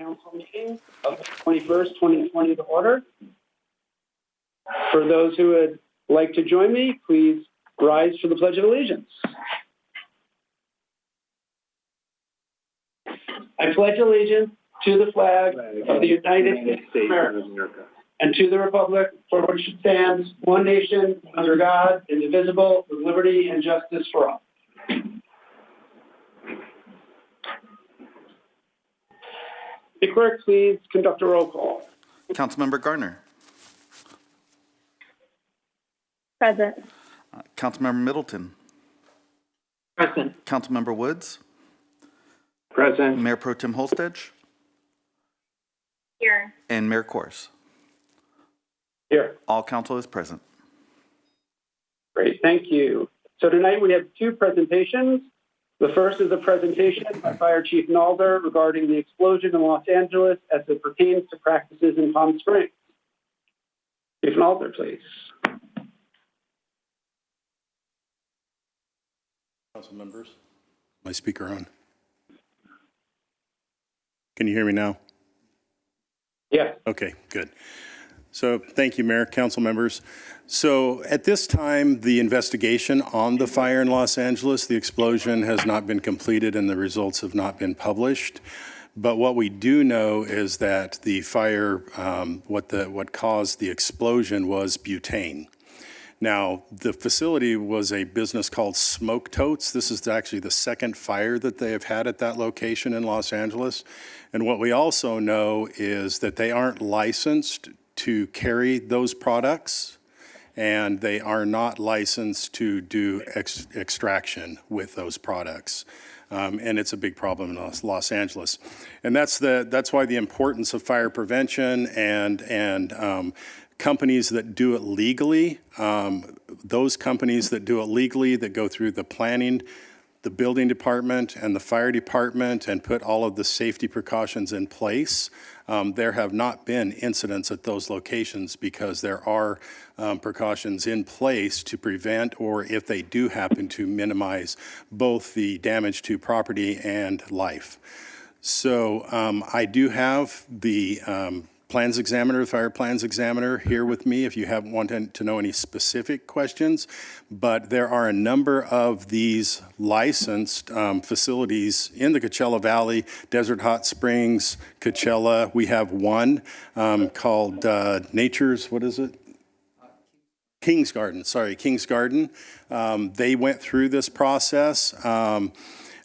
Council meeting of the 21st, 2020 to order. For those who would like to join me, please rise for the Pledge of Allegiance. I pledge allegiance to the flag of the United States of America and to the republic for which it stands, one nation, under God, indivisible, with liberty and justice for all. The clerk, please conduct a roll call. Councilmember Gardner. Present. Councilmember Middleton. Present. Councilmember Woods. Present. Mayor Pro Tem Holstedge. Here. And Mayor Kors. Here. All council is present. Great, thank you. So tonight we have two presentations. The first is a presentation by Fire Chief Nalder regarding the explosion in Los Angeles as it pertains to practices in Palm Springs. Chief Nalder, please. Council members, my speaker on. Can you hear me now? Yes. Okay, good. So thank you, Mayor, council members. So at this time, the investigation on the fire in Los Angeles, the explosion has not been completed and the results have not been published. But what we do know is that the fire, what caused the explosion was butane. Now, the facility was a business called Smoke Totes. This is actually the second fire that they have had at that location in Los Angeles. And what we also know is that they aren't licensed to carry those products, and they are not licensed to do extraction with those products. And it's a big problem in Los Angeles. And that's why the importance of fire prevention and companies that do it legally, those companies that do it legally, that go through the planning, the building department and the fire department and put all of the safety precautions in place, there have not been incidents at those locations because there are precautions in place to prevent, or if they do happen, to minimize both the damage to property and life. So I do have the plans examiner, the fire plans examiner here with me if you want to know any specific questions, but there are a number of these licensed facilities in the Coachella Valley, Desert Hot Springs, Coachella. We have one called Nature's, what is it? King's Garden, sorry, King's Garden. They went through this process.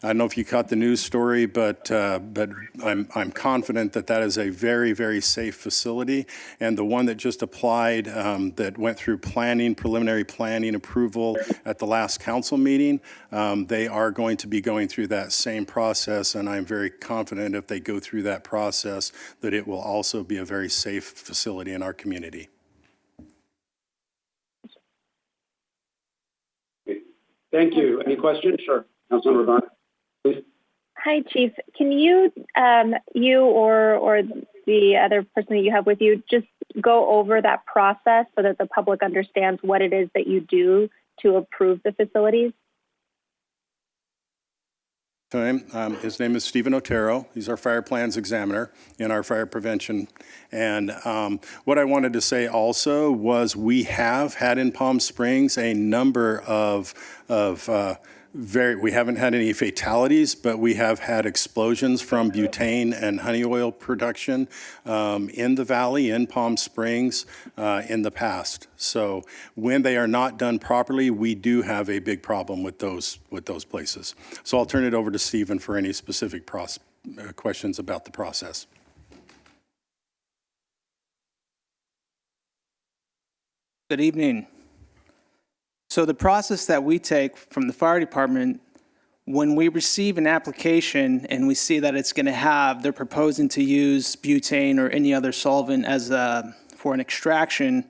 I don't know if you caught the news story, but I'm confident that that is a very, very safe facility. And the one that just applied, that went through planning, preliminary planning approval at the last council meeting, they are going to be going through that same process. And I'm very confident if they go through that process, that it will also be a very safe facility in our community. Thank you. Any questions? Sure. Councilmember Gardner, please. Hi, Chief. Can you, you or the other person that you have with you, just go over that process so that the public understands what it is that you do to approve the facilities? His name is Stephen Otero. He's our fire plans examiner in our fire prevention. And what I wanted to say also was we have had in Palm Springs a number of we haven't had any fatalities, but we have had explosions from butane and honey oil production in the valley, in Palm Springs, in the past. So when they are not done properly, we do have a big problem with those places. So I'll turn it over to Stephen for any specific questions about the process. Good evening. So the process that we take from the fire department, when we receive an application and we see that it's going to have, they're proposing to use butane or any other solvent as for an extraction,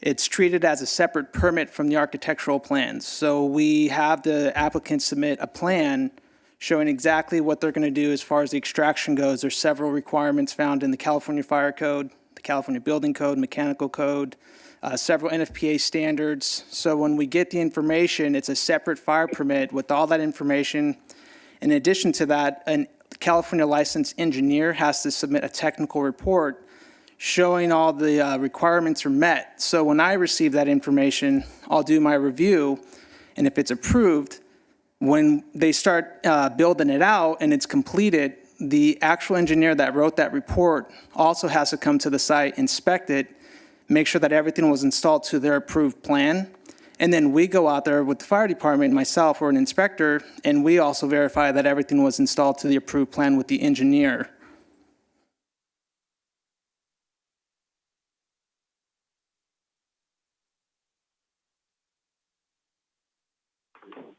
it's treated as a separate permit from the architectural plans. So we have the applicant submit a plan showing exactly what they're going to do as far as the extraction goes. There's several requirements found in the California Fire Code, the California Building Code, Mechanical Code, several NFPA standards. So when we get the information, it's a separate fire permit with all that information. In addition to that, California licensed engineer has to submit a technical report showing all the requirements are met. So when I receive that information, I'll do my review, and if it's approved, when they start building it out and it's completed, the actual engineer that wrote that report also has to come to the site, inspect it, make sure that everything was installed to their approved plan. And then we go out there with the fire department, myself or an inspector, and we also verify that everything was installed to the approved plan with the engineer.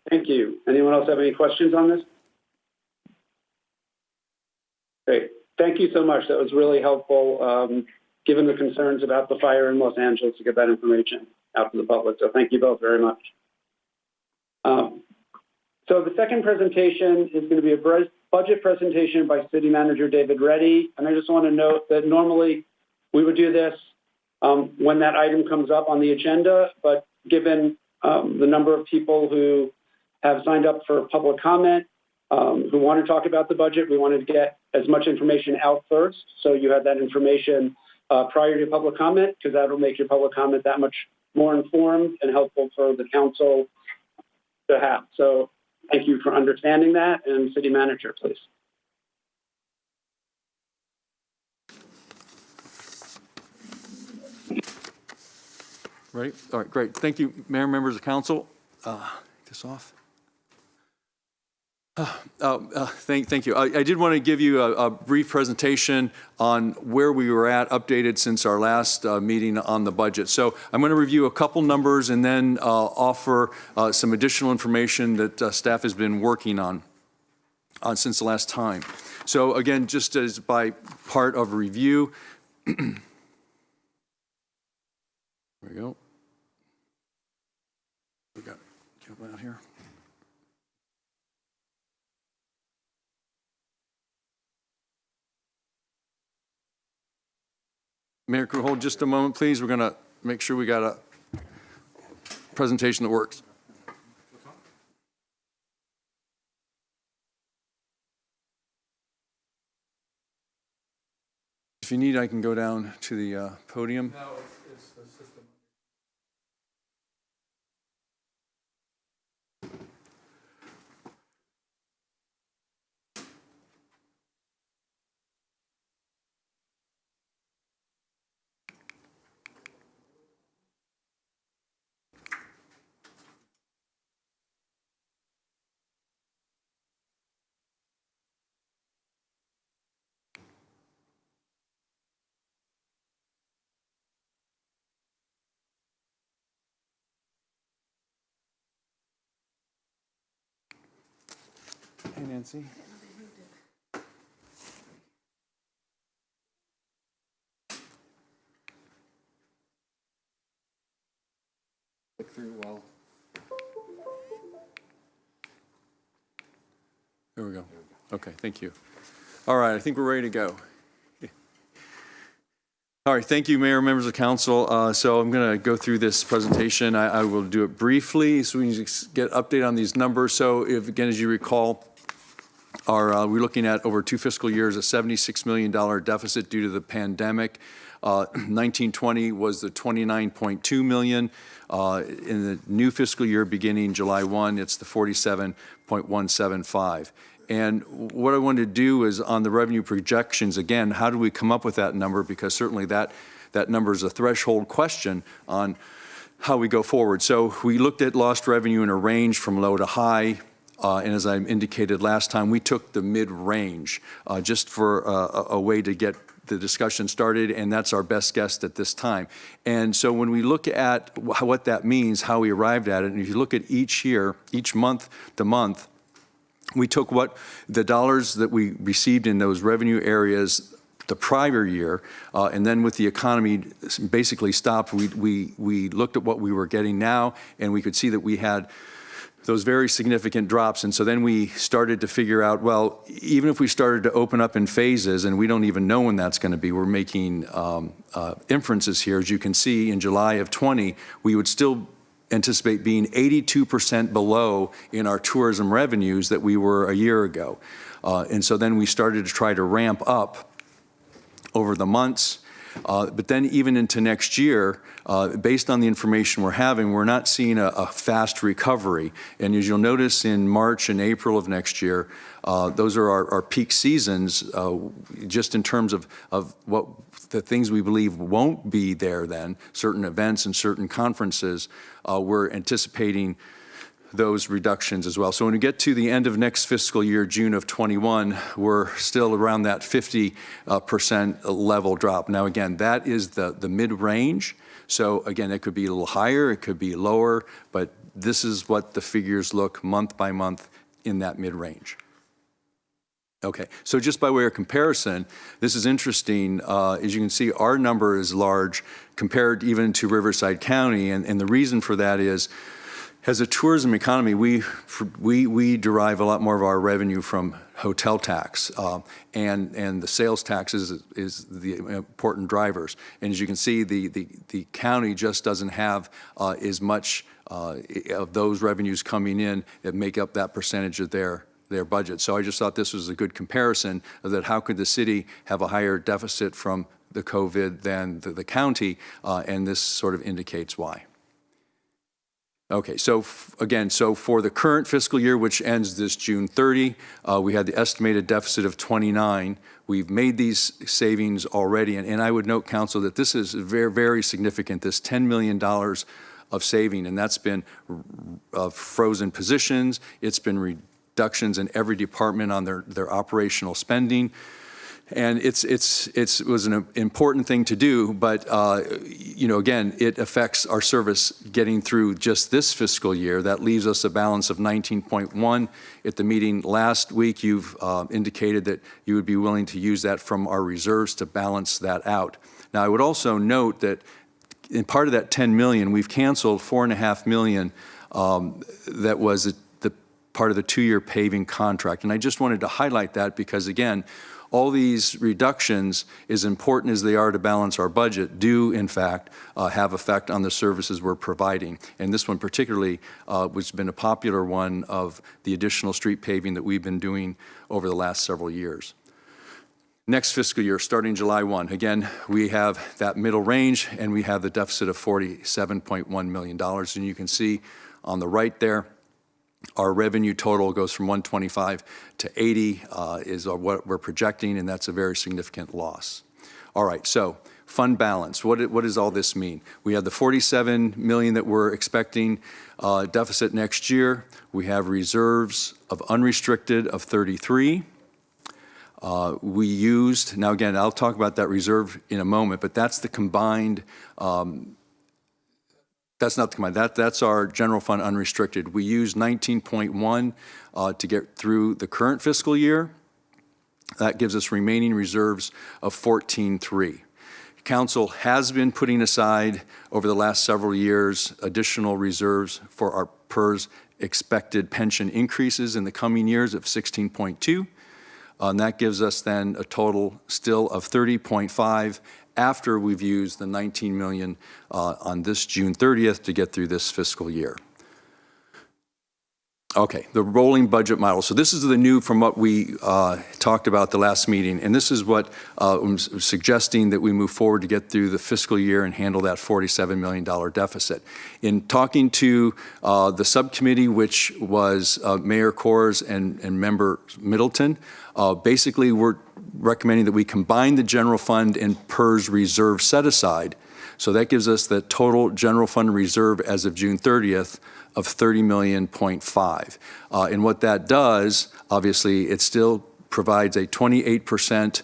Thank you. Anyone else have any questions on this? Great. Thank you so much. That was really helpful, given the concerns about the fire in Los Angeles, to get that information out to the public. So thank you both very much. So the second presentation is going to be a budget presentation by City Manager David Reddy. And I just want to note that normally we would do this when that item comes up on the agenda, but given the number of people who have signed up for public comment, who want to talk about the budget, we wanted to get as much information out first, so you have that information prior to public comment, because that will make your public comment that much more informed and helpful for the council to have. So thank you for understanding that. And City Manager, please. Ready? All right, great. Thank you, Mayor, members of council. Take this off. Thank you. I did want to give you a brief presentation on where we were at, updated since our last meeting on the budget. So I'm going to review a couple numbers and then offer some additional information that staff has been working on since the last time. So again, just as by part of review, there we go. We got it out here. Mayor, could we hold just a moment, please? We're going to make sure we got a presentation that works. If you need, I can go down to the podium. No, it's the system. Hey, Nancy. Click through well. There we go. Okay, thank you. All right, I think we're ready to go. All right, thank you, Mayor, members of council. So I'm going to go through this presentation. I will do it briefly so we can get update on these numbers. So if, again, as you recall, we're looking at over 2 fiscal years, a $76 million deficit due to the pandemic. 1920 was the 29.2 million. In the new fiscal year beginning July 1, it's the 47.175. And what I wanted to do is on the revenue projections, again, how do we come up with that number? Because certainly that number is a threshold question on how we go forward. So we looked at lost revenue in a range from low to high. And as I indicated last time, we took the mid-range just for a way to get the discussion started, and that's our best guess at this time. And so when we look at what that means, how we arrived at it, and if you look at each year, each month to month, we took what the dollars that we received in those revenue areas the prior year, and then with the economy basically stopped, we looked at what we were getting now, and we could see that we had those very significant drops. And so then we started to figure out, well, even if we started to open up in phases, and we don't even know when that's going to be, we're making inferences here. As you can see, in July of 20, we would still anticipate being 82% below in our tourism revenues that we were a year ago. And so then we started to try to ramp up over the months. But then even into next year, based on the information we're having, we're not seeing a fast recovery. And as you'll notice in March and April of next year, those are our peak seasons, just in terms of what the things we believe won't be there then, certain events and certain conferences, we're anticipating those reductions as well. So when we get to the end of next fiscal year, June of 21, we're still around that 50% level drop. Now again, that is the mid-range. So again, it could be a little higher, it could be lower, but this is what the figures look month by month in that mid-range. Okay, so just by way of comparison, this is interesting. As you can see, our number is large compared even to Riverside County, and the reason for that is, as a tourism economy, we derive a lot more of our revenue from hotel tax, and the sales tax is the important drivers. And as you can see, the county just doesn't have as much of those revenues coming in that make up that percentage of their budget. So I just thought this was a good comparison of that. How could the city have a higher deficit from the COVID than the county? And this sort of indicates why. Okay, so again, so for the current fiscal year, which ends this June 30, we had the estimated deficit of 29. We've made these savings already, and I would note, Council, that this is very, very significant, this $10 million of saving, and that's been frozen positions, it's been reductions in every department on their operational spending. And it was an important thing to do, but you know, again, it affects our service getting through just this fiscal year. That leaves us a balance of 19.1. At the meeting last week, you've indicated that you would be willing to use that from our reserves to balance that out. Now, I would also note that in part of that 10 million, we've canceled $4.5 million that was the part of the 2-year paving contract. And I just wanted to highlight that because, again, all these reductions, as important as they are to balance our budget, do in fact have effect on the services we're providing. And this one particularly, which has been a popular one of the additional street paving that we've been doing over the last several years. Next fiscal year, starting July 1, again, we have that middle range and we have the deficit of $47.1 million. And you can see on the right there, our revenue total goes from 125 to 80 is what we're projecting, and that's a very significant loss. All right, so fund balance. What does all this mean? We have the 47 million that we're expecting deficit next year. We have reserves of unrestricted of 33. We used, now again, I'll talk about that reserve in a moment, but that's the combined that's not the combined, that's our general fund unrestricted. We used 19.1 to get through the current fiscal year. That gives us remaining reserves of 14.3. Council has been putting aside over the last several years additional reserves for our PERS expected pension increases in the coming years of 16.2. And that gives us then a total still of 30.5 after we've used the 19 million on this June 30th to get through this fiscal year. Okay, the rolling budget model. So this is the new from what we talked about the last meeting, and this is what I'm suggesting that we move forward to get through the fiscal year and handle that $47 million deficit. In talking to the subcommittee, which was Mayor Kors and Member Middleton, basically we're recommending that we combine the general fund and PERS reserve set aside. So that gives us the total general fund reserve as of June 30th of 30.5 million. And what that does, obviously, it still provides a 28%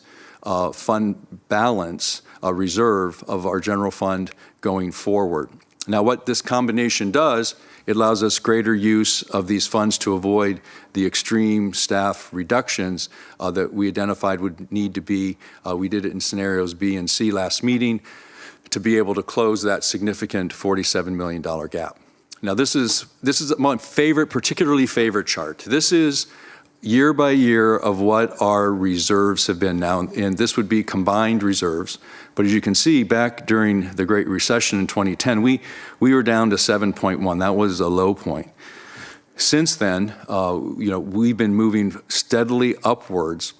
fund balance, reserve of our general fund going forward. Now, what this combination does, it allows us greater use of these funds to avoid the extreme staff reductions that we identified would need to be. We did it in scenarios B and C last meeting to be able to close that significant $47 million gap. Now, this is my favorite, particularly favorite chart. This is year by year of what our reserves have been now, and this would be combined reserves. But as you can see, back during the Great Recession in 2010, we were down to 7.1. That was a low point. Since then, we've been moving steadily upwards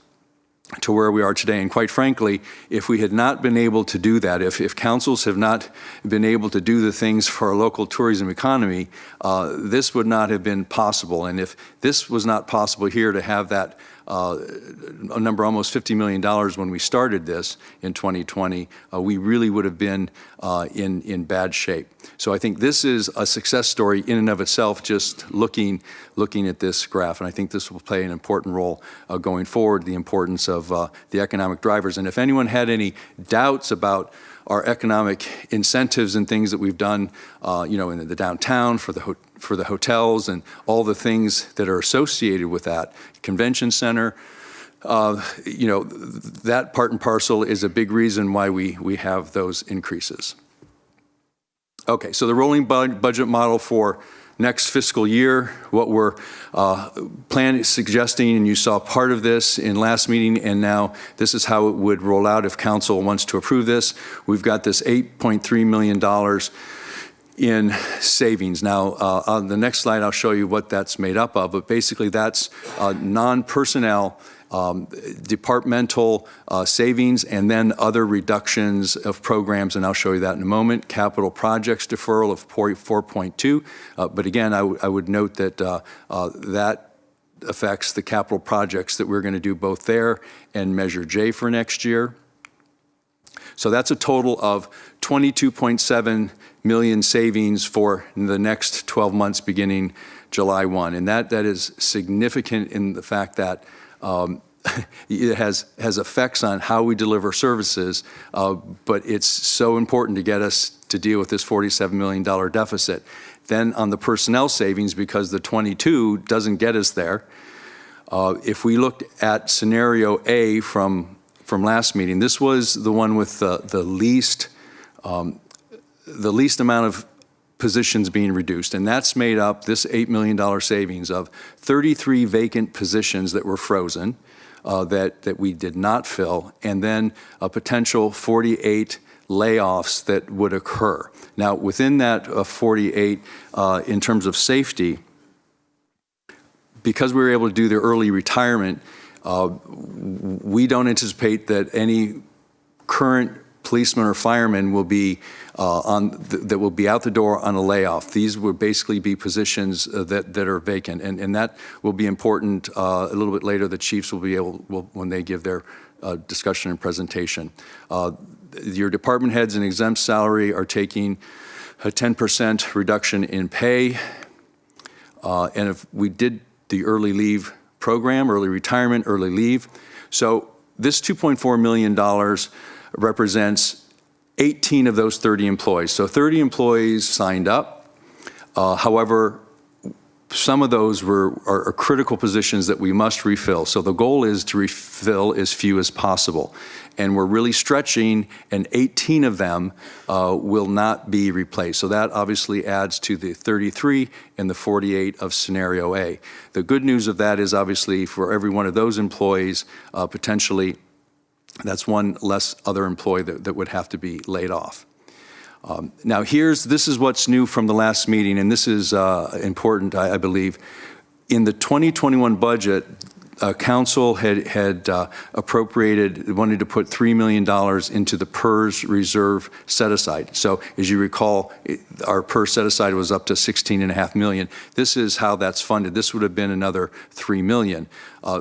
to where we are today. And quite frankly, if we had not been able to do that, if councils have not been able to do the things for our local tourism economy, this would not have been possible. And if this was not possible here to have that a number almost $50 million when we started this in 2020, we really would have been in bad shape. So I think this is a success story in and of itself, just looking at this graph. And I think this will play an important role going forward, the importance of the economic drivers. And if anyone had any doubts about our economic incentives and things that we've done, in the downtown for the hotels and all the things that are associated with that convention center, that part and parcel is a big reason why we have those increases. Okay, so the rolling budget model for next fiscal year, what we're suggesting, and you saw part of this in last meeting, and now this is how it would roll out if council wants to approve this. We've got this $8.3 million in savings. Now, on the next slide, I'll show you what that's made up of, but basically that's non-personnel departmental savings, and then other reductions of programs, and I'll show you that in a moment. Capital projects deferral of 4.2, but again, I would note that that affects the capital projects that we're going to do both there and Measure J for next year. So that's a total of 22.7 million savings for the next 12 months beginning July 1, and that is significant in the fact that it has effects on how we deliver services, but it's so important to get us to deal with this $47 million deficit. Then on the personnel savings, because the 22 doesn't get us there, if we looked at scenario A from last meeting, this was the one with the least amount of positions being reduced, and that's made up, this $8 million savings, of 33 vacant positions that were frozen, that we did not fill, and then a potential 48 layoffs that would occur. Now, within that 48, in terms of safety, because we were able to do the early retirement, we don't anticipate that any current policemen or firemen will be that will be out the door on a layoff. These would basically be positions that are vacant, and that will be important a little bit later. The chiefs will be able, when they give their discussion and presentation. Your department heads and exempt salary are taking a 10% reduction in pay, and if we did the early leave program, early retirement, early leave, so this $2.4 million represents 18 of those 30 employees. So 30 employees signed up. However, some of those are critical positions that we must refill. So the goal is to refill as few as possible. And we're really stretching, and 18 of them will not be replaced. So that obviously adds to the 33 and the 48 of scenario A. The good news of that is obviously for every one of those employees, potentially that's one less other employee that would have to be laid off. Now this is what's new from the last meeting, and this is important, I believe. In the 2021 budget, council had wanted to put $3 million into the PERS reserve set aside. So as you recall, our PERS set aside was up to $16.5 million. This is how that's funded. This would have been another $3 million.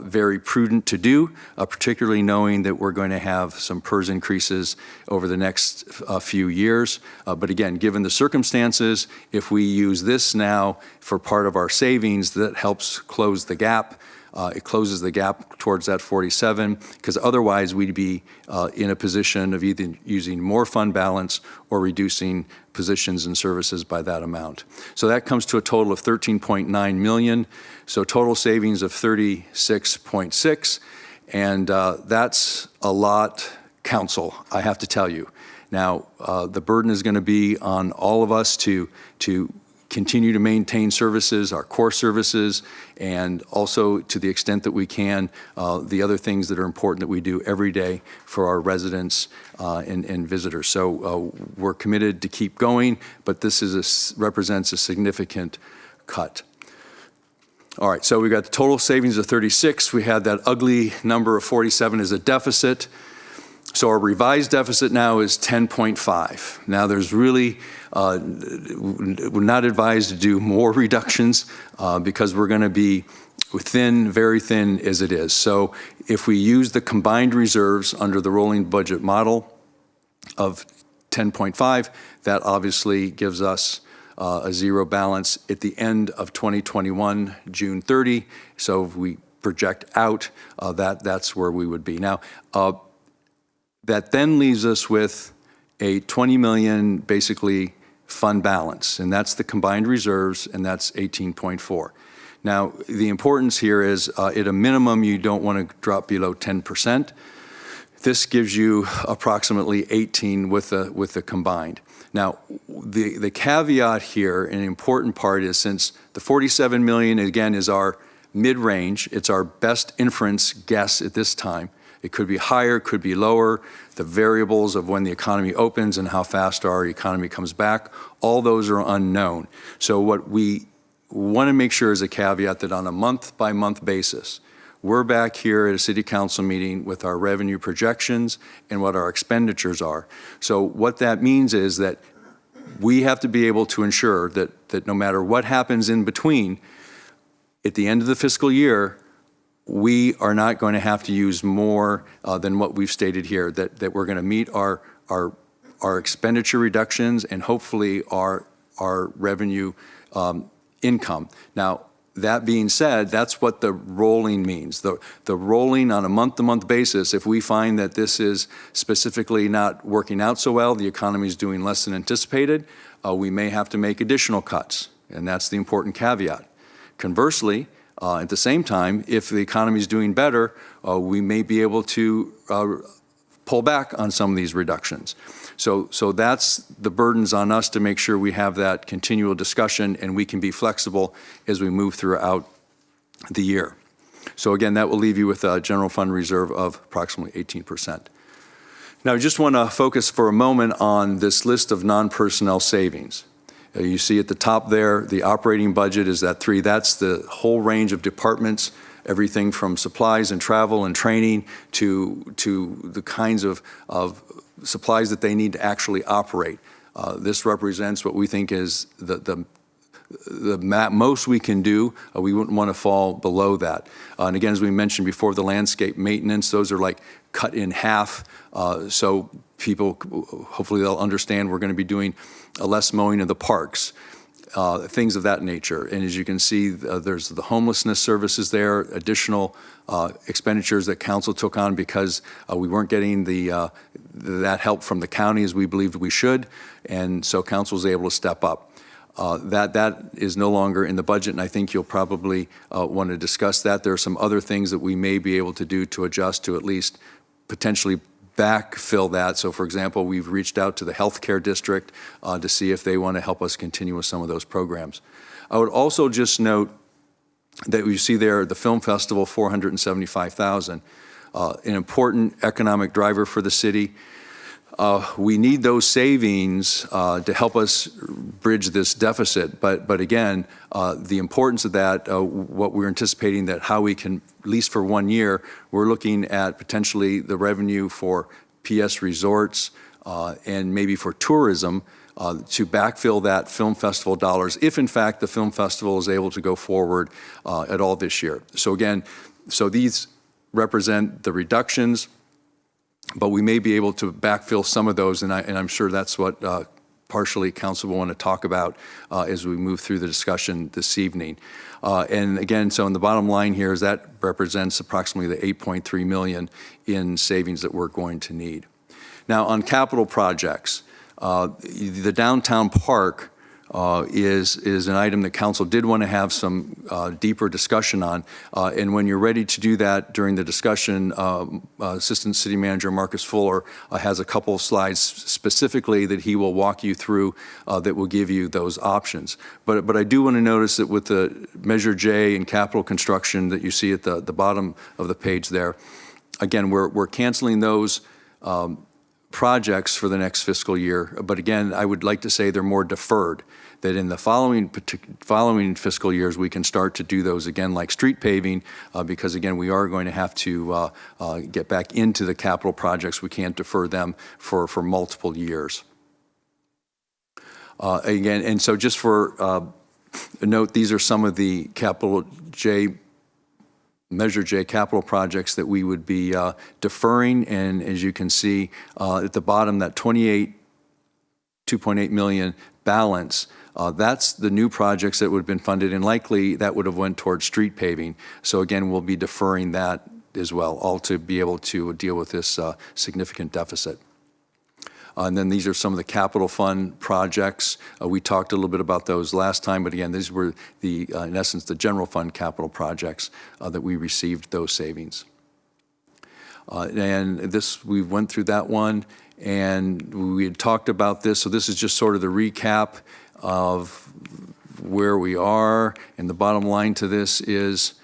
Very prudent to do, particularly knowing that we're going to have some PERS increases over the next few years. But again, given the circumstances, if we use this now for part of our savings, that helps close the gap. It closes the gap towards that 47, because otherwise we'd be in a position of either using more fund balance or reducing positions and services by that amount. So that comes to a total of 13.9 million. So total savings of 36.6, and that's a lot, council, I have to tell you. Now, the burden is going to be on all of us to continue to maintain services, our core services, and also to the extent that we can, the other things that are important that we do every day for our residents and visitors. So we're committed to keep going, but this represents a significant cut. All right, so we got the total savings of 36. We had that ugly number of 47 as a deficit. So our revised deficit now is 10.5. Now there's really, we're not advised to do more reductions because we're going to be thin, very thin as it is. So if we use the combined reserves under the rolling budget model of 10.5, that obviously gives us a zero balance at the end of 2021, June 30. So if we project out, that's where we would be. Now, that then leaves us with a 20 million basically fund balance, and that's the combined reserves, and that's 18.4. Now, the importance here is at a minimum, you don't want to drop below 10%. This gives you approximately 18 with the combined. Now, the caveat here, an important part is since the 47 million, again, is our mid-range, it's our best inference guess at this time. It could be higher, could be lower. The variables of when the economy opens and how fast our economy comes back, all those are unknown. So what we want to make sure is a caveat that on a month-by-month basis, we're back here at a city council meeting with our revenue projections and what our expenditures are. So what that means is that we have to be able to ensure that no matter what happens in between, at the end of the fiscal year, we are not going to have to use more than what we've stated here, that we're going to meet our expenditure reductions and hopefully our revenue income. Now, that being said, that's what the rolling means. The rolling on a month-to-month basis, if we find that this is specifically not working out so well, the economy is doing less than anticipated, we may have to make additional cuts, and that's the important caveat. Conversely, at the same time, if the economy is doing better, we may be able to pull back on some of these reductions. So that's the burdens on us to make sure we have that continual discussion and we can be flexible as we move throughout the year. So again, that will leave you with a general fund reserve of approximately 18%. Now, I just want to focus for a moment on this list of non-personnel savings. You see at the top there, the operating budget is that 3. That's the whole range of departments, everything from supplies and travel and training to the kinds of supplies that they need to actually operate. This represents what we think is the most we can do. We wouldn't want to fall below that. And again, as we mentioned before, the landscape maintenance, those are like cut in half. So people, hopefully they'll understand we're going to be doing less mowing of the parks, things of that nature. And as you can see, there's the homelessness services there, additional expenditures that council took on because we weren't getting that help from the county as we believed we should. And so council was able to step up. That is no longer in the budget, and I think you'll probably want to discuss that. There are some other things that we may be able to do to adjust to at least potentially backfill that. So for example, we've reached out to the healthcare district to see if they want to help us continue with some of those programs. I would also just note that you see there the film festival, $475,000, an important economic driver for the city. We need those savings to help us bridge this deficit. But again, the importance of that, what we're anticipating that how we can, at least for 1 year, we're looking at potentially the revenue for PS resorts and maybe for tourism to backfill that film festival dollars if in fact the film festival is able to go forward at all this year. So again, so these represent the reductions, but we may be able to backfill some of those, and I'm sure that's what partially council will want to talk about as we move through the discussion this evening. And again, so in the bottom line here is that represents approximately the 8.3 million in savings that we're going to need. Now on capital projects, the downtown park is an item that council did want to have some deeper discussion on. And when you're ready to do that during the discussion, Assistant City Manager Marcus Fuller has a couple of slides specifically that he will walk you through that will give you those options. But I do want to notice that with the Measure J and capital construction that you see at the bottom of the page there, again, we're canceling those projects for the next fiscal year. But again, I would like to say they're more deferred, that in the following fiscal years, we can start to do those again, like street paving, because again, we are going to have to get back into the capital projects. We can't defer them for multiple years. Again, and so just for a note, these are some of the Measure J capital projects that we would be deferring. And as you can see at the bottom, that 2.8 million balance, that's the new projects that would have been funded, and likely that would have went towards street paving. So again, we'll be deferring that as well, all to be able to deal with this significant deficit. And then these are some of the capital fund projects. We talked a little bit about those last time, but again, these were in essence, the general fund capital projects that we received those savings. And this, we went through that one, and we had talked about this. So this is just sort of the recap of where we are. And the bottom line to this is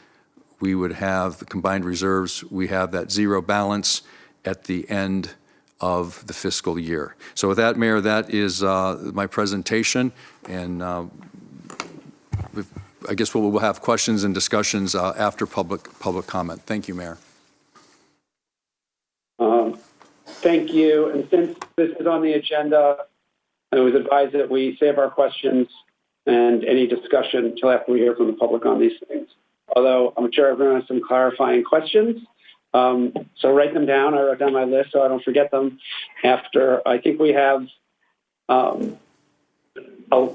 we would have the combined reserves. We have that zero balance at the end of the fiscal year. So with that, Mayor, that is my presentation, and I guess we'll have questions and discussions after public comment. Thank you, Mayor. Thank you. And since this is on the agenda, I was advised that we save our questions and any discussion until after we hear from the public on these things. Although I'm sure everyone has some clarifying questions. So write them down. I wrote down my list so I don't forget them after. I think we have a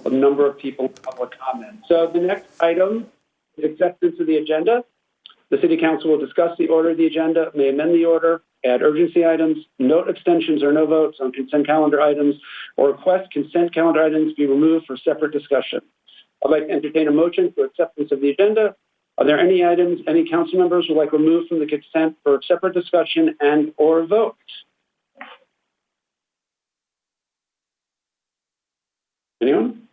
number of people in public comment. So the next item is acceptance of the agenda. The City Council will discuss the order of the agenda, may amend the order, add urgency items, note abstentions or no votes on consent calendar items, or request consent calendar items be removed for separate discussion. I'd like to entertain a motion for acceptance of the agenda. Are there any items any council members would like removed from the consent for separate discussion and or vote? Anyone?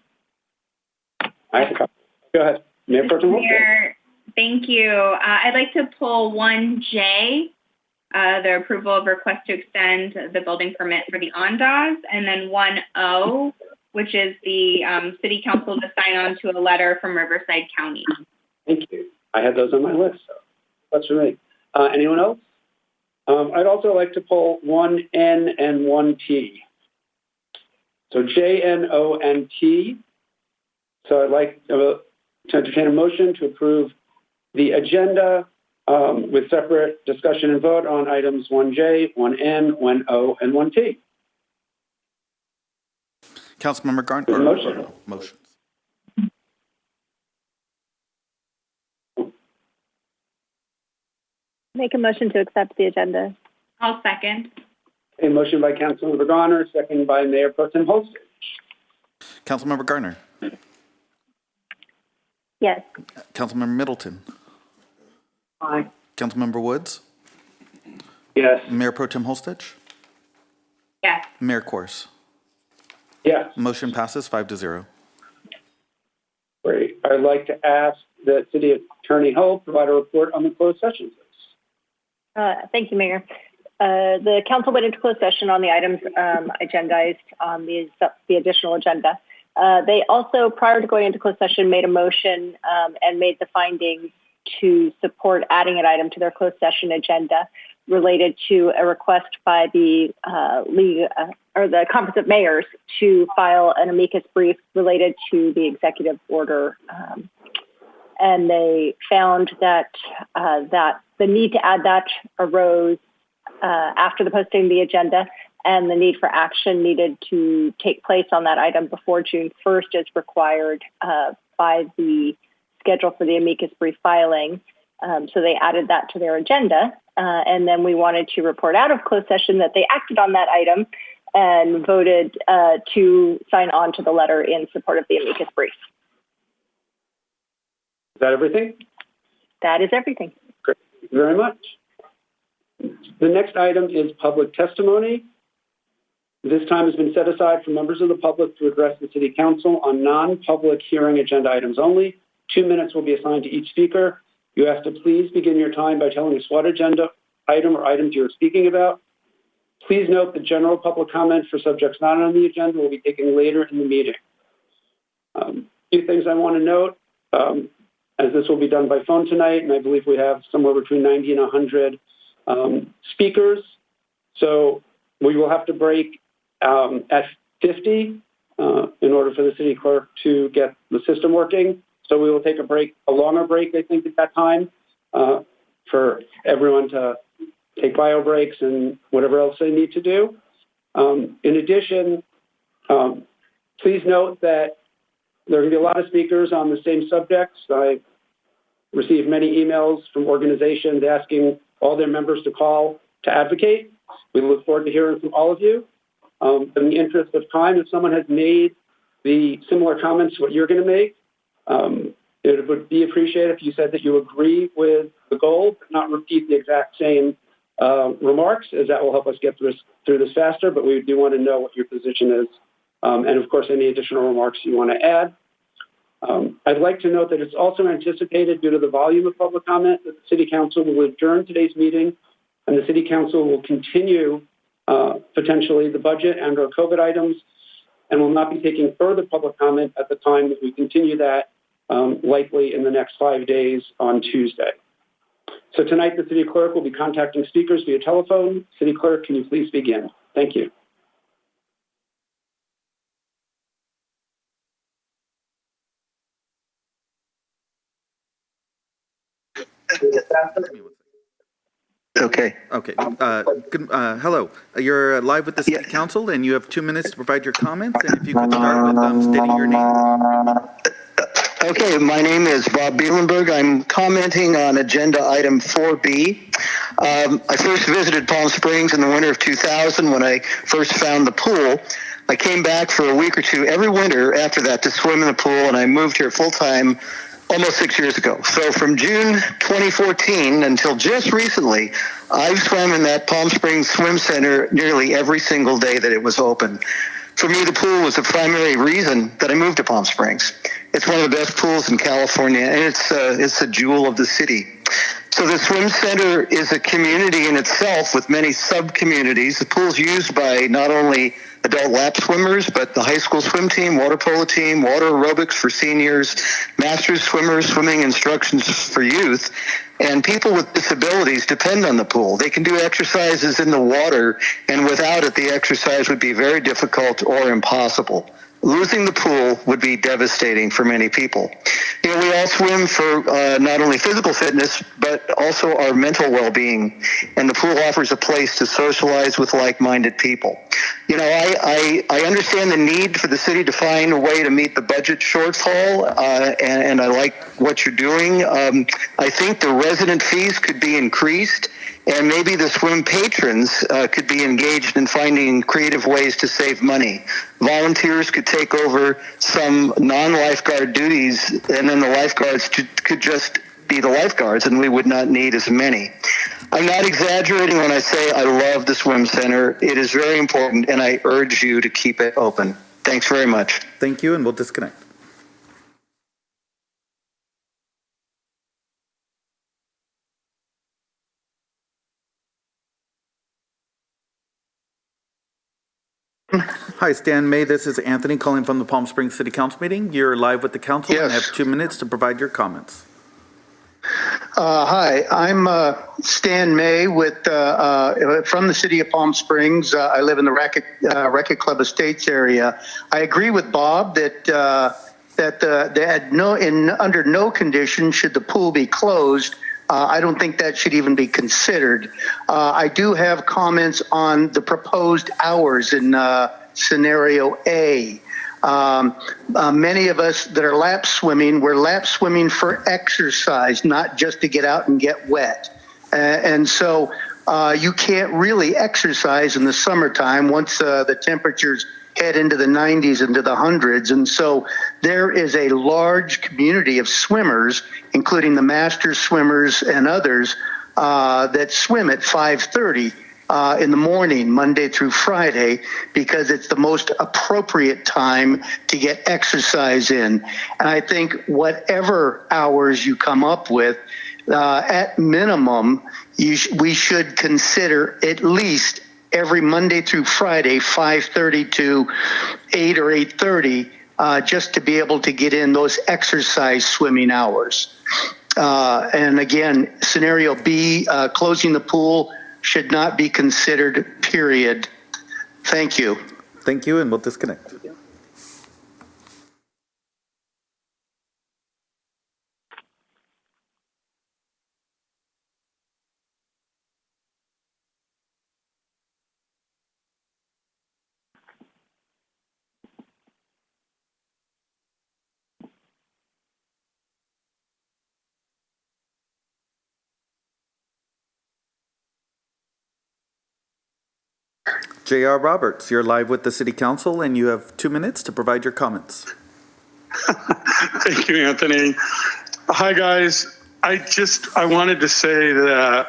Go ahead. Mayor Pro Tem Holstead. Thank you. I'd like to pull 1J, the approval of request to extend the building permit for the Ondas, and then 1O, which is the City Council to sign on to a letter from Riverside County. Thank you. I had those on my list, so that's for me. Anyone else? I'd also like to pull 1N and 1T. So JNONT. So I'd like to entertain a motion to approve the agenda with separate discussion and vote on items 1J, 1N, 1O, and 1T. Councilmember Garner. Motion. Motions. Make a motion to accept the agenda. I'll second. A motion by Councilmember Garner, second by Mayor Pro Tem Holstead. Councilmember Garner. Yes. Councilmember Middleton. Aye. Councilmember Woods. Yes. Mayor Pro Tem Holstead. Yes. Mayor Kors. Yes. Motion passes 5-0. Great. I'd like to ask that City Attorney Hull provide a report on the closed session, please. Thank you, Mayor. The council went into closed session on the items agendized on the additional agenda. They also, prior to going into closed session, made a motion and made the findings to support adding an item to their closed session agenda related to a request by the the Conference of Mayors to file an amicus brief related to the executive order. And they found that the need to add that arose after the posting of the agenda, and the need for action needed to take place on that item before June 1st as required by the schedule for the amicus brief filing. So they added that to their agenda. And then we wanted to report out of closed session that they acted on that item and voted to sign on to the letter in support of the amicus brief. Is that everything? That is everything. Great. Thank you very much. The next item is public testimony. This time has been set aside for members of the public to address the City Council on non-public hearing agenda items only. 2 minutes will be assigned to each speaker. You have to please begin your time by telling us what agenda item or items you're speaking about. Please note that general public comment for subjects not on the agenda will be taken later in the meeting. A few things I want to note, as this will be done by phone tonight, and I believe we have somewhere between 90 and 100 speakers. So we will have to break at 50 in order for the city clerk to get the system working. So we will take a longer break, I think, at that time for everyone to take bio breaks and whatever else they need to do. In addition, please note that there are going to be a lot of speakers on the same subjects. I received many emails from organizations asking all their members to call to advocate. We look forward to hearing from all of you. In the interest of time, if someone has made the similar comments to what you're going to make, it would be appreciated if you said that you agree with the goal, but not repeat the exact same remarks, as that will help us get through this faster. But we do want to know what your position is, and of course, any additional remarks you want to add. I'd like to note that it's also anticipated, due to the volume of public comment, that the City Council will adjourn today's meeting, and the City Council will continue potentially the budget and or COVID items, and will not be taking further public comment at the time that we continue that, likely in the next 5 days on Tuesday. So tonight, the City Clerk will be contacting speakers via telephone. City Clerk, can you please begin? Thank you. Okay. Okay. Hello. You're live with the City Council, and you have 2 minutes to provide your comments. And if you could start with stating your name. Okay, my name is Bob Bielenberg. I'm commenting on agenda item 4B. I first visited Palm Springs in the winter of 2000 when I first found the pool. I came back for a week or two every winter after that to swim in the pool, and I moved here full-time almost 6 years ago. So from June 2014 until just recently, I've swum in that Palm Springs Swim Center nearly every single day that it was open. For me, the pool was the primary reason that I moved to Palm Springs. It's one of the best pools in California, and it's a jewel of the city. So the swim center is a community in itself with many sub-communities. The pool's used by not only adult lap swimmers, but the high school swim team, water polo team, water aerobics for seniors, masters swimmers, swimming instructions for youth. And people with disabilities depend on the pool. They can do exercises in the water, and without it, the exercise would be very difficult or impossible. Losing the pool would be devastating for many people. You know, we all swim for not only physical fitness, but also our mental well-being. And the pool offers a place to socialize with like-minded people. You know, I understand the need for the city to find a way to meet the budget shortfall, and I like what you're doing. I think the resident fees could be increased, and maybe the swim patrons could be engaged in finding creative ways to save money. Volunteers could take over some non-lifeguard duties, and then the lifeguards could just be the lifeguards, and we would not need as many. I'm not exaggerating when I say I love the swim center. It is very important, and I urge you to keep it open. Thanks very much. Thank you, and we'll disconnect. Hi, Stan May. This is Anthony calling from the Palm Springs City Council meeting. You're live with the council and have 2 minutes to provide your comments. Hi, I'm Stan May from the city of Palm Springs. I live in the Racket Club Estates area. I agree with Bob that under no condition should the pool be closed. I don't think that should even be considered. I do have comments on the proposed hours in scenario A. Many of us that are lap swimming, we're lap swimming for exercise, not just to get out and get wet. And so You can't really exercise in the summertime once the temperatures head into the 90s, into the hundreds. And so there is a large community of swimmers, including the master swimmers and others, that swim at 5:30 in the morning, Monday through Friday, because it's the most appropriate time to get exercise in. And I think whatever hours you come up with, at minimum, we should consider at least every Monday through Friday, 5:30 to 8 or 8:30, just to be able to get in those exercise swimming hours. And again, scenario B, closing the pool should not be considered, period. Thank you. Thank you, and we'll disconnect. J.R. Roberts, you're live with the City Council, and you have 2 minutes to provide your comments. Thank you, Anthony. Hi, guys. I wanted to say that,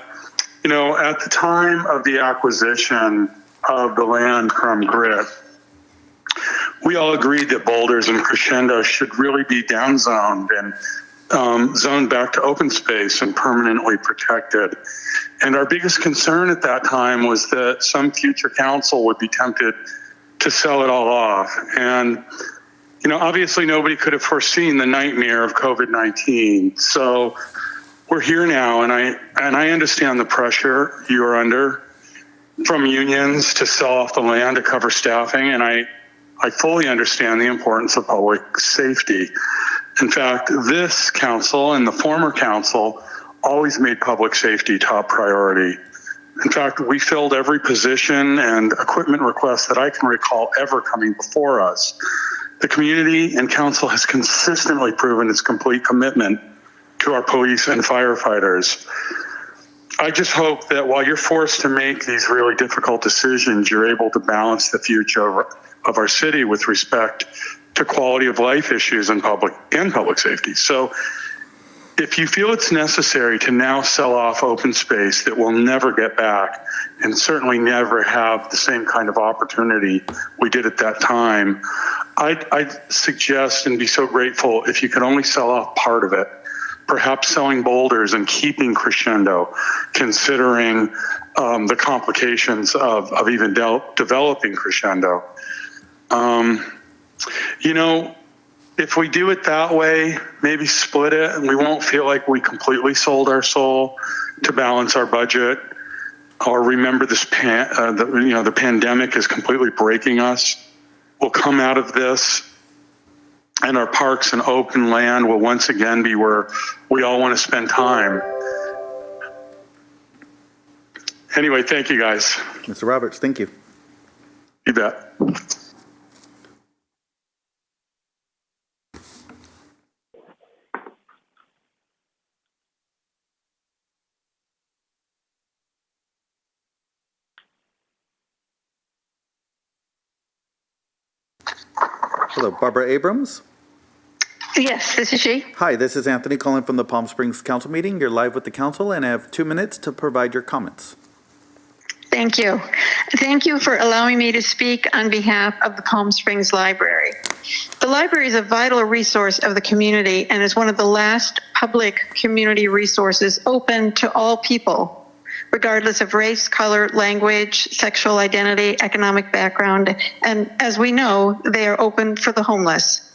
at the time of the acquisition of the land from Grit, we all agreed that Boulders and Crescendo should really be downzoned and zoned back to open space and permanently protected. And our biggest concern at that time was that some future council would be tempted to sell it all off. And, obviously nobody could have foreseen the nightmare of COVID-19. So we're here now, and I understand the pressure you're under from unions to sell off the land to cover staffing, and I fully understand the importance of public safety. In fact, this council and the former council always made public safety top priority. In fact, we filled every position and equipment request that I can recall ever coming before us. The community and council has consistently proven its complete commitment to our police and firefighters. I just hope that while you're forced to make these really difficult decisions, you're able to balance the future of our city with respect to quality of life issues and public safety. So if you feel it's necessary to now sell off open space that will never get back and certainly never have the same kind of opportunity we did at that time, I'd suggest and be so grateful if you could only sell off part of it, perhaps selling Boulders and keeping Crescendo, considering the complications of even developing Crescendo. If we do it that way, maybe split it, and we won't feel like we completely sold our soul to balance our budget. Or remember this, the pandemic is completely breaking us. We'll come out of this, and our parks and open land will once again be where we all want to spend time. Anyway, thank you, guys. Mr. Roberts, thank you. You bet. Hello, Barbara Abrams. Yes, this is she. Hi, this is Anthony calling from the Palm Springs Council meeting. You're live with the council, and I have 2 minutes to provide your comments. Thank you. Thank you for allowing me to speak on behalf of the Palm Springs Library. The library is a vital resource of the community and is one of the last public community resources open to all people, regardless of race, color, language, sexual identity, economic background, and as we know, they are open for the homeless.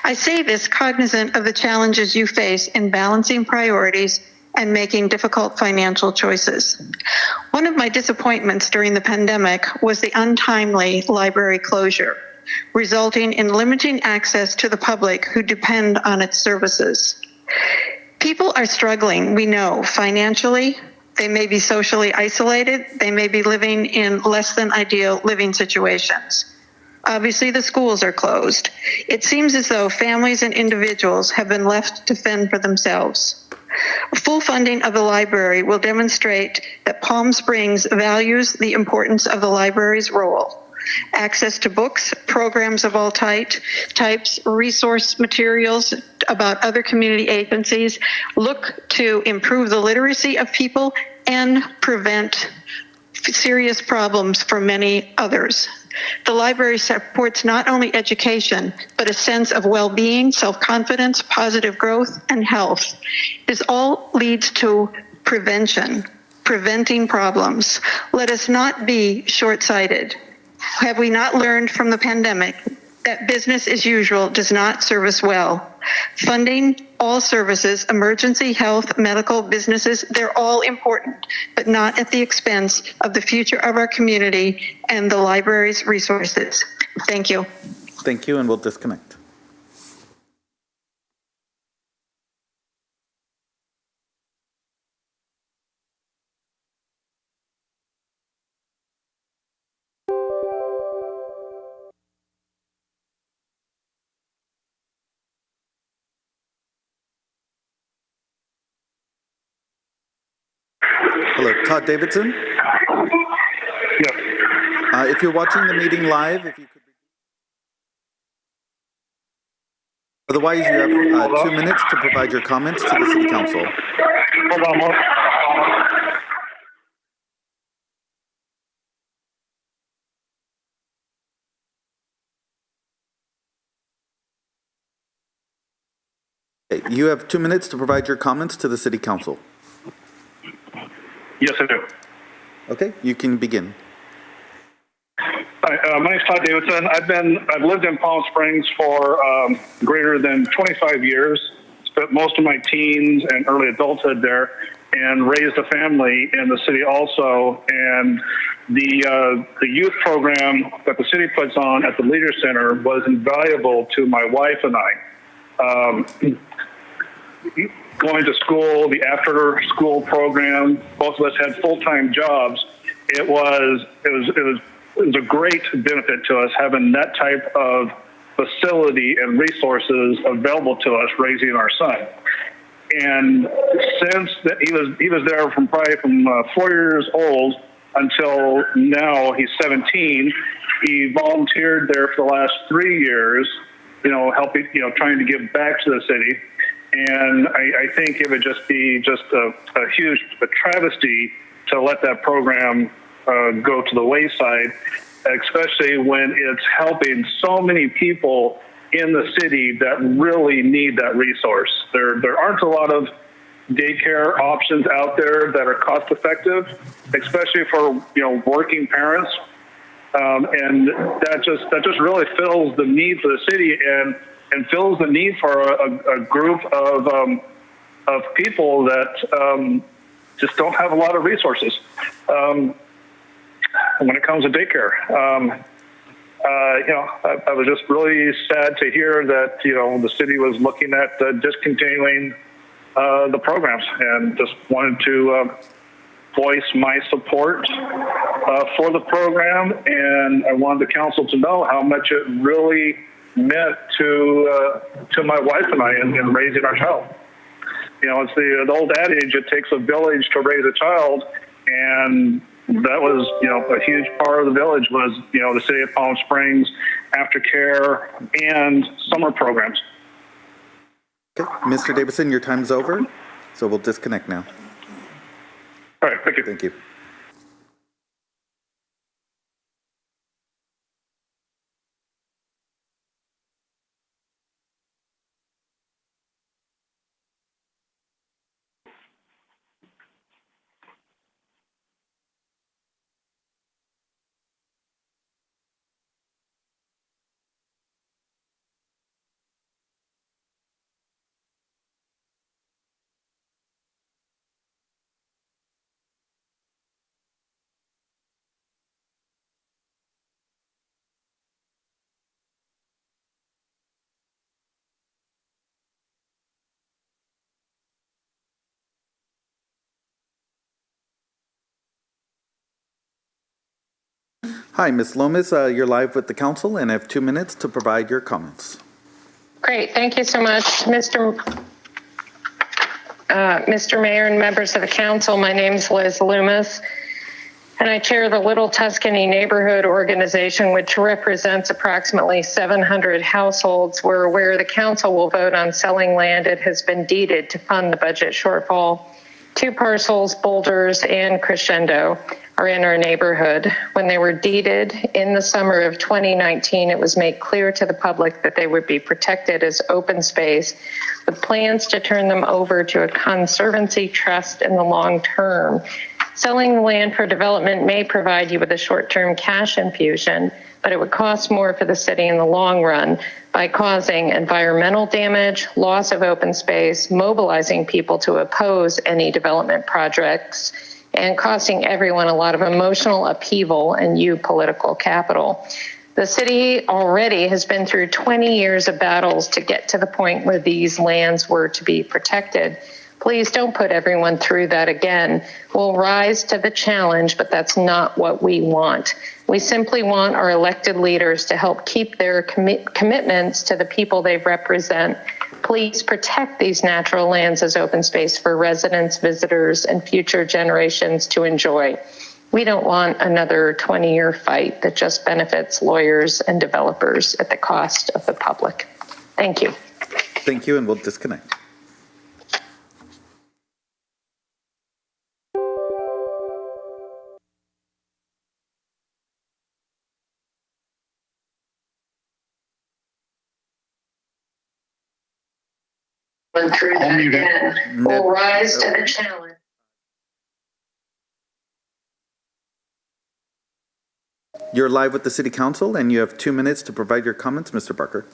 I say this cognizant of the challenges you face in balancing priorities and making difficult financial choices. One of my disappointments during the pandemic was the untimely library closure, resulting in limiting access to the public who depend on its services. People are struggling, we know, financially. They may be socially isolated. They may be living in less than ideal living situations. Obviously, the schools are closed. It seems as though families and individuals have been left to fend for themselves. Full funding of the library will demonstrate that Palm Springs values the importance of the library's role. Access to books, programs of all types, resource materials about other community agencies look to improve the literacy of people and prevent serious problems for many others. The library supports not only education, but a sense of well-being, self-confidence, positive growth, and health. This all leads to preventing problems. Let us not be short-sighted. Have we not learned from the pandemic that business as usual does not serve us well? Funding all services, emergency, health, medical, businesses, they're all important, but not at the expense of the future of our community and the library's resources. Thank you. Thank you, and we'll disconnect. Hello, Todd Davidson? Yes. If you're watching the meeting live, if you could. Otherwise, you have 2 minutes to provide your comments to the City Council. Hold on, hold on. Okay, you have 2 minutes to provide your comments to the City Council. Yes, I do. Okay, you can begin. Hi, my name's Todd Davidson. I've lived in Palm Springs for greater than 25 years. Spent most of my teens and early adulthood there, and raised a family in the city also. And the youth program that the city puts on at the Leader Center was invaluable to my wife and I. Going to school, the after-school program, both of us had full-time jobs. It was a great benefit to us having that type of facility and resources available to us raising our son. And since that he was there from 4 years old until now he's 17. He volunteered there for the last 3 years, helping, trying to give back to the city. And I think it would just be a huge travesty to let that program go to the wayside, especially when it's helping so many people in the city that really need that resource. There aren't a lot of daycare options out there that are cost effective, especially for working parents. And that just really fills the need for the city and fills the need for a group of people that just don't have a lot of resources when it comes to daycare. I was just really sad to hear that the city was looking at discontinuing the programs, and just wanted to voice my support for the program, and I wanted the council to know how much it really meant to my wife and I in raising our child. It's the old adage, it takes a village to raise a child, and that was, a huge part of the village was, the city of Palm Springs, aftercare, and summer programs. Okay, Mr. Davidson, your time's over, so we'll disconnect now. All right, thank you. Thank you. Hi, Ms. Lomas, you're live with the council and have 2 minutes to provide your comments. Great, thank you so much, Mr. Mr. Mayor and members of the council. My name is Liz Loomis, and I chair the Little Tuscany Neighborhood Organization, which represents approximately 700 households. We're aware the council will vote on selling land it has been deeded to fund the budget shortfall. 2 parcels, Boulders and Crescendo, are in our neighborhood. When they were deeded in the summer of 2019, it was made clear to the public that they would be protected as open space, with plans to turn them over to a conservancy trust in the long term. Selling the land for development may provide you with a short-term cash infusion, but it would cost more for the city in the long run by causing environmental damage, loss of open space, mobilizing people to oppose any development projects, and costing everyone a lot of emotional upheaval and political capital. The city already has been through 20 years of battles to get to the point where these lands were to be protected. Please don't put everyone through that again. We'll rise to the challenge, but that's not what we want. We simply want our elected leaders to help keep their commitments to the people they represent. Please protect these natural lands as open space for residents, visitors, and future generations to enjoy. We don't want another 20-year fight that just benefits lawyers and developers at the cost of the public. Thank you. Thank you, and we'll disconnect. Through that again. We'll rise to the challenge. You're live with the City Council, and you have 2 minutes to provide your comments, Mr. Barker.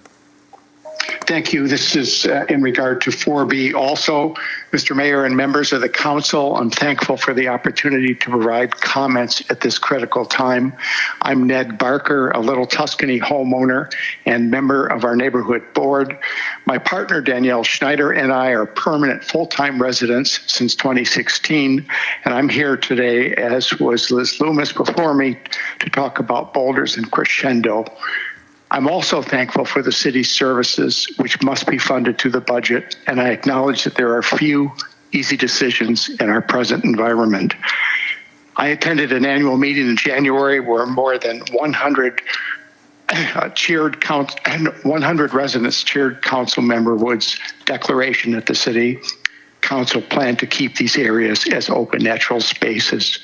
Thank you. This is in regard to 4B also. Mr. Mayor and members of the council, I'm thankful for the opportunity to provide comments at this critical time. I'm Ned Barker, a Little Tuscany homeowner and member of our neighborhood board. My partner, Danielle Schneider, and I are permanent full-time residents since 2016, and I'm here today, as was Liz Loomis before me, to talk about Boulders and Crescendo. I'm also thankful for the city's services, which must be funded to the budget, and I acknowledge that there are few easy decisions in our present environment. I attended an annual meeting in January where more than 100 residents cheered Councilmember Wood's declaration that the City Council planned to keep these areas as open natural spaces.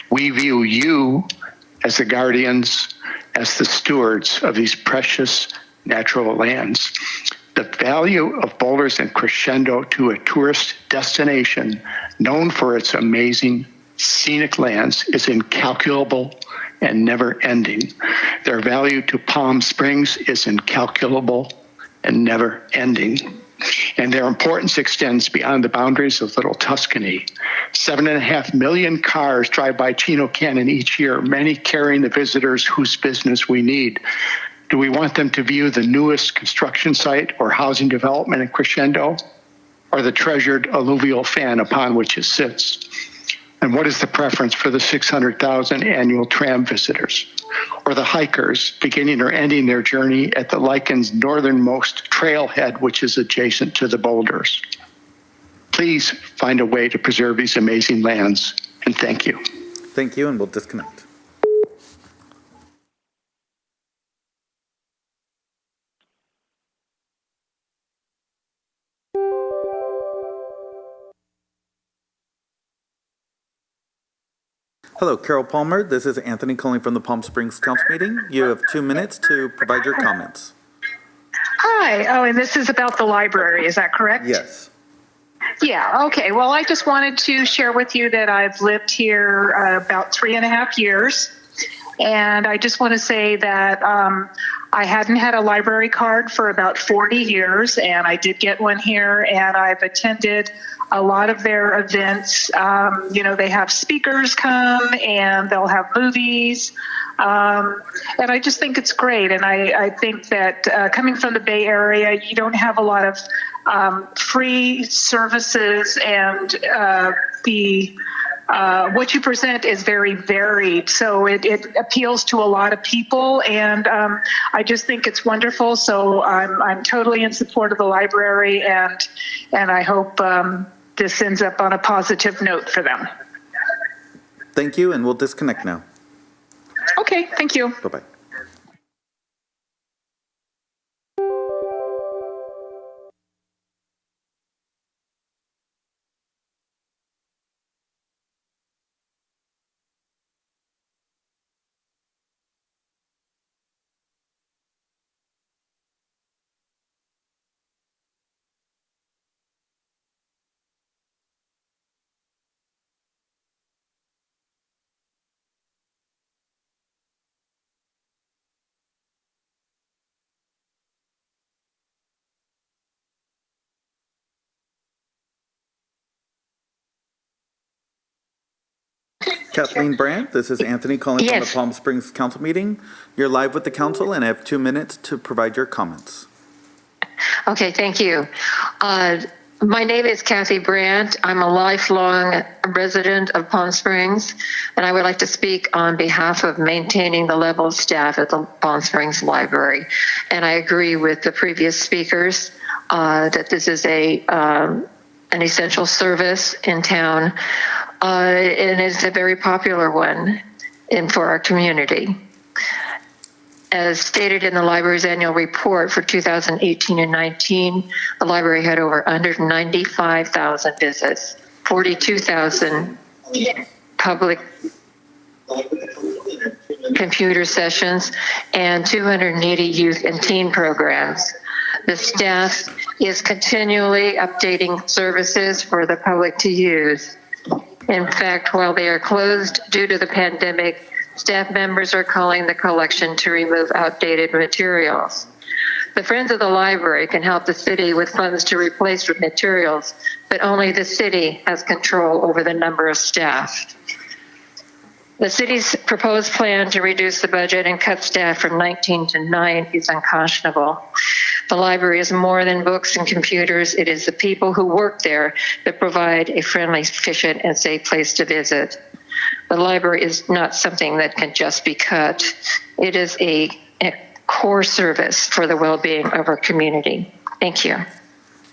We view you as the guardians, as the stewards of these precious natural lands. The value of Boulders and Crescendo to a tourist destination known for its amazing scenic lands is incalculable and never ending. Their value to Palm Springs is incalculable and never ending. And their importance extends beyond the boundaries of Little Tuscany. 7.5 million cars drive by Chino Canyon each year, many carrying the visitors whose business we need. Do we want them to view the newest construction site or housing development in Crescendo, or the treasured alluvial fan upon which it sits? And what is the preference for the 600,000 annual tram visitors, or the hikers beginning or ending their journey at the Lycan's northernmost trailhead, which is adjacent to the Boulders? Please find a way to preserve these amazing lands, and thank you. Thank you, and we'll disconnect. Hello, Carol Palmer. This is Anthony calling from the Palm Springs Council meeting. You have 2 minutes to provide your comments. Hi. Oh, and this is about the library. Is that correct? Yes. Yeah. Okay. Well, I just wanted to share with you that I've lived here about 3.5 years. And I just want to say that I hadn't had a library card for about 40 years, and I did get one here, and I've attended a lot of their events. They have speakers come and they'll have movies. And I just think it's great. And I think that coming from the Bay Area, you don't have a lot of free services, and what you present is very varied. So it appeals to a lot of people, and I just think it's wonderful. So I'm totally in support of the library, and I hope this ends up on a positive note for them. Thank you, and we'll disconnect now. Okay, thank you. Bye-bye. Kathleen Brandt, this is Anthony calling from the Yes. Palm Springs Council meeting. You're live with the council and have 2 minutes to provide your comments. Okay, thank you. My name is Kathy Brandt. I'm a lifelong resident of Palm Springs, and I would like to speak on behalf of maintaining the level of staff at the Palm Springs Library. And I agree with the previous speakers that this is an essential service in town, and it's a very popular one for our community. As stated in the library's annual report for 2018 and 19, the library had over 195,000 visits, 42,000 public computer sessions, and 280 youth and teen programs. The staff is continually updating services for the public to use. In fact, while they are closed due to the pandemic, staff members are calling the collection to remove outdated materials. The Friends of the Library can help the city with funds to replace materials, but only the city has control over the number of staff. The city's proposed plan to reduce the budget and cut staff from 19 to 9 is unconscionable. The library is more than books and computers. It is the people who work there that provide a friendly, efficient, and safe place to visit. The library is not something that can just be cut. It is a core service for the well-being of our community. Thank you.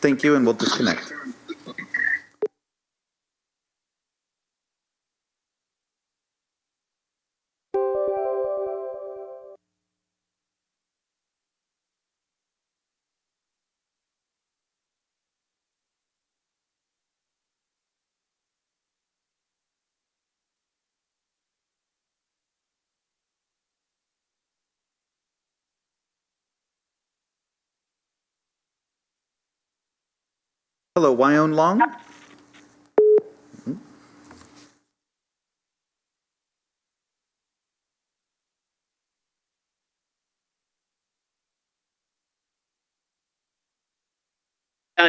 Thank you, and we'll disconnect. Hello, Wyon Long.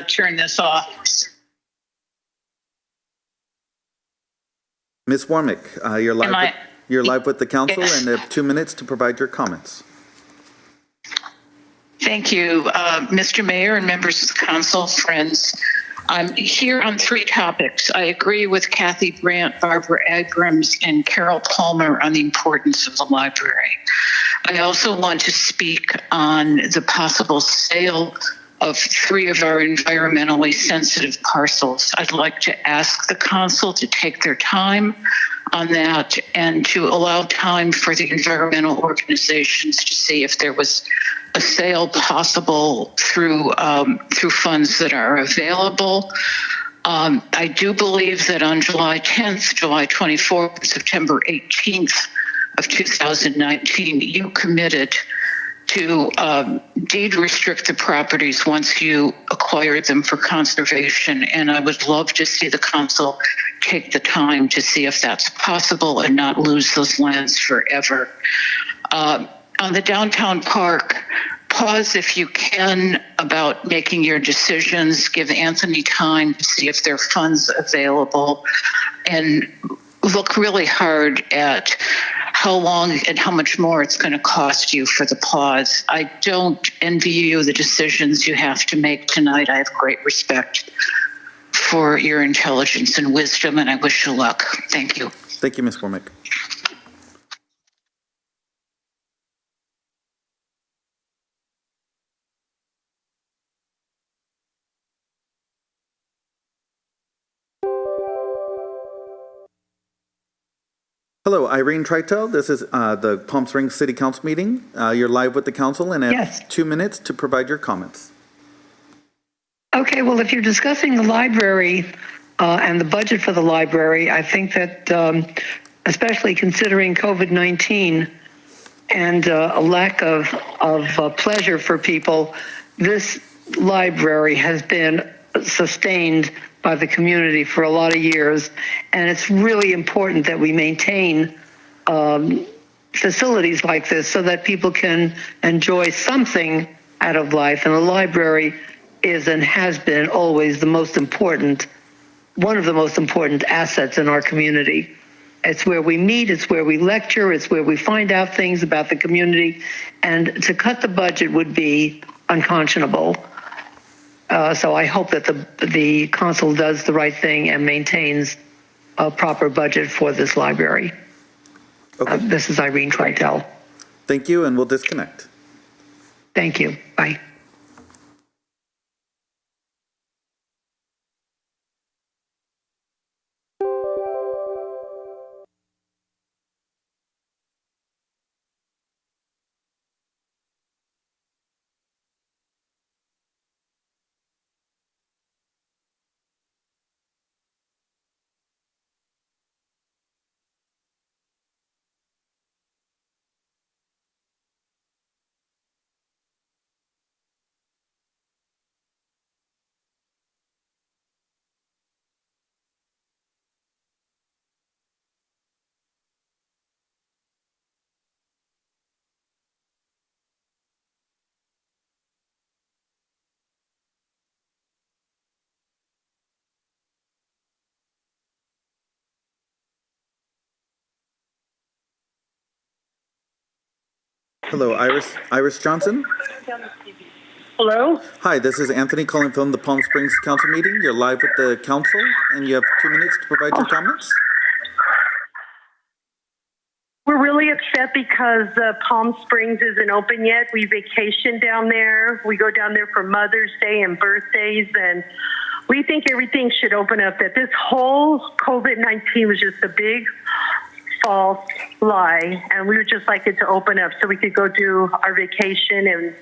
Turn this off. Ms. Warmick, you're live with the council and have 2 minutes to provide your comments. Thank you, Mr. Mayor and members of the council, friends. I'm here on 3 topics. I agree with Kathy Brandt, Barbara Abrams, and Carol Palmer on the importance of the library. I also want to speak on the possible sale of 3 of our environmentally sensitive parcels. I'd like to ask the council to take their time on that and to allow time for the environmental organizations to see if there was a sale possible through funds that are available. I do believe that on July 10th, July 24th, September 18th of 2019, you committed to deed restrict the properties once you acquired them for conservation. And I would love to see the council take the time to see if that's possible and not lose those lands forever. On the downtown park, pause if you can about making your decisions. Give Anthony time to see if there are funds available, and look really hard at how long and how much more it's going to cost you for the pause. I don't envy you the decisions you have to make tonight. I have great respect for your intelligence and wisdom, and I wish you luck. Thank you. Thank you, Ms. Warmick. Hello, Irene Tritel. This is the Palm Springs City Council meeting. You're live with the council and have Yes. 2 minutes to provide your comments. Okay, well, if you're discussing the library and the budget for the library, I think that especially considering COVID-19 and a lack of pleasure for people, this library has been sustained by the community for a lot of years, and it's really important that we maintain facilities like this so that people can enjoy something out of life. And the library is and has been always the most important, one of the most important assets in our community. It's where we meet, it's where we lecture, it's where we find out things about the community, and to cut the budget would be unconscionable. So I hope that the council does the right thing and maintains a proper budget for this library. Okay. This is Irene Tritel. Thank you, and we'll disconnect. Thank you. Bye. Hello, Iris Johnson. Hello? Hi, this is Anthony calling from the Palm Springs Council meeting. You're live with the council, and you have 2 minutes to provide your comments. We're really upset because Palm Springs isn't open yet. We vacation down there. We go down there for Mother's Day and birthdays, and we think everything should open up. That this whole COVID-19 was just a big false lie, and we would just like it to open up so we could go do our vacation and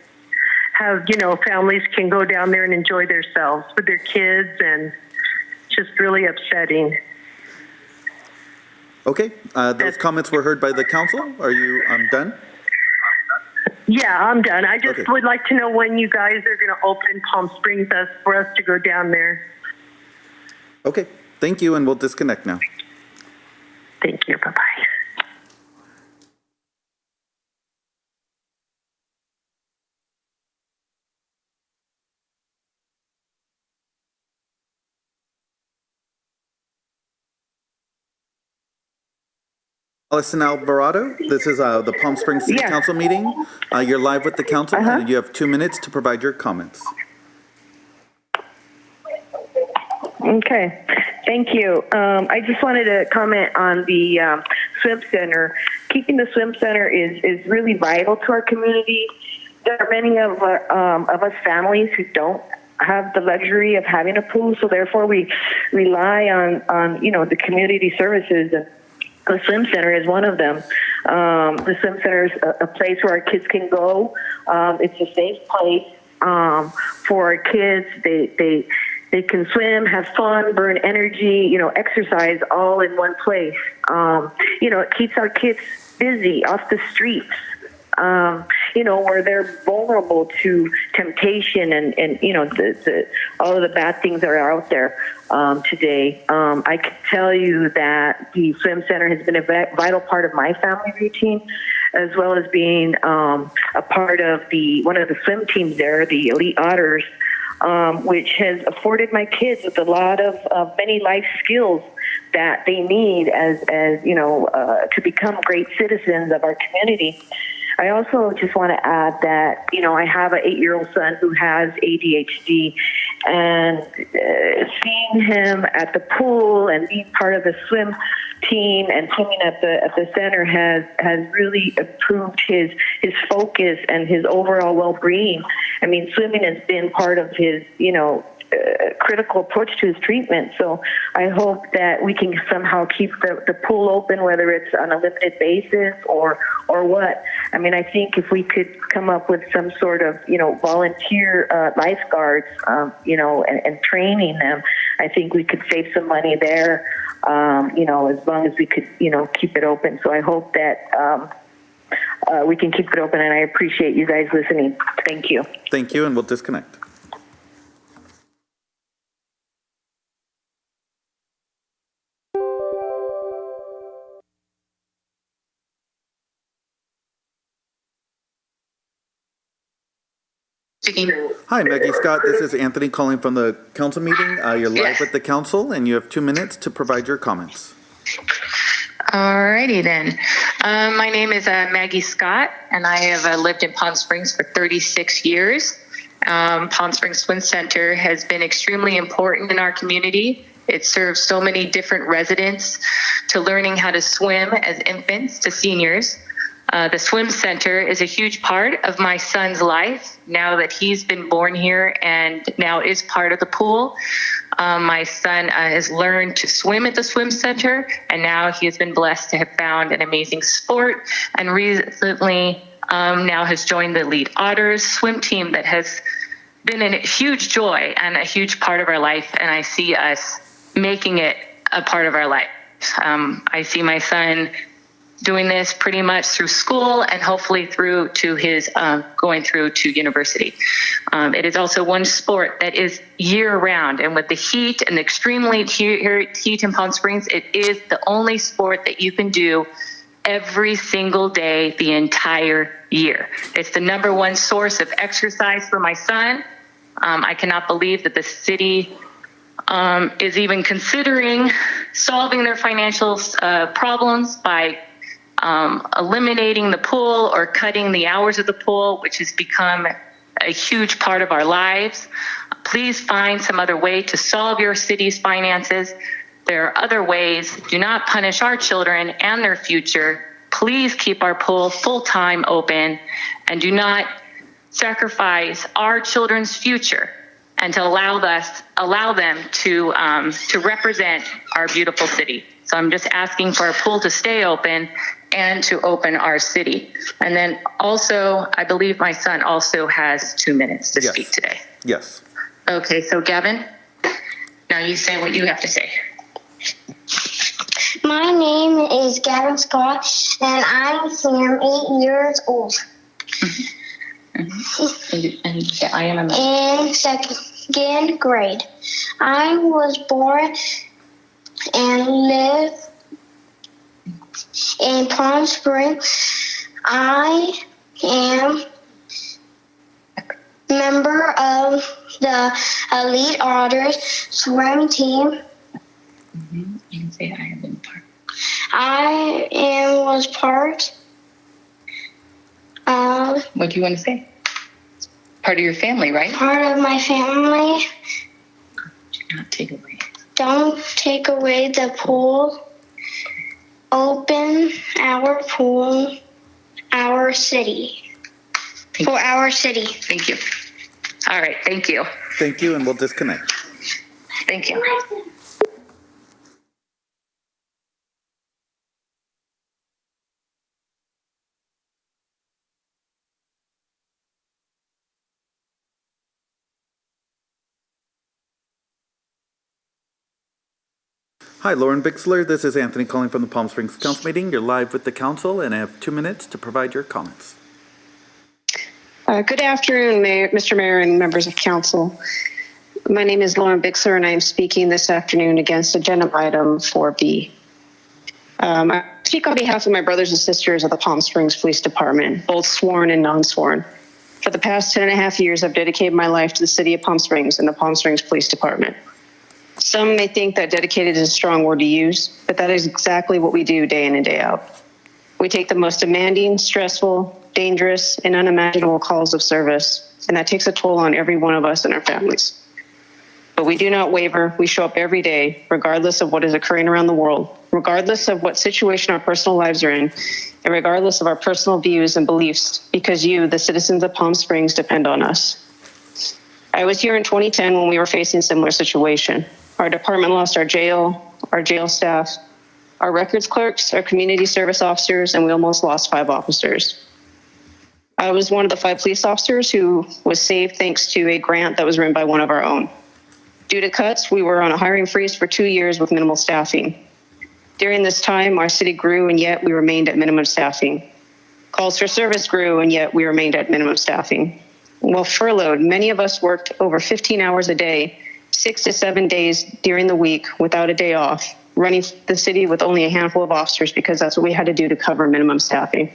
have, families can go down there and enjoy themselves with their kids, and just really upsetting. Okay, those comments were heard by the council. Are you done? Yeah, I'm done. I just would like to know when you guys are going to open Palm Springs for us to go down there. Okay, thank you, and we'll disconnect now. Thank you. Bye-bye. Allison Alvarado, this is the Palm Springs City Council meeting. You're live with the council, and you have 2 minutes to provide your comments. Okay, thank you. I just wanted to comment on the swim center. Keeping the swim center is really vital to our community. There are many of us families who don't have the luxury of having a pool, so therefore we rely on the community services. And the swim center is one of them. The swim center is a place where our kids can go. It's a safe place for our kids. They can swim, have fun, burn energy, exercise all in one place. It keeps our kids busy off the streets, where they're vulnerable to temptation and all of the bad things that are out there today. I can tell you that the swim center has been a vital part of my family routine, as well as being a part of one of the swim teams there, the Elite Otters, which has afforded my kids with a lot of many life skills that they need as to become great citizens of our community. I also just want to add that, I have an 8-year-old son who has ADHD, and seeing him at the pool and being part of the swim team and swimming at the center has really improved his focus and his overall well-being. I mean, swimming has been part of his, critical approach to his treatment. So I hope that we can somehow keep the pool open, whether it's on a limited basis or what. I mean, I think if we could come up with some sort of, volunteer lifeguards, and training them, I think we could save some money there, as long as we could, keep it open. So I hope that we can keep it open, and I appreciate you guys listening. Thank you. Thank you, and we'll disconnect. Hi, Maggie Scott. This is Anthony calling from the council meeting. You're live with the council, and you have 2 minutes to provide your comments. Alrighty then. My name is Maggie Scott, and I have lived in Palm Springs for 36 years. Palm Springs Swim Center has been extremely important in our community. It serves so many different residents, to learning how to swim as infants to seniors. The Swim Center is a huge part of my son's life now that he's been born here and now is part of the pool. My son has learned to swim at the Swim Center, and now he has been blessed to have found an amazing sport, and recently now has joined the Lead Otters swim team that has been a huge joy and a huge part of our life, and I see us making it a part of our life. I see my son doing this pretty much through school and hopefully through to his going through to university. It is also one sport that is year round, and with the heat and the extremely heat in Palm Springs, it is the only sport that you can do every single day the entire year. It's the number one source of exercise for my son. I cannot believe that the city is even considering solving their financial problems by eliminating the pool or cutting the hours of the pool, which has become a huge part of our lives. Please find some other way to solve your city's finances. There are other ways. Do not punish our children and their future. Please keep our pool full-time open, and do not sacrifice our children's future, and to allow them to represent our beautiful city. So I'm just asking for our pool to stay open and to open our city. And then also, I believe my son also has 2 minutes to speak today. Yes. Okay, so Gavin, now you say what you have to say. My name is Gavin Scott, and I am 8 years old. And I am in second grade. I was born and live in Palm Springs. I am member of the Elite Otters swim team. You can say I have been part. Was part of. What do you want to say? Part of your family, right? Part of my family. Do not take away. Don't take away the pool. Open our pool, our city. For our city. Thank you. All right, thank you. Thank you, and we'll disconnect. Thank you. Hi, Lauren Bixler. This is Anthony calling from the Palm Springs Council meeting. You're live with the council, and I have 2 minutes to provide your comments. Good afternoon, Mr. Mayor and members of council. My name is Lauren Bixler, and I am speaking this afternoon against agenda item 4B. I speak on behalf of my brothers and sisters of the Palm Springs Police Department, both sworn and non-sworn. For the past 10.5 years, I've dedicated my life to the city of Palm Springs and the Palm Springs Police Department. Some may think that dedicated is a strong word to use, but that is exactly what we do day in and day out. We take the most demanding, stressful, dangerous, and unimaginable calls of service, and that takes a toll on every one of us and our families. But we do not waver. We show up every day, regardless of what is occurring around the world, regardless of what situation our personal lives are in, and regardless of our personal views and beliefs, because you, the citizens of Palm Springs, depend on us. I was here in 2010 when we were facing a similar situation. Our department lost our jail staff, our records clerks, our community service officers, and we almost lost 5 officers. I was one of the 5 police officers who was saved thanks to a grant that was written by one of our own. Due to cuts, we were on a hiring freeze for 2 years with minimal staffing. During this time, our city grew, and yet we remained at minimum staffing. Calls for service grew, and yet we remained at minimum staffing. While furloughed, many of us worked over 15 hours a day, 6 to 7 days during the week without a day off, running the city with only a handful of officers because that's what we had to do to cover minimum staffing.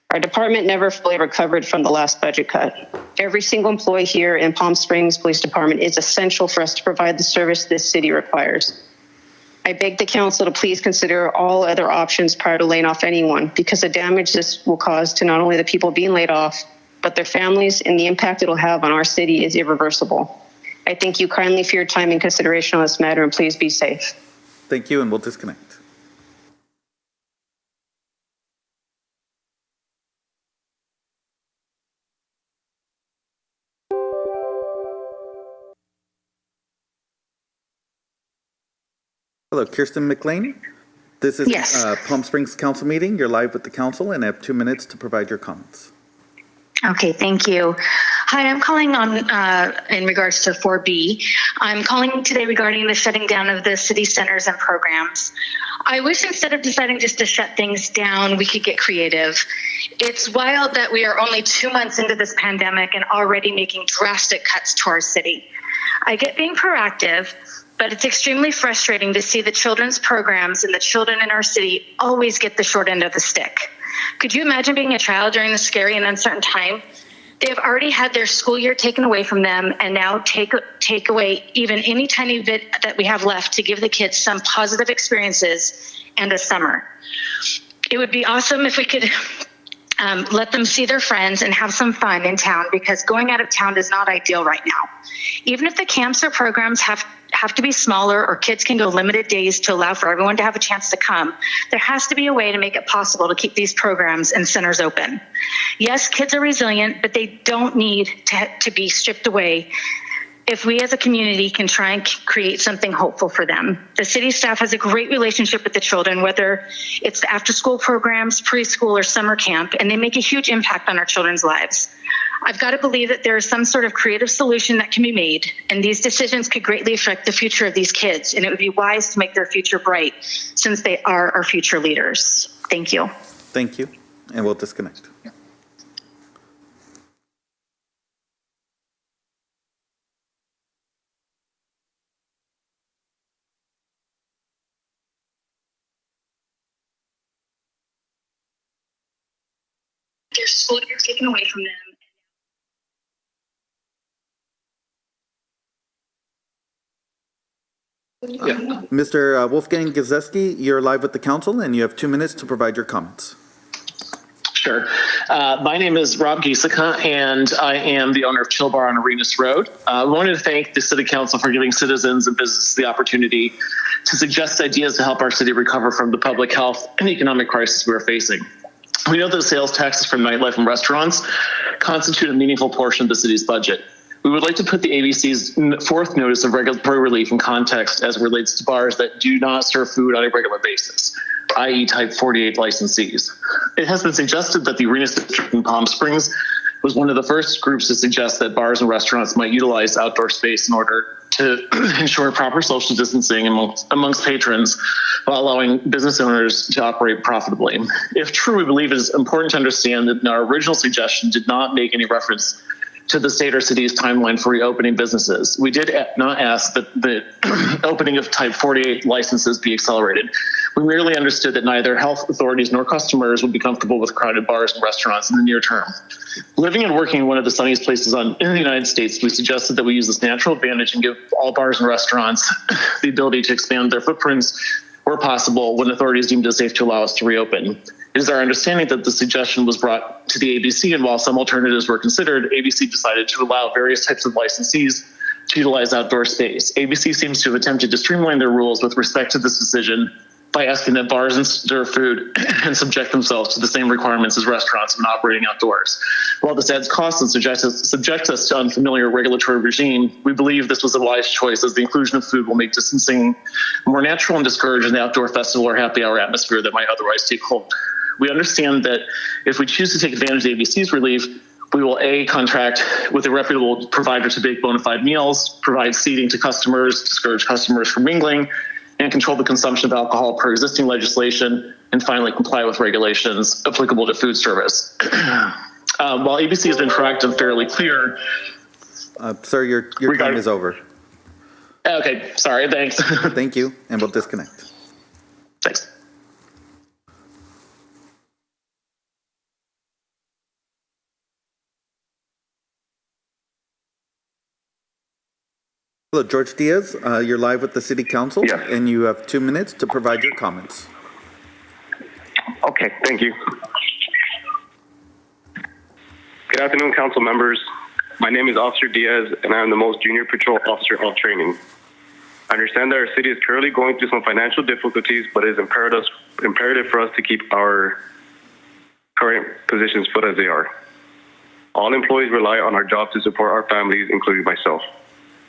Our department never fully recovered from the last budget cut. Every single employee here in Palm Springs Police Department is essential for us to provide the service this city requires. I beg the council to please consider all other options prior to laying off anyone, because the damage this will cause to not only the people being laid off, but their families, and the impact it will have on our city is irreversible. I thank you kindly for your time and consideration on this matter, and please be safe. Thank you, and we'll disconnect. Hello, Kirsten McLean. This is Yes. Palm Springs Council meeting. You're live with the council and have 2 minutes to provide your comments. Okay, thank you. Hi, I'm calling on in regards to 4B. I'm calling today regarding the shutting down of the city centers and programs. I wish instead of deciding just to shut things down, we could get creative. It's wild that we are only 2 months into this pandemic and already making drastic cuts to our city. I get being proactive, but it's extremely frustrating to see the children's programs and the children in our city always get the short end of the stick. Could you imagine being a child during this scary and uncertain time? They have already had their school year taken away from them, and now take away even any tiny bit that we have left to give the kids some positive experiences and a summer. It would be awesome if we could let them see their friends and have some fun in town, because going out of town is not ideal right now. Even if the camps or programs have to be smaller, or kids can go limited days to allow for everyone to have a chance to come, there has to be a way to make it possible to keep these programs and centers open. Yes, kids are resilient, but they don't need to be stripped away if we as a community can try and create something hopeful for them. The city staff has a great relationship with the children, whether it's the after-school programs, preschool, or summer camp, and they make a huge impact on our children's lives. I've got to believe that there is some sort of creative solution that can be made, and these decisions could greatly affect the future of these kids, and it would be wise to make their future bright, since they are our future leaders. Thank you. Thank you, and we'll disconnect. Their school year taken away from them. Mr. Wolfgang Gieseski, you're live with the council and you have 2 minutes to provide your comments. Sure. My name is Rob Giesica, and I am the owner of Chill Bar on Arenas Road. I wanted to thank the City Council for giving citizens and businesses the opportunity to suggest ideas to help our city recover from the public health and economic crisis we are facing. We know that sales taxes from nightlife and restaurants constitute a meaningful portion of the city's budget. We would like to put the ABC's fourth notice of regulatory relief in context as it relates to bars that do not serve food on a regular basis, i.e. Type 48 licensees. It has been suggested that the Arenas District in Palm Springs was one of the first groups to suggest that bars and restaurants might utilize outdoor space in order to ensure proper social distancing amongst patrons while allowing business owners to operate profitably. If true, we believe it is important to understand that our original suggestion did not make any reference to the state or city's timeline for reopening businesses. We did not ask that the opening of Type 48 licenses be accelerated. We merely understood that neither health authorities nor customers would be comfortable with crowded bars and restaurants in the near term. Living and working in one of the sunniest places in the United States, we suggested that we use this natural advantage and give all bars and restaurants the ability to expand their footprints where possible when authorities deemed it safe to allow us to reopen. It is our understanding that the suggestion was brought to the ABC, and while some alternatives were considered, ABC decided to allow various types of licensees to utilize outdoor space. ABC seems to have attempted to streamline their rules with respect to this decision by asking that bars and serve food and subject themselves to the same requirements as restaurants and operating outdoors. While this adds costs and subjects us to unfamiliar regulatory regime, we believe this was a wise choice, as the inclusion of food will make distancing more natural and discourage an outdoor festival or happy hour atmosphere that might otherwise take hold. We understand that if we choose to take advantage of the ABC's relief, we will contract with a reputable provider to bake bona fide meals, provide seating to customers, discourage customers from mingling, and control the consumption of alcohol per existing legislation, and finally comply with regulations applicable to food service. While ABC has been proactive and fairly clear. Sir, your time is over. Okay, sorry, thanks. Thank you, and we'll disconnect. Thanks. Hello, George Diaz. You're live with the City Council, and you have 2 minutes to provide your comments. Okay, thank you. Good afternoon, council members. My name is Officer Diaz, and I am the most junior patrol officer of training. I understand that our city is currently going through some financial difficulties, but it is imperative for us to keep our current positions put as they are. All employees rely on our job to support our families, including myself.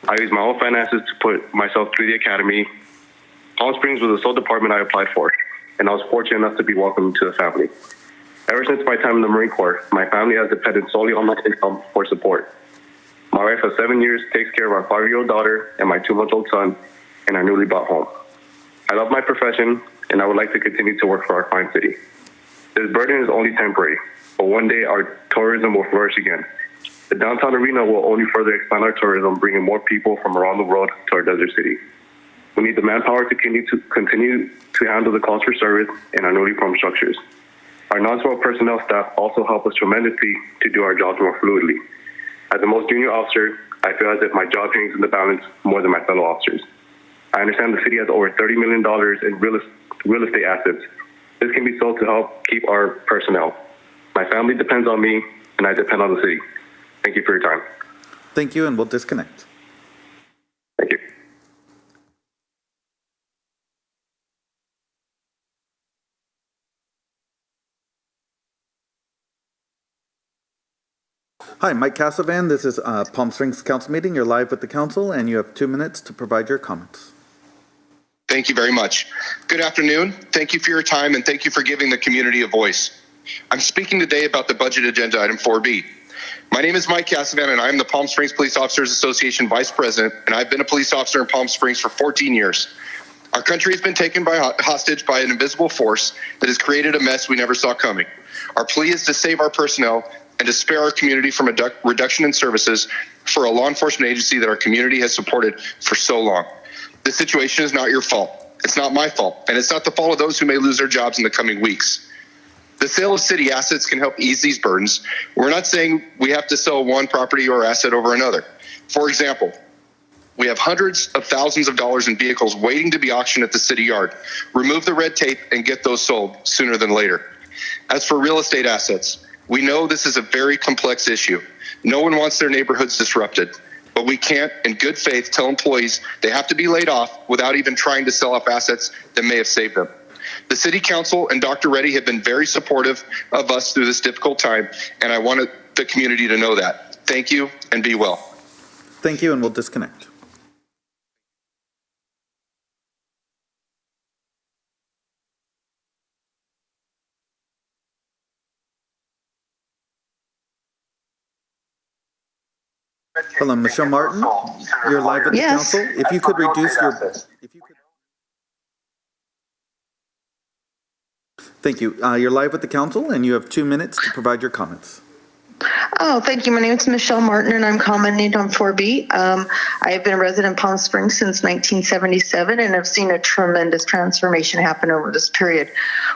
I use my own finances to put myself through the academy. Palm Springs was the sole department I applied for, and I was fortunate enough to be welcomed to the family. Ever since my time in the Marine Corps, my family has depended solely on my income for support. My wife of 7 years takes care of our 5-year-old daughter and my 2-month-old son in our newly bought home. I love my profession, and I would like to continue to work for our fine city. This burden is only temporary, but one day our tourism will flourish again. The downtown arena will only further expand our tourism, bringing more people from around the world to our desert city. We need the manpower to continue to handle the calls for service in our newly formed structures. Our non-SWAT personnel staff also help us tremendously to do our jobs more fluidly. As the most junior officer, I feel as if my job hangs in the balance more than my fellow officers. I understand the city has over $30 million in real estate assets. This can be sold to help keep our personnel. My family depends on me, and I depend on the city. Thank you for your time. Thank you, and we'll disconnect. Thank you. Hi, Mike Cassavan. This is Palm Springs Council meeting. You're live with the council, and you have 2 minutes to provide your comments. Thank you very much. Good afternoon. Thank you for your time, and thank you for giving the community a voice. I'm speaking today about the budget agenda item 4B. My name is Mike Cassavan, and I'm the Palm Springs Police Officers Association Vice President, and I've been a police officer in Palm Springs for 14 years. Our country has been taken hostage by an invisible force that has created a mess we never saw coming. Our plea is to save our personnel and to spare our community from a reduction in services for a law enforcement agency that our community has supported for so long. This situation is not your fault. It's not my fault, and it's not the fault of those who may lose their jobs in the coming weeks. The sale of city assets can help ease these burdens. We're not saying we have to sell one property or asset over another. For example, we have hundreds of thousands of dollars in vehicles waiting to be auctioned at the city yard. Remove the red tape and get those sold sooner than later. As for real estate assets, we know this is a very complex issue. No one wants their neighborhoods disrupted, but we can't, in good faith, tell employees they have to be laid off without even trying to sell off assets that may have saved them. The City Council and Dr. Reddy have been very supportive of us through this difficult time, and I wanted the community to know that. Thank you, and be well. Thank you, and we'll disconnect. Hello, Michelle Martin. You're live at the council. If you could reduce your... Thank you. You're live with the council, and you have 2 minutes to provide your comments. Oh, thank you. My name is Michelle Martin, and I'm commenting on 4B. I have been a resident of Palm Springs since 1977, and I've seen a tremendous transformation happen over this period.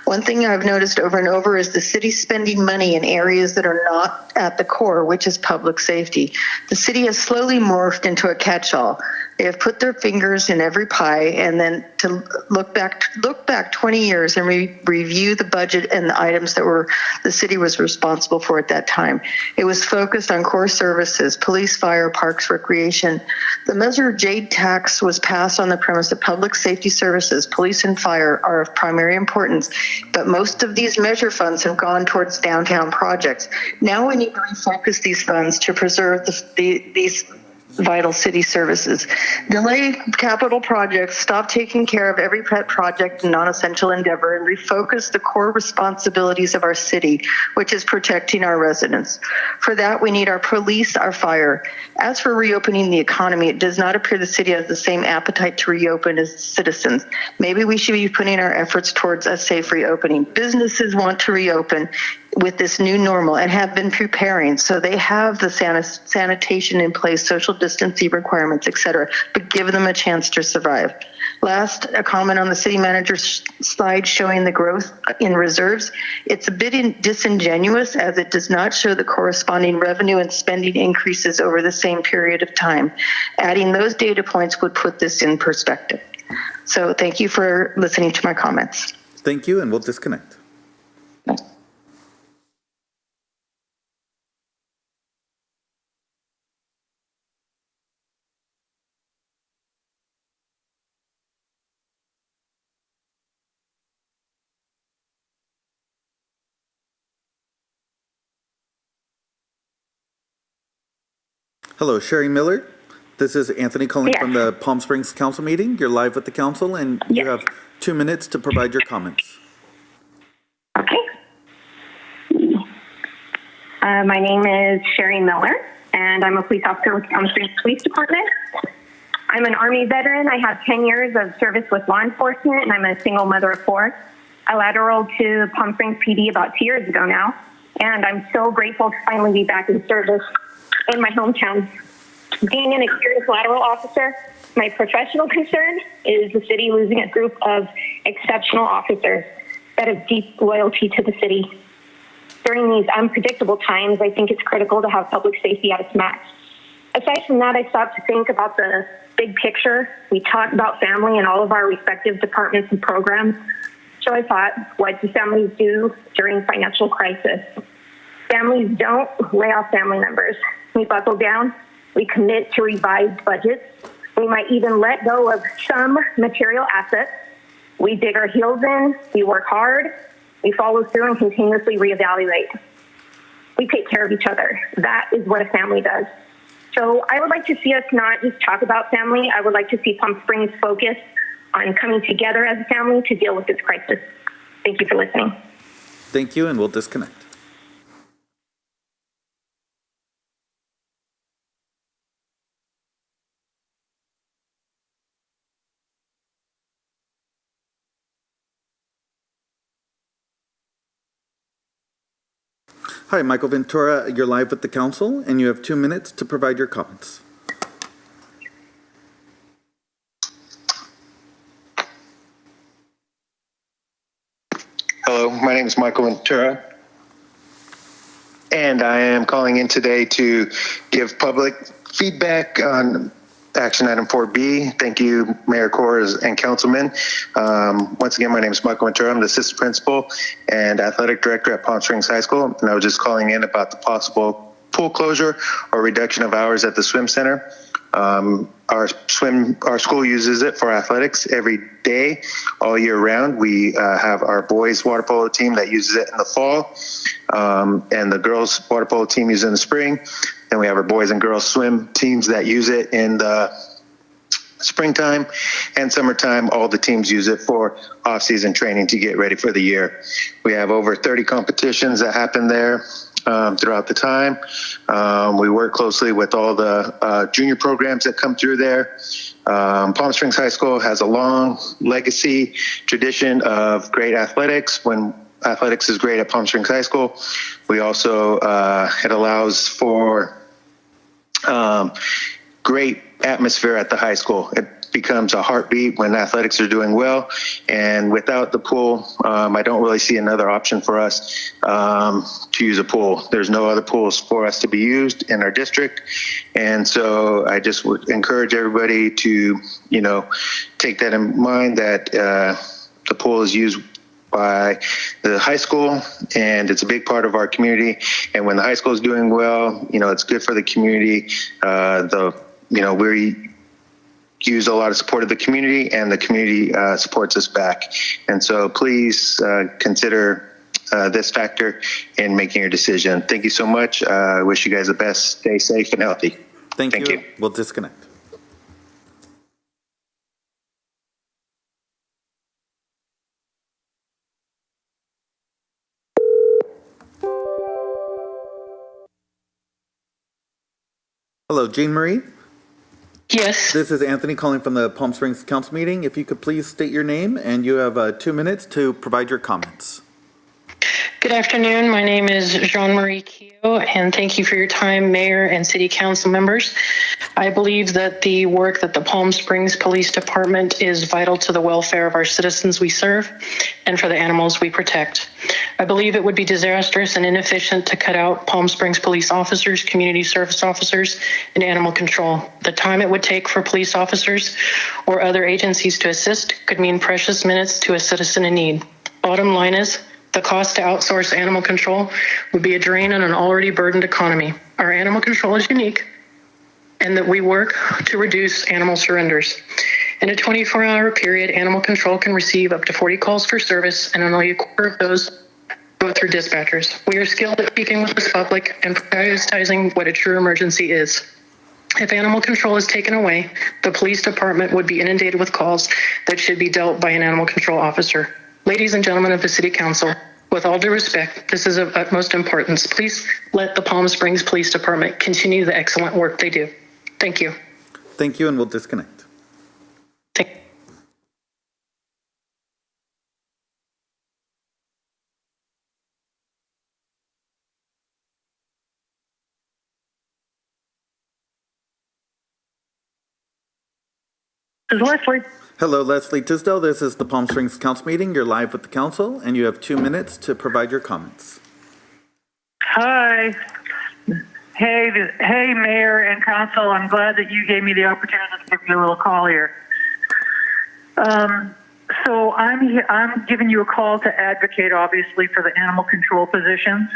One thing I've noticed over and over is the city spending money in areas that are not at the core, which is public safety. The city has slowly morphed into a catch-all. They have put their fingers in every pie, and then to look back 20 years and review the budget and the items that the city was responsible for at that time. It was focused on core services, police, fire, parks, recreation. The Measure J tax was passed on the premise that public safety services, police and fire, are of primary importance, but most of these measure funds have gone towards downtown projects. Now we need to refocus these funds to preserve these vital city services. Delay capital projects, stop taking care of every pet project and non-essential endeavor, and refocus the core responsibilities of our city, which is protecting our residents. For that, we need our police, our fire. As for reopening the economy, it does not appear the city has the same appetite to reopen as citizens. Maybe we should be putting our efforts towards a safe reopening. Businesses want to reopen with this new normal and have been preparing, so they have the sanitation in place, social distancing requirements, etc., but give them a chance to survive. Last, a comment on the city manager's slide showing the growth in reserves. It's a bit disingenuous, as it does not show the corresponding revenue and spending increases over the same period of time. Adding those data points would put this in perspective. So thank you for listening to my comments. Thank you, and we'll disconnect. Hello, Sherry Miller. This is Anthony calling from the Palm Springs Council meeting. You're live with the council, and you have 2 minutes to provide your comments. Okay. My name is Sherry Miller, and I'm a police officer with the Palm Springs Police Department. I'm an Army veteran. I have 10 years of service with law enforcement, and I'm a single mother of 4. I lateraled to Palm Springs PD about 2 years ago now, and I'm so grateful to finally be back in service in my hometown. Being an experienced lateral officer, my professional concern is the city losing a group of exceptional officers that have deep loyalty to the city. During these unpredictable times, I think it's critical to have public safety at its max. Aside from that, I stopped to think about the big picture. We talk about family in all of our respective departments and programs. So I thought, what do families do during financial crisis? Families don't lay off family members. We buckle down. We commit to revised budgets. We might even let go of some material assets. We dig our heels in. We work hard. We follow through and continuously reevaluate. We take care of each other. That is what a family does. So I would like to see us not just talk about family. I would like to see Palm Springs focus on coming together as a family to deal with this crisis. Thank you for listening. Thank you, and we'll disconnect. Hi, Michael Ventura. You're live with the council, and you have 2 minutes to provide your comments. Hello, my name is Michael Ventura, and I am calling in today to give public feedback on action item 4B. Thank you, Mayor Kors and councilmen. Once again, my name is Michael Ventura. I'm the assistant principal and athletic director at Palm Springs High School, and I was just calling in about the possible pool closure or reduction of hours at the swim center. Our school uses it for athletics every day, all year round. We have our boys water polo team that uses it in the fall, and the girls water polo team uses it in the spring. Then we have our boys and girls swim teams that use it in the springtime and summertime. All the teams use it for off-season training to get ready for the year. We have over 30 competitions that happen there throughout the time. We work closely with all the junior programs that come through there. Palm Springs High School has a long legacy tradition of great athletics. When athletics is great at Palm Springs High School, we also, it allows for great atmosphere at the high school. becomes a heartbeat when athletics are doing well. And without the pool, I don't really see another option for us to use a pool. There's no other pools for us to be used in our district. And so I just would encourage everybody to, take that in mind, that the pool is used by the high school, and it's a big part of our community. And when the high school is doing well, it's good for the community. We use a lot of support of the community, and the community supports us back. And so please consider this factor in making your decision. Thank you so much. I wish you guys the best. Stay safe and healthy. Thank you. We'll disconnect. Hello, Jean Marie. Yes. This is Anthony calling from the Palm Springs Council meeting. If you could please state your name, and you have 2 minutes to provide your comments. Good afternoon. My name is Jean-Marie Keogh, and thank you for your time, Mayor and City Council members. I believe that the work that the Palm Springs Police Department is vital to the welfare of our citizens we serve and for the animals we protect. I believe it would be disastrous and inefficient to cut out Palm Springs police officers, community service officers, and animal control. The time it would take for police officers or other agencies to assist could mean precious minutes to a citizen in need. Bottom line is, the cost to outsource animal control would be a drain on an already burdened economy. Our animal control is unique, and that we work to reduce animal surrenders. In a 24-hour period, animal control can receive up to 40 calls for service, and only a quarter of those go through dispatchers. We are skilled at speaking with the public and prioritizing what a true emergency is. If animal control is taken away, the police department would be inundated with calls that should be dealt by an animal control officer. Ladies and gentlemen of the City Council, with all due respect, this is of utmost importance. Please let the Palm Springs Police Department continue the excellent work they do. Thank you. Thank you, and we'll disconnect. This is Leslie. Hello, Leslie Tisdale. This is the Palm Springs Council meeting. You're live with the council, and you have 2 minutes to provide your comments. Hi. Hey, Mayor and Council. I'm glad that you gave me the opportunity to give you a little call here. So I'm giving you a call to advocate, obviously, for the animal control positions.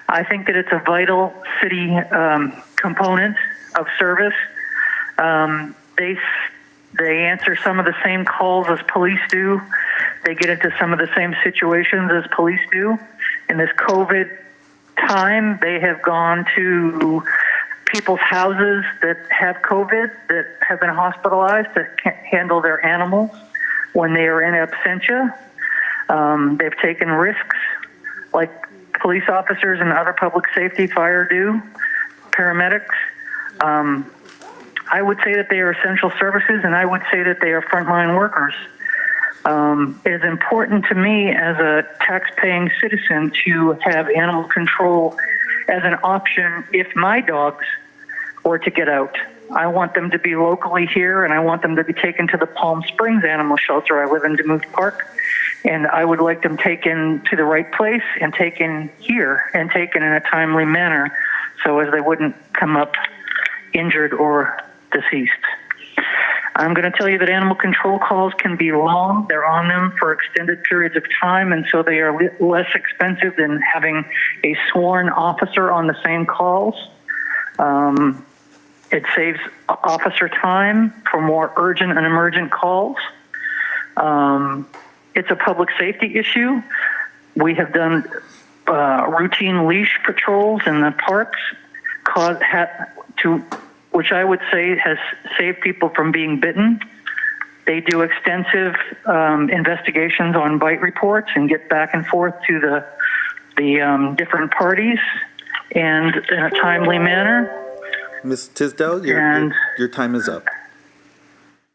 I think that it's a vital city component of service. They answer some of the same calls as police do. They get into some of the same situations as police do. In this COVID time, they have gone to people's houses that have COVID, that have been hospitalized, to handle their animals when they are in absentia. They've taken risks like police officers and other public safety, fire do, paramedics. I would say that they are essential services, and I would say that they are frontline workers. It is important to me as a tax-paying citizen to have animal control as an option if my dogs were to get out. I want them to be locally here, and I want them to be taken to the Palm Springs Animal Shelter. I live in Demuth Park, and I would like them taken to the right place and taken here and taken in a timely manner so as they wouldn't come up injured or deceased. I'm going to tell you that animal control calls can be long. They're on them for extended periods of time, and so they are less expensive than having a sworn officer on the same calls. It saves officer time for more urgent and emergent calls. It's a public safety issue. We have done routine leash patrols in the parks, which I would say has saved people from being bitten. They do extensive investigations on bite reports and get back and forth to the different parties and in a timely manner. Ms. Tisdale, your time is up.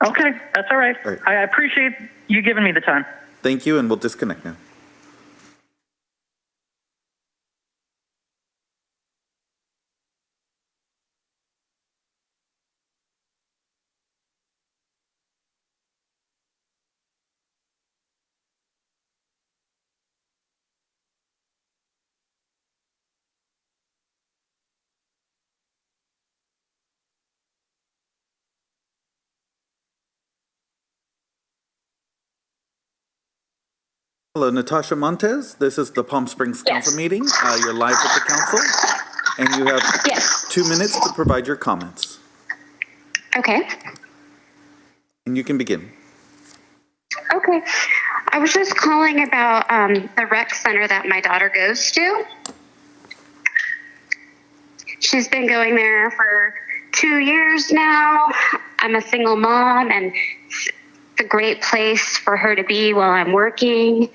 Okay, that's all right. I appreciate you giving me the time. Thank you, and we'll disconnect now. Hello, Natasha Montez. This is the Palm Springs Council meeting. You're live with the council, and you have 2 minutes to provide your comments. Okay. And you can begin. Okay. I was just calling about the rec center that my daughter goes to. She's been going there for 2 years now. I'm a single mom, and it's a great place for her to be while I'm working.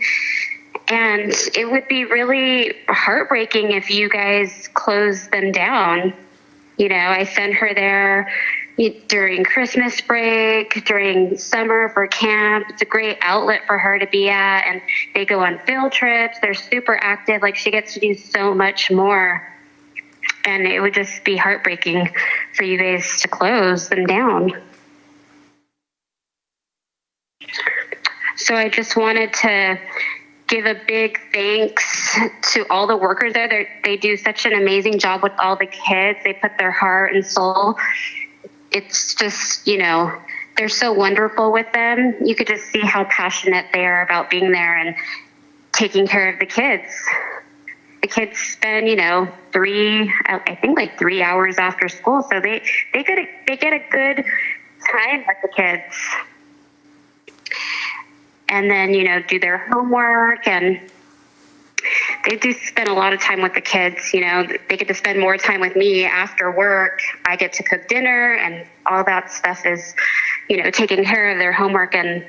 And it would be really heartbreaking if you guys closed them down. You know, I send her there during Christmas break, during summer for camp. It's a great outlet for her to be at, and they go on field trips. They're super active. Like, she gets to do so much more. And it would just be heartbreaking for you guys to close them down. So I just wanted to give a big thanks to all the workers there. They do such an amazing job with all the kids. They put their heart and soul. It's just, you know, they're so wonderful with them. You could just see how passionate they are about being there and taking care of the kids. The kids spend, you know, 3 hours after school, so they get a good time with the kids. And then, you know, do their homework, and they do spend a lot of time with the kids. You know, they get to spend more time with me after work. I get to cook dinner, and all that stuff is, you know, taking care of their homework. And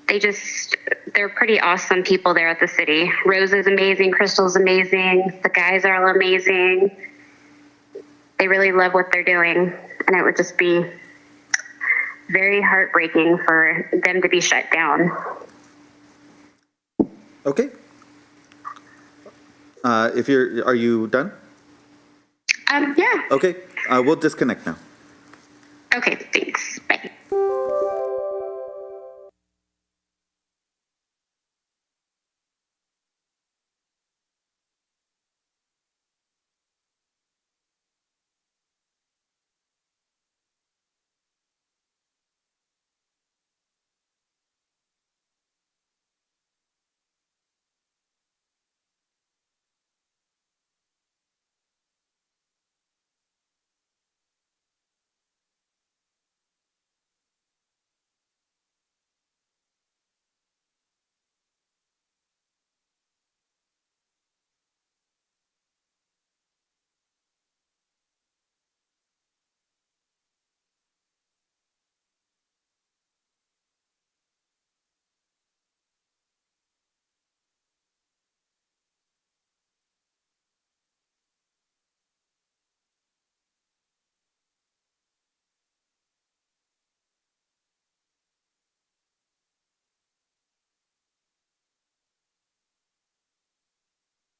they're pretty awesome people there at the city. Rose is amazing. Crystal's amazing. The guys are all amazing. They really love what they're doing. And it would just be very heartbreaking for them to be shut down. Okay. Are you done? Yeah. Okay. We'll disconnect now. Okay, thanks. Bye.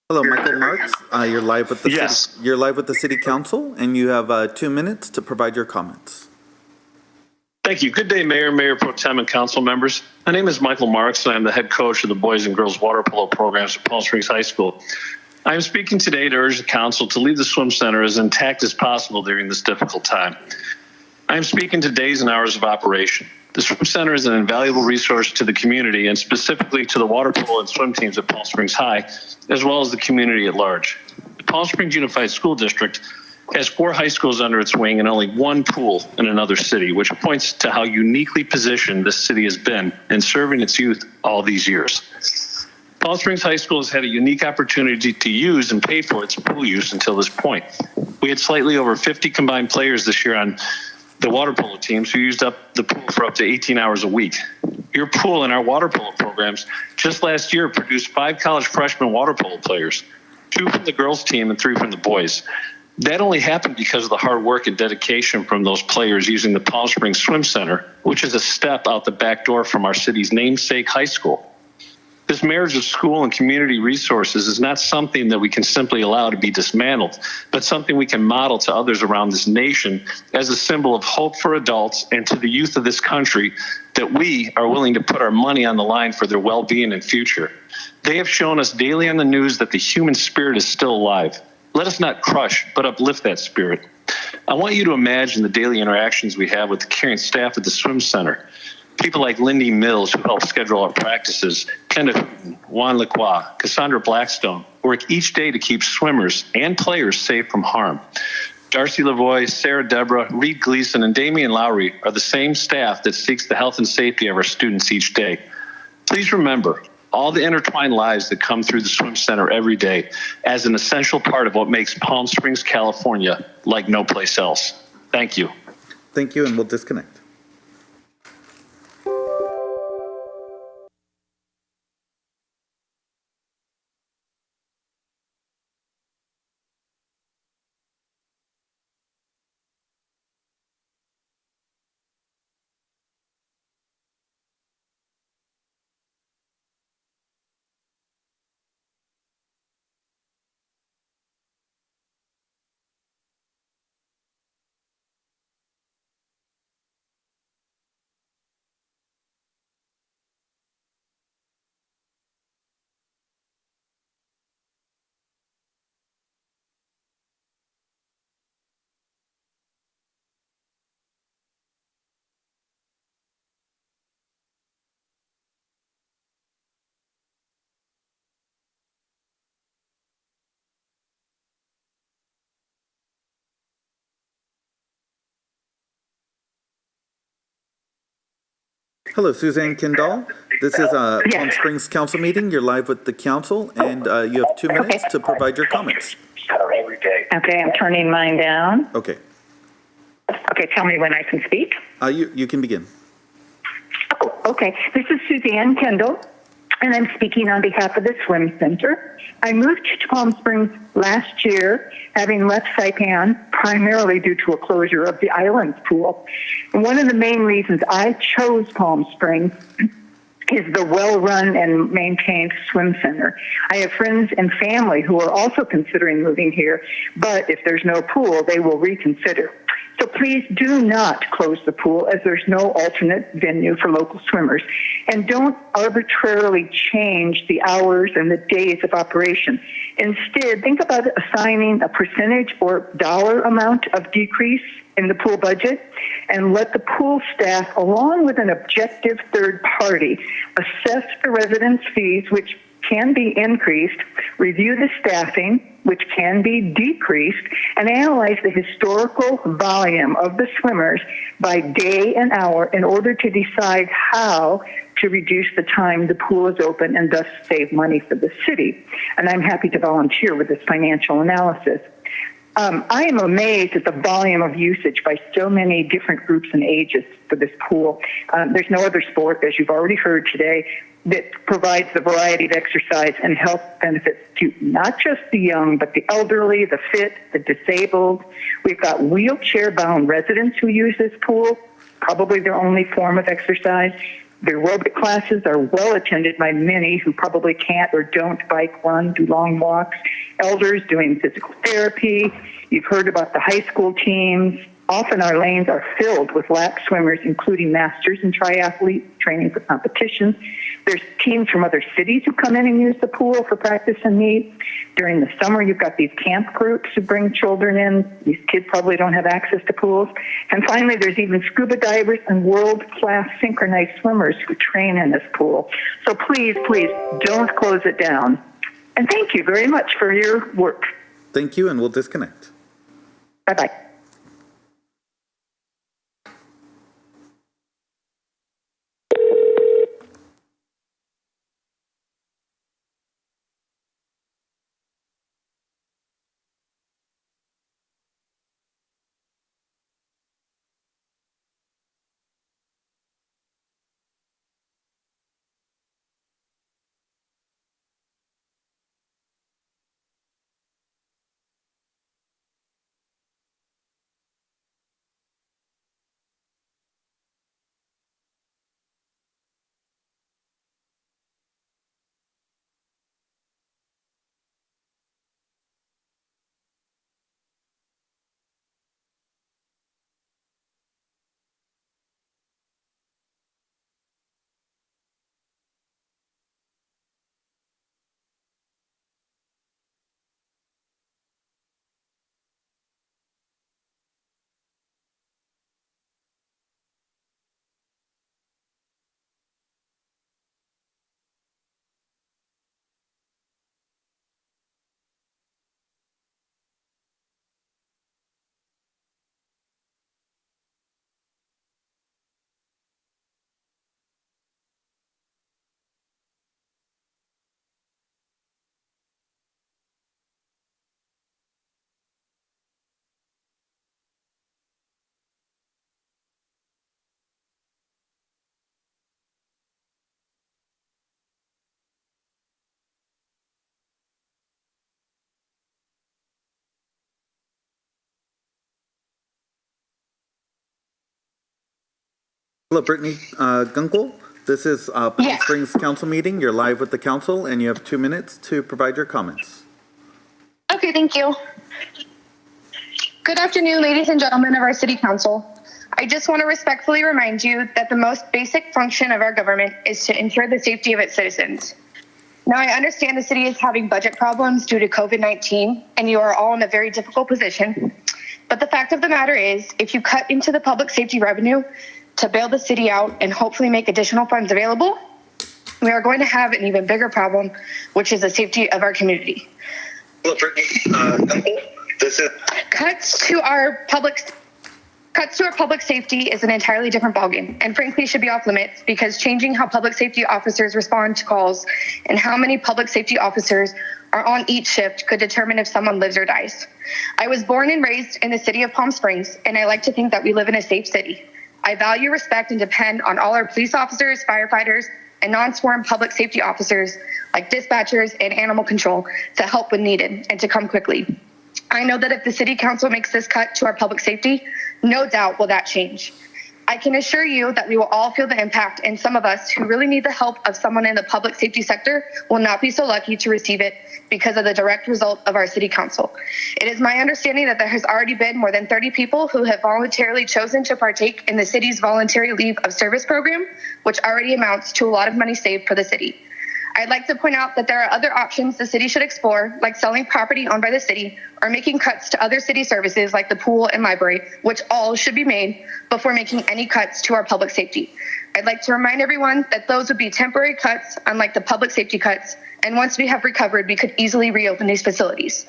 Hello, Michael Marks. You're live with the Yes. city. You're live with the city council, and you have 2 minutes to provide your comments. Thank you. Good day, Mayor, Mayor Pro Tem, and council members. My name is Michael Marks, and I'm the head coach of the boys and girls water polo programs at Palm Springs High School. I am speaking today to urge the council to leave the swim center as intact as possible during this difficult time. I am speaking to days and hours of operation. The swim center is an invaluable resource to the community, and specifically to the water polo and swim teams at Palm Springs High, as well as the community at large. The Palm Springs Unified School District has 4 high schools under its wing and only 1 pool in another city, which points to how uniquely positioned this city has been in serving its youth all these years. Palm Springs High School has had a unique opportunity to use and pay for its pool use until this point. We had slightly over 50 combined players this year on the water polo teams who used up the pool for up to 18 hours a week. Your pool and our water polo programs just last year produced 5 college freshman water polo players, 2 from the girls team and 3 from the boys. That only happened because of the hard work and dedication from those players using the Palm Springs Swim Center, which is a step out the back door from our city's namesake high school. This marriage of school and community resources is not something that we can simply allow to be dismantled, but something we can model to others around this nation as a symbol of hope for adults and to the youth of this country that we are willing to put our money on the line for their well-being and future. They have shown us daily on the news that the human spirit is still alive. Let us not crush, but uplift that spirit. I want you to imagine the daily interactions we have with the caring staff at the swim center. People like Lindy Mills, who help schedule our practices. Kenneth Hooten, Juan Lacroix, Cassandra Blackstone work each day to keep swimmers and players safe from harm. Darcy Lavoie, Sarah Deborah, Reed Gleason, and Damian Lowry are the same staff that seeks the health and safety of our students each day. Please remember all the intertwined lives that come through the swim center every day as an essential part of what makes Palm Springs, California like no place else. Thank you. Thank you, and we'll disconnect. Hello, Suzanne Kendall. This is a Palm Springs Council meeting. You're live with the council, and you have 2 minutes to provide your comments. Okay, I'm turning mine down. Okay. Okay, tell me when I can speak. You can begin. Okay, this is Suzanne Kendall, and I'm speaking on behalf of the Swim Center. I moved to Palm Springs last year, having left Saipan primarily due to a closure of the Islands pool. And one of the main reasons I chose Palm Springs is the well-run and maintained swim center. I have friends and family who are also considering moving here, but if there's no pool, they will reconsider. So please do not close the pool, as there's no alternate venue for local swimmers. And don't arbitrarily change the hours and the days of operation. Instead, think about assigning a percentage or dollar amount of decrease in the pool budget, and let the pool staff, along with an objective third party, assess the residents' fees, which can be increased, review the staffing, which can be decreased, and analyze the historical volume of the swimmers by day and hour in order to decide how to reduce the time the pool is open and thus save money for the city. And I'm happy to volunteer with this financial analysis. I am amazed at the volume of usage by so many different groups and ages for this pool. There's no other sport, as you've already heard today, that provides the variety of exercise and health benefits to not just the young, but the elderly, the fit, the disabled. We've got wheelchair-bound residents who use this pool, probably their only form of exercise. The aerobic classes are well attended by many who probably can't or don't bike, run, do long walks. Elders doing physical therapy. You've heard about the high school teams. Often our lanes are filled with lap swimmers, including masters and triathletes training for competitions. There's teams from other cities who come in and use the pool for practice and meet. During the summer, you've got these camp groups who bring children in. These kids probably don't have access to pools. And finally, there's even scuba divers and world-class synchronized swimmers who train in this pool. So please, please, don't close it down. And thank you very much for your work. Thank you, and we'll disconnect. Bye-bye. Hello, Brittany Gunkel. This is Palm Springs Council meeting. You're live with the council, and you have 2 minutes to provide your comments. Okay, thank you. Good afternoon, ladies and gentlemen of our City Council. I just want to respectfully remind you that the most basic function of our government is to ensure the safety of its citizens. Now, I understand the city is having budget problems due to COVID-19, and you are all in a very difficult position. But the fact of the matter is, if you cut into the public safety revenue to bail the city out and hopefully make additional funds available, we are going to have an even bigger problem, which is the safety of our community. Hello, Brittany. Cuts to our public safety is an entirely different ballgame, and frankly should be off limits, because changing how public safety officers respond to calls and how many public safety officers are on each shift could determine if someone lives or dies. I was born and raised in the city of Palm Springs, and I like to think that we live in a safe city. I value, respect, and depend on all our police officers, firefighters, and non-sworn public safety officers like dispatchers and animal control to help when needed and to come quickly. I know that if the City Council makes this cut to our public safety, no doubt will that change. I can assure you that we will all feel the impact, and some of us who really need the help of someone in the public safety sector will not be so lucky to receive it because of the direct result of our City Council. It is my understanding that there has already been more than 30 people who have voluntarily chosen to partake in the city's voluntary leave of service program, which already amounts to a lot of money saved for the city. I'd like to point out that there are other options the city should explore, like selling property owned by the city or making cuts to other city services like the pool and library, which all should be made before making any cuts to our public safety. I'd like to remind everyone that those would be temporary cuts, unlike the public safety cuts, and once we have recovered, we could easily reopen these facilities.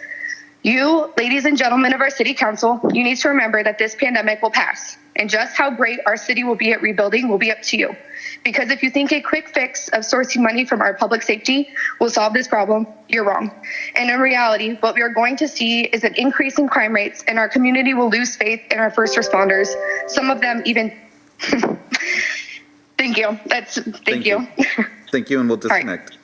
You, ladies and gentlemen of our City Council, you need to remember that this pandemic will pass, and just how great our city will be at rebuilding will be up to you. Because if you think a quick fix of sourcing money from our public safety will solve this problem, you're wrong. And in reality, what we are going to see is an increase in crime rates, and our community will lose faith in our first responders. Some of them even... Thank you. Thank you. Thank you, and we'll disconnect.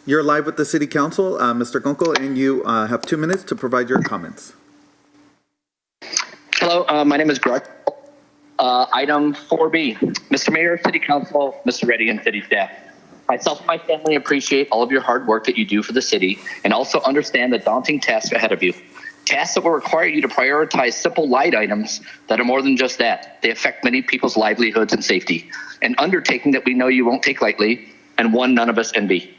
You're live with the City Council, Mr. Gunkel, and you have 2 minutes to provide your comments. Hello, my name is Greg. Item 4B. Mr. Mayor, City Council, Mr. Reddy, and City staff. Myself and my family appreciate all of your hard work that you do for the city and also understand the daunting task ahead of you. Tasks that will require you to prioritize simple light items that are more than just that. They affect many people's livelihoods and safety. An undertaking that we know you won't take lightly, and one none of us envy.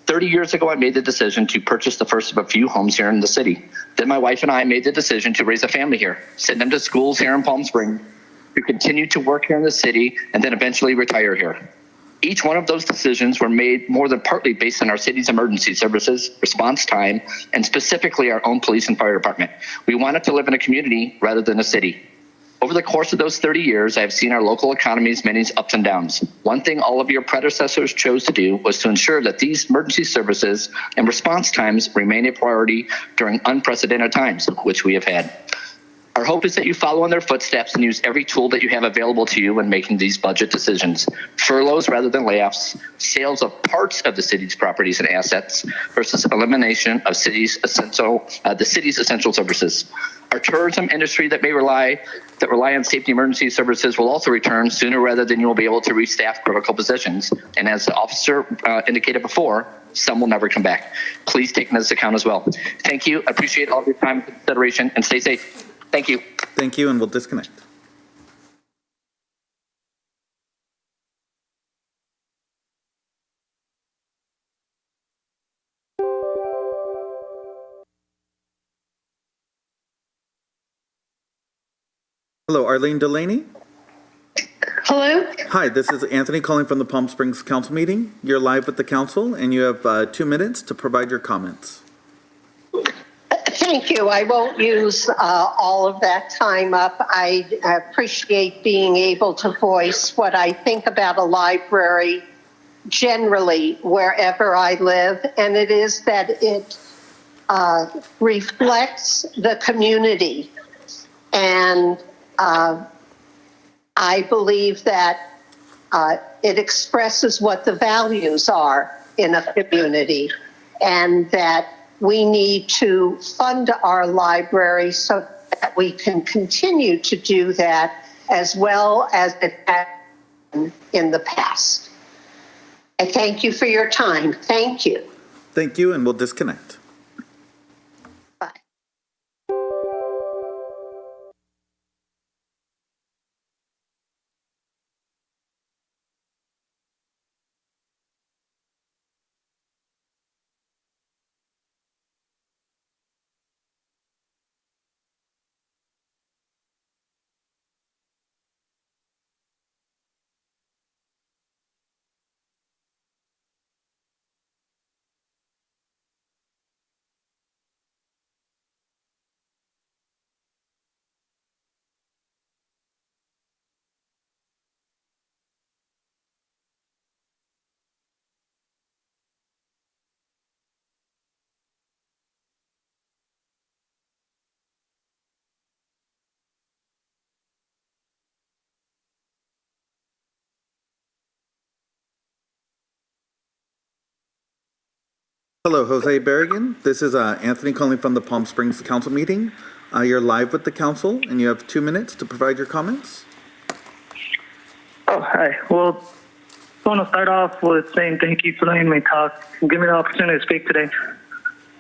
30 years ago, I made the decision to purchase the first of a few homes here in the city. Then my wife and I made the decision to raise a family here, send them to schools here in Palm Springs, to continue to work here in the city, and then eventually retire here. Each one of those decisions were made more than partly based on our city's emergency services, response time, and specifically our own police and fire department. We wanted to live in a community rather than a city. Over the course of those 30 years, I have seen our local economy's many ups and downs. One thing all of your predecessors chose to do was to ensure that these emergency services and response times remain a priority during unprecedented times, which we have had. Our hope is that you follow in their footsteps and use every tool that you have available to you when making these budget decisions. Furloughs rather than layoffs, sales of parts of the city's properties and assets versus elimination of the city's essential services. Our tourism industry that rely on safety emergency services will also return sooner rather than you will be able to restaff critical positions. And as the officer indicated before, some will never come back. Please take this account as well. Thank you. I appreciate all of your time and consideration, and stay safe. Thank you. Thank you, and we'll disconnect. Hello, Arlene Delaney. Hello. Hi, this is Anthony calling from the Palm Springs Council meeting. You're live with the council, and you have 2 minutes to provide your comments. Thank you. I won't use all of that time up. I appreciate being able to voice what I think about a library generally wherever I live, and it is that it reflects the community. And I believe that it expresses what the values are in a community, and that we need to fund our library so that we can continue to do that as well as it has been in the past. I thank you for your time. Thank you. Thank you, and we'll disconnect. Hello, Jose Berrigan. This is Anthony calling from the Palm Springs Council meeting. You're live with the council, and you have 2 minutes to provide your comments. Oh, hi. Well, I want to start off with saying thank you for letting me talk and give me the opportunity to speak today.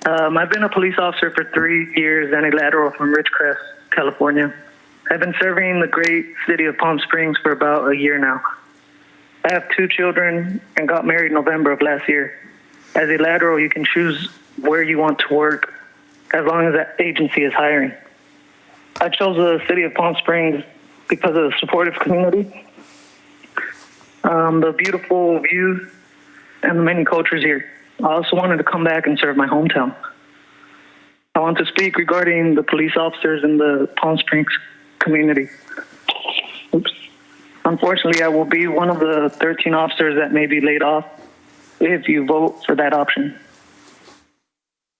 I've been a police officer for 3 years and a lateral from Ridgecrest, California. I've been serving the great city of Palm Springs for about a year now. I have 2 children and got married in November of last year. As a lateral, you can choose where you want to work as long as that agency is hiring. I chose the city of Palm Springs because of the supportive community, the beautiful views, and the many cultures here. I also wanted to come back and serve my hometown. I want to speak regarding the police officers in the Palm Springs community. Oops. Unfortunately, I will be one of the 13 officers that may be laid off if you vote for that option.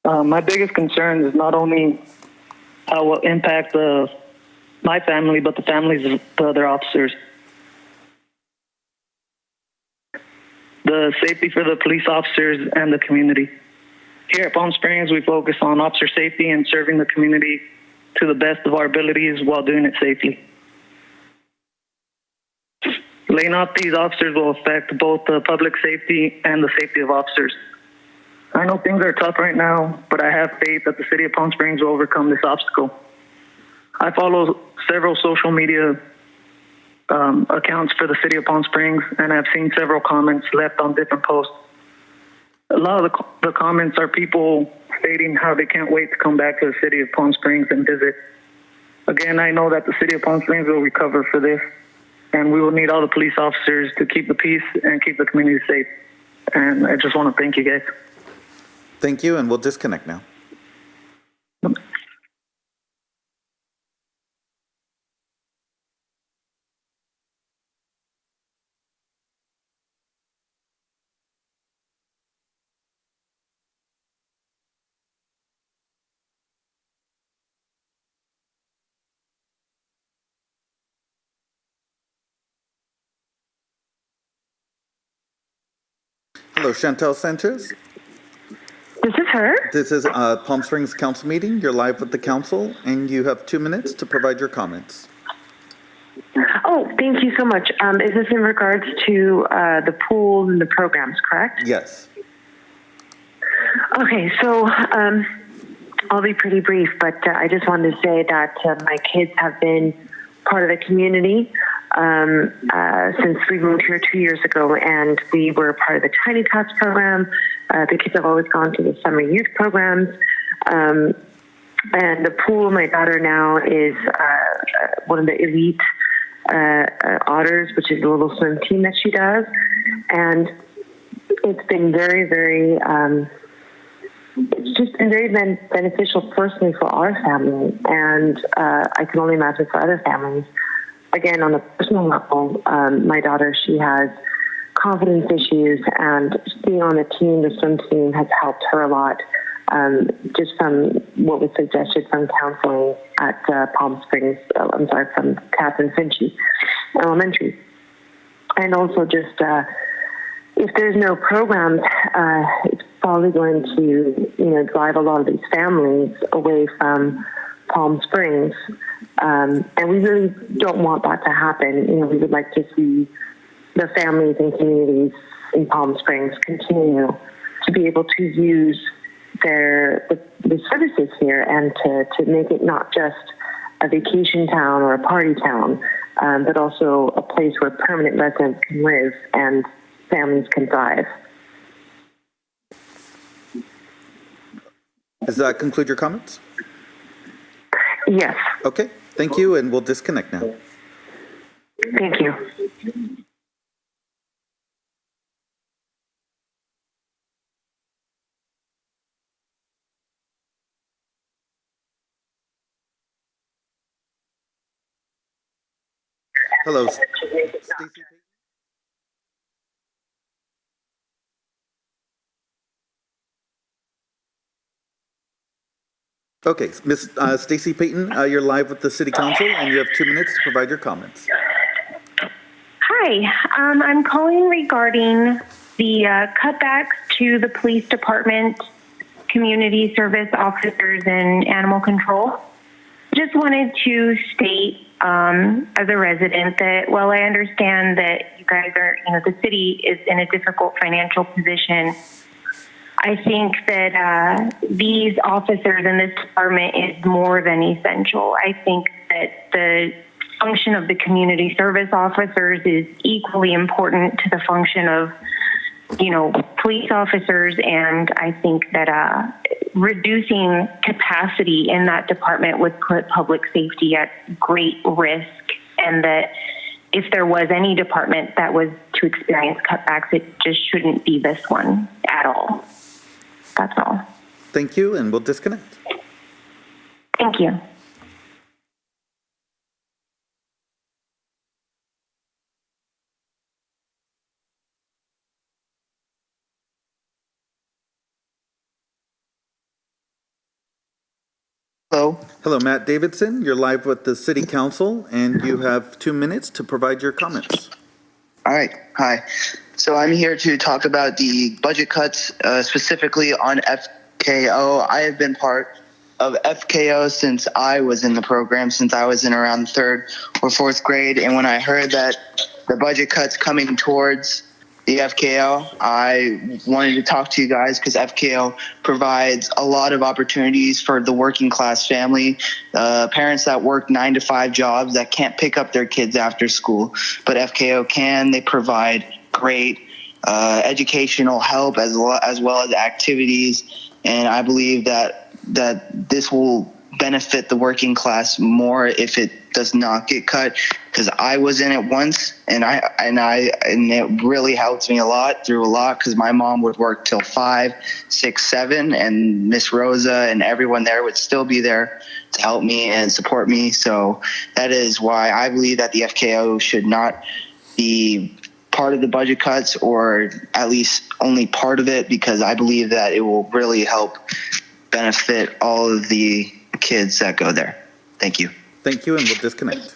My biggest concern is not only how it will impact my family, but the families of the other officers. The safety for the police officers and the community. Here at Palm Springs, we focus on officer safety and serving the community to the best of our abilities while doing it safely. Laying off these officers will affect both the public safety and the safety of officers. I know things are tough right now, but I have faith that the city of Palm Springs will overcome this obstacle. I follow several social media accounts for the city of Palm Springs, and I've seen several comments left on different posts. A lot of the comments are people stating how they can't wait to come back to the city of Palm Springs and visit. Again, I know that the city of Palm Springs will recover for this, and we will need all the police officers to keep the peace and keep the community safe. And I just want to thank you guys. Thank you, and we'll disconnect now. Hello, Chantel Sanchez. This is her. This is Palm Springs Council meeting. You're live with the council, and you have 2 minutes to provide your comments. Oh, thank you so much. Is this in regards to the pool and the programs, correct? Yes. Okay, so I'll be pretty brief, but I just wanted to say that my kids have been part of the community since we moved here 2 years ago, and we were part of the Tiny Tots program. The kids have always gone to the summer youth programs. And the pool, my daughter now is one of the elite otters, which is a little swim team that she does. And it's been very, very, it's just been very beneficial personally for our family. And I can only imagine for other families. Again, on a personal level, my daughter, she has confidence issues, and being on the team, the swim team, has helped her a lot just from what was suggested from counseling at from Catherine Finchie Elementary. And also just if there's no programs, it's probably going to, drive a lot of these families away from Palm Springs. And we really don't want that to happen. We would like to see the families and communities in Palm Springs continue to be able to use the services here and to make it not just a vacation town or a party town, but also a place where permanent residents can live and families can thrive. Does that conclude your comments? Yes. Okay, thank you, and we'll disconnect now. Thank you. Hello, Stacey. Okay, Ms. Stacey Payton, you're live with the City Council, and you have 2 minutes to provide your comments. Hi, I'm calling regarding the cutbacks to the police department, community service officers, and animal control. Just wanted to state as a resident that while I understand that you guys are, the city is in a difficult financial position, I think that these officers in this department is more than essential. I think that the function of the community service officers is equally important to the function of, police officers. And I think that reducing capacity in that department would put public safety at great risk. And that if there was any department that was to experience cutbacks, it just shouldn't be this one at all. That's all. Thank you, and we'll disconnect. Thank you. Hello. Hello, Matt Davidson. You're live with the City Council, and you have 2 minutes to provide your comments. All right. Hi. So I'm here to talk about the budget cuts, specifically on FKO. I have been part of FKO since I was in the program, since I was in around 3rd or 4th grade. And when I heard that the budget cuts coming towards the FKO, I wanted to talk to you guys because FKO provides a lot of opportunities for the working class family, parents that work 9-to-5 jobs that can't pick up their kids after school, but FKO can. They provide great educational help as well as activities, and I believe that this will benefit the working class more if it does not get cut, because I was in it once and it really helped me a lot because my mom would work till 5, 6, 7, and Miss Rosa and everyone there would still be there to help me and support me. So that is why I believe that the FKO should not be part of the budget cuts, or at least only part of it, because I believe that it will really help benefit all of the kids that go there. Thank you. Thank you, and we'll disconnect.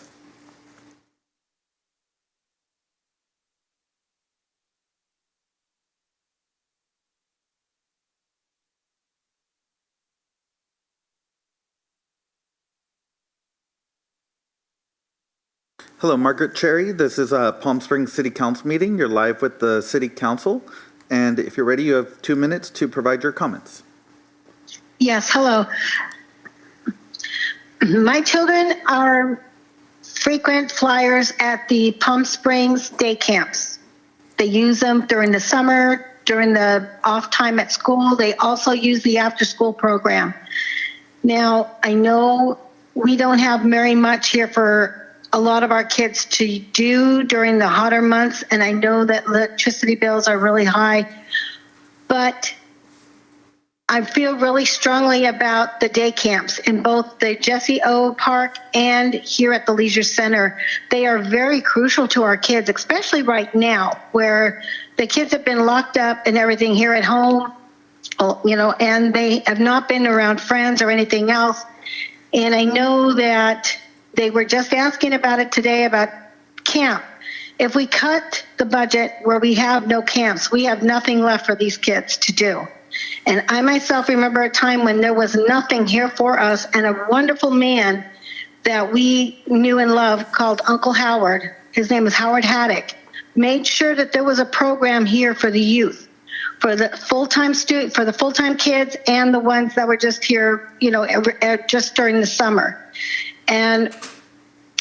Hello, Margaret Cherry. This is a Palm Springs City Council meeting. You're live with the City Council. And if you're ready, you have 2 minutes to provide your comments. Yes, hello. My children are frequent flyers at the Palm Springs day camps. They use them during the summer, during the off time at school. They also use the after school program. Now, I know we don't have very much here for a lot of our kids to do during the hotter months, and I know that electricity bills are really high, but I feel really strongly about the day camps in both the Jesse O Park and here at the Leisure Center. They are very crucial to our kids, especially right now where the kids have been locked up and everything here at home. and they have not been around friends or anything else. And I know that they were just asking about it today about camp. If we cut the budget where we have no camps, we have nothing left for these kids to do. And I myself remember a time when there was nothing here for us, and a wonderful man that we knew and loved called Uncle Howard, his name was Howard Haddock, made sure that there was a program here for the youth, for the full-time for the full-time kids and the ones that were just here, just during the summer. And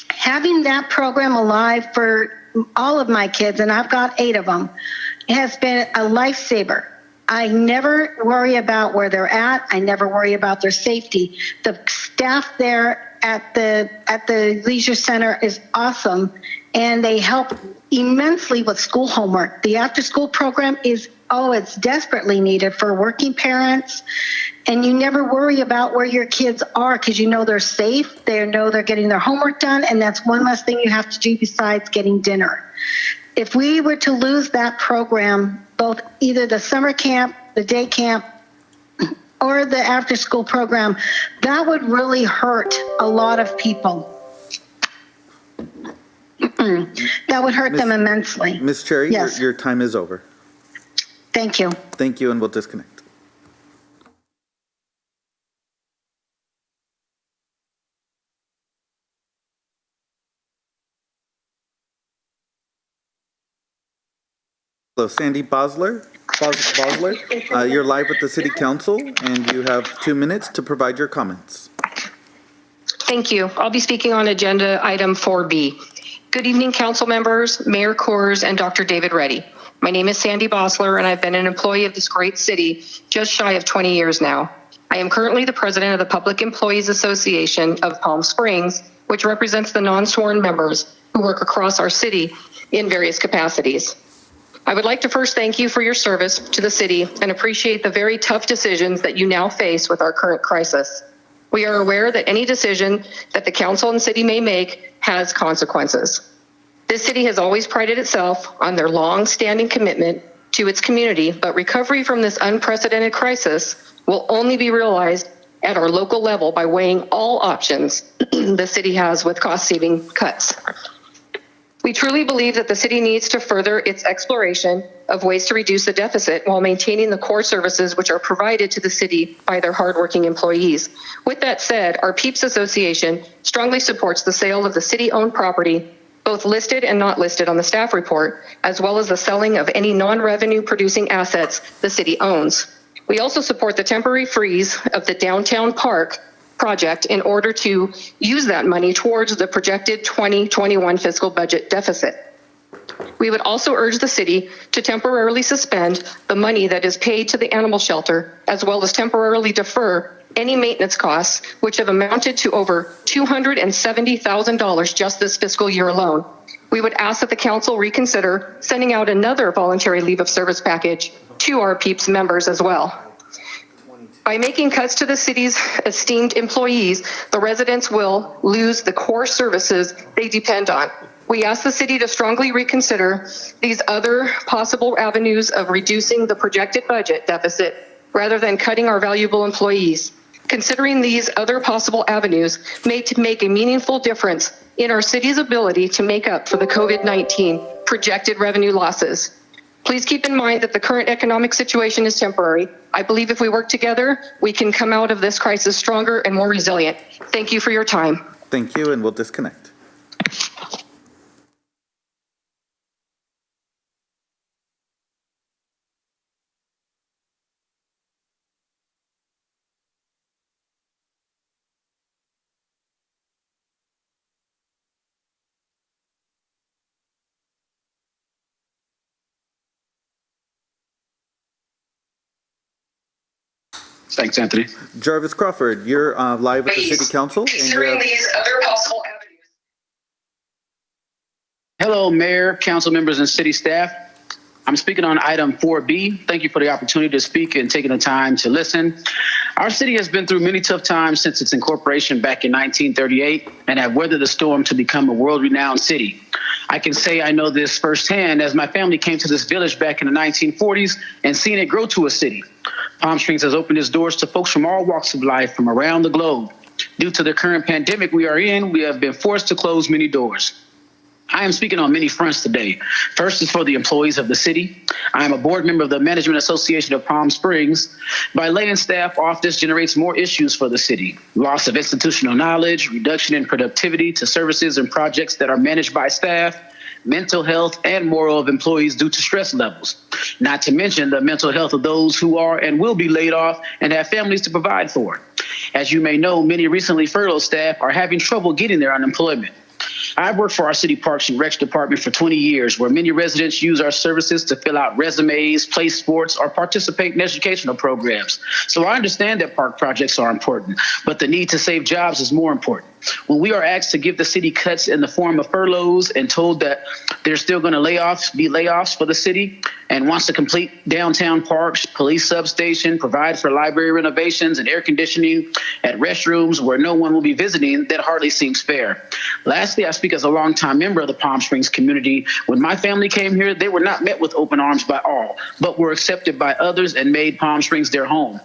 having that program alive for all of my kids, and I've got 8 of them, has been a lifesaver. I never worry about where they're at. I never worry about their safety. The staff there at the leisure center is awesome, and they help immensely with school homework. The after-school program it's desperately needed for working parents, and you never worry about where your kids are because you know they're safe. They know they're getting their homework done, and that's one less thing you have to do besides getting dinner. If we were to lose that program, both either the summer camp, the day camp, or the after-school program, that would really hurt a lot of people. That would hurt them immensely. Ms. Cherry, yes. your time is over. Thank you. Thank you, and we'll disconnect. Hello, Sandy Bosler. You're live with the City Council, and you have 2 minutes to provide your comments. Thank you. I'll be speaking on agenda item 4B. Good evening, council members, Mayor Kors, and Dr. David Reddy. My name is Sandy Bosler, and I've been an employee of this great city just shy of 20 years now. I am currently the president of the Public Employees Association of Palm Springs, which represents the non-sworn members who work across our city in various capacities. I would like to first thank you for your service to the city and appreciate the very tough decisions that you now face with our current crisis. We are aware that any decision that the council and city may make has consequences. This city has always prided itself on their long-standing commitment to its community, but recovery from this unprecedented crisis will only be realized at our local level by weighing all options the city has with cost-saving cuts. We truly believe that the city needs to further its exploration of ways to reduce the deficit while maintaining the core services which are provided to the city by their hardworking employees. With that said, our PEEPS Association strongly supports the sale of the city-owned property, both listed and not listed on the staff report, as well as the selling of any non-revenue producing assets the city owns. We also support the temporary freeze of the downtown park project in order to use that money towards the projected 2021 fiscal budget deficit. We would also urge the city to temporarily suspend the money that is paid to the animal shelter, as well as temporarily defer any maintenance costs, which have amounted to over $270,000 just this fiscal year alone. We would ask that the council reconsider sending out another voluntary leave of service package to our PEEPS members as well. By making cuts to the city's esteemed employees, the residents will lose the core services they depend on. We ask the city to strongly reconsider these other possible avenues of reducing the projected budget deficit rather than cutting our valuable employees. Considering these other possible avenues may make a meaningful difference in our city's ability to make up for the COVID-19 projected revenue losses. Please keep in mind that the current economic situation is temporary. I believe if we work together, we can come out of this crisis stronger and more resilient. Thank you for your time. Thank you, and we'll disconnect. Thanks, Anthony. Jarvis Crawford, you're live with the City Council. Considering these other possible avenues. Hello, Mayor, council members, and city staff. I'm speaking on item 4B. Thank you for the opportunity to speak and taking the time to listen. Our city has been through many tough times since its incorporation back in 1938 and have weathered the storm to become a world-renowned city. I can say I know this firsthand as my family came to this village back in the 1940s and seen it grow to a city. Palm Springs has opened its doors to folks from all walks of life from around the globe. Due to the current pandemic we are in, we have been forced to close many doors. I am speaking on many fronts today. First is for the employees of the city. I am a board member of the Management Association of Palm Springs. By laying staff off, this generates more issues for the city. Loss of institutional knowledge, reduction in productivity to services and projects that are managed by staff, mental health and moral of employees due to stress levels. Not to mention the mental health of those who are and will be laid off and have families to provide for. As you may know, many recently furloughed staff are having trouble getting their unemployment. I've worked for our city Parks and Recs department for 20 years, where many residents use our services to fill out resumes, play sports, or participate in educational programs. So I understand that park projects are important, but the need to save jobs is more important. When we are asked to give the city cuts in the form of furloughs and told that there's still going to be layoffs for the city and wants to complete downtown parks, police substation, provide for library renovations and air conditioning at restrooms where no one will be visiting, that hardly seems fair. Lastly, I speak as a longtime member of the Palm Springs community. When my family came here, they were not met with open arms by all, but were accepted by others and made Palm Springs their home.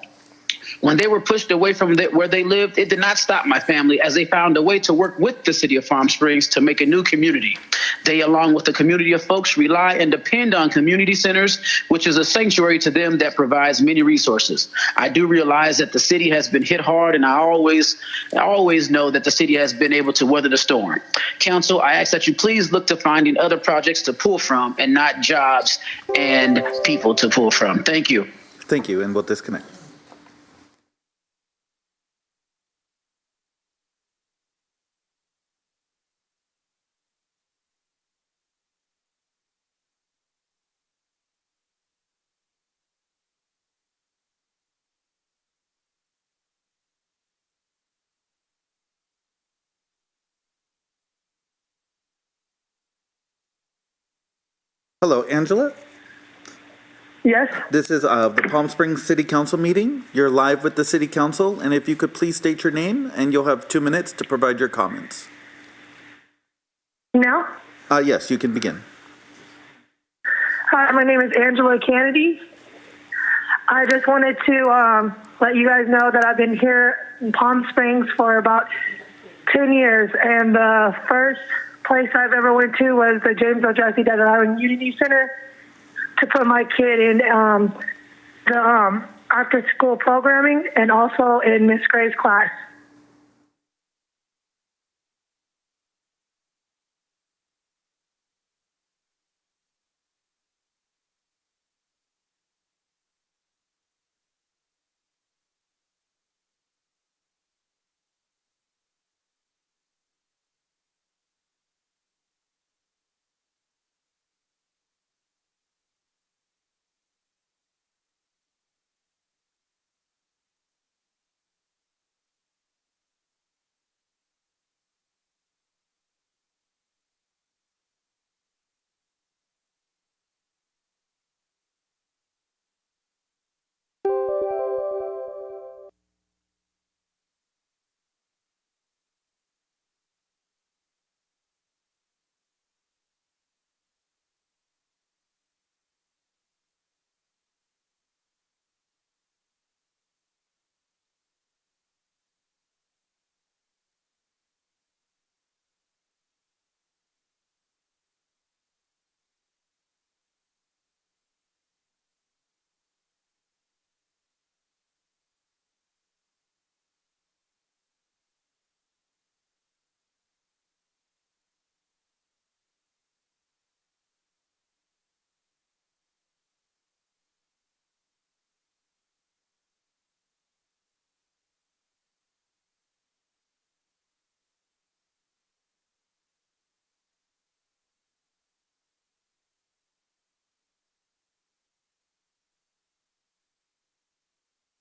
When they were pushed away from where they lived, it did not stop my family, as they found a way to work with the city of Palm Springs to make a new community. They, along with the community of folks, rely and depend on community centers, which is a sanctuary to them that provides many resources. I do realize that the city has been hit hard, and I always know that the city has been able to weather the storm. Council, I ask that you please look to finding other projects to pull from and not jobs and people to pull from. Thank you. Thank you, and we'll disconnect. Hello, Angela? Yes? This is the Palm Springs City Council meeting. You're live with the City Council, and if you could please state your name, and you'll have 2 minutes to provide your comments. Now? Yes, you can begin. Hi, my name is Angela Kennedy. I just wanted to let you guys know that I've been here in Palm Springs for about 10 years, and the first place I've ever went to was the James L. Jesse Desert Island Unity Center to put my kid in the after-school programming and also in Miss Gray's class.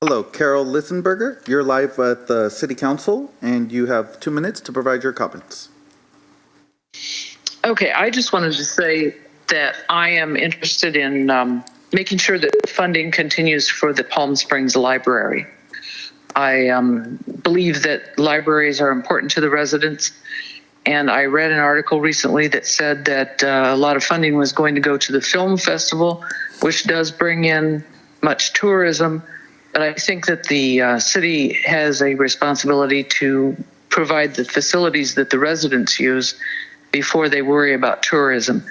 Hello, Carol Lissenberger. You're live at the City Council, and you have 2 minutes to provide your comments. Okay, I just wanted to say that I am interested in making sure that funding continues for the Palm Springs Library. I believe that libraries are important to the residents, and I read an article recently that said that a lot of funding was going to go to the film festival, which does bring in much tourism, But I think that the city has a responsibility to provide the facilities that the residents use before they worry about tourism.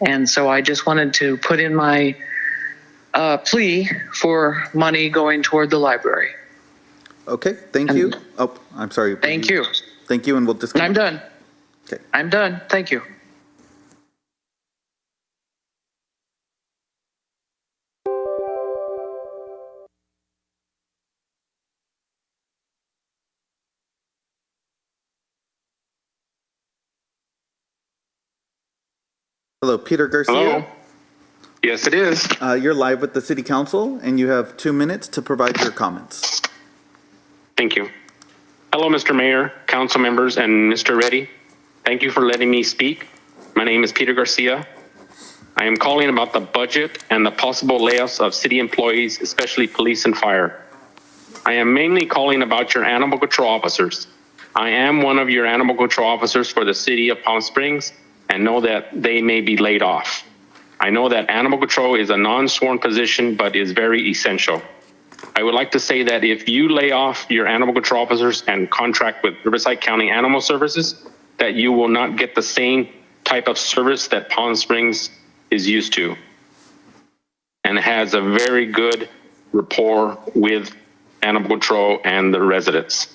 And so I just wanted to put in my plea for money going toward the library. Okay, thank you. Oh, I'm sorry. Thank you. Thank you, and we'll discuss. I'm done. Okay. I'm done. Thank you. Hello, Peter Garcia. Hello. Yes, it is. You're live with the City Council, and you have 2 minutes to provide your comments. Thank you. Hello, Mr. Mayor, council members, and Mr. Reddy. Thank you for letting me speak. My name is Peter Garcia. I am calling about the budget and the possible layoffs of city employees, especially police and fire. I am mainly calling about your animal control officers. I am one of your animal control officers for the city of Palm Springs and know that they may be laid off. I know that animal control is a non-sworn position, but is very essential. I would like to say that if you lay off your animal control officers and contract with Riverside County Animal Services, that you will not get the same type of service that Palm Springs is used to and has a very good rapport with animal control and the residents.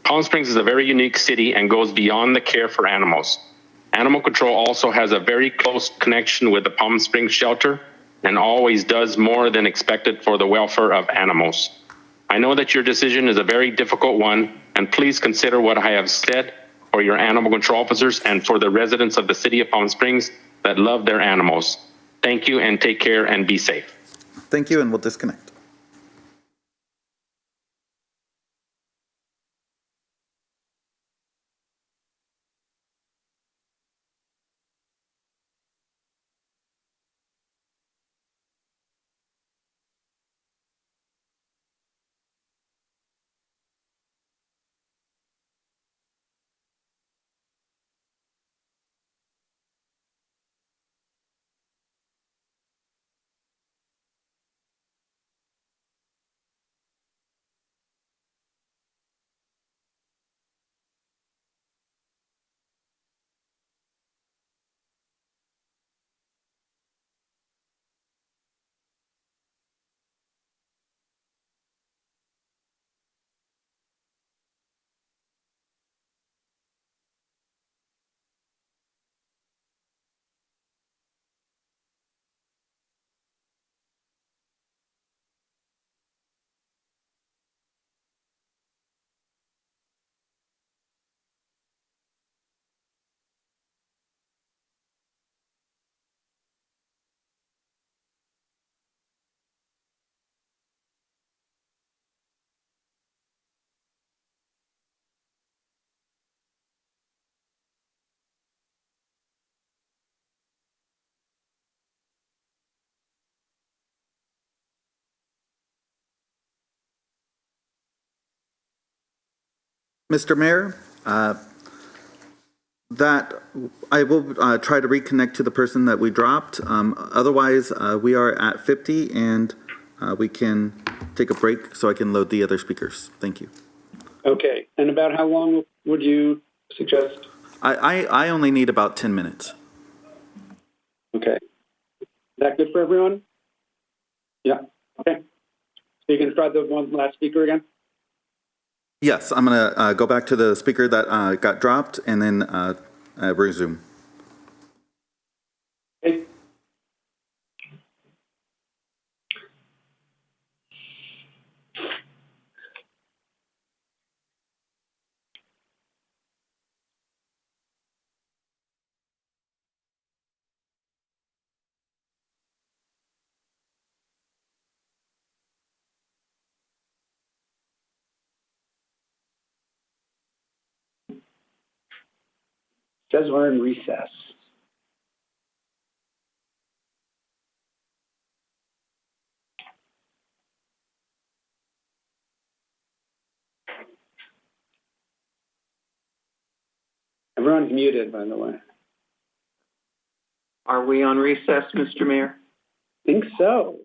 Palm Springs is a very unique city and goes beyond the care for animals. Animal control also has a very close connection with the Palm Springs shelter and always does more than expected for the welfare of animals. I know that your decision is a very difficult one, and please consider what I have said for your animal control officers and for the residents of the city of Palm Springs that love their animals. Thank you, and take care and be safe. Thank you, and we'll disconnect. Mr. Mayor, that I will try to reconnect to the person that we dropped. Otherwise, we are at 50, and we can take a break so I can load the other speakers. Thank you. Okay. And about how long would you suggest? I only need about 10 minutes. Okay. Is that good for everyone? Yeah. Okay. So you can try the one last speaker again? Yes, I'm going to go back to the speaker that got dropped and then resume. Okay. Says we're in recess. Everyone's muted, by the way. Are we on recess, Mr. Mayor? Think so.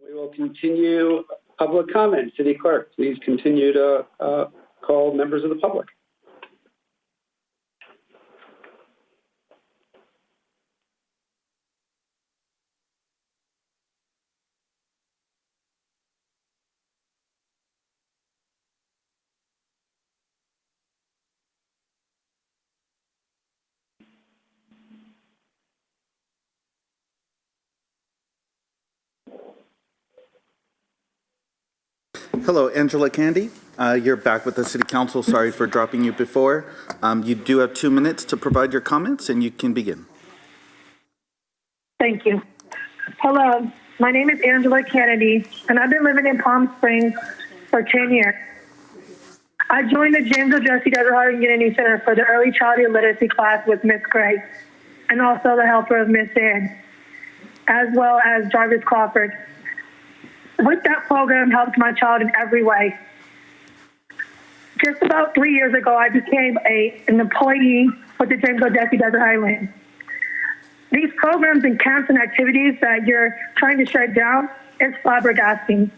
We will continue public comment. City Clerk, please continue to call members of the public. Hello, Angela Candy. You're back with the City Council. Sorry for dropping you before. You do have 2 minutes to provide your comments, and you can begin. Thank you. Hello, my name is Angela Kennedy, and I've been living in Palm Springs for 10 years. I joined the James O. Jesse Desert Harding Kennedy Center for the early childhood literacy class with Miss Gray, and also the helper of Miss Ann, as well as Jarvis Crawford. With that program helped my child in every way. Just about 3 years ago, I became an employee with the James O. Jesse Desert Highland. These programs and camps and activities that you're trying to shut down is flabbergasting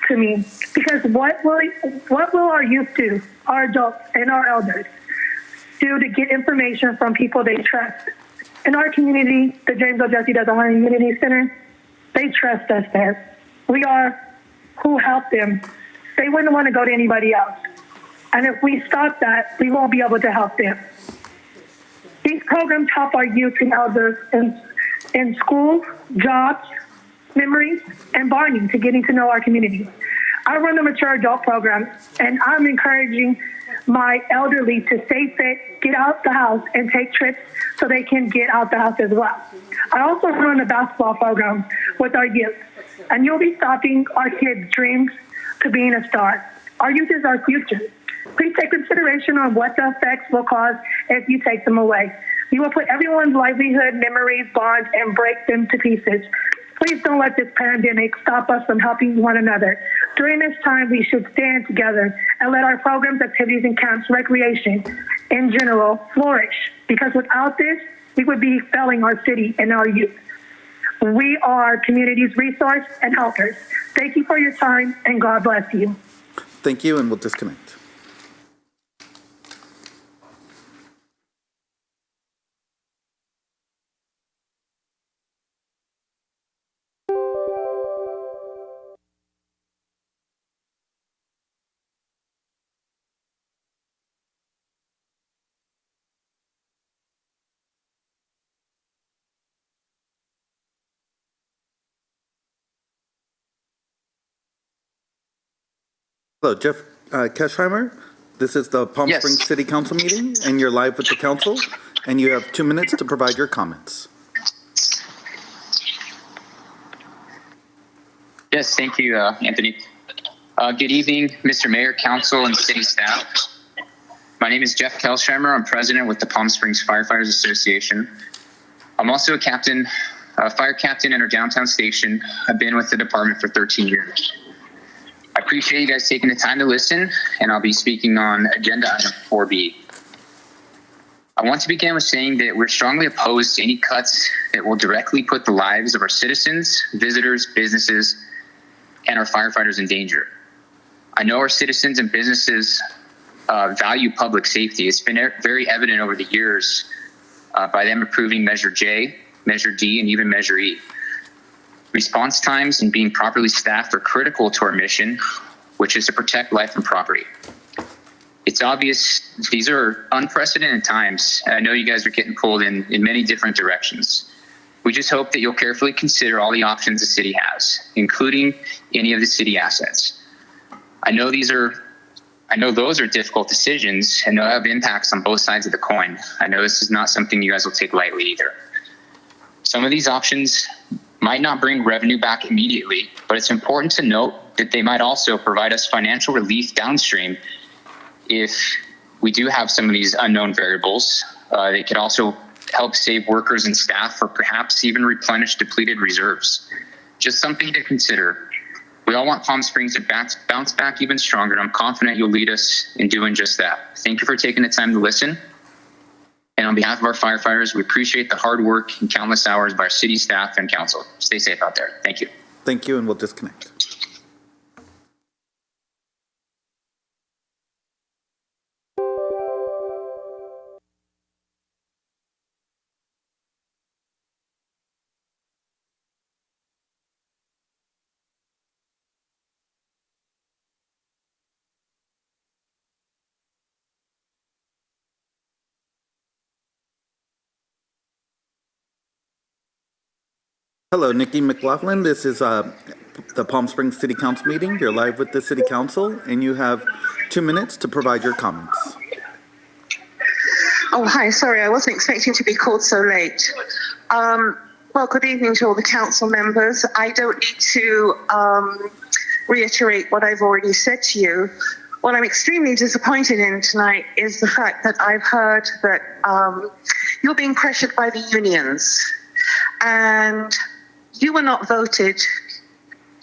to me, because what will our youth do, our adults and our elders do to get information from people they trust? In our community, the James O. Jesse Desert Highland Community Center, they trust us there. We are who help them. They wouldn't want to go to anybody else. And if we stop that, we won't be able to help them. These programs help our youth and elders in school, jobs, memories, and bonding to getting to know our community. I run the mature adult program, and I'm encouraging my elderly to stay fit, get out the house, and take trips so they can get out the house as well. I also run a basketball program with our youth, and you'll be stopping our kids' dreams to being a star. Our youth is our future. Please take consideration on what the effects will cause if you take them away. You will put everyone's livelihood, memories, bonds, and break them to pieces. Please don't let this pandemic stop us from helping one another. During this time, we should stand together and let our programs, activities, and camps, recreation in general, flourish. Because without this, we would be failing our city and our youth. We are community's resource and helpers. Thank you for your time, and God bless you. Thank you, and we'll disconnect. Hello, Jeff Kesheimer. This is the Palm Springs City Council meeting, and you're live with the council, and you have 2 minutes to provide your comments. Yes, thank you, Anthony. Good evening, Mr. Mayor, council, and city staff. My name is Jeff Kesheimer. I'm president with the Palm Springs Firefighters Association. I'm also a fire captain at our downtown station. I've been with the department for 13 years. I appreciate you guys taking the time to listen, and I'll be speaking on agenda item 4B. I want to begin with saying that we're strongly opposed to any cuts that will directly put the lives of our citizens, visitors, businesses, and our firefighters in danger. I know our citizens and businesses value public safety. It's been very evident over the years by them approving Measure J, Measure D, and even Measure E. Response times and being properly staffed are critical to our mission, which is to protect life and property. It's obvious these are unprecedented times. I know you guys are getting pulled in many different directions. We just hope that you'll carefully consider all the options the city has, including any of the city assets. I know those are difficult decisions, and they'll have impacts on both sides of the coin. I know this is not something you guys will take lightly either. Some of these options might not bring revenue back immediately, but it's important to note that they might also provide us financial relief downstream if we do have some of these unknown variables. They could also help save workers and staff, or perhaps even replenish depleted reserves. Just something to consider. We all want Palm Springs to bounce back even stronger, and I'm confident you'll lead us in doing just that. Thank you for taking the time to listen. And on behalf of our firefighters, we appreciate the hard work and countless hours by our city staff and council. Stay safe out there. Thank you. Thank you, and we'll disconnect. Hello, Nikki McLaughlin. This is the Palm Springs City Council meeting. You're live with the City Council, and you have 2 minutes to provide your comments. Oh, hi. Sorry, I wasn't expecting to be called so late. Well, good evening to all the council members. I don't need to reiterate what I've already said to you. What I'm extremely disappointed in tonight is the fact that I've heard that you're being pressured by the unions, and you were not voted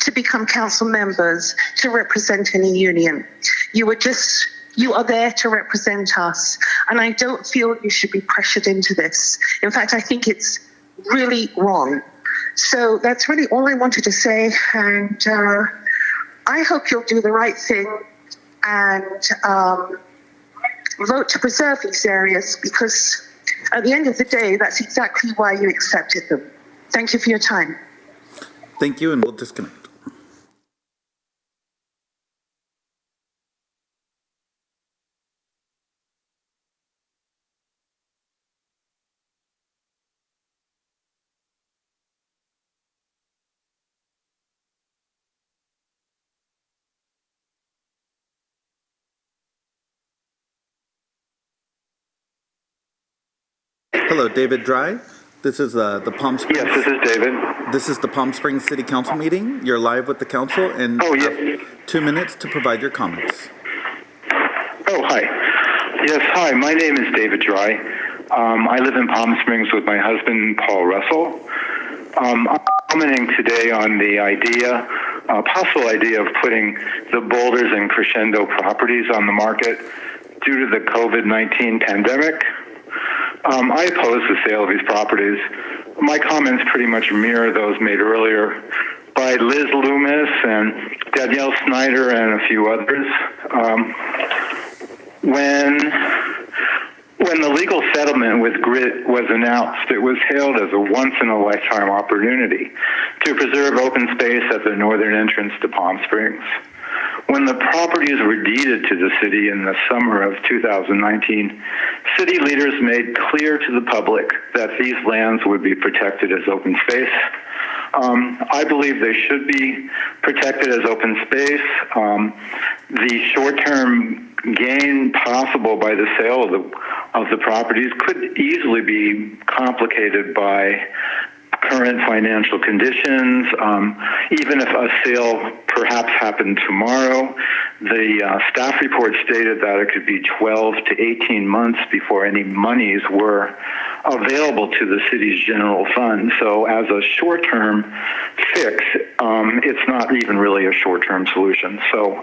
to become council members to represent any union. You are there to represent us. And I don't feel you should be pressured into this. In fact, I think it's really wrong. So that's really all I wanted to say. And I hope you'll do the right thing and vote to preserve these areas, because at the end of the day, that's exactly why you accepted them. Thank you for your time. Thank you, and we'll disconnect. Hello, David Dry. This is the Palm Springs. Yes, this is David. This is the Palm Springs City Council meeting. You're live with the council, and have 2 minutes to provide your comments. Oh, hi. Yes, hi. My name is David Dry. I live in Palm Springs with my husband, Paul Russell. I'm commenting today on the possible idea of putting the Boulders and Crescendo properties on the market due to the COVID-19 pandemic. I oppose the sale of these properties. My comments pretty much mirror those made earlier by Liz Loomis and Danielle Snyder and a few others. When the legal settlement with GRIT was announced, it was hailed as a once-in-a-lifetime opportunity to preserve open space at the northern entrance to Palm Springs. When the properties were deeded to the city in the summer of 2019, city leaders made clear to the public that these lands would be protected as open space. I believe they should be protected as open space. The short-term gain possible by the sale of the properties could easily be complicated by current financial conditions. Even if a sale perhaps happened tomorrow, the staff report stated that it could be 12 to 18 months before any monies were available to the city's general fund. So as a short-term fix, it's not even really a short-term solution. So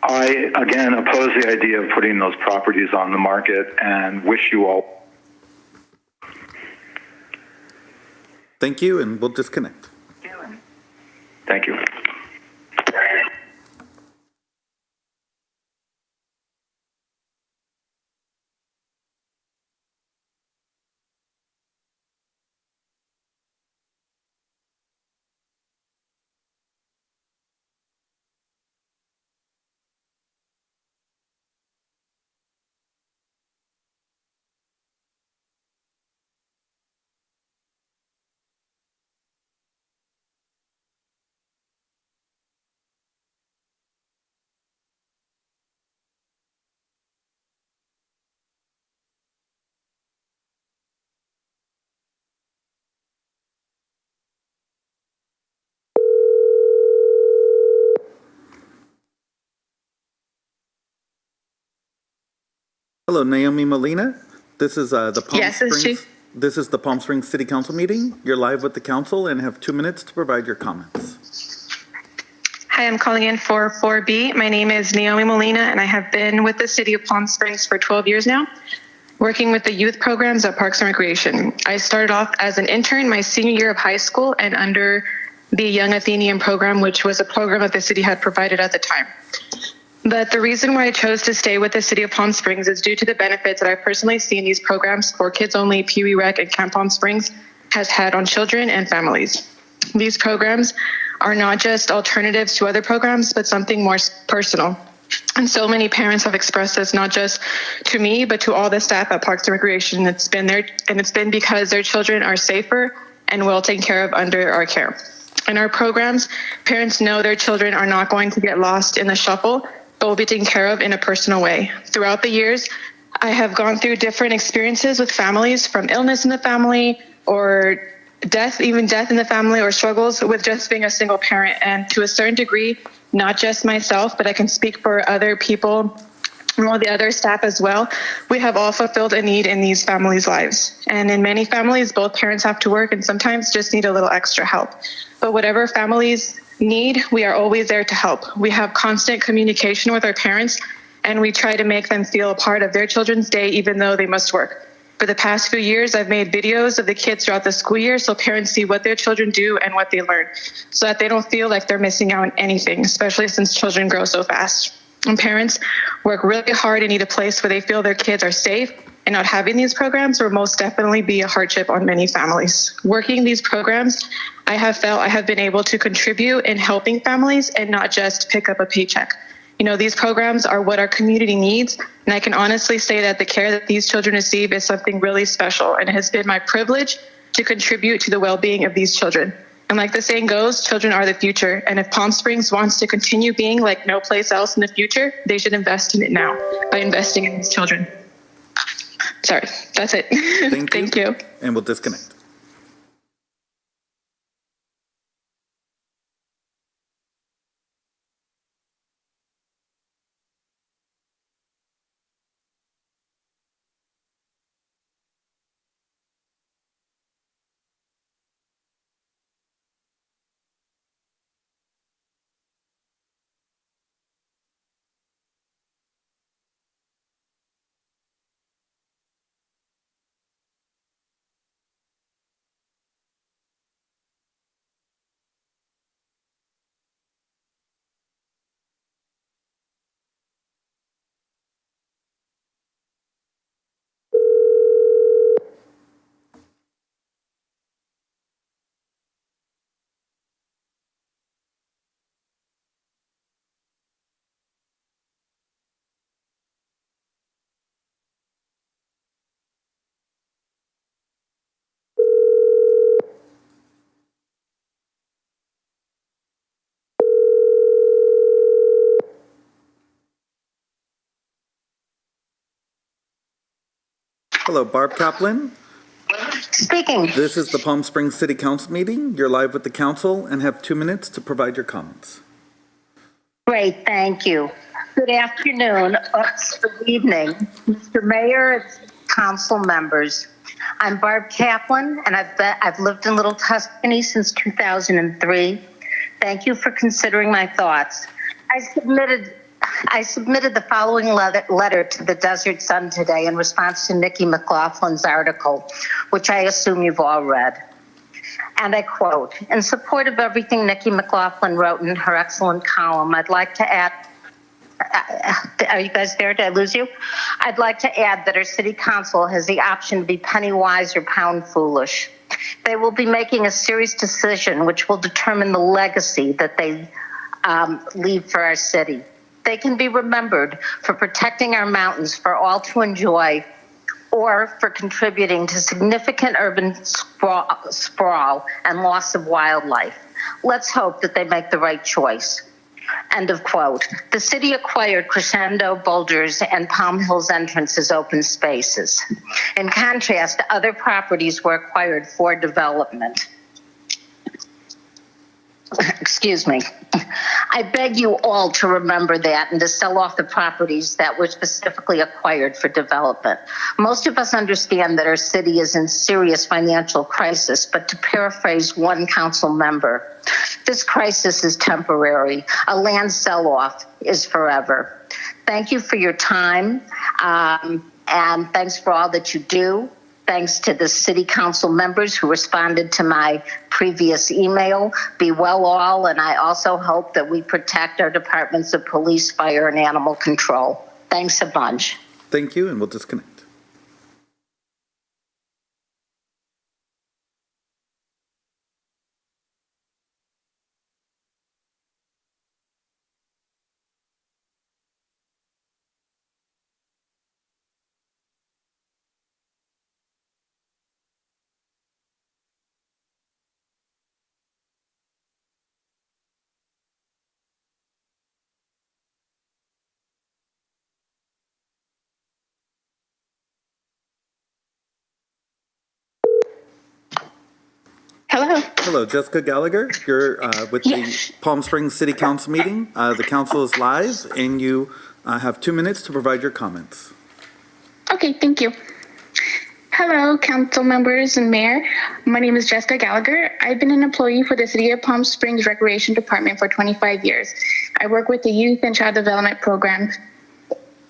I, again, oppose the idea of putting those properties on the market and wish you all. Thank you, and we'll disconnect. Thank you. Hello, Naomi Molina. This is the Palm Yes, it's Springs. she. This is the Palm Springs City Council meeting. You're live with the council and have 2 minutes to provide your comments. Hi, I'm calling in for 4B. My name is Naomi Molina, and I have been with the City of Palm Springs for 12 years now, working with the youth programs at Parks and Recreation. I started off as an intern my senior year of high school, and under the Young Athenian program, which was a program that the city had provided at the time. But the reason why I chose to stay with the city of Palm Springs is due to the benefits that I've personally seen these programs for Kids Only, Pee Wee Rec, and Camp Palm Springs has had on children and families. These programs are not just alternatives to other programs, but something more personal. And so many parents have expressed this, not just to me, but to all the staff at Parks and Recreation. It's been because their children are safer and well taken care of under our care. In our programs, parents know their children are not going to get lost in the shuffle, but will be taken care of in a personal way. Throughout the years, I have gone through different experiences with families, from illness in the family or death, even death in the family, or struggles with just being a single parent. And to a certain degree, not just myself, but I can speak for other people and all the other staff as well, we have all fulfilled a need in these families' lives. And in many families, both parents have to work and sometimes just need a little extra help. But whatever families need, we are always there to help. We have constant communication with our parents, and we try to make them feel a part of their children's day, even though they must work. For the past few years, I've made videos of the kids throughout the school year so parents see what their children do and what they learn, so that they don't feel like they're missing out on anything, especially since children grow so fast. And parents work really hard and need a place where they feel their kids are safe, and not having these programs will most definitely be a hardship on many families. Working these programs, I have felt I have been able to contribute in helping families and not just pick up a paycheck. You know, these programs are what our community needs, and I can honestly say that the care that these children receive is something really special, and it has been my privilege to contribute to the well-being of these children. And like the saying goes, children are the future, and if Palm Springs wants to continue being like no place else in the future, they should invest in it now by investing in these children. Sorry, that's it. Thank you. And we'll disconnect. Hello, Barb Kaplan. Speaking. This is the Palm Springs City Council meeting. You're live with the council and have 2 minutes to provide your comments. Great, thank you. Good afternoon, good evening, Mr. Mayor and council members. I'm Barb Kaplan, and I've lived in Little Tuscany since 2003. Thank you for considering my thoughts. I submitted the following letter to the Desert Sun today in response to Nikki McLaughlin's article, which I assume you've all read. And I quote, in support of everything Nikki McLaughlin wrote in her excellent column, I'd like to add, are you guys there? Did I lose you? I'd like to add that our city council has the option to be penny wise or pound foolish. They will be making a serious decision which will determine the legacy that they leave for our city. They can be remembered for protecting our mountains for all to enjoy, or for contributing to significant urban sprawl and loss of wildlife. Let's hope that they make the right choice. End of quote. The city acquired Crescendo Boulders and Palm Hills Entrance as open spaces. In contrast, other properties were acquired for development. Excuse me. I beg you all to remember that and to sell off the properties that were specifically acquired for development. Most of us understand that our city is in serious financial crisis, but to paraphrase one council member, this crisis is temporary. A land sell-off is forever. Thank you for your time, and thanks for all that you do. Thanks to the city council members who responded to my previous email. Be well all, and I also hope that we protect our departments of police, fire, and animal control. Thanks a bunch. Thank you, and we'll disconnect. Hello. Hello, Jessica Gallagher. You're with the Palm Springs City Council meeting. The council is live, and you have 2 minutes to provide your comments. Okay, thank you. Hello, council members and mayor. My name is Jessica Gallagher. I've been an employee for the City of Palm Springs Recreation Department for 25 years. I work with the Youth and Child Development Program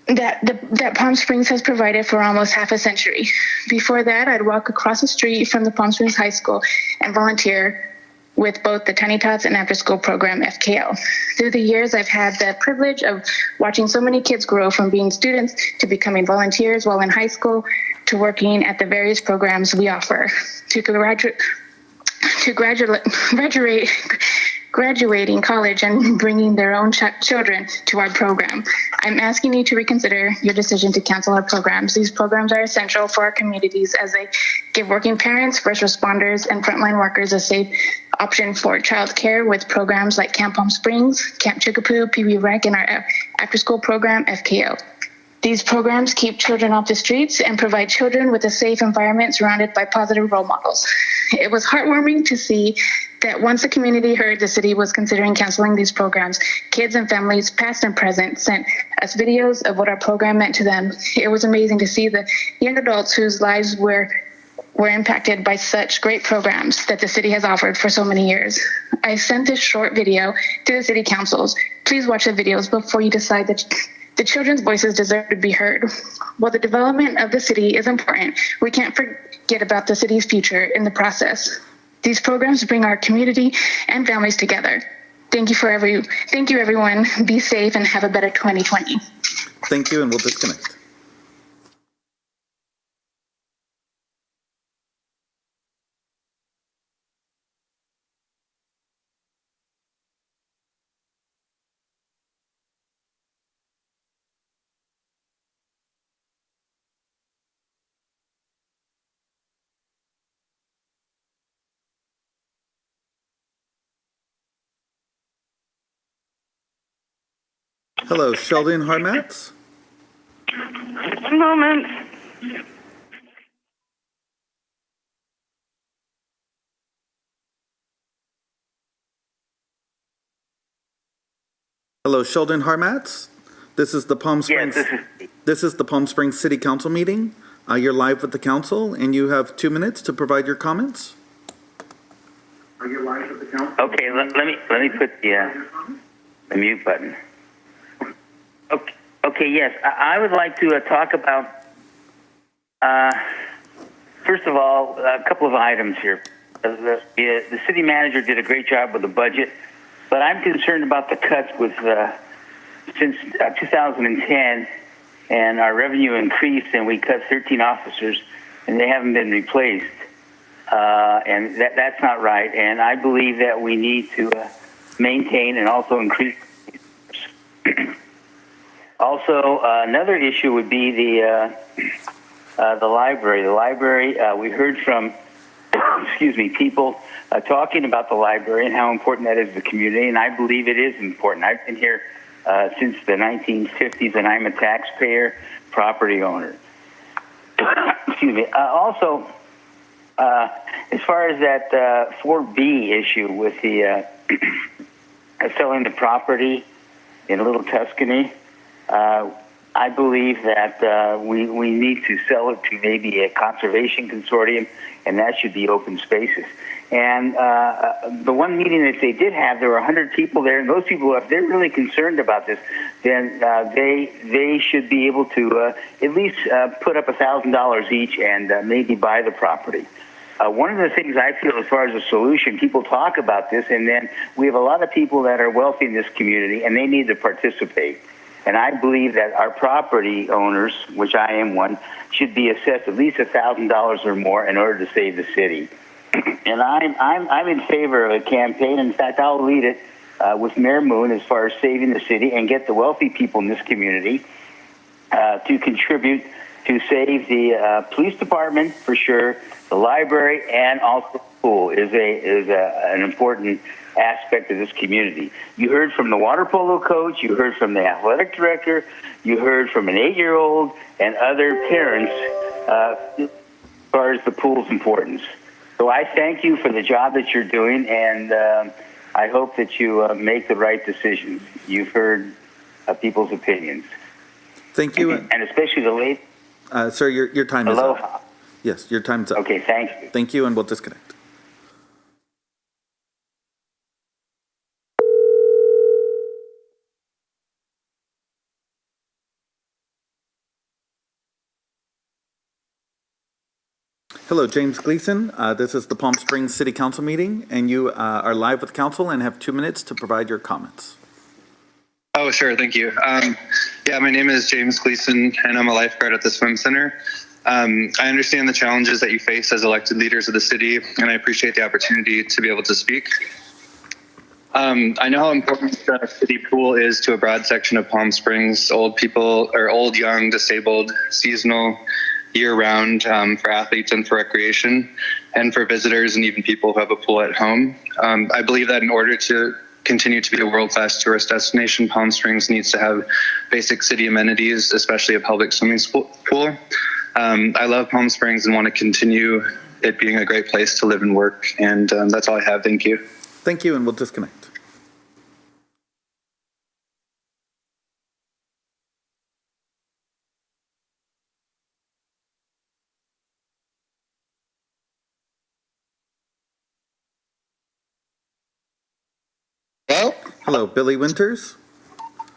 that Palm Springs has provided for almost half a century. Before that, I'd walk across the street from the Palm Springs High School and volunteer with both the Tiny Tots and after school program, FKO. Through the years, I've had the privilege of watching so many kids grow from being students to becoming volunteers while in high school to working at the various programs we offer, graduating college and bringing their own children to our program. I'm asking you to reconsider your decision to cancel our programs. These programs are essential for our communities as they give working parents, first responders, and frontline workers a safe option for childcare with programs like Camp Palm Springs, Camp Chicopee, Pee Wee Rec, and our after-school program, FKO. These programs keep children off the streets and provide children with a safe environment surrounded by positive role models. It was heartwarming to see that once the community heard the city was considering canceling these programs, kids and families, past and present, sent us videos of what our program meant to them. It was amazing to see the young adults whose lives were impacted by such great programs that the city has offered for so many years. I sent this short video to the city councils. Please watch the videos before you decide that the children's voices deserve to be heard. While the development of the city is important, we can't forget about the city's future in the process. These programs bring our community and families together. Thank you everyone. Be safe and have a better 2020. Thank you, and we'll disconnect. Hello, Sheldon Harmatz. One moment. Hello, Sheldon Harmatz. This is the Palm Springs. Yes, this is the Palm Springs City Council meeting. You're live with the council, and you have 2 minutes to provide your comments. Are you live with the council? Okay, let me put the mute button. Okay, yes, I would like to talk about, first of all, a couple of items here. The city manager did a great job with the budget, but I'm concerned about the cuts with since 2010, and our revenue increased, and we cut 13 officers, and they haven't been replaced, and that's not right. And I believe that we need to maintain and also increase. Also, another issue would be the library. The library, we heard from, people talking about the library and how important that is to the community, and I believe it is important. I've been here since the 1950s, and I'm a taxpayer property owner. Also, as far as that 4B issue with the selling the property in Little Tuscany, I believe that we need to sell it to maybe a conservation consortium, and that should be open spaces. And the one meeting that they did have, there were 100 people there, and those people, if they're really concerned about this, then they should be able to at least put up $1,000 each and maybe buy the property. One of the things I feel as far as a solution, people talk about this, and then we have a lot of people that are wealthy in this community, and they need to participate. And I believe that our property owners, which I am one, should be assessed at least $1,000 or more in order to save the city. And I'm in favor of a campaign. In fact, I'll lead it with Mayor Moon as far as saving the city and get the wealthy people in this community to contribute to save the police department for sure, the library, and also the pool is an important aspect of this community. You heard from the water polo coach, you heard from the athletic director, you heard from an 8-year-old and other parents as far as the pool's importance. So I thank you for the job that you're doing, and I hope that you make the right decisions. You've heard people's opinions. Thank you. And especially the late. Sir, your time is up. Yes, your time's up. Okay, thank you. Thank you, and we'll disconnect. Hello, James Gleason. This is the Palm Springs City Council meeting, and you are live with council and have 2 minutes to provide your comments. Oh, sure. Thank you. Yeah, my name is James Gleason, and I'm a lifeguard at the swim center. I understand the challenges that you face as elected leaders of the city, and I appreciate the opportunity to be able to speak. I know how important the city pool is to a broad section of Palm Springs, old people, or old, young, disabled, seasonal, year-round, for athletes and for recreation, and for visitors and even people who have a pool at home. I believe that in order to continue to be a world-class tourist destination, Palm Springs needs to have basic city amenities, especially a public swimming pool. I love Palm Springs and want to continue it being a great place to live and work, and that's all I have. Thank you. Thank you, and we'll disconnect. Hello, Billy Winters?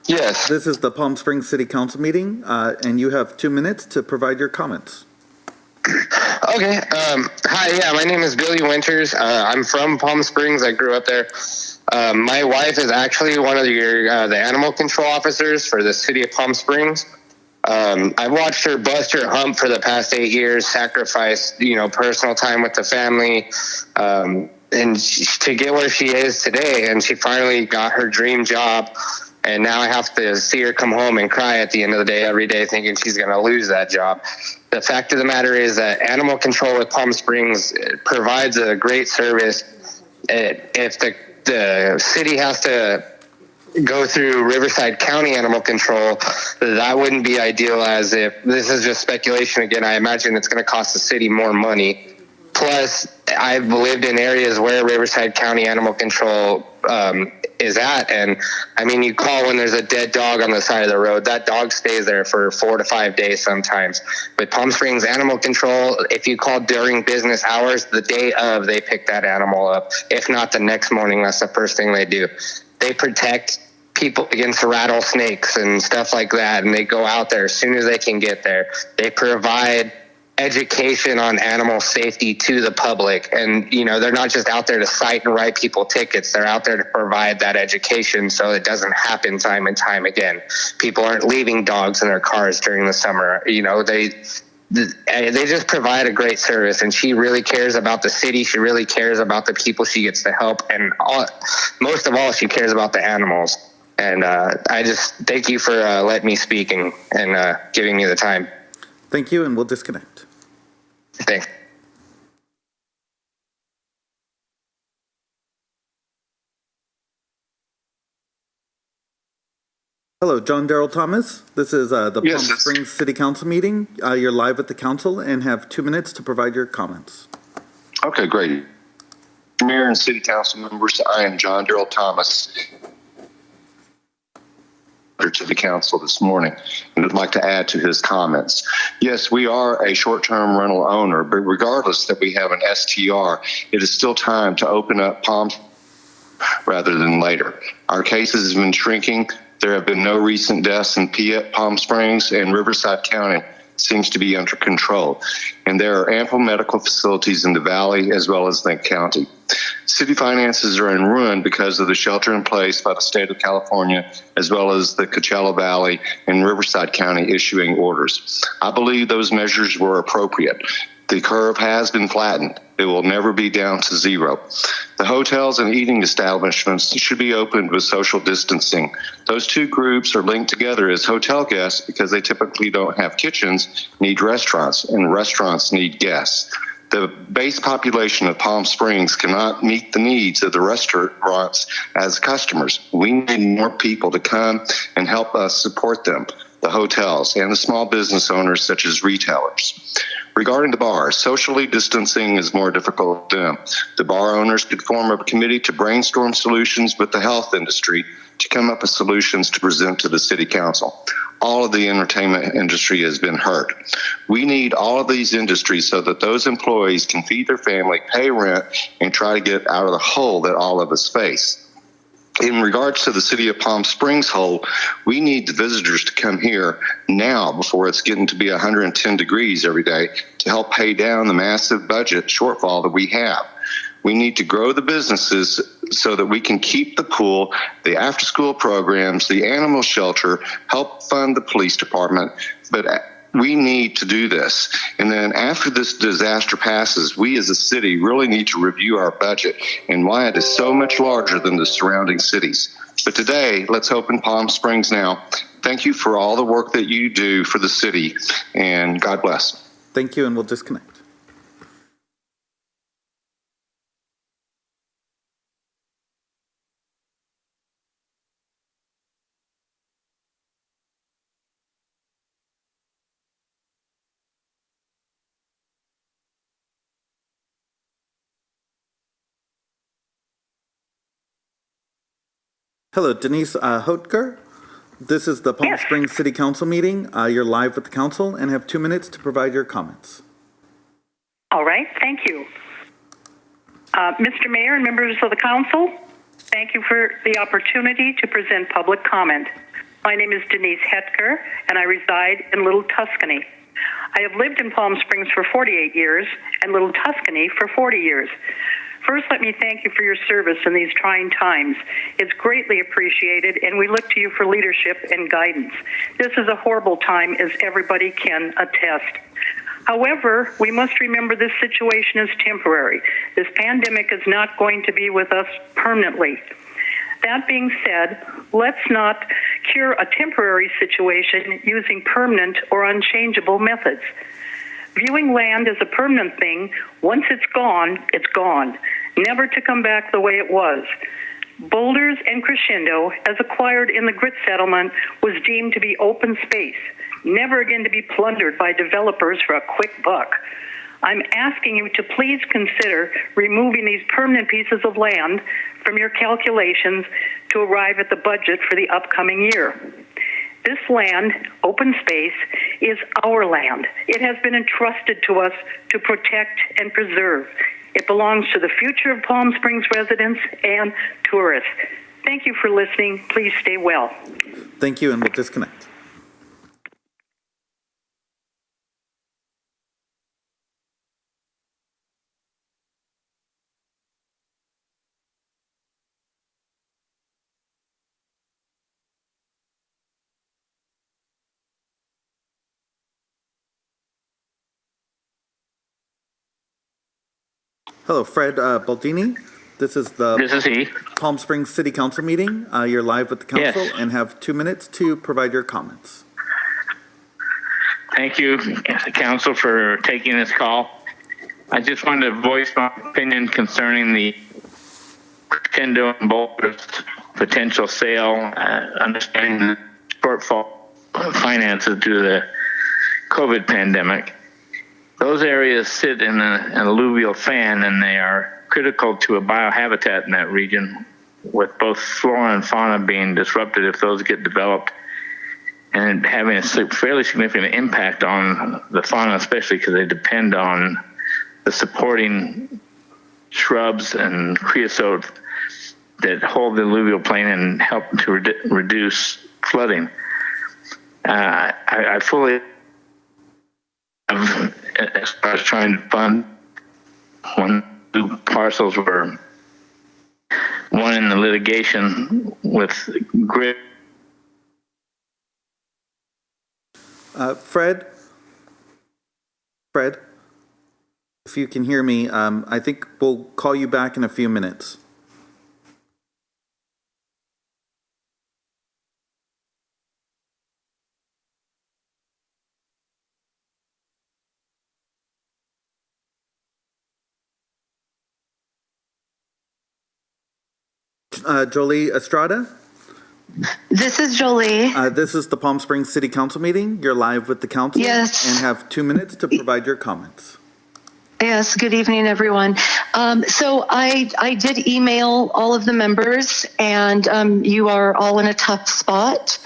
Yes. This is the Palm Springs City Council meeting, and you have 2 minutes to provide your comments. Okay. Hi, yeah, my name is Billy Winters. I'm from Palm Springs. I grew up there. My wife is actually one of the animal control officers for the city of Palm Springs. I've watched her bust her hump for the past 8 years, sacrifice, personal time with the family, and to get where she is today. And she finally got her dream job. And now I have to see her come home and cry at the end of the day every day thinking she's going to lose that job. The fact of the matter is that animal control with Palm Springs provides a great service. If the city has to go through Riverside County Animal Control, that wouldn't be ideal, as if this is just speculation again. I imagine it's going to cost the city more money. Plus, I've lived in areas where Riverside County Animal Control is at, and I mean, you call when there's a dead dog on the side of the road. That dog stays there for 4 to 5 days sometimes. With Palm Springs Animal Control, if you call during business hours, the day of, they pick that animal up. If not, the next morning, that's the first thing they do. They protect people against rattlesnakes and stuff like that, and they go out there as soon as they can get there. They provide education on animal safety to the public, and they're not just out there to cite and write people tickets. They're out there to provide that education so it doesn't happen time and time again. People aren't leaving dogs in their cars during the summer. They just provide a great service, and she really cares about the city. She really cares about the people she gets to help, and most of all, she cares about the animals. And I just thank you for letting me speak and giving me the time. Thank you, and we'll disconnect. Thanks. Hello, John Darrell Thomas. This is the Yes. Palm Springs City Council meeting. You're live at the council and have 2 minutes to provide your comments. Okay, great. Mayor and City Council members, I am John Darrell Thomas. to the council this morning, and I'd like to add to his comments. Yes, we are a short-term rental owner, but regardless that we have an STR, it is still time to open up Palm rather than later. Our cases have been shrinking. There have been no recent deaths in Palm Springs, and Riverside County seems to be under control. And there are ample medical facilities in the valley as well as Lake County. City finances are in ruin because of the shelter in place by the state of California, as well as the Coachella Valley and Riverside County issuing orders. I believe those measures were appropriate. The curve has been flattened. It will never be down to zero. The hotels and eating establishments should be opened with social distancing. Those two groups are linked together as hotel guests because they typically don't have kitchens, need restaurants, and restaurants need guests. The base population of Palm Springs cannot meet the needs of the restaurants as customers. We need more people to come and help us support them, the hotels, and the small business owners such as retailers. Regarding the bars, socially distancing is more difficult for them. The bar owners could form a committee to brainstorm solutions with the health industry to come up with solutions to present to the city council. All of the entertainment industry has been hurt. We need all of these industries so that those employees can feed their family, pay rent, and try to get out of the hole that all of us face. In regards to the city of Palm Springs hole, we need the visitors to come here now before it's getting to be 110 degrees every day to help pay down the massive budget shortfall that we have. We need to grow the businesses so that we can keep the pool, the after-school programs, the animal shelter, help fund the police department, but we need to do this. And then after this disaster passes, we as a city really need to review our budget and why it is so much larger than the surrounding cities. But today, let's open Palm Springs now. Thank you for all the work that you do for the city, and God bless. Thank you, and we'll disconnect. Hello, Denise Hoetker. This is the Palm Springs City Council meeting. You're live with the council and have 2 minutes to provide your comments. All right, thank you. Mr. Mayor and members of the council, thank you for the opportunity to present public comment. My name is Denise Hoetker, and I reside in Little Tuscany. I have lived in Palm Springs for 48 years and Little Tuscany for 40 years. First, let me thank you for your service in these trying times. It's greatly appreciated, and we look to you for leadership and guidance. This is a horrible time, as everybody can attest. However, we must remember this situation is temporary. This pandemic is not going to be with us permanently. That being said, let's not cure a temporary situation using permanent or unchangeable methods. Viewing land as a permanent thing, once it's gone, never to come back the way it was. Boulders and Crescendo, as acquired in the Grit settlement, was deemed to be open space, never again to be plundered by developers for a quick buck. I'm asking you to please consider removing these permanent pieces of land from your calculations to arrive at the budget for the upcoming year. This land, open space, is our land. It has been entrusted to us to protect and preserve. It belongs to the future of Palm Springs residents and tourists. Thank you for listening. Please stay well. Thank you, and we'll disconnect. Hello, Fred Baldini. This is he. Palm Springs City Council meeting. You're live with the council and have 2 minutes to provide your comments. Thank you, council, for taking this call. I just wanted to voice my opinion concerning the Crescendo and Boulders potential sale, understanding the shortfall of finances due to the COVID pandemic. Those areas sit in an alluvial fan, and they are critical to a biohabitat in that region, with both flora and fauna being disrupted if those get developed and having a fairly significant impact on the fauna, especially because they depend on the supporting shrubs and creosote that hold the alluvial plain and help to reduce flooding. I fully, as far as trying to fund when 2 parcels were, one in the litigation with GRIT. Fred, if you can hear me, I think we'll call you back in a few minutes. Jolie Estrada? This is Jolie. This is the Palm Springs City Council meeting. You're live with the council. Yes. And have 2 minutes to provide your comments. Yes, good evening, everyone. So I did email all of the members, and you are all in a tough spot.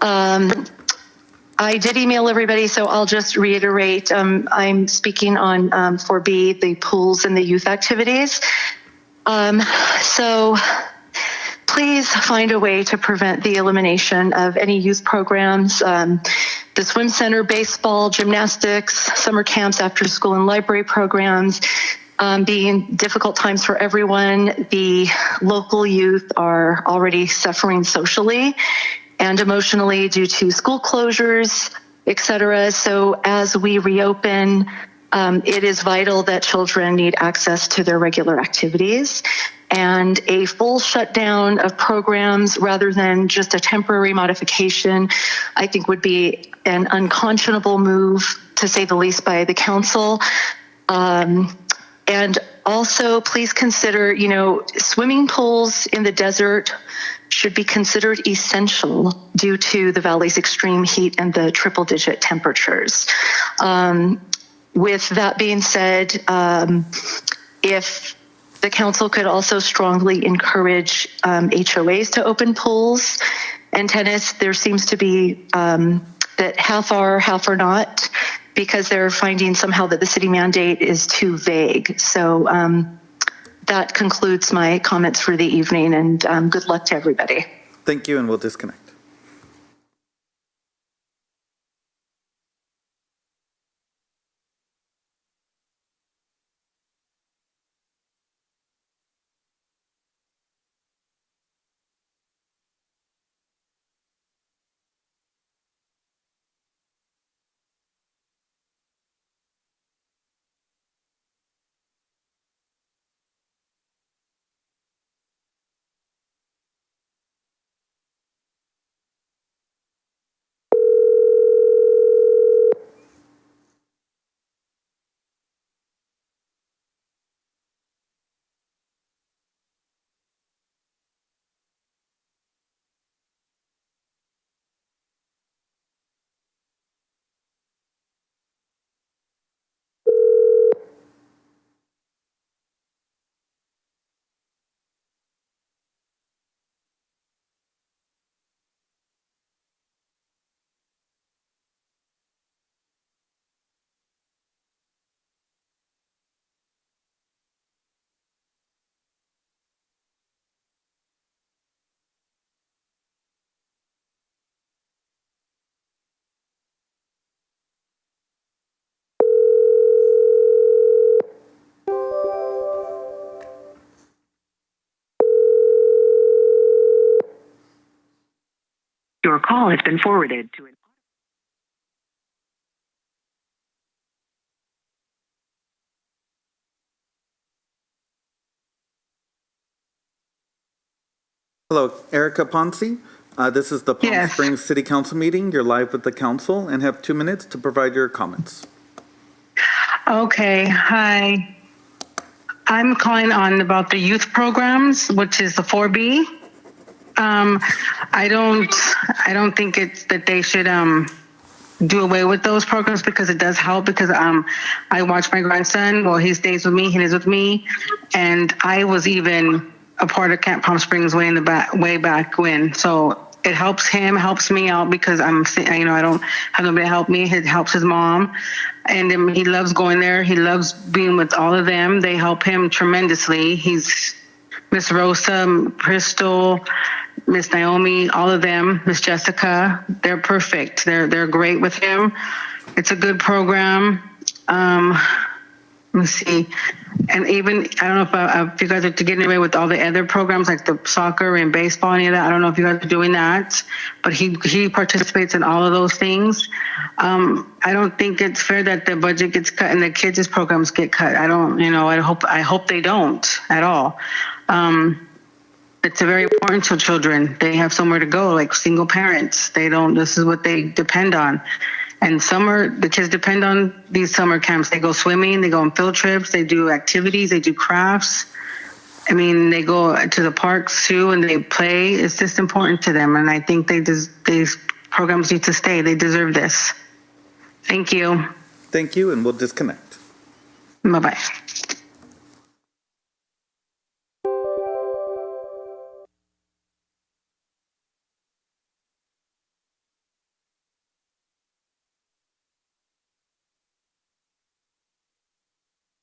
I did email everybody, so I'll just reiterate. I'm speaking on 4B, the pools and the youth activities. So please find a way to prevent the elimination of any youth programs, the swim center, baseball, gymnastics, summer camps, after school and library programs, being difficult times for everyone. The local youth are already suffering socially and emotionally due to school closures, et cetera. So as we reopen, it is vital that children need access to their regular activities, and a full shutdown of programs rather than just a temporary modification, I think would be an unconscionable move, to say the least, by the council. And also please consider, swimming pools in the desert should be considered essential due to the valley's extreme heat and the triple-digit temperatures. With that being said, if the council could also strongly encourage HOAs to open pools and tennis, there seems to be that half are, half are not, because they're finding somehow that the city mandate is too vague. So that concludes my comments for the evening, and good luck to everybody. Thank you, and we'll disconnect. Your call has been forwarded to an... Hello, Erica Ponce. This is the Palm Springs City Council meeting. You're live with the council and have 2 minutes to provide your comments. Okay, hi. I'm calling on about the youth programs, which is the 4B. I don't think it's that they should do away with those programs, because it does help, because I watch my grandson. Well, he stays with me, he lives with me, and I was even a part of Camp Palm Springs way back when. So It helps him, helps me out because I don't have nobody to help me. It helps his mom. And he loves going there. He loves being with all of them. They help him tremendously. He's Miss Rosa, Crystal, Miss Naomi, all of them, Miss Jessica. They're perfect. They're great with him. It's a good program. Let me see. And even, I don't know if you guys are getting away with all the other programs like the soccer and baseball and any of that. I don't know if you guys are doing that, but he participates in all of those things. I don't think it's fair that the budget gets cut and the kids' programs get cut. I hope they don't at all. It's very important to children. They have somewhere to go, like single parents. This is what they depend on. And the kids depend on these summer camps. They go swimming, they go on field trips, they do activities, they do crafts. I mean, they go to the parks too and they play. It's just important to them. And I think these programs need to stay. They deserve this. Thank you. Thank you, and we'll disconnect. Bye-bye.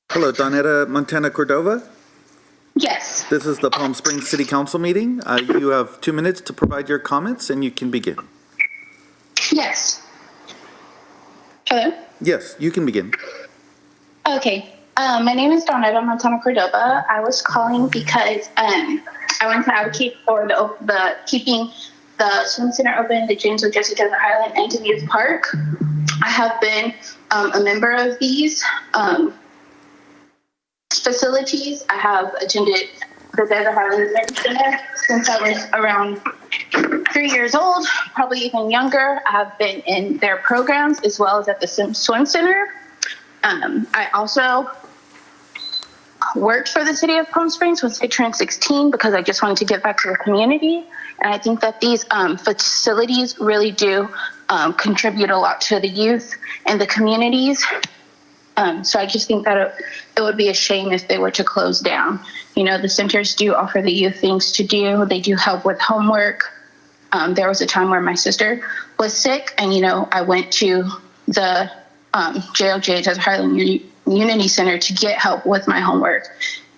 Hello, Donetta Montana Cordova. Yes. This is the Palm Springs City Council meeting. You have 2 minutes to provide your comments, and you can begin. Yes. Hello? Yes, you can begin. Okay. My name is Donetta Montana Cordova. I was calling because I want to advocate for the keeping the swim center open, the James O. Jesse Desert Island, and Dubuque Park. I have been a member of these facilities. I have attended the Desert Highlands Center since I was around 3 years old, probably even younger. I have been in their programs as well as at the swim center. I also worked for the city of Palm Springs once I turned 16 because I just wanted to give back to the community. And I think that these facilities really do contribute a lot to the youth and the communities. So I just think that it would be a shame if they were to close down. The centers do offer the youth things to do. They do help with homework. There was a time where my sister was sick, and, I went to the JOJ, Desert Highland Unity Center, to get help with my homework.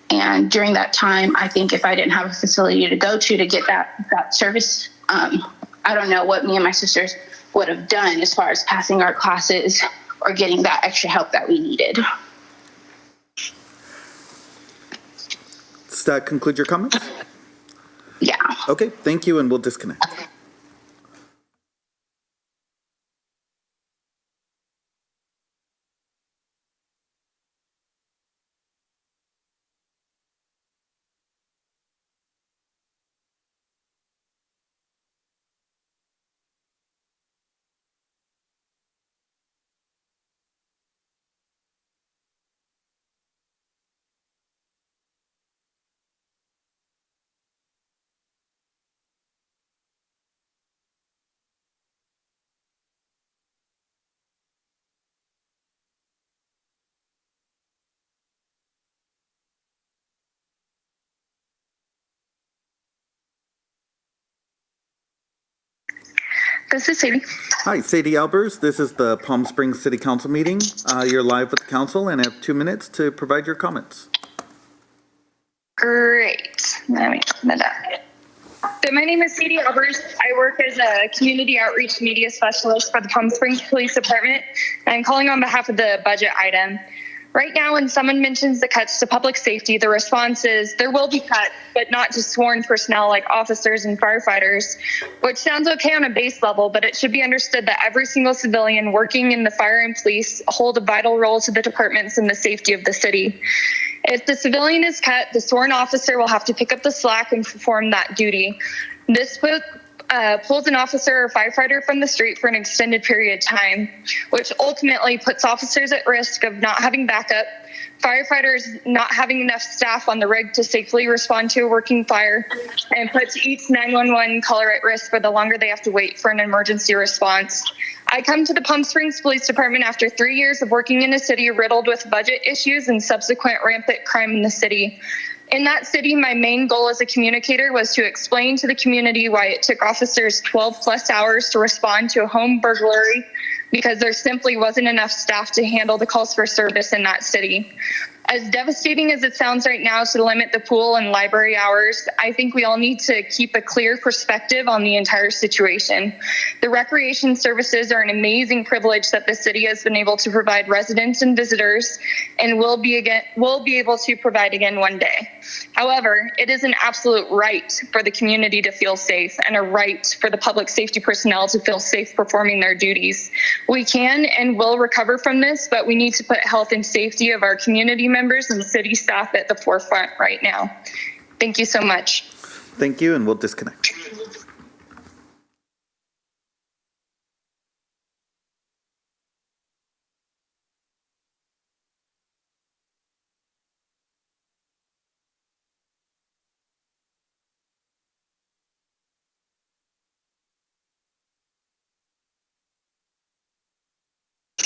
And during that time, I think if I didn't have a facility to go to get that service, I don't know what me and my sisters would have done as far as passing our classes or getting that extra help that we needed. Does that conclude your comments? Yeah. Okay, thank you, and we'll disconnect. This is Sadie. Hi, Sadie Albers. This is the Palm Springs City Council meeting. You're live with the council and have 2 minutes to provide your comments. Great. Let me open it up. So my name is Sadie Albers. I work as a community outreach media specialist for the Palm Springs Police Department. I'm calling on behalf of the budget item. Right now, when someone mentions the cuts to public safety, the response is there will be cuts, but not to sworn personnel like officers and firefighters, which sounds okay on a base level, but it should be understood that every single civilian working in the fire and police hold a vital role to the departments and the safety of the city. If the civilian is cut, the sworn officer will have to pick up the slack and perform that duty. This pulls an officer or firefighter from the street for an extended period of time, which ultimately puts officers at risk of not having backup, firefighters not having enough staff on the rig to safely respond to a working fire, and puts each 911 caller at risk for the longer they have to wait for an emergency response. I come to the Palm Springs Police Department after 3 years of working in a city riddled with budget issues and subsequent rampant crime in the city. In that city, my main goal as a communicator was to explain to the community why it took officers 12 plus hours to respond to a home burglary, because there simply wasn't enough staff to handle the calls for service in that city. As devastating as it sounds right now to limit the pool and library hours, I think we all need to keep a clear perspective on the entire situation. The recreation services are an amazing privilege that the city has been able to provide residents and visitors, and will be able to provide again one day. However, it is an absolute right for the community to feel safe, and a right for the public safety personnel to feel safe performing their duties. We can and will recover from this, but we need to put health and safety of our community members and city staff at the forefront right now. Thank you so much. Thank you, and we'll disconnect.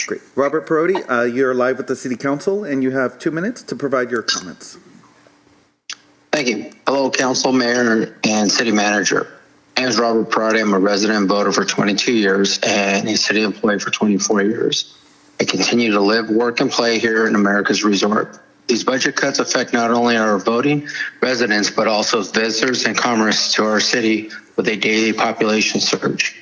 Great. Robert Perotti, you're live with the City Council, and you have 2 minutes to provide your comments. Thank you. Hello, Council, Mayor, and City Manager. My name is Robert Perotti. I'm a resident voter for 22 years and a city employee for 24 years. I continue to live, work, and play here in America's Resort. These budget cuts affect not only our voting residents, but also visitors and commerce to our city with a daily population surge.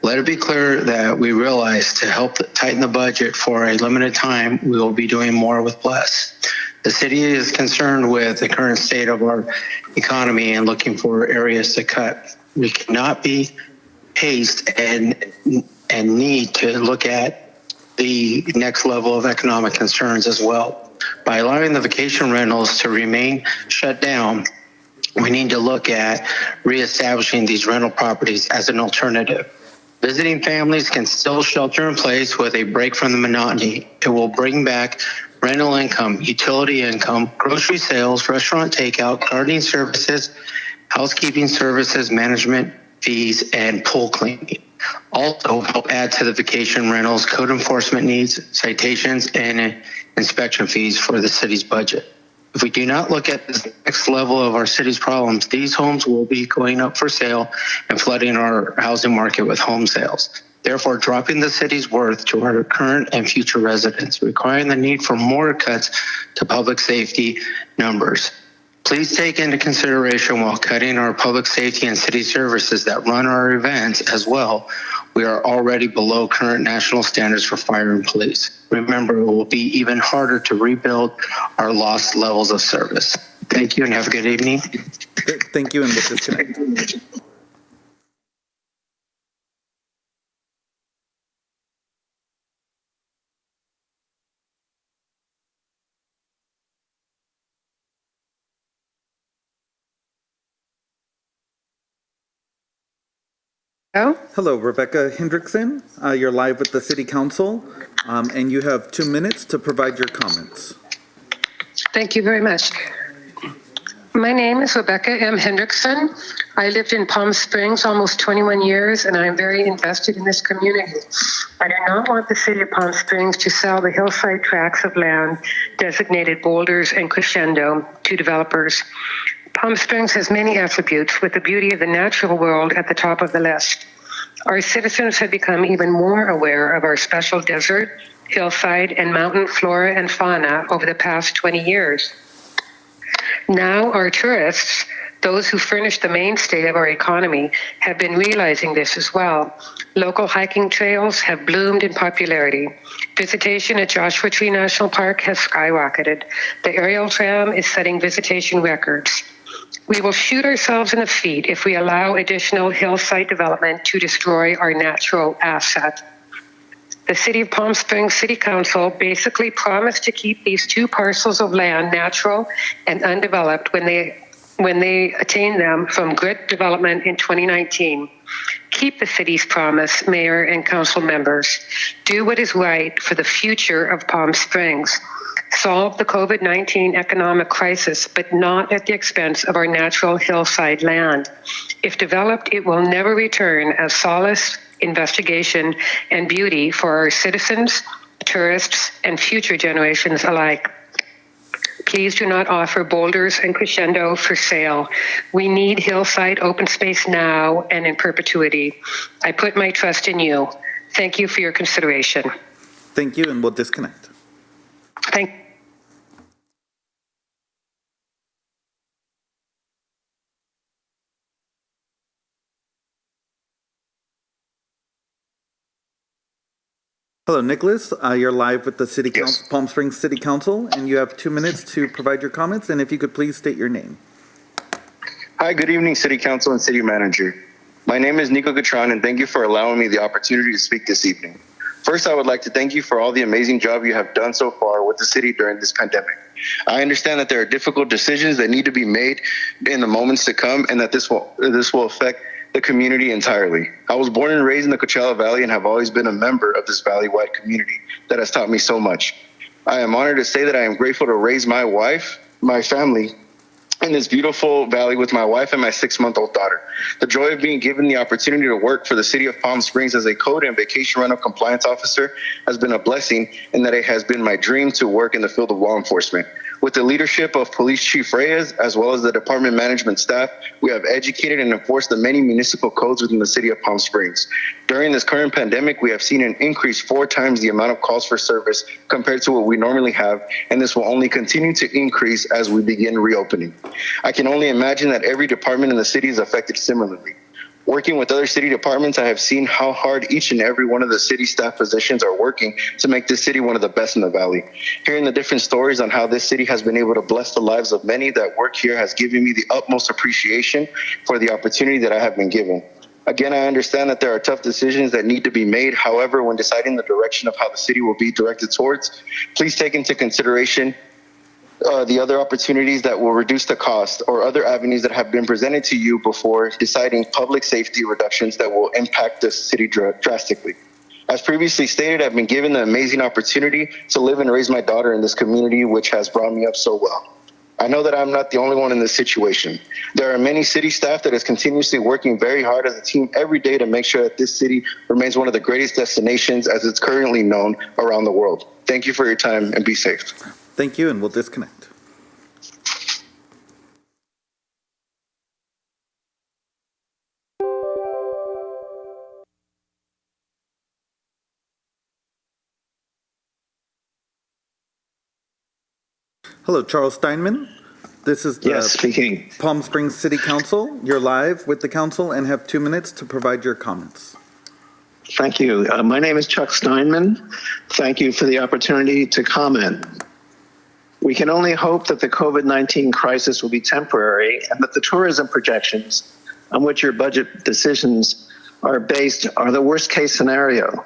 Let it be clear that we realize to help tighten the budget for a limited time, we will be doing more with less. The city is concerned with the current state of our economy and looking for areas to cut. We cannot be paced and need to look at the next level of economic concerns as well. By allowing the vacation rentals to remain shut down, we need to look at reestablishing these rental properties as an alternative. Visiting families can still shelter in place with a break from the monotony. It will bring back rental income, utility income, grocery sales, restaurant takeout, gardening services, housekeeping services, management fees, and pool cleaning. Also help add to the vacation rentals, code enforcement needs, citations, and inspection fees for the city's budget. If we do not look at the next level of our city's problems, these homes will be going up for sale and flooding our housing market with home sales. Therefore, dropping the city's worth to our current and future residents, requiring the need for more cuts to public safety numbers. Please take into consideration while cutting our public safety and city services that run our events as well. We are already below current national standards for fire and police. Remember, it will be even harder to rebuild our lost levels of service. Thank you and have a good evening. Thank you, and we'll disconnect. Hello, Rebecca Hendrickson. You're live with the City Council, and you have 2 minutes to provide your comments. Thank you very much. My name is Rebecca M. Hendrickson. I lived in Palm Springs almost 21 years, and I'm very invested in this community. I do not want the city of Palm Springs to sell the hillside tracts of land designated Boulders and Crescendo to developers. Palm Springs has many attributes, with the beauty of the natural world at the top of the list. Our citizens have become even more aware of our special desert, hillside, and mountain flora and fauna over the past 20 years. Now our tourists, those who furnish the mainstay of our economy, have been realizing this as well. Local hiking trails have bloomed in popularity. Visitation at Joshua Tree National Park has skyrocketed. The aerial tram is setting visitation records. We will shoot ourselves in the feet if we allow additional hillside development to destroy our natural asset. The City of Palm Springs City Council basically promised to keep these 2 parcels of land natural and undeveloped when they attain them from grid development in 2019. Keep the city's promise, Mayor and Council members. Do what is right for the future of Palm Springs. Solve the COVID-19 economic crisis, but not at the expense of our natural hillside land. If developed, it will never return as solace, investigation, and beauty for our citizens, tourists, and future generations alike. please do not offer Boulders and Crescendo for sale. We need hillside open space now and in perpetuity. I put my trust in you. Thank you for your consideration. Thank you, and we'll disconnect. Thank Hello, Nicholas. You're live with the City Council, Palm Springs City Council, and you have 2 minutes to provide your comments. And if you could please state your name. Hi, good evening, City Council and City Manager. My name is Nico Gatron, and thank you for allowing me the opportunity to speak this evening. First, I would like to thank you for all the amazing job you have done so far with the city during this pandemic. I understand that there are difficult decisions that need to be made in the moments to come, and that this will affect the community entirely. I was born and raised in the Coachella Valley and have always been a member of this valley-wide community that has taught me so much. I am honored to say that I am grateful to raise my wife, my family, in this beautiful valley with my wife and my 6-month-old daughter. The joy of being given the opportunity to work for the city of Palm Springs as a code and vacation rental compliance officer has been a blessing, in that it has been my dream to work in the field of law enforcement. With the leadership of Police Chief Reyes, as well as the department management staff, we have educated and enforced the many municipal codes within the city of Palm Springs. During this current pandemic, we have seen an increase 4 times the amount of calls for service compared to what we normally have, and this will only continue to increase as we begin reopening. I can only imagine that every department in the city is affected similarly. Working with other city departments, I have seen how hard each and every one of the city staff positions are working to make this city one of the best in the valley. Hearing the different stories on how this city has been able to bless the lives of many that work here has given me the utmost appreciation for the opportunity that I have been given. Again, I understand that there are tough decisions that need to be made. However, when deciding the direction of how the city will be directed towards, please take into consideration the other opportunities that will reduce the cost, or other avenues that have been presented to you before deciding public safety reductions that will impact the city drastically. As previously stated, I've been given the amazing opportunity to live and raise my daughter in this community, which has brought me up so well. I know that I'm not the only one in this situation. There are many city staff that is continuously working very hard as a team every day to make sure that this city remains one of the greatest destinations as it's currently known around the world. Thank you for your time, and be safe. Thank you, and we'll disconnect. Hello, Charles Steinman. This is the speaking. Palm Springs City Council. You're live with the council and have 2 minutes to provide your comments. Thank you. My name is Chuck Steinman. Thank you for the opportunity to comment. We can only hope that the COVID-19 crisis will be temporary, and that the tourism projections on which your budget decisions are based are the worst case scenario.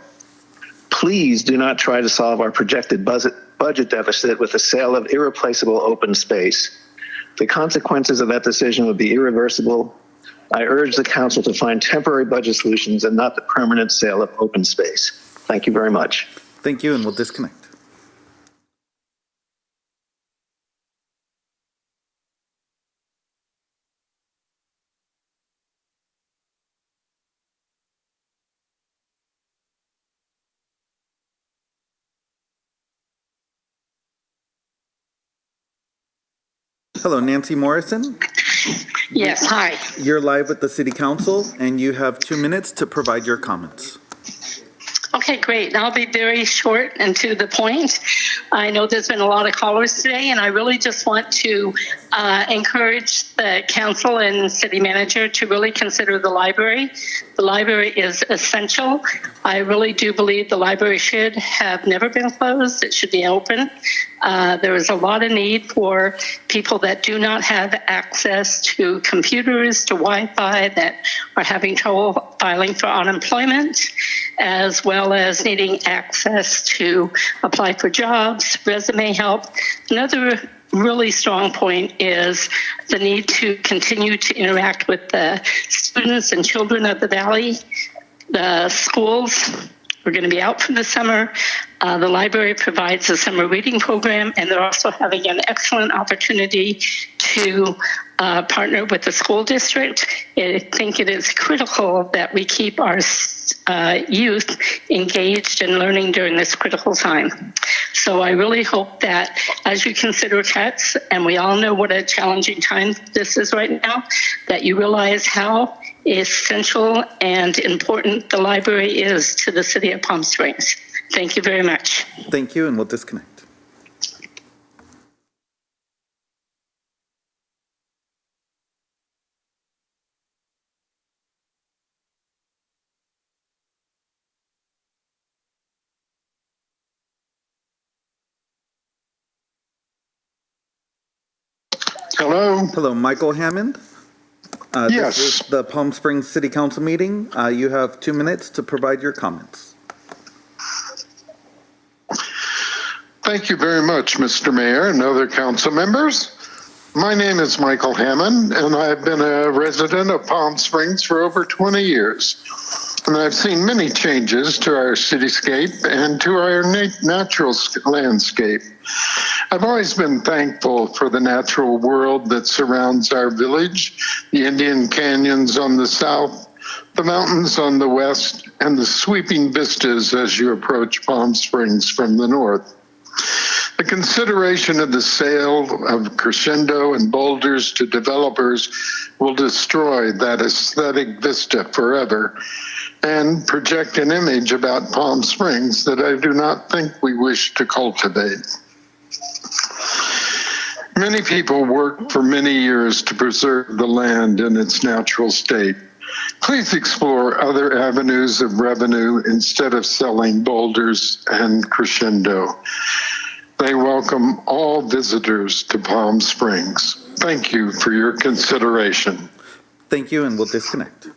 Please do not try to solve our projected budget deficit with the sale of irreplaceable open space. The consequences of that decision would be irreversible. I urge the council to find temporary budget solutions and not the permanent sale of open space. Thank you very much. Thank you, and we'll disconnect. Hello, Nancy Morrison. Yes, hi. You're live with the City Council, and you have 2 minutes to provide your comments. Okay, great. I'll be very short and to the point. I know there's been a lot of callers today, and I really just want to encourage the council and city manager to really consider the library. The library is essential. I really do believe the library should have never been closed. It should be open. There is a lot of need for people that do not have access to computers, to Wi-Fi, that are having trouble filing for unemployment, as well as needing access to apply for jobs, resume help. Another really strong point is the need to continue to interact with the students and children of the Valley. The schools are going to be out for the summer. The library provides a summer reading program, and they're also having an excellent opportunity to partner with the school district. I think it is critical that we keep our youth engaged and learning during this critical time. So I really hope that as you consider cuts, and we all know what a challenging time this is right now, that you realize how essential and important the library is to the city of Palm Springs. Thank you very much. Thank you, and we'll disconnect. Hello. Hello, Michael Hammond. Yes. This is the Palm Springs City Council meeting. You have 2 minutes to provide your comments. Thank you very much, Mr. Mayor and other council members. My name is Michael Hammond, and I've been a resident of Palm Springs for over 20 years. And I've seen many changes to our cityscape and to our natural landscape. I've always been thankful for the natural world that surrounds our village, the Indian canyons on the south, the mountains on the west, and the sweeping vistas as you approach Palm Springs from the north. The consideration of the sale of Crescendo and Boulders to developers will destroy that aesthetic vista forever and project an image about Palm Springs that I do not think we wish to cultivate. Many people worked for many years to preserve the land in its natural state. Please explore other avenues of revenue instead of selling Boulders and Crescendo. They welcome all visitors to Palm Springs. Thank you for your consideration. Thank you, and we'll disconnect.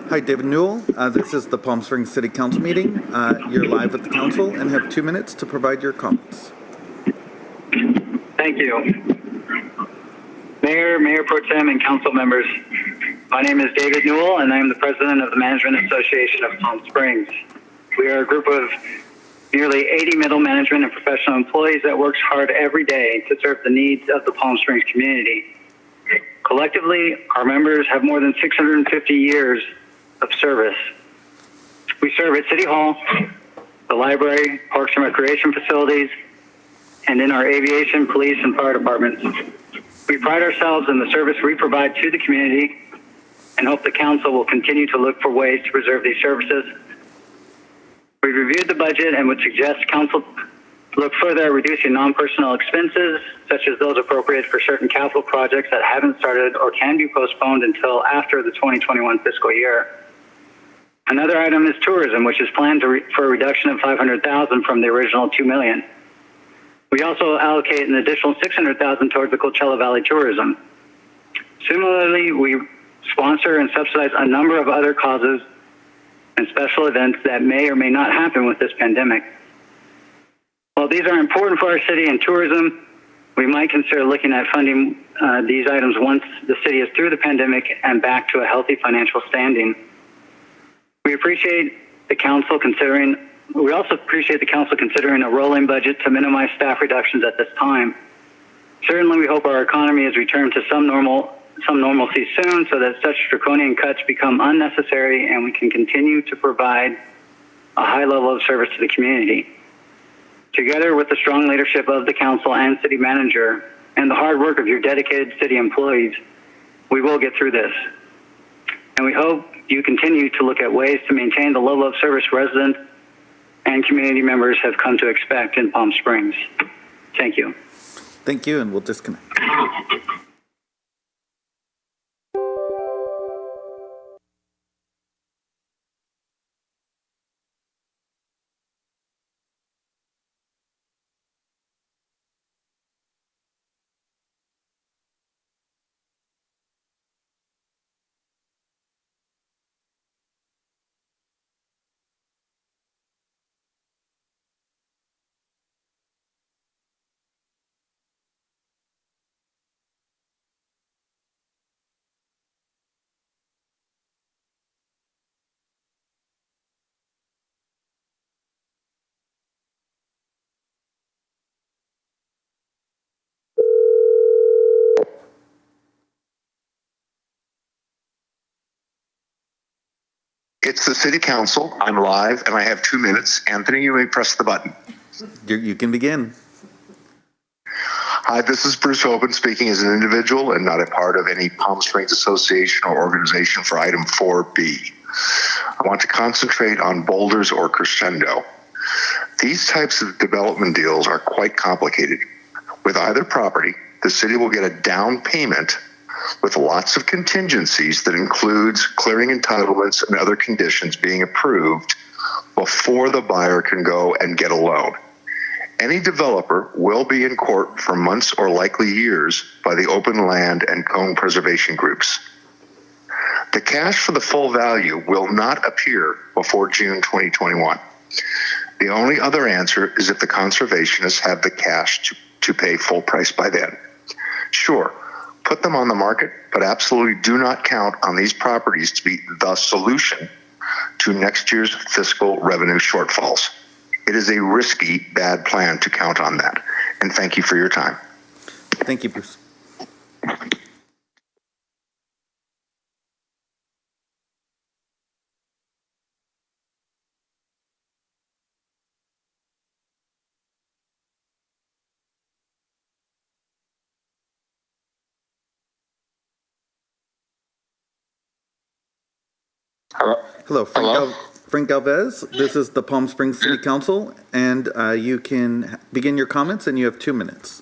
Hi, David Newell. This is the Palm Springs City Council meeting. You're live at the council and have 2 minutes to provide your comments. Thank you. Mayor, Mayor Pro Tem, and council members. My name is David Newell, and I am the president of the Management Association of Palm Springs. We are a group of nearly 80 middle management and professional employees that works hard every day to serve the needs of the Palm Springs community. Collectively, our members have more than 650 years of service. We serve at City Hall, the library, parks and recreation facilities, and in our aviation, police, and fire departments. We pride ourselves in the service we provide to the community and hope the council will continue to look for ways to preserve these services. We reviewed the budget and would suggest council look further at reducing non-personnel expenses, such as those appropriated for certain capital projects that haven't started or can be postponed until after the 2021 fiscal year. Another item is tourism, which is planned for a reduction of $500,000 from the original $2 million. We also allocate an additional $600,000 towards the Coachella Valley tourism. Similarly, we sponsor and subsidize a number of other causes and special events that may or may not happen with this pandemic. While these are important for our city and tourism, we might consider looking at funding these items once the city is through the pandemic and back to a healthy financial standing. We also appreciate the council considering a rolling budget to minimize staff reductions at this time. Certainly, we hope our economy has returned to some normalcy soon so that such draconian cuts become unnecessary and we can continue to provide a high level of service to the community. Together with the strong leadership of the council and city manager and the hard work of your dedicated city employees, we will get through this. And we hope you continue to look at ways to maintain the level of service residents and community members have come to expect in Palm Springs. Thank you. Thank you, and we'll disconnect. It's the City Council. I'm live, and I have 2 minutes. Anthony, you may press the button. You can begin. Hi, this is Bruce Hoban speaking as an individual and not a part of any Palm Springs Association or organization for item 4B. I want to concentrate on boulders or crescendo. These types of development deals are quite complicated. With either property, the city will get a down payment with lots of contingencies that includes clearing entitlements and other conditions being approved before the buyer can go and get a loan. Any developer will be in court for months or likely years by the open land and cone preservation groups. The cash for the full value will not appear before June 2021. The only other answer is if the conservationists have the cash to pay full price by then. Sure, put them on the market, but absolutely do not count on these properties to be the solution to next year's fiscal revenue shortfalls. It is a risky, bad plan to count on that. And thank you for your time. Thank you, Bruce. Hello, Frank Galvez. This is the Palm Springs City Council, and you can begin your comments, and you have 2 minutes.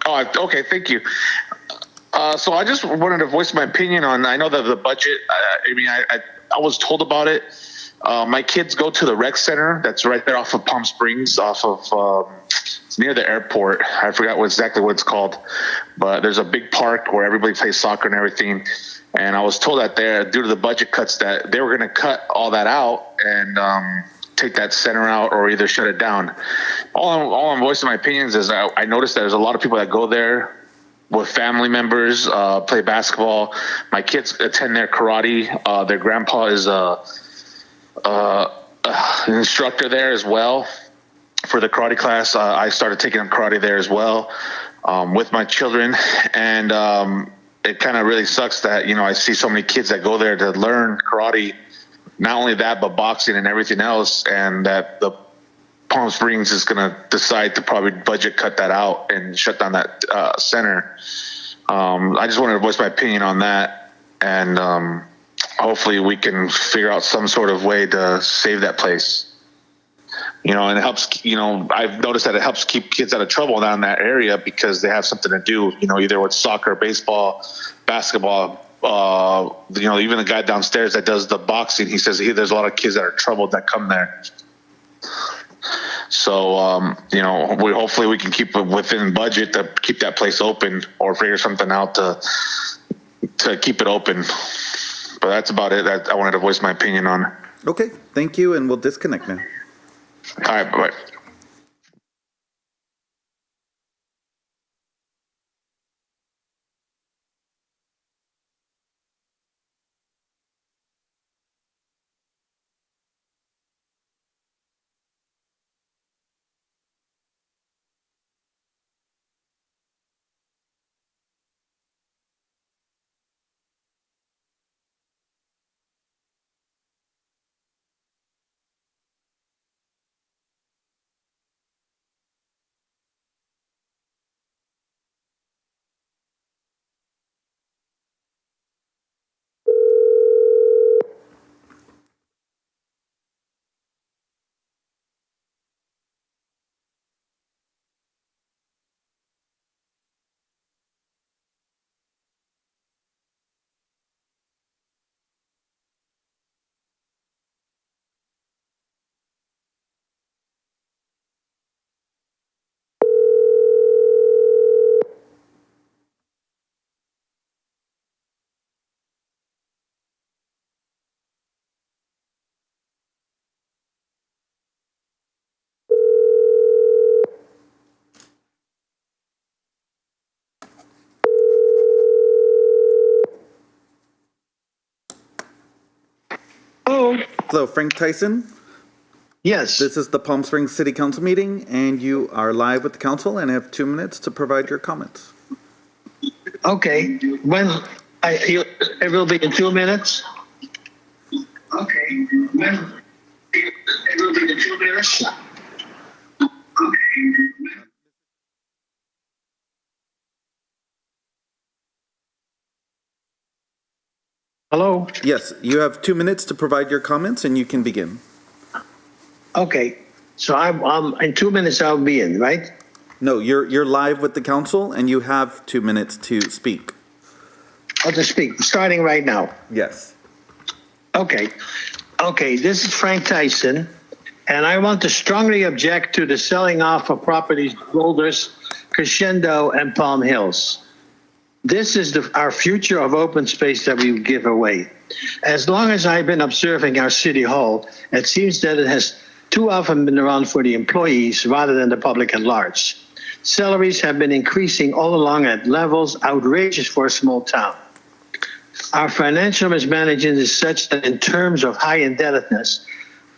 Oh, okay, thank you. So I just wanted to voice my opinion on, I know that the budget, I was told about it. My kids go to the rec center that's right there off of Palm Springs, off of, it's near the airport. I forgot exactly what it's called, but there's a big park where everybody plays soccer and everything. And I was told that there, due to the budget cuts, that they were going to cut all that out and take that center out or either shut it down. All I'm voicing my opinions is I noticed that there's a lot of people that go there with family members, play basketball. My kids attend their karate. Their grandpa is an instructor there as well for the karate class. I started taking up karate there as well with my children. And it kind of really sucks that, I see so many kids that go there to learn karate, not only that, but boxing and everything else, and that the Palm Springs is going to decide to probably budget cut that out and shut down that center. I just wanted to voice my opinion on that, and hopefully we can figure out some sort of way to save that place. And it helps, I've noticed that it helps keep kids out of trouble down in that area because they have something to do, either with soccer, baseball, basketball. Even the guy downstairs that does the boxing, he says there's a lot of kids that are troubled that come there. So, hopefully we can keep it within budget to keep that place open or figure something out to keep it open. But that's about it. I wanted to voice my opinion on. Okay, thank you, and we'll disconnect now. All right, bye-bye. Hello, Frank Tyson. Yes. This is the Palm Springs City Council meeting, and you are live with the council and have 2 minutes to provide your comments. Okay. It will be in 2 minutes. Okay. Hello? Yes, you have 2 minutes to provide your comments and you can begin. Okay. So I'm in 2 minutes I'll be in, right? No, you're live with the council and you have 2 minutes to speak. Oh, to speak, starting right now. Yes. Okay. Okay, this is Frank Tyson, and I want to strongly object to the selling off of properties, Boulders, Crescendo, and Palm Hills. This is our future of open space that we give away. As long as I've been observing our city hall, it seems that it has too often been run for the employees rather than the public at large. Salaries have been increasing all along at levels outrageous for a small town. Our financial mismanagement is such that in terms of high indebtedness,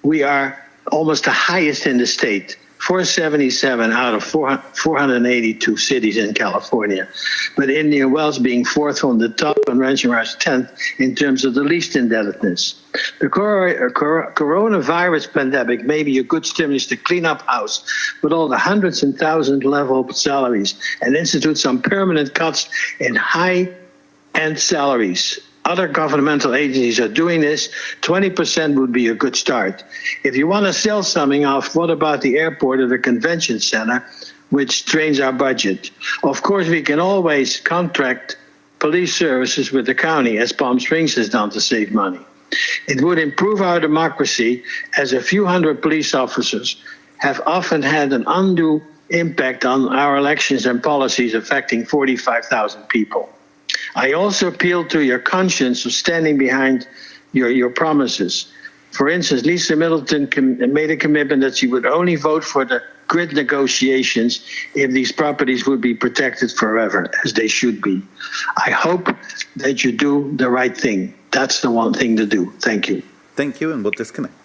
we are almost the highest in the state, 477 out of 482 cities in California. But Indian Wells being fourth from the top and Rancho Mirage 10th in terms of the least indebtedness. The coronavirus pandemic may be a good stimulus to clean up house with all the hundreds and thousands level salaries and institute some permanent cuts in high-end salaries. Other governmental agencies are doing this. 20% would be a good start. If you want to sell something off, what about the airport or the convention center, which drains our budget? Of course, we can always contract police services with the county, as Palm Springs has done to save money. It would improve our democracy, as a few hundred police officers have often had an undue impact on our elections and policies affecting 45,000 people. I also appeal to your conscience of standing behind your promises. For instance, Lisa Middleton made a commitment that she would only vote for the grid negotiations if these properties would be protected forever, as they should be. I hope that you do the right thing. That's the one thing to do. Thank you. Thank you, and we'll disconnect.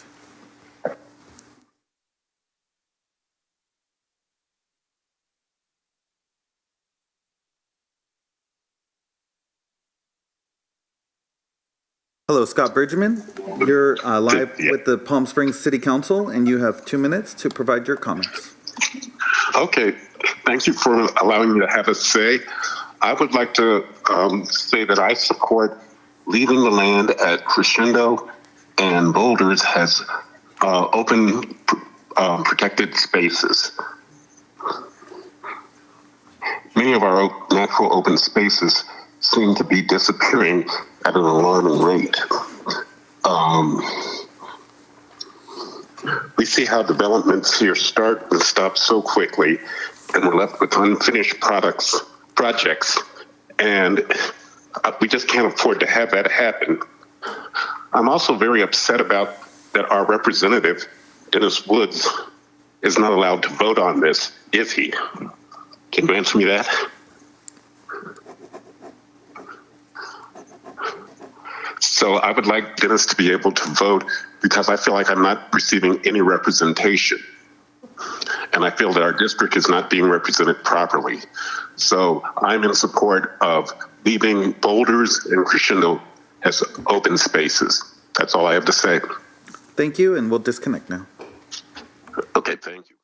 Hello, Scott Bridgman. You're live with the Palm Springs City Council, and you have 2 minutes to provide your comments. Okay, thank you for allowing me to have a say. I would like to say that I support leaving the land at Crescendo and Boulders as open, protected spaces. Many of our natural open spaces seem to be disappearing at an alarming rate. We see how developments here start and stop so quickly, and we're left with unfinished projects, and we just can't afford to have that happen. I'm also very upset about that our representative, Dennis Woods, is not allowed to vote on this, is he? Can you answer me that? So I would like Dennis to be able to vote because I feel like I'm not receiving any representation. And I feel that our district is not being represented properly. So I'm in support of leaving Boulders and Crescendo as open spaces. That's all I have to say. Thank you, and we'll disconnect now. Okay, thank you.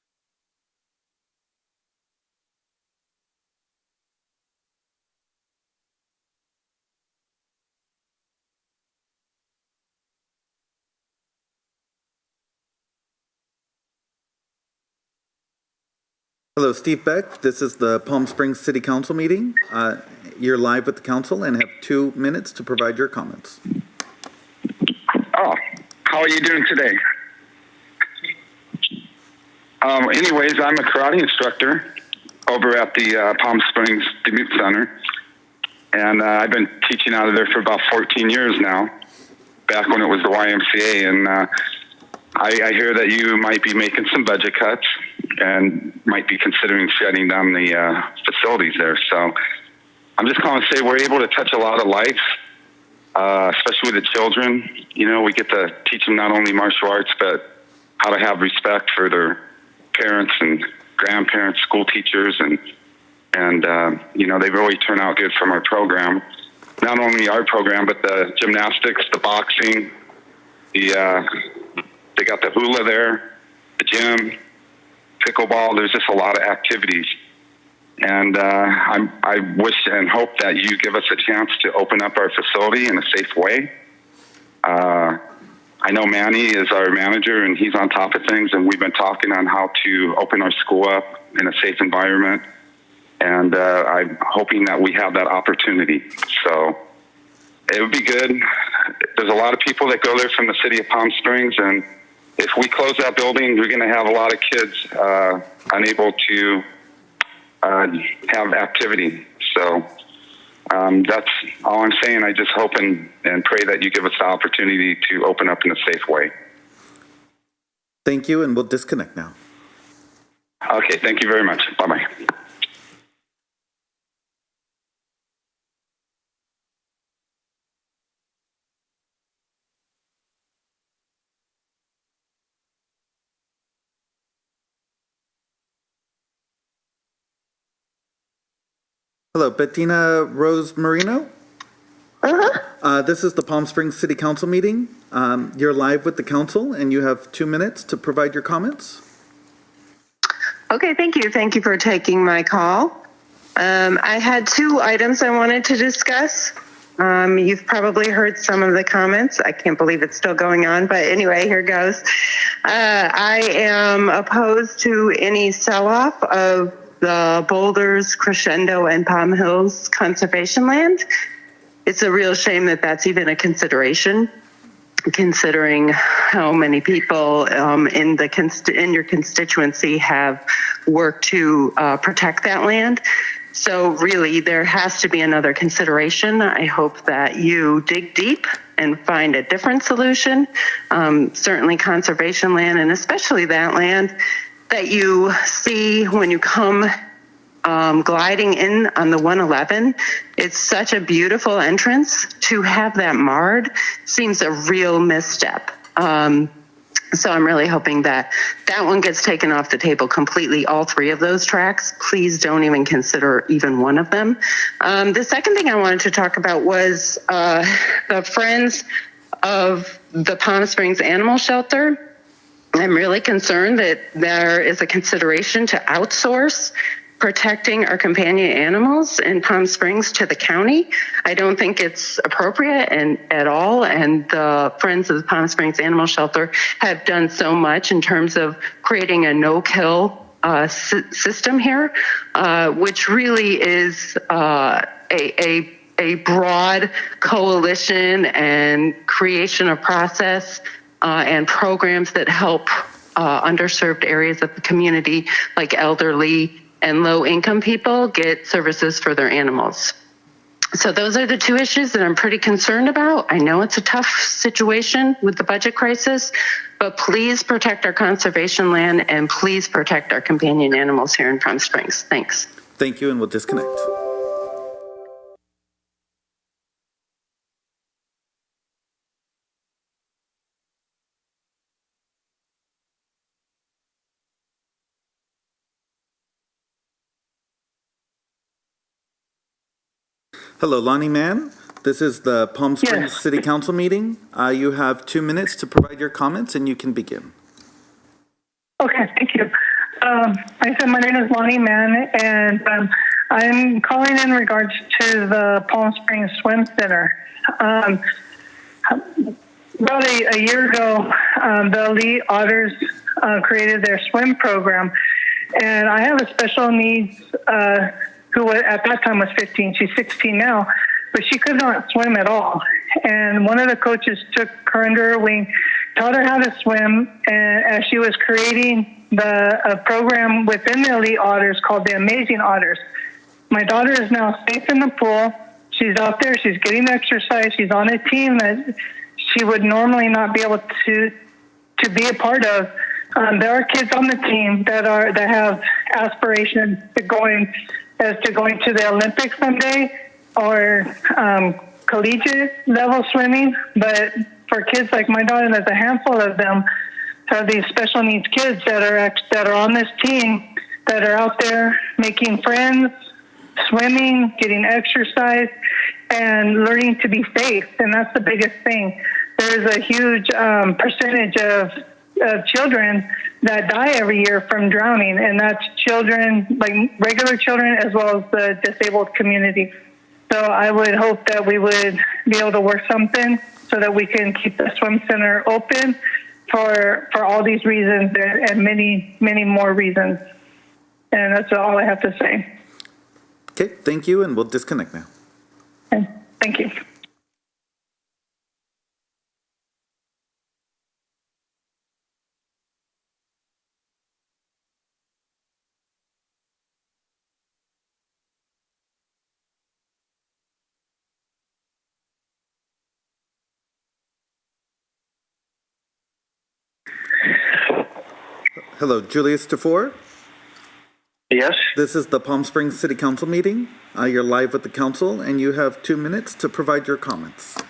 Hello, Steve Beck. This is the Palm Springs City Council meeting. You're live with the council and have 2 minutes to provide your comments. Oh, how are you doing today? Anyways, I'm a karate instructor over at the Palm Springs Duluth Center, and I've been teaching out of there for about 14 years now, back when it was the YMCA, and I hear that you might be making some budget cuts and might be considering shutting down the facilities there. So I'm just calling to say we're able to touch a lot of lives, especially with the children. You know, we get to teach them not only martial arts, but how to have respect for their parents and grandparents, school teachers, and you know, they really turn out good from our program. Not only our program, but the gymnastics, the boxing, They got the hula there, the gym, pickleball. There's just a lot of activities. And I wish and hope that you give us a chance to open up our facility in a safe way. I know Manny is our manager, and he's on top of things, and we've been talking on how to open our school up in a safe environment. And I'm hoping that we have that opportunity. So it would be good. There's a lot of people that go there from the city of Palm Springs, and if we close that building, we're going to have a lot of kids unable to have activity. So that's all I'm saying. I just hope and pray that you give us the opportunity to open up in a safe way. Thank you, and we'll disconnect now. Okay, thank you very much. Bye-bye. Hello, Bettina Rose Marino. This is the Palm Springs City Council meeting. You're live with the council, and you have 2 minutes to provide your comments. Okay, thank you. Thank you for taking my call. I had 2 items I wanted to discuss. You've probably heard some of the comments. I can't believe it's still going on, but anyway, here goes. I am opposed to any sell-off of the Boulders, Crescendo, and Palm Hills conservation land. It's a real shame that that's even a consideration, considering how many people in your constituency have worked to protect that land. So really, there has to be another consideration. I hope that you dig deep and find a different solution. Certainly conservation land, and especially that land that you see when you come gliding in on the 111. It's such a beautiful entrance. To have that marred seems a real misstep. So I'm really hoping that that one gets taken off the table completely, all 3 of those tracks. Please don't even consider even one of them. The second thing I wanted to talk about was the Friends of the Palm Springs Animal Shelter. I'm really concerned that there is a consideration to outsource protecting our companion animals in Palm Springs to the county. I don't think it's appropriate at all. And the Friends of the Palm Springs Animal Shelter have done so much in terms of creating a no-kill system here, which really is a broad coalition and creation of process and programs that help underserved areas of the community, like elderly and low-income people, get services for their animals. So those are the 2 issues that I'm pretty concerned about. I know it's a tough situation with the budget crisis, but please protect our conservation land and please protect our companion animals here in Palm Springs. Thanks. Thank you, and we'll disconnect. Hello, Lonnie Mann. This is the Palm Springs City Council meeting. You have 2 minutes to provide your comments, and you can begin. Okay, thank you. I said my name is Lonnie Mann, and I'm calling in regards to the Palm Springs Swim Center. About a year ago, the Elite Otters created their swim program, and I have a special needs who at that time was 15. She's 16 now, but she could not swim at all. And one of the coaches took her under her wing, taught her how to swim, and as she was creating a program within the Elite Otters called the Amazing Otters. My daughter is now safe in the pool. She's out there. She's getting exercise. She's on a team that she would normally not be able to be a part of. There are kids on the team that have aspirations to going to the Olympics someday or collegiate level swimming. But for kids like my daughter, there's a handful of them. So these special needs kids that are on this team that are out there making friends, swimming, getting exercise, and learning to be safe. And that's the biggest thing. there's a huge percentage of children that die every year from drowning, and that's children, like regular children, as well as the disabled community. So I would hope that we would be able to work something so that we can keep the swim center open for all these reasons and many, many more reasons. And that's all I have to say. Okay, thank you, and we'll disconnect now. And thank you. Hello, Julius DeFore? Yes? This is the Palm Springs City Council meeting. You're live with the council, and you have 2 minutes to provide your comments.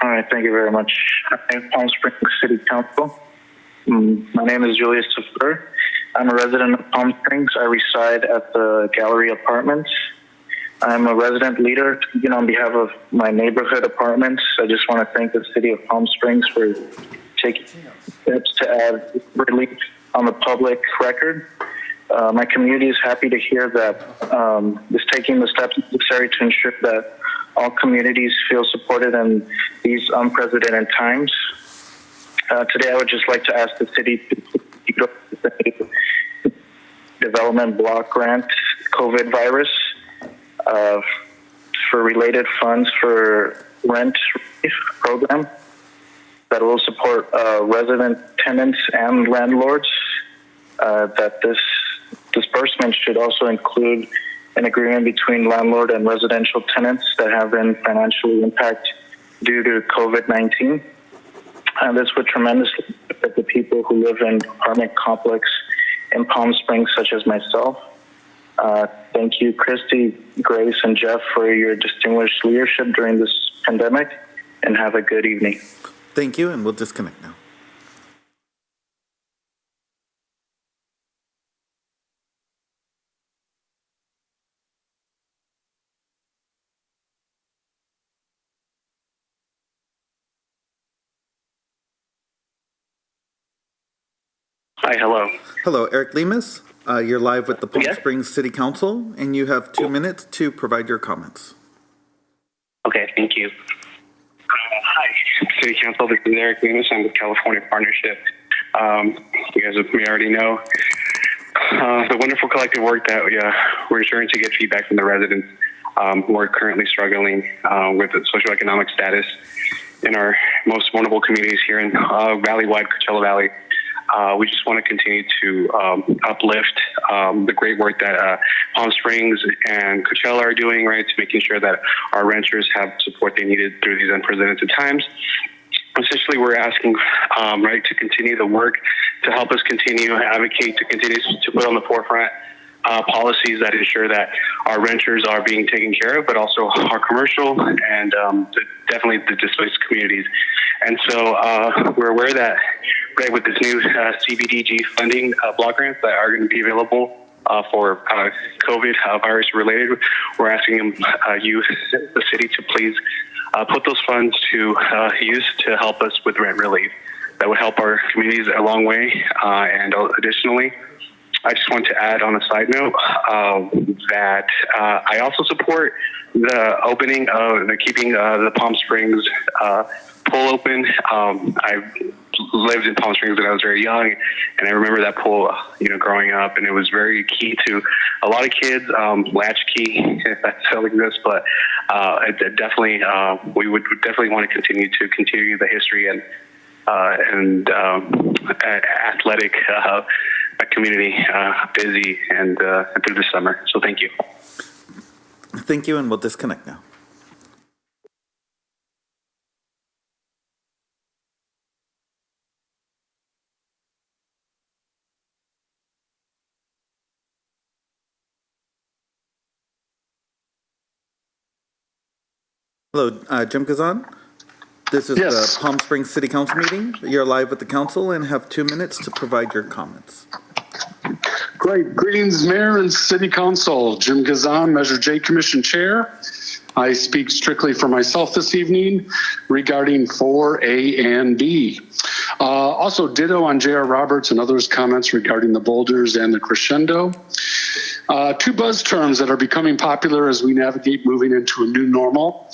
All right, thank you very much. I'm Palm Springs City Council. My name is Julius DeFore. I'm a resident of Palm Springs. I reside at the Gallery Apartments. I'm a resident leader on behalf of my neighborhood apartments. I just want to thank the city of Palm Springs for taking steps to add relief on the public record. My community is happy to hear that is taking the steps necessary to ensure that all communities feel supported in these unprecedented times. Today, I would just like to ask the city to development block grant COVID virus for related funds for rent relief program that will support resident tenants and landlords. That this disbursement should also include an agreement between landlord and residential tenants that have been financially impacted due to COVID-19. This would tremendously benefit the people who live in apartment complex in Palm Springs, such as myself. Thank you, Christy, Grace, and Jeff, for your distinguished leadership during this pandemic, and have a good evening. Thank you, and we'll disconnect now. Hi, hello. Hello, Eric Lemus. You're live with the Palm Springs City Council, and you have 2 minutes to provide your comments. Okay, thank you. Hi, City Council. This is Eric Lemus. I'm with California Partnership. You guys may already know the wonderful collective work that we're ensuring to get feedback from the residents who are currently struggling with the socioeconomic status in our most vulnerable communities here in Valley-wide Coachella Valley. We just want to continue to uplift the great work that Palm Springs and Coachella are doing, right, to making sure that our renters have support they needed through these unprecedented times. Essentially, we're asking, right, to continue the work to help us continue to advocate, to continue to put on the forefront policies that ensure that our renters are being taken care of, but also our commercial and definitely the displaced communities. And so we're aware that, right, with this new CBDG funding block grants that are going to be available for COVID virus related, we're asking you, the city, to please put those funds to use to help us with rent relief. That would help our communities a long way. And additionally, I just want to add on a side note that I also support the opening of keeping the Palm Springs pool open. I lived in Palm Springs when I was very young, and I remember that pool, growing up, and it was very key to a lot of kids. Latchkey, if that still exists, but definitely we would definitely want to continue the history and athletic community busy and through the summer. So thank you. Thank you, and we'll disconnect now. Hello, Jim Kazan. This is the Palm Springs City Council meeting. You're live with the council and have 2 minutes to provide your comments. Great. Greetings, Mayor and City Council. Jim Gazan, Measure J Commission Chair. I speak strictly for myself this evening regarding 4A and B. Also, ditto on J.R. Roberts and others' comments regarding the boulders and the crescendo. Two buzz terms that are becoming popular as we navigate moving into a new normal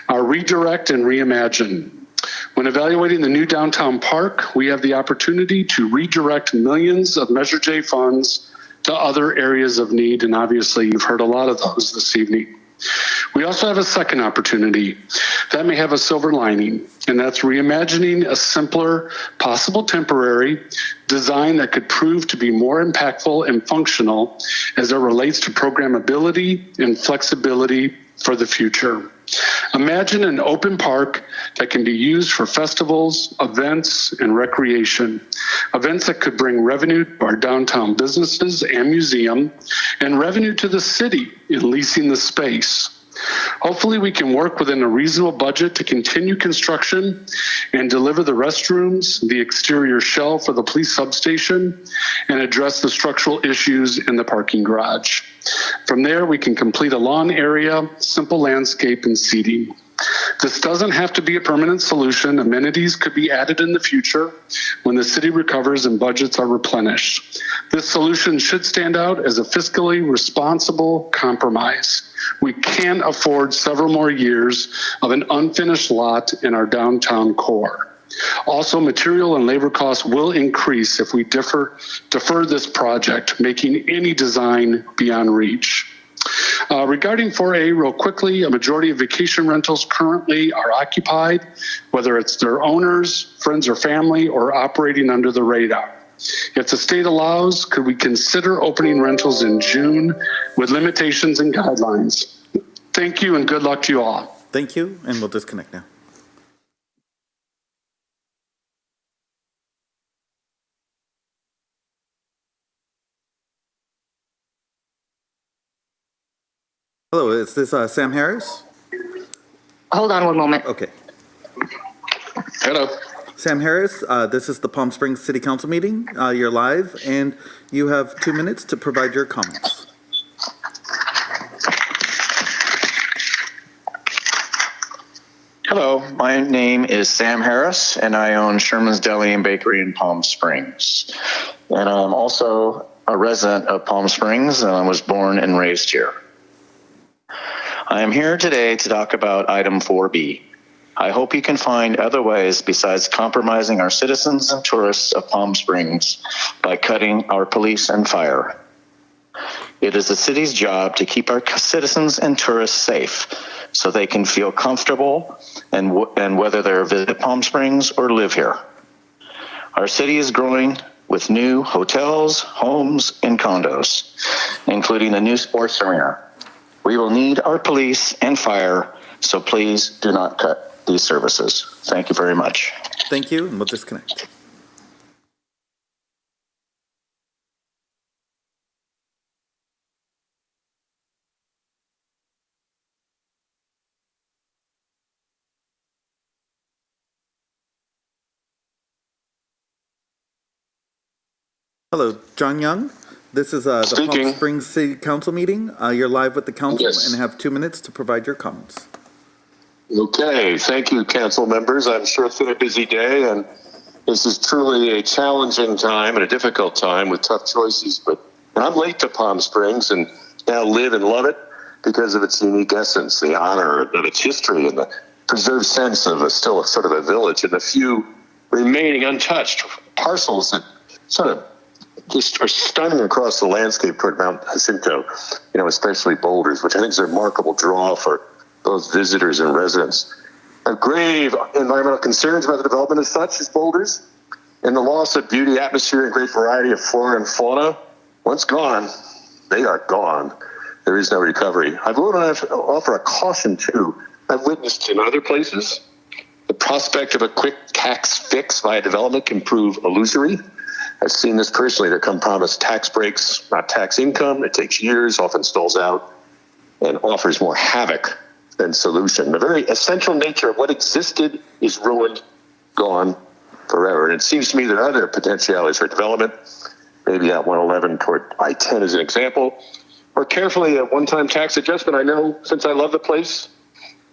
are redirect and reimagine. When evaluating the new downtown park, we have the opportunity to redirect millions of Measure J funds to other areas of need, and obviously you've heard a lot of those this evening. We also have a second opportunity that may have a silver lining, and that's reimagining a simpler, possible temporary design that could prove to be more impactful and functional as it relates to programmability and flexibility for the future. Imagine an open park that can be used for festivals, events, and recreation. Events that could bring revenue to our downtown businesses and museum, and revenue to the city in leasing the space. Hopefully we can work within a reasonable budget to continue construction and deliver the restrooms, the exterior shell for the police substation, and address the structural issues in the parking garage. From there, we can complete a lawn area, simple landscape, and seating. This doesn't have to be a permanent solution. Amenities could be added in the future when the city recovers and budgets are replenished. This solution should stand out as a fiscally responsible compromise. We can't afford several more years of an unfinished lot in our downtown core. Also, material and labor costs will increase if we defer this project, making any design beyond reach. Regarding 4A, real quickly, a majority of vacation rentals currently are occupied, whether it's their owners, friends or family, or operating under the radar. If the state allows, could we consider opening rentals in June with limitations and guidelines? Thank you and good luck to you all. Thank you, and we'll disconnect now. Hello, is this Sam Harris? Hold on one moment. Okay. Hello. Sam Harris, this is the Palm Springs City Council meeting. You're live, and you have 2 minutes to provide your comments. Hello, my name is Sam Harris, and I own Sherman's Deli and Bakery in Palm Springs. And I'm also a resident of Palm Springs, and I was born and raised here. I am here today to talk about item 4B. I hope you can find other ways besides compromising our citizens and tourists of Palm Springs by cutting our police and fire. It is the city's job to keep our citizens and tourists safe so they can feel comfortable and whether they visit Palm Springs or live here. Our city is growing with new hotels, homes, and condos, including a new sports arena. We will need our police and fire, so please do not cut these services. Thank you very much. Thank you, and we'll disconnect. Hello, John Young. This is the Speaking. Palm Springs City Council meeting. You're live with the council Yes. and have 2 minutes to provide your comments. Okay, thank you, council members. I'm sure it's been a busy day, and this is truly a challenging time and a difficult time with tough choices. But I'm late to Palm Springs and now live and love it because of its unique essence, the honor of its history, and the preserved sense of still a sort of a village, and the few remaining untouched parcels that sort of just are stunning across the landscape toward Mount Jacinto, especially boulders, which I think is a remarkable draw for both visitors and residents. I have grave environmental concerns about the development of such as boulders and the loss of beauty, atmosphere, and great variety of flora and fauna. Once gone, they are gone. There is no recovery. I want to offer a caution, too. I've witnessed in other places the prospect of a quick tax fix via development can prove illusory. I've seen this personally. There come promised tax breaks, not tax income. It takes years, often stalls out, and offers more havoc than solution. The very essential nature of what existed is ruined, gone forever. And it seems to me there are other potentialities for development maybe at 111 toward I-10 as an example, or carefully a one-time tax adjustment. I know, since I love the place,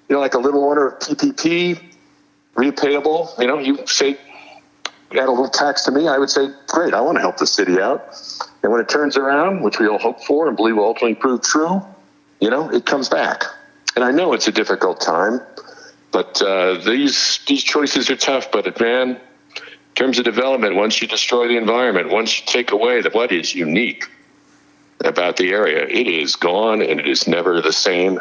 like a little order of PPP, repayable, you say, add a little tax to me, I would say, great, I want to help the city out. And when it turns around, which we all hope for and believe will ultimately prove true, it comes back. And I know it's a difficult time, but these choices are tough. But man, in terms of development, once you destroy the environment, once you take away what is unique about the area, it is gone and it is never the same.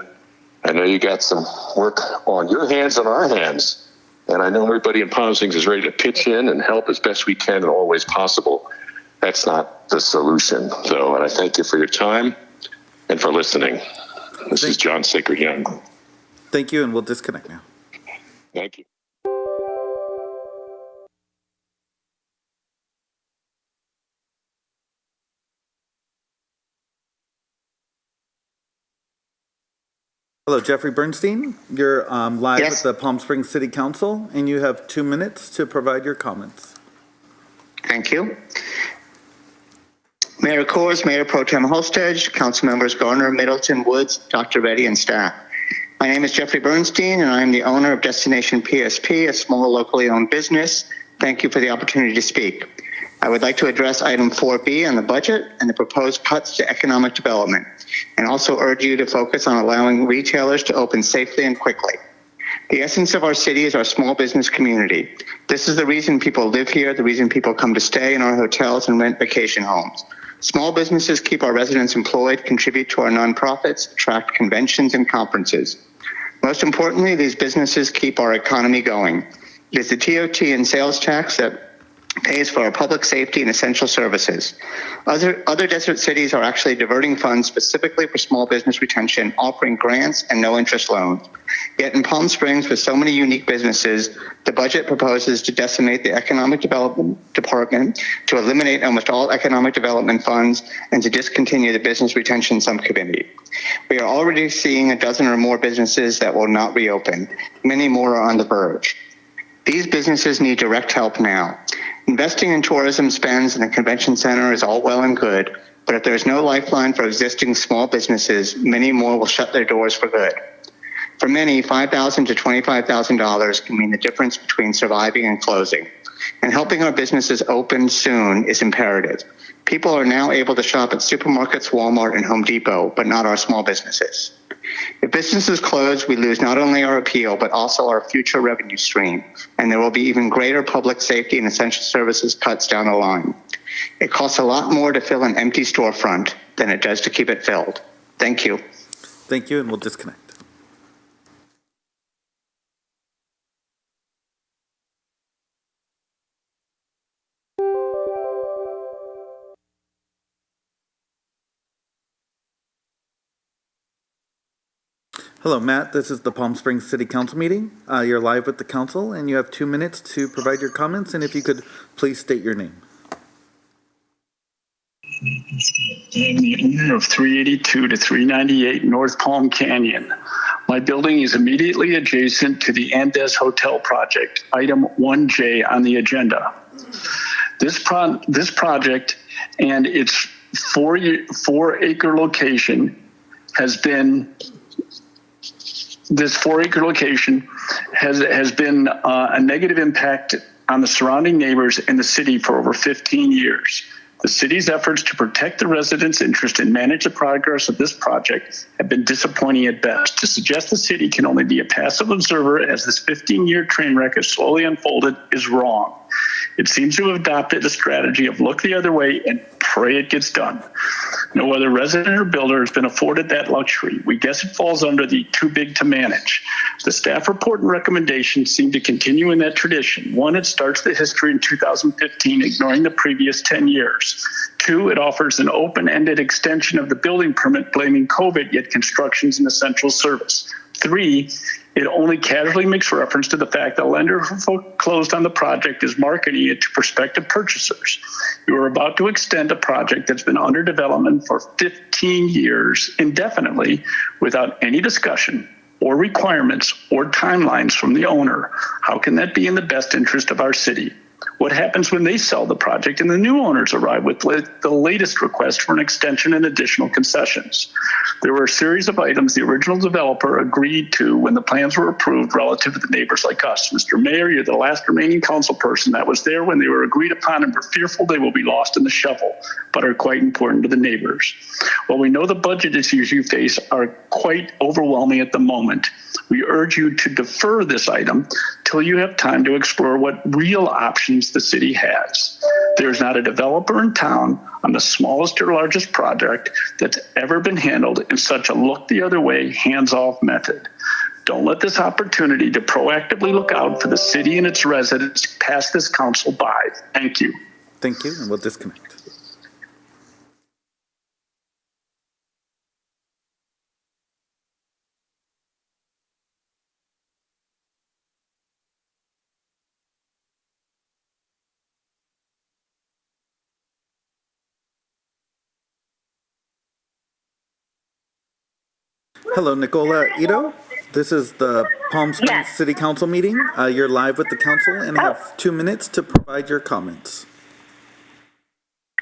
I know you got some work on your hands and our hands, and I know everybody in Palm Springs is ready to pitch in and help as best we can and always possible. That's not the solution, though, and I thank you for your time and for listening. This is John Saker Young. Thank you, and we'll disconnect now. Thank you. Hello, Jeffrey Bernstein. You're live with the Palm Springs City Council, and you have 2 minutes to provide your comments. Thank you. Mayor Coors, Mayor Pro Tem Holstead, Council Members Garner, Middleton, Woods, Dr. Reddy, and staff. My name is Jeffrey Bernstein, and I am the owner of Destination PSP, a small locally owned business. Thank you for the opportunity to speak. I would like to address item 4B on the budget and the proposed cuts to economic development, and also urge you to focus on allowing retailers to open safely and quickly. The essence of our city is our small business community. This is the reason people live here, the reason people come to stay in our hotels and rent vacation homes. Small businesses keep our residents employed, contribute to our nonprofits, attract conventions and conferences. Most importantly, these businesses keep our economy going. It is the TOT and sales tax that pays for our public safety and essential services. Other desert cities are actually diverting funds specifically for small business retention, offering grants and no-interest loans. Yet in Palm Springs, with so many unique businesses, the budget proposes to decimate the Economic Development Department, to eliminate almost all economic development funds, and to discontinue the Business Retention Subcommittee. We are already seeing a dozen or more businesses that will not reopen. Many more are on the verge. These businesses need direct help now. Investing in tourism spends in a convention center is all well and good, but if there is no lifeline for existing small businesses, many more will shut their doors for good. For many, $5,000 to $25,000 can mean the difference between surviving and closing. And helping our businesses open soon is imperative. People are now able to shop at supermarkets, Walmart, and Home Depot, but not our small businesses. If businesses close, we lose not only our appeal, but also our future revenue stream, and there will be even greater public safety and essential services cuts down the line. It costs a lot more to fill an empty storefront than it does to keep it filled. Thank you. Thank you, and we'll disconnect. Hello, Matt. This is the Palm Springs City Council meeting. You're live with the council, and you have 2 minutes to provide your comments. And if you could please state your name. I'm the owner of 382 to 398 North Palm Canyon. My building is immediately adjacent to the Andes Hotel project, item 1J on the agenda. This project and its 4-acre location has been a negative impact on the surrounding neighbors and the city for over 15 years. The city's efforts to protect the residents' interest and manage the progress of this project have been disappointing at best. To suggest the city can only be a passive observer as this 15-year train wreck has slowly unfolded is wrong. It seems to have adopted a strategy of look the other way and pray it gets done. No other resident or builder has been afforded that luxury. We guess it falls under the too big to manage. The staff report and recommendations seem to continue in that tradition. 1, it starts the history in 2015, ignoring the previous 10 years. 2, it offers an open-ended extension of the building permit, blaming COVID, yet construction's an essential service. 3, it only casually makes reference to the fact that a lender who foreclosed on the project is marketing it to prospective purchasers. You are about to extend a project that's been under development for 15 years indefinitely without any discussion or requirements or timelines from the owner. How can that be in the best interest of our city? What happens when they sell the project and the new owners arrive with the latest request for an extension and additional concessions? There were a series of items the original developer agreed to when the plans were approved relative to the neighbors like us. Mr. Mayor, you're the last remaining council person that was there when they were agreed upon and were fearful they will be lost in the shuffle, but are quite important to the neighbors. While we know the budget issues you face are quite overwhelming at the moment, we urge you to defer this item till you have time to explore what real options the city has. There's not a developer in town on the smallest or largest project that's ever been handled in such a look the other way, hands-off method. Don't let this opportunity to proactively look out for the city and its residents pass this council by. Thank you. Thank you, and we'll disconnect. Hello, Nicola Ito. This is the Palm Springs City Council meeting. You're live with the council and have 2 minutes to provide your comments.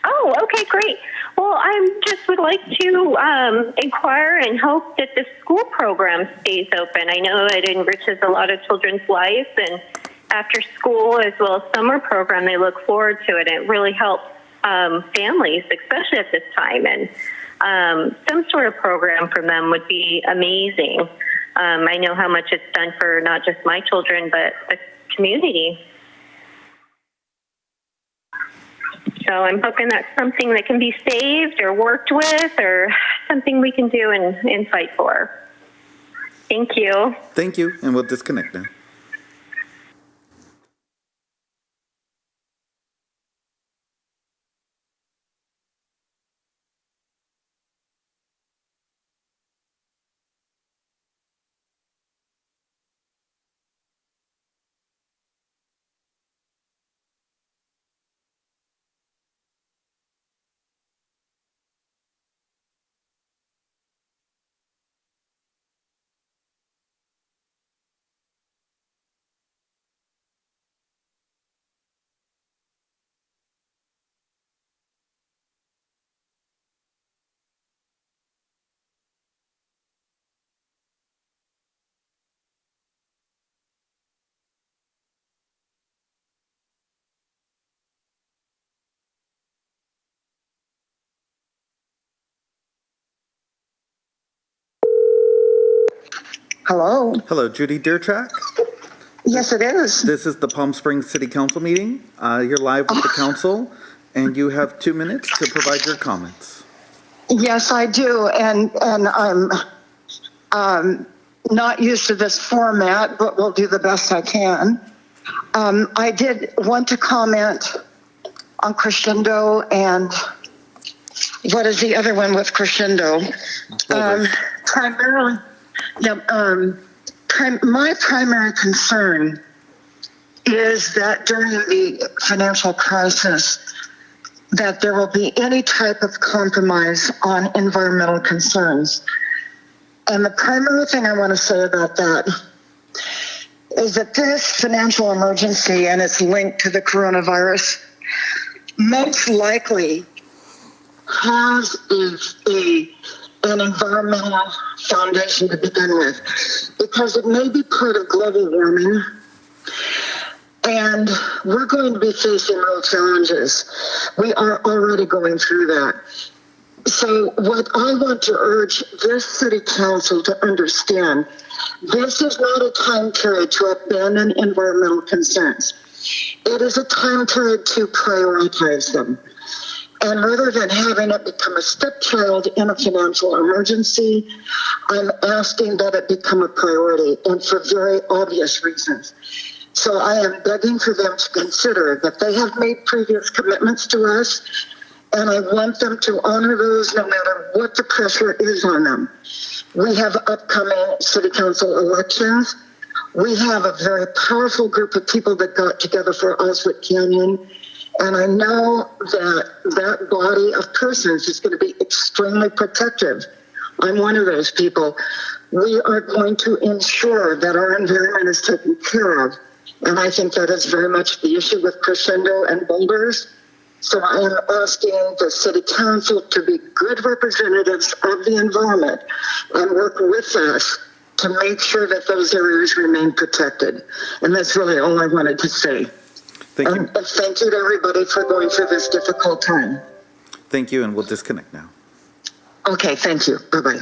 Oh, okay, great. Well, I just would like to inquire and hope that the school program stays open. I know it enriches a lot of children's lives, and after school as well as summer program, they look forward to it. It really helps families, especially at this time, and some sort of program for them would be amazing. I know how much it's done for not just my children, but the community. So I'm hoping that's something that can be saved or worked with or something we can do and fight for. Thank you. Thank you, and we'll disconnect now. Hello. Hello, Judy Deertrack. Yes, it is. This is the Palm Springs City Council meeting. You're live with the council, and you have 2 minutes to provide your comments. Yes, I do, and I'm not used to this format, but will do the best I can. I did want to comment on Crescendo and what is the other one with Crescendo? Primarily. Yeah, my primary concern is that during the financial crisis, that there will be any type of compromise on environmental concerns. And the primary thing I want to say about that is that this financial emergency and its link to the coronavirus most likely has an environmental foundation to begin with, because it may be part of global warming, and we're going to be facing real challenges. We are already going through that. So what I want to urge this city council to understand, this is not a time period to abandon environmental concerns. It is a time period to prioritize them. And rather than having it become a stepchild in a financial emergency, I'm asking that it become a priority, and for very obvious reasons. So I am begging for them to consider that they have made previous commitments to us, and I want them to honor those no matter what the pressure is on them. We have upcoming city council elections. We have a very powerful group of people that got together for Oswald Canyon. And I know that that body of persons is going to be extremely protective. I'm one of those people. We are going to ensure that our environment is taken care of. And I think that is very much the issue with Crescendo and Boulders. So I am asking the City Council to be good representatives of the environment and work with us to make sure that those areas remain protected. And that's really all I wanted to say. Thank you. And thank you to everybody for going through this difficult time. Thank you, and we'll disconnect now. Okay, thank you. Bye-bye.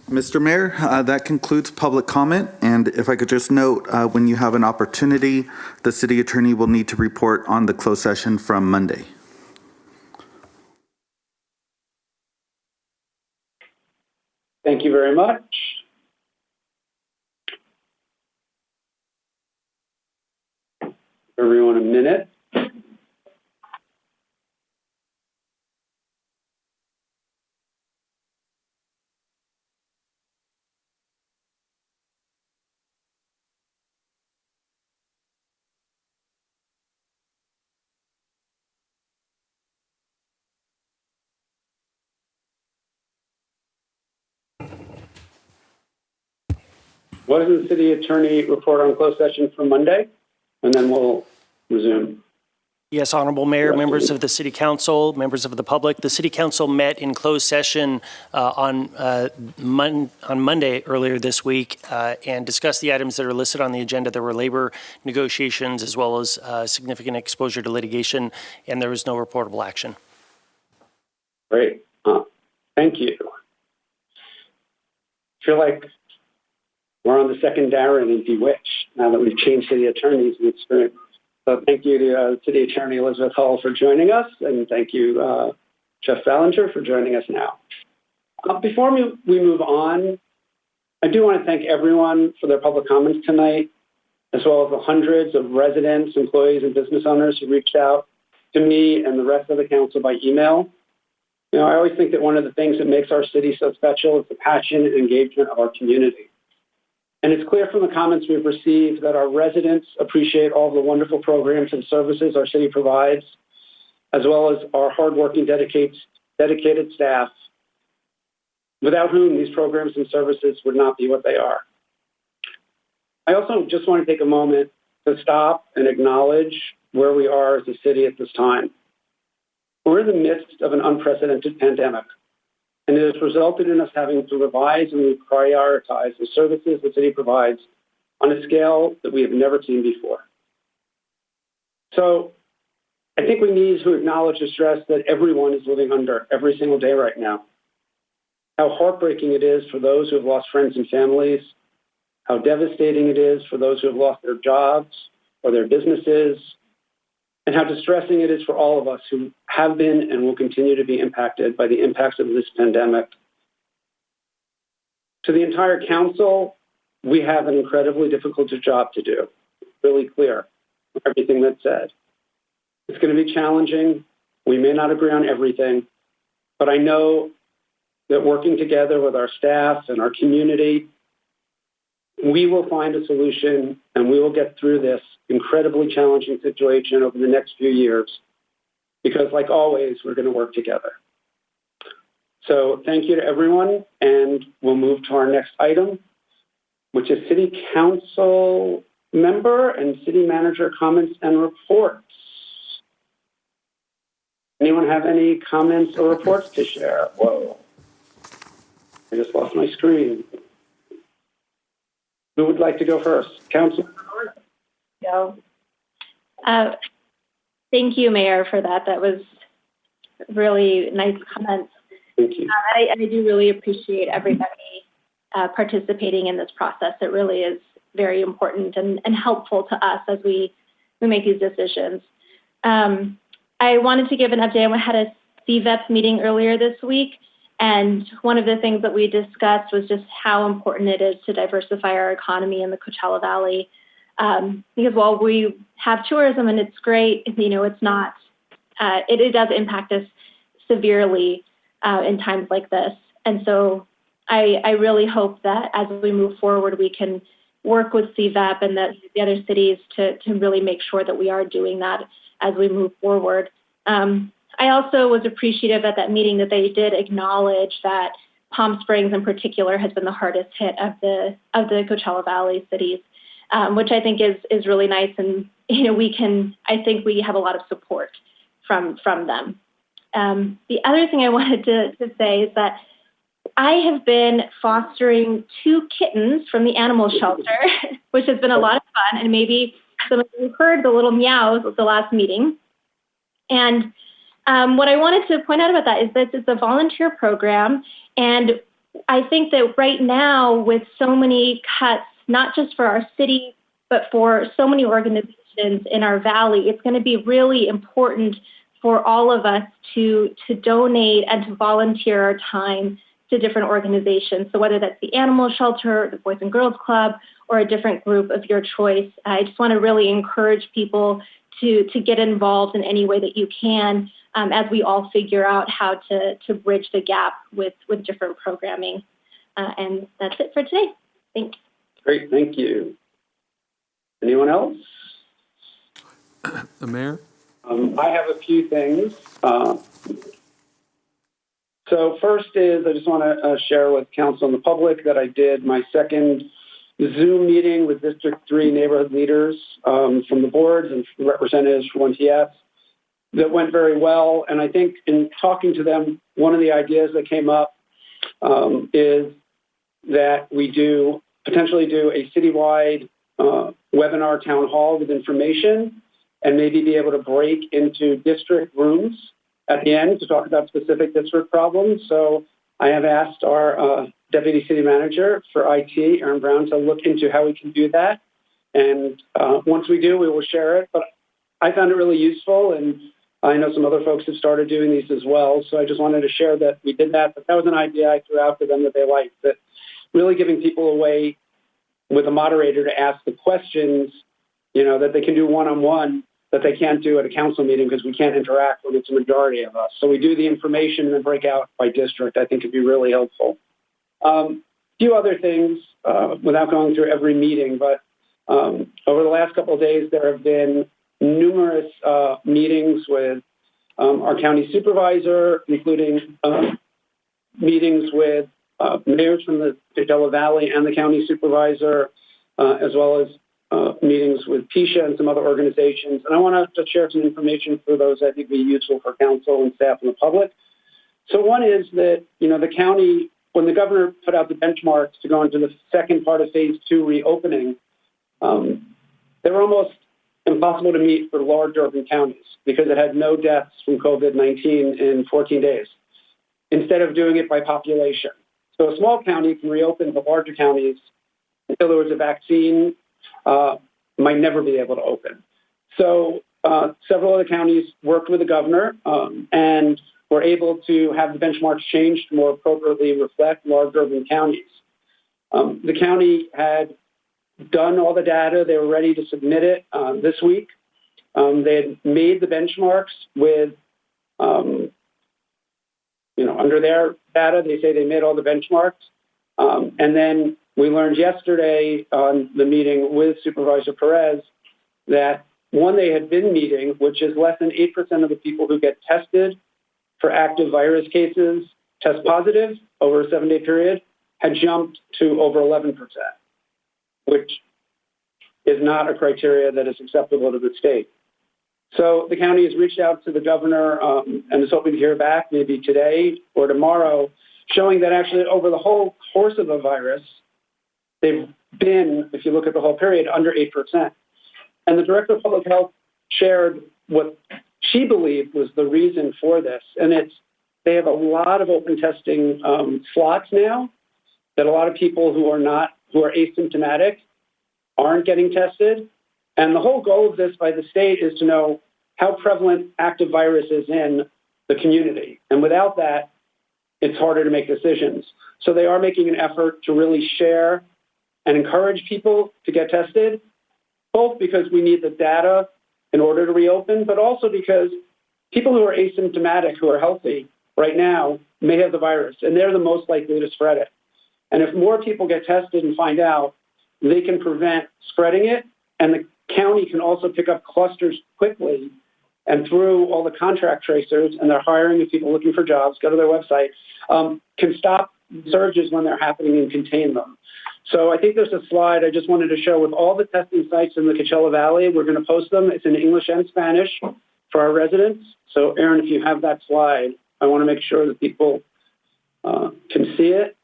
Mr. Mayor, that concludes public comment. And if I could just note, when you have an opportunity, the city attorney will need to report on the closed session from Monday. Thank you very much. Everyone a minute. What does the city attorney report on closed session for Monday? And then we'll resume. Yes, Honorable Mayor, members of the City Council, members of the public. The City Council met in closed session on Monday earlier this week and discussed the items that are listed on the agenda. There were labor negotiations as well as significant exposure to litigation, and there was no reportable action. Great. Thank you. I feel like we're on the second Darren in Bewitched now that we've changed city attorneys in experience. So thank you to City Attorney Elizabeth Hull for joining us, and thank you, Jeff Ballinger, for joining us now. Before we move on, I do want to thank everyone for their public comments tonight, as well as the hundreds of residents, employees, and business owners who reached out to me and the rest of the council by email. You know, I always think that one of the things that makes our city so special is the passion and engagement of our community. And it's clear from the comments we've received that our residents appreciate all the wonderful programs and services our city provides, as well as our hardworking, dedicated staff, without whom these programs and services would not be what they are. I also just want to take a moment to stop and acknowledge where we are as a city at this time. We're in the midst of an unprecedented pandemic, and it has resulted in us having to revise and reprioritize the services the city provides on a scale that we have never seen before. So I think we need to acknowledge the stress that everyone is living under every single day right now. How heartbreaking it is for those who have lost friends and families, how devastating it is for those who have lost their jobs or their businesses, and how distressing it is for all of us who have been and will continue to be impacted by the impacts of this pandemic. To the entire council, we have an incredibly difficult job to do. It's really clear, everything that's said. It's going to be challenging. We may not agree on everything, but I know that working together with our staff and our community, we will find a solution and we will get through this incredibly challenging situation over the next few years, because like always, we're going to work together. So thank you to everyone, and we'll move to our next item, which is City Council member and City Manager comments and reports. Anyone have any comments or reports to share? Whoa, I just lost my screen. Who would like to go first? Council? No. Thank you, Mayor, for that. That was really nice comments. Thank you. I do really appreciate everybody participating in this process. It really is very important and helpful to us as we make these decisions. I wanted to give an update. I had a CVEP meeting earlier this week, and one of the things that we discussed was just how important it is to diversify our economy in the Coachella Valley. Because while we have tourism and it's great, it's not, it does impact us severely in times like this. And so I really hope that as we move forward, we can work with CVEP and the other cities to really make sure that we are doing that as we move forward. I also was appreciative at that meeting that they did acknowledge that Palm Springs in particular has been the hardest hit of the Coachella Valley cities, which I think is really nice. And, I think we have a lot of support from them. The other thing I wanted to say is that I have been fostering 2 kittens from the animal shelter, which has been a lot of fun. And maybe some of you heard the little meows at the last meeting. And what I wanted to point out about that is that it's a volunteer program. And I think that right now, with so many cuts, not just for our city, but for so many organizations in our valley, it's going to be really important for all of us to donate and to volunteer our time to different organizations. So whether that's the Animal Shelter, the Boys and Girls Club, or a different group of your choice, I just want to really encourage people to get involved in any way that you can as we all figure out how to bridge the gap with different programming. And that's it for today. Thanks. Great, thank you. Anyone else? The mayor? I have a few things. So first is I just want to share with council and the public that I did my second Zoom meeting with District 3 neighborhood leaders from the boards and representatives from 1TS. That went very well. And I think in talking to them, one of the ideas that came up is that we potentially do a citywide webinar town hall with information and maybe be able to break into district rooms at the end to talk about specific district problems. So I have asked our Deputy City Manager for IT, Aaron Brown, to look into how we can do that. And once we do, we will share it. But I found it really useful, and I know some other folks have started doing these as well. So I just wanted to share that we did that. But that was an idea I threw out to them that they liked, that really giving people a way with a moderator to ask the questions, that they can do one-on-one that they can't do at a council meeting because we can't interact when it's a majority of us. So we do the information and then break out by district. I think it'd be really helpful. A few other things without going through every meeting, but over the last couple of days, there have been numerous meetings with our county supervisor, including meetings with mayors from the Coachella Valley and the county supervisor, as well as meetings with PISHA and some other organizations. And I want to share some information for those I think would be useful for council and staff and the public. So one is that, the county, when the governor put out the benchmarks to go into the second part of phase 2 reopening, they were almost impossible to meet for large urban counties because it had no deaths from COVID-19 in 14 days, instead of doing it by population. So a small county can reopen, but larger counties, until there was a vaccine, might never be able to open. So several of the counties worked with the governor and were able to have the benchmarks changed to more appropriately reflect large urban counties. The county had done all the data. They were ready to submit it this week. They had made the benchmarks with, under their data, they say they made all the benchmarks. And then we learned yesterday on the meeting with Supervisor Perez that one they had been meeting, which is less than 8% of the people who get tested for active virus cases test positive over a 7-day period, had jumped to over 11%, which is not a criteria that is acceptable to the state. So the county has reached out to the governor and is hoping to hear back maybe today or tomorrow, showing that actually over the whole course of the virus, they've been, if you look at the whole period, under 8%. And the Director of Public Health shared what she believed was the reason for this. And they have a lot of open testing slots now that a lot of people who are asymptomatic aren't getting tested. And the whole goal of this by the state is to know how prevalent active virus is in the community. And without that, it's harder to make decisions. So they are making an effort to really share and encourage people to get tested. both because we need the data in order to reopen, but also because people who are asymptomatic, who are healthy right now, may have the virus, and they're the most likely to spread it. And if more people get tested and find out, they can prevent spreading it, and the county can also pick up clusters quickly, and through all the contract tracers, and they're hiring people looking for jobs, go to their website, can stop surges when they're happening and contain them. So I think there's a slide I just wanted to show with all the testing sites in the Coachella Valley. We're going to post them. It's in English and Spanish for our residents. So Aaron, if you have that slide, I want to make sure that people can see it.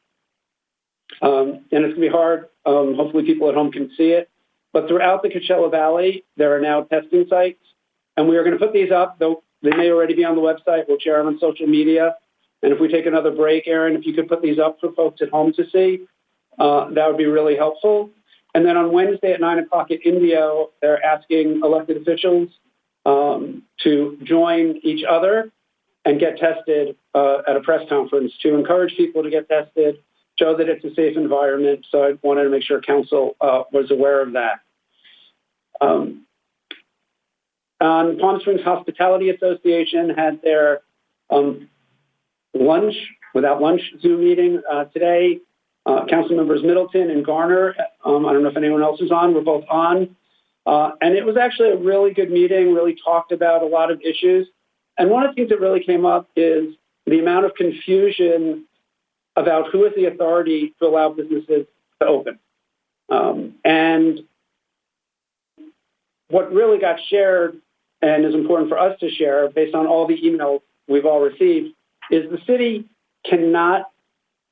And it's going to be hard. Hopefully people at home can see it. But throughout the Coachella Valley, there are now testing sites. And we are going to put these up, though they may already be on the website. We'll share them on social media. And if we take another break, Aaron, if you could put these up for folks at home to see, that would be really helpful. And then on Wednesday at 9 o'clock at Indio, they're asking elected officials to join each other and get tested at a press conference to encourage people to get tested, show that it's a safe environment. So I wanted to make sure council was aware of that. Palm Springs Hospitality Association had their without lunch Zoom meeting today. Council members Middleton and Garner, I don't know if anyone else is on, we're both on. And it was actually a really good meeting, really talked about a lot of issues. And one of the things that really came up is the amount of confusion about who has the authority to allow businesses to open. And what really got shared and is important for us to share based on all the emails we've all received is the city cannot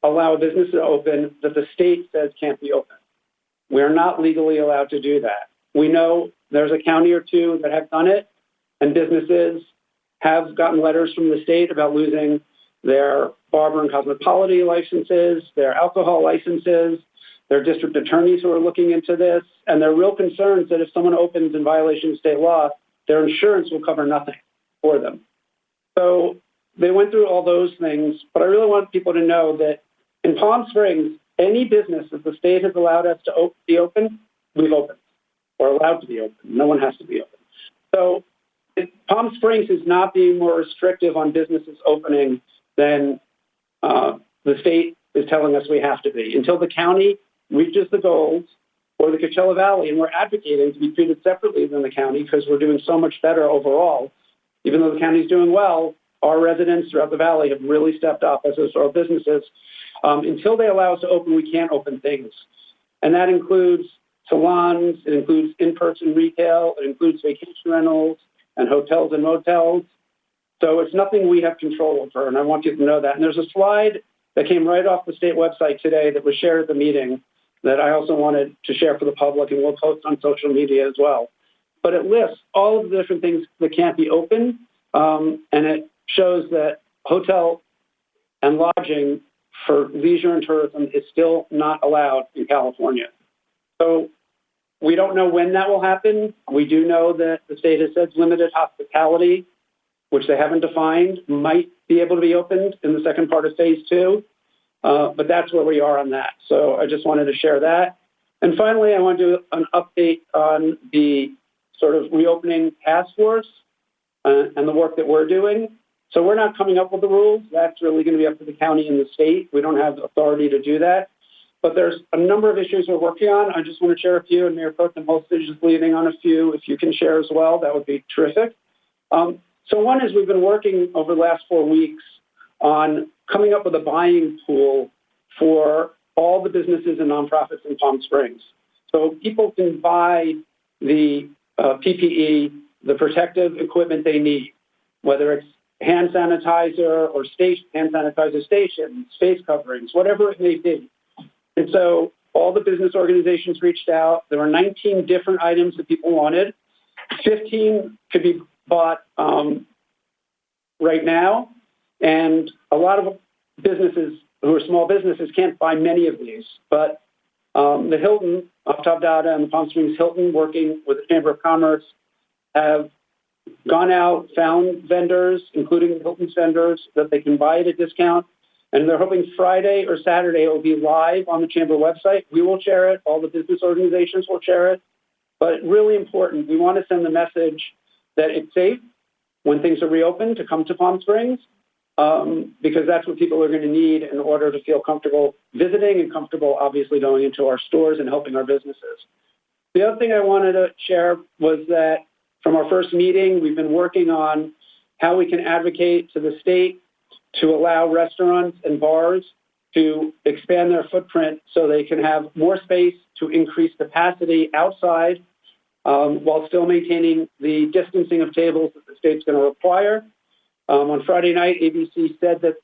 allow a business to open that the state says can't be open. We are not legally allowed to do that. We know there's a county or two that have done it, and businesses have gotten letters from the state about losing their barber and cosmetology licenses, their alcohol licenses, their district attorneys who are looking into this, and there are real concerns that if someone opens in violation of state law, their insurance will cover nothing for them. So they went through all those things, but I really want people to know that in Palm Springs, any business that the state has allowed us to be open, we've opened, or allowed to be open. No one has to be open. So Palm Springs is not being more restrictive on businesses opening than the state is telling us we have to be. Until the county reaches the goals, or the Coachella Valley, and we're advocating to be treated separately than the county because we're doing so much better overall. Even though the county's doing well, our residents throughout the valley have really stepped up, as has our businesses. Until they allow us to open, we can't open things. And that includes salons, it includes in-person retail, it includes vacation rentals and hotels and motels. So it's nothing we have control over, and I want you to know that. And there's a slide that came right off the state website today that was shared at the meeting that I also wanted to share for the public, and we'll post on social media as well. But it lists all of the different things that can't be open, and it shows that hotel and lodging for leisure and tourism is still not allowed in California. So we don't know when that will happen. We do know that the state has said limited hospitality, which they haven't defined, might be able to be opened in the second part of phase 2. But that's where we are on that. So I just wanted to share that. And finally, I want to do an update on the sort of reopening task force and the work that we're doing. So we're not coming up with the rules. That's really going to be up to the county and the state. We don't have authority to do that. But there's a number of issues we're working on. I just want to share a few, and Mayor Pro Tem Holstage is leading on a few. If you can share as well, that would be terrific. So one is we've been working over the last 4 weeks on coming up with a buying pool for all the businesses and nonprofits in Palm Springs. So people can buy the PPE, the protective equipment they need, whether it's hand sanitizer or hand sanitizer stations, face coverings, whatever it may be. And so all the business organizations reached out. There were 19 different items that people wanted. 15 could be bought right now. And a lot of businesses who are small businesses can't buy many of these. But the Hilton, Top Data and the Palm Springs Hilton, working with the Chamber of Commerce, have gone out, found vendors, including the Hilton's vendors, that they can buy at a discount. And they're hoping Friday or Saturday it will be live on the Chamber website. We will share it. All the business organizations will share it. But really important, we want to send the message that it's safe when things are reopened to come to Palm Springs, because that's what people are going to need in order to feel comfortable visiting and comfortable, obviously, going into our stores and helping our businesses. The other thing I wanted to share was that from our first meeting, we've been working on how we can advocate to the state to allow restaurants and bars to expand their footprint so they can have more space to increase capacity outside while still maintaining the distancing of tables that the state's going to require. On Friday night, ABC said that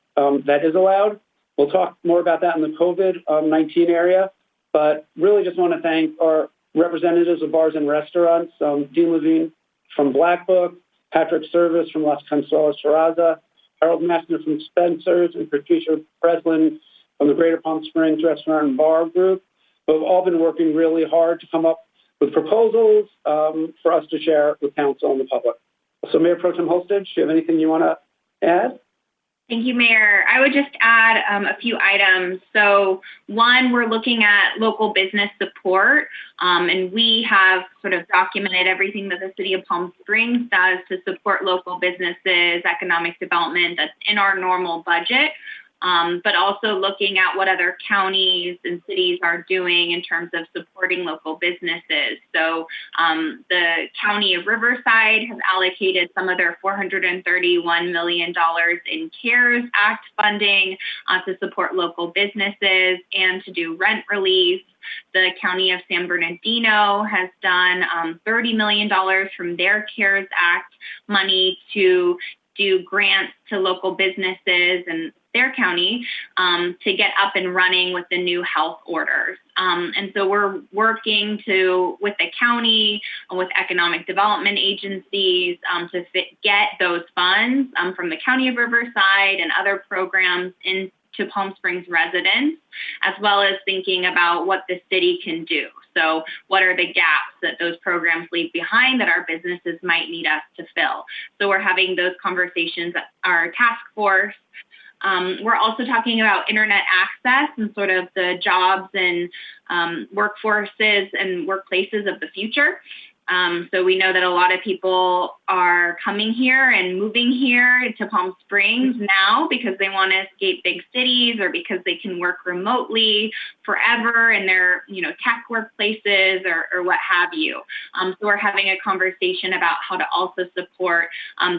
that is allowed. We'll talk more about that in the COVID-19 area, but really just want to thank our representatives of bars and restaurants, Dean Levine from Black Book, Patrick Service from Las Consuelas Terraza, Harold Messner from Spencer's, and Patricia Breslin from the Greater Palm Springs Restaurant and Bar Group, who have all been working really hard to come up with proposals for us to share with council and the public. So Mayor Pro Tem Holstage, do you have anything you want to add? Thank you, Mayor. I would just add a few items. So one, we're looking at local business support, and we have sort of documented everything that the City of Palm Springs does to support local businesses, economic development that's in our normal budget. But also looking at what other counties and cities are doing in terms of supporting local businesses. So the County of Riverside has allocated some of their $431 million in CARES Act funding to support local businesses and to do rent relief. The County of San Bernardino has done $30 million from their CARES Act money to do grants to local businesses and their county to get up and running with the new health orders. And so we're working with the county, with economic development agencies to get those funds from the County of Riverside and other programs into Palm Springs residents, as well as thinking about what the city can do. So what are the gaps that those programs leave behind that our businesses might need us to fill? So we're having those conversations at our task force. We're also talking about internet access and sort of the jobs and workforces and workplaces of the future. So we know that a lot of people are coming here and moving here to Palm Springs now because they want to escape big cities or because they can work remotely forever in their, tech workplaces or what have you. So we're having a conversation about how to also support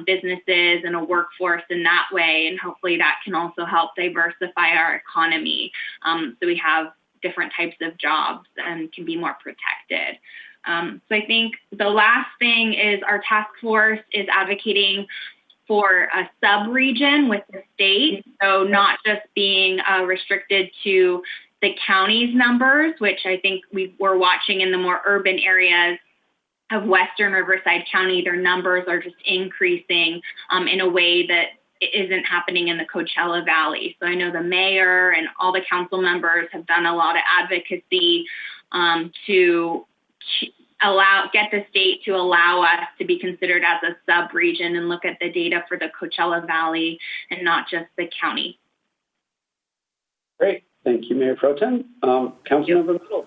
businesses and a workforce in that way. And hopefully that can also help diversify our economy. So we have different types of jobs and can be more protected. So I think the last thing is our task force is advocating for a sub-region with the state. So not just being restricted to the county's numbers, which I think we're watching in the more urban areas of Western Riverside County. Their numbers are just increasing in a way that isn't happening in the Coachella Valley. So I know the mayor and all the council members have done a lot of advocacy to get the state to allow us to be considered as a sub-region and look at the data for the Coachella Valley and not just the county. Great. Thank you, Mayor Pro Tem. Councilmember Middleton.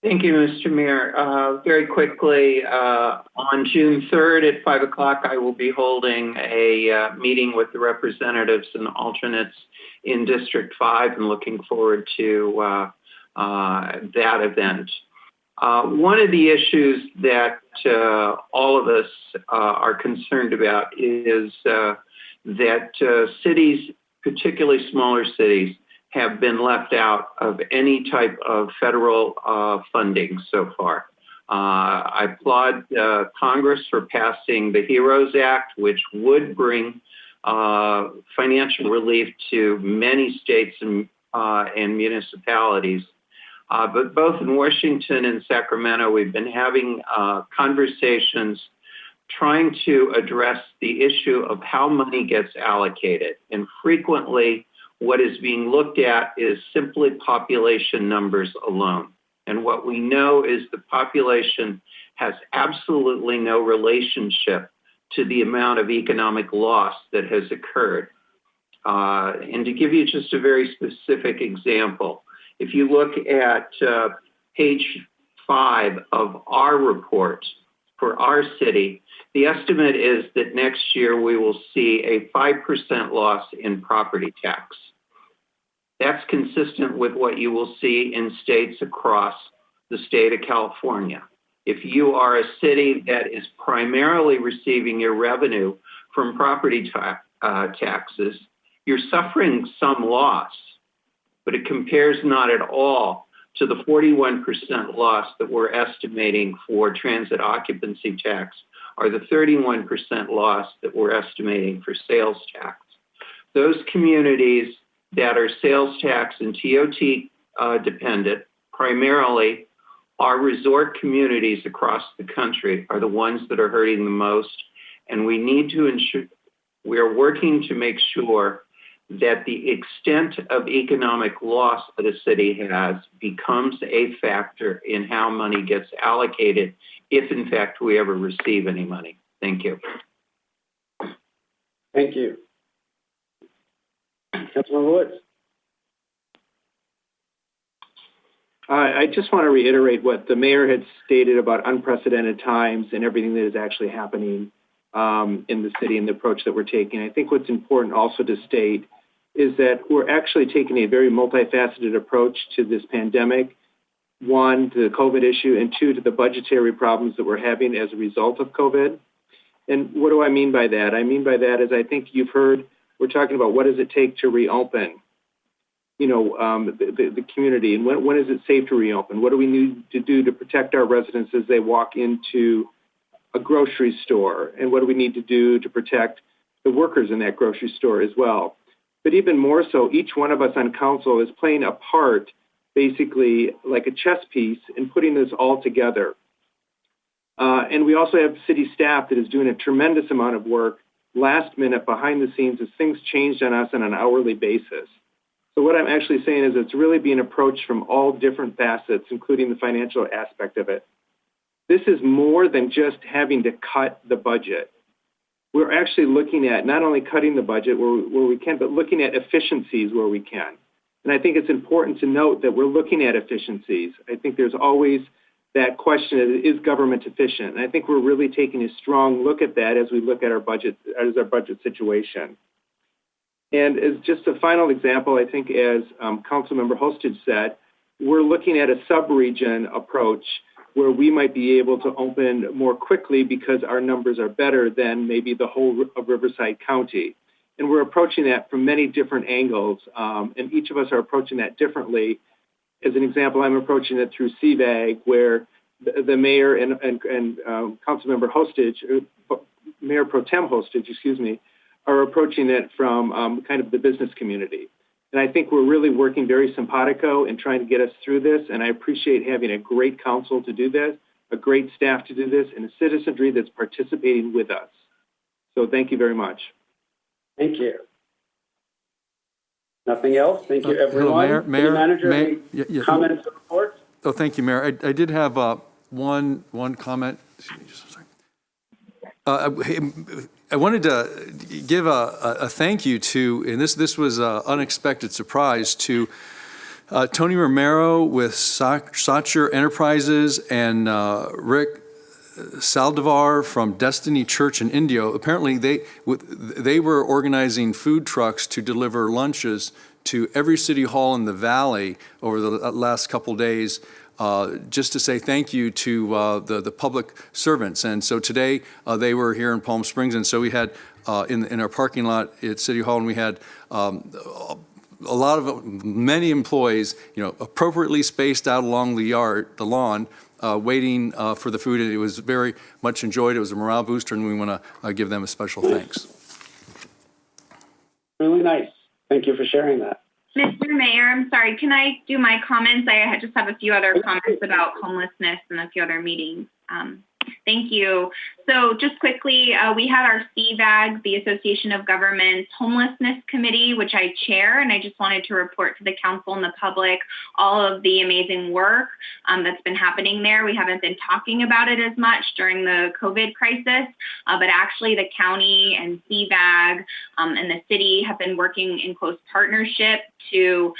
Thank you, Mr. Mayor. Very quickly, on June 3rd at 5 o'clock, I will be holding a meeting with the representatives and alternates in District 5 and looking forward to that event. One of the issues that all of us are concerned about is that cities, particularly smaller cities, have been left out of any type of federal funding so far. I applaud Congress for passing the HEROES Act, which would bring financial relief to many states and municipalities. But both in Washington and Sacramento, we've been having conversations trying to address the issue of how money gets allocated. And frequently, what is being looked at is simply population numbers alone. And what we know is the population has absolutely no relationship to the amount of economic loss that has occurred. And to give you just a very specific example, If you look at page 5 of our report for our city, the estimate is that next year we will see a 5% loss in property tax. That's consistent with what you will see in states across the state of California. If you are a city that is primarily receiving your revenue from property taxes, you're suffering some loss, but it compares not at all to the 41% loss that we're estimating for transit occupancy tax, or the 31% loss that we're estimating for sales tax. Those communities that are sales tax and TOT dependent, primarily our resort communities across the country, are the ones that are hurting the most. And we need to ensure, we are working to make sure that the extent of economic loss that a city has becomes a factor in how money gets allocated, if in fact we ever receive any money. Thank you. Thank you. Councilman Woods. I just want to reiterate what the mayor had stated about unprecedented times and everything that is actually happening in the city and the approach that we're taking. I think what's important also to state is that we're actually taking a very multifaceted approach to this pandemic. One, to the COVID issue, and two, to the budgetary problems that we're having as a result of COVID. And what do I mean by that? I mean by that is I think you've heard, we're talking about what does it take to reopen, the community, and when is it safe to reopen? What do we need to do to protect our residents as they walk into a grocery store? And what do we need to do to protect the workers in that grocery store as well? But even more so, each one of us on council is playing a part, basically like a chess piece, in putting this all together. And we also have city staff that is doing a tremendous amount of work last minute behind the scenes as things changed on us on an hourly basis. So what I'm actually saying is it's really being approached from all different facets, including the financial aspect of it. This is more than just having to cut the budget. We're actually looking at not only cutting the budget where we can, but looking at efficiencies where we can. And I think it's important to note that we're looking at efficiencies. I think there's always that question, is government efficient? And I think we're really taking a strong look at that as we look at our budget, as our budget situation. And as just a final example, I think as Councilmember Hostage said, we're looking at a sub-region approach where we might be able to open more quickly because our numbers are better than maybe the whole of Riverside County. And we're approaching that from many different angles, and each of us are approaching that differently. As an example, I'm approaching it through CVAG, where the mayor and Councilmember Hostage, Mayor Pro Tem Hostage, are approaching it from kind of the business community. And I think we're really working very simpatico in trying to get us through this. And I appreciate having a great council to do this, a great staff to do this, and a citizenry that's participating with us. So thank you very much. Thank you. Nothing else? Thank you, everyone. Hello, Mayor, Manager, any comments or reports? Oh, thank you, Mayor. I did have one comment. Excuse me just a second. I wanted to give a thank you to, and this was an unexpected surprise, to Tony Romero with Sacher Enterprises and Rick Saldivar from Destiny Church in Indio. Apparently they were organizing food trucks to deliver lunches to every city hall in the valley over the last couple days, just to say thank you to the public servants. And so today they were here in Palm Springs, and so we had in our parking lot at City Hall, and we had many employees, appropriately spaced out along the lawn, waiting for the food, and it was very much enjoyed. It was a morale booster, and we want to give them a special thanks. Really nice. Thank you for sharing that. Mr. Mayor, I'm sorry, can I do my comments? I just have a few other comments about homelessness and a few other meetings. Thank you. So just quickly, we had our CVAG, the Association of Governments Homelessness Committee, which I chair, and I just wanted to report to the council and the public all of the amazing work that's been happening there. We haven't been talking about it as much during the COVID crisis, but actually the county and CVAG and the city have been working in close partnership to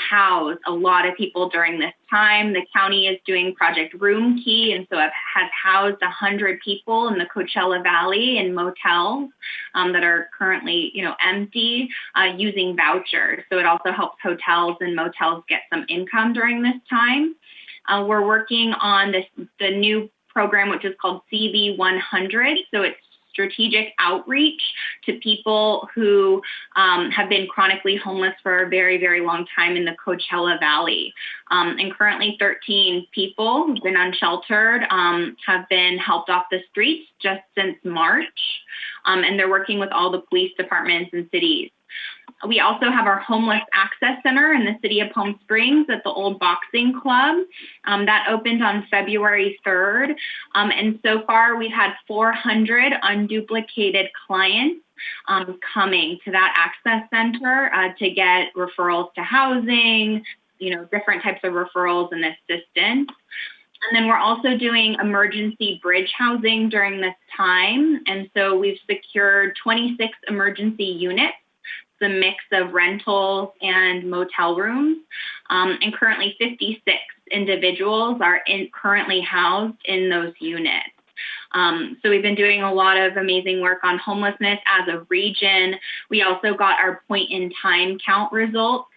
house a lot of people during this time. The county is doing Project Room Key, and so it has housed 100 people in the Coachella Valley in motels that are currently, empty using vouchers. So it also helps hotels and motels get some income during this time. We're working on the new program, which is called CV 100. So it's strategic outreach to people who have been chronically homeless for a very, very long time in the Coachella Valley. And currently 13 people who've been unsheltered have been helped off the streets just since March. And they're working with all the police departments and cities. We also have our Homeless Access Center in the city of Palm Springs at the old boxing club. That opened on February 3rd. And so far we've had 400 unduplicated clients coming to that access center to get referrals to housing, different types of referrals and assistance. And then we're also doing emergency bridge housing during this time. And so we've secured 26 emergency units, the mix of rentals and motel rooms, and currently 56 individuals are currently housed in those units. So we've been doing a lot of amazing work on homelessness as a region. We also got our point in time count results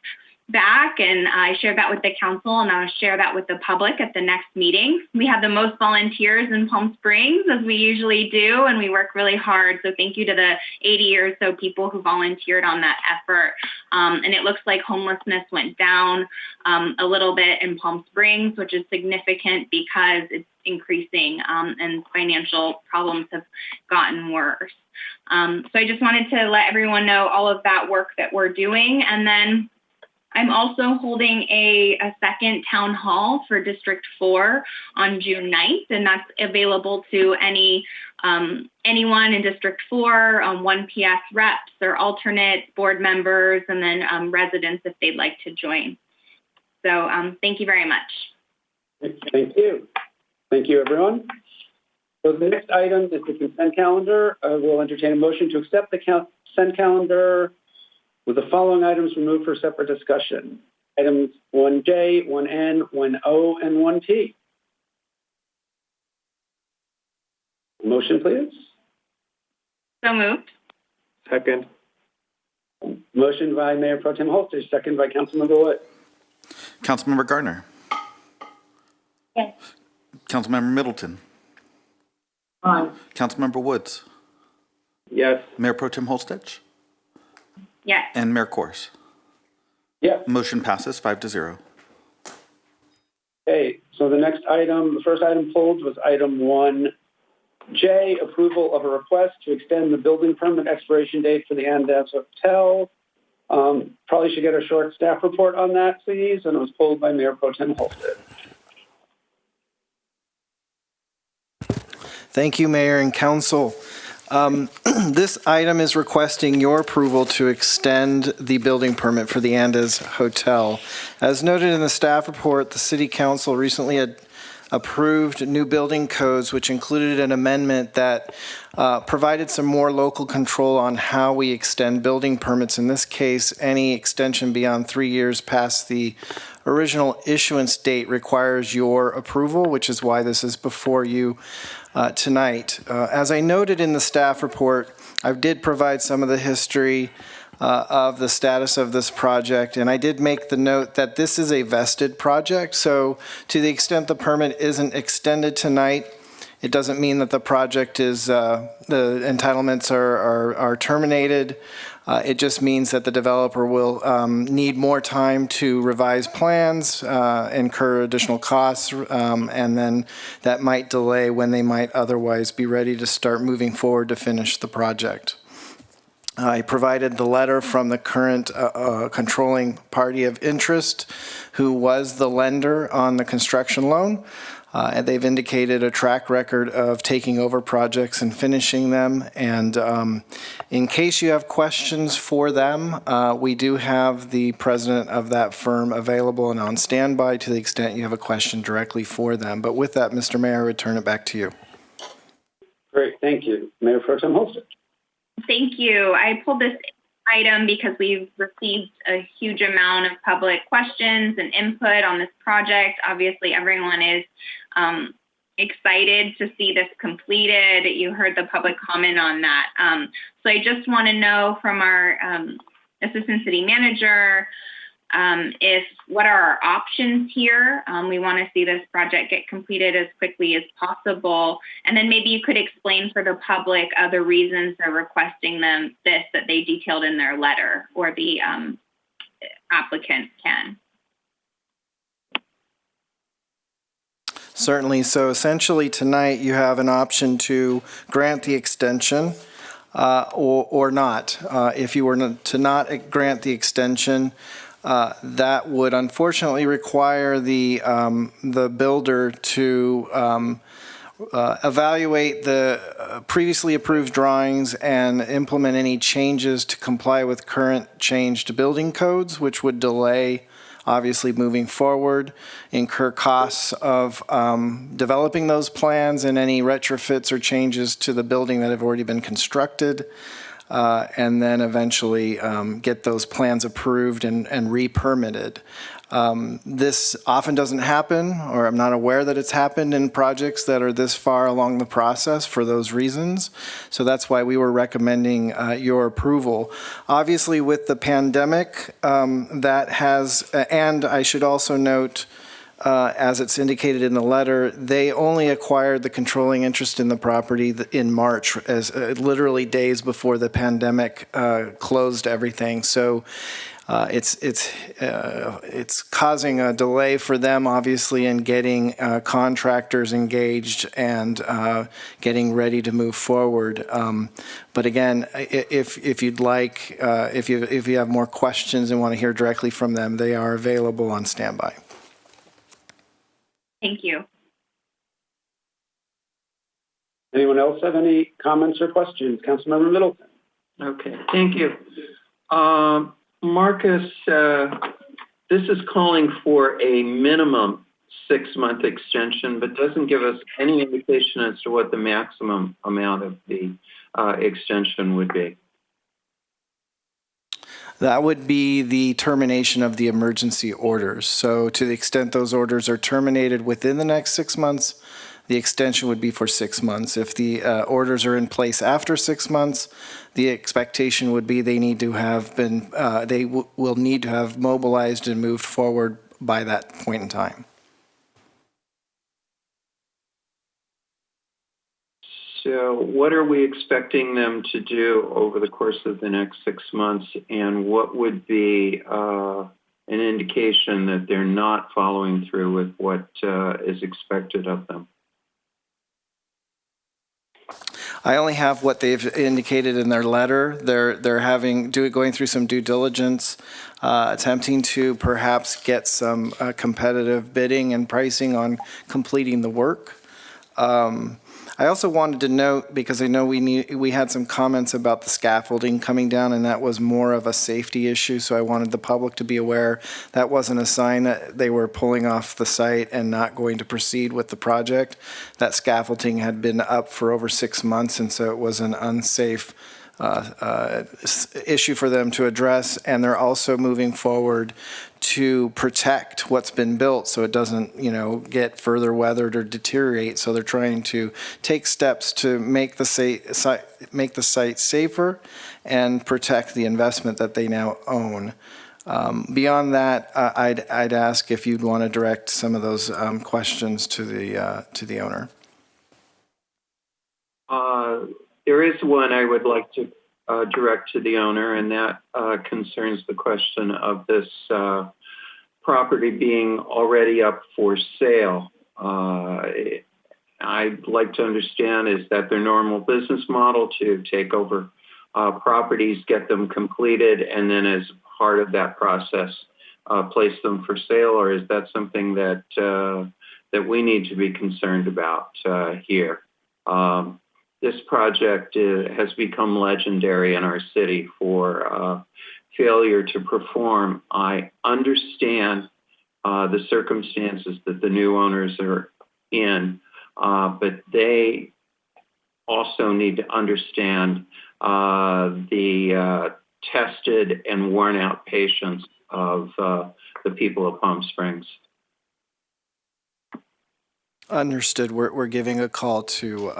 back, and I shared that with the council, and I'll share that with the public at the next meeting. We have the most volunteers in Palm Springs, as we usually do, and we work really hard. So thank you to the 80 or so people who volunteered on that effort. And it looks like homelessness went down a little bit in Palm Springs, which is significant because it's increasing and financial problems have gotten worse. So I just wanted to let everyone know all of that work that we're doing. And then I'm also holding a second town hall for District 4 on June 9th, and that's available to anyone in District 4, 1PS reps or alternate board members, and then residents if they'd like to join. So thank you very much. Thank you. Thank you, everyone. So the next item is the consent calendar. We'll entertain a motion to accept the consent calendar with the following items removed for separate discussion. Items 1J, 1N, 1O, and 1P. Motion, please. So moved. Second. Motion by Mayor Pro Tem Holster, second by Councilmember Wood. Councilmember Gardner. Yes. Councilmember Middleton. Aye. Councilmember Woods. Yes. Mayor Pro Tem Holstedge. Yes. And Mayor Kors. Yeah. Motion passes 5-0. Okay, so the first item pulled was item 1J, approval of a request to extend the building permit expiration date for the Andaz Hotel. Probably should get a short staff report on that, please, and it was pulled by Mayor Pro Tem Holstead. Thank you, Mayor and Council. This item is requesting your approval to extend the building permit for the Andaz Hotel. As noted in the staff report, the City Council recently had approved new building codes, which included an amendment that provided some more local control on how we extend building permits. In this case, any extension beyond 3 years past the original issuance date requires your approval, which is why this is before you tonight. As I noted in the staff report, I did provide some of the history of the status of this project, and I did make the note that this is a vested project, so to the extent the permit isn't extended tonight, it doesn't mean that the project is, the entitlements are terminated. It just means that the developer will need more time to revise plans, incur additional costs, and then that might delay when they might otherwise be ready to start moving forward to finish the project. I provided the letter from the current controlling party of interest, who was the lender on the construction loan. And they've indicated a track record of taking over projects and finishing them. And in case you have questions for them, we do have the president of that firm available and on standby to the extent you have a question directly for them. But with that, Mr. Mayor, I return it back to you. Great, thank you. Mayor Pro Tem Holster. Thank you. I pulled this item because we've received a huge amount of public questions and input on this project. Obviously, everyone is excited to see this completed. You heard the public comment on that. So I just want to know from our assistant city manager what are our options here. We want to see this project get completed as quickly as possible. And then maybe you could explain for the public the reasons they're requesting that they detailed in their letter, or the applicant can. Certainly. So essentially tonight you have an option to grant the extension or not. If you were to not grant the extension, that would unfortunately require the builder to evaluate the previously approved drawings and implement any changes to comply with current changed building codes, which would delay obviously moving forward, incur costs of developing those plans and any retrofits or changes to the building that have already been constructed, and then eventually get those plans approved and re-permitted. This often doesn't happen, or I'm not aware that it's happened in projects that are this far along the process for those reasons. So that's why we were recommending your approval. Obviously, with the pandemic, that has, and I should also note, as it's indicated in the letter, they only acquired the controlling interest in the property in March, as literally days before the pandemic closed everything. So it's causing a delay for them, obviously, in getting contractors engaged and getting ready to move forward. But again, if you'd like, if you have more questions and want to hear directly from them, they are available on standby. Thank you. Anyone else have any comments or questions? Councilmember Middleton. Okay, thank you. Marcus, this is calling for a minimum 6-month extension, but doesn't give us any indication as to what the maximum amount of the extension would be. That would be the termination of the emergency orders. So to the extent those orders are terminated within the next 6 months, the extension would be for 6 months. If the orders are in place after 6 months, the expectation would be they need to have been, will need to have mobilized and moved forward by that point in time. So what are we expecting them to do over the course of the next 6 months, and what would be an indication that they're not following through with what is expected of them? I only have what they've indicated in their letter. They're going through some due diligence, attempting to perhaps get some competitive bidding and pricing on completing the work. I also wanted to note, because I know we had some comments about the scaffolding coming down, and that was more of a safety issue, so I wanted the public to be aware that wasn't a sign that they were pulling off the site and not going to proceed with the project. That scaffolding had been up for over 6 months, and so it was an unsafe issue for them to address, and they're also moving forward to protect what's been built so it doesn't, get further weathered or deteriorate. So they're trying to take steps to make the site safer and protect the investment that they now own. Beyond that, I'd ask if you'd want to direct some of those questions to the owner. There is one I would like to direct to the owner, and that concerns the question of this property being already up for sale. I'd like to understand, is that their normal business model to take over properties, get them completed, and then as part of that process, place them for sale, or is that something that that we need to be concerned about here. This project has become legendary in our city for failure to perform. I understand the circumstances that the new owners are in, but they also need to understand the tested and worn out patience of the people of Palm Springs. Understood. We're giving a call to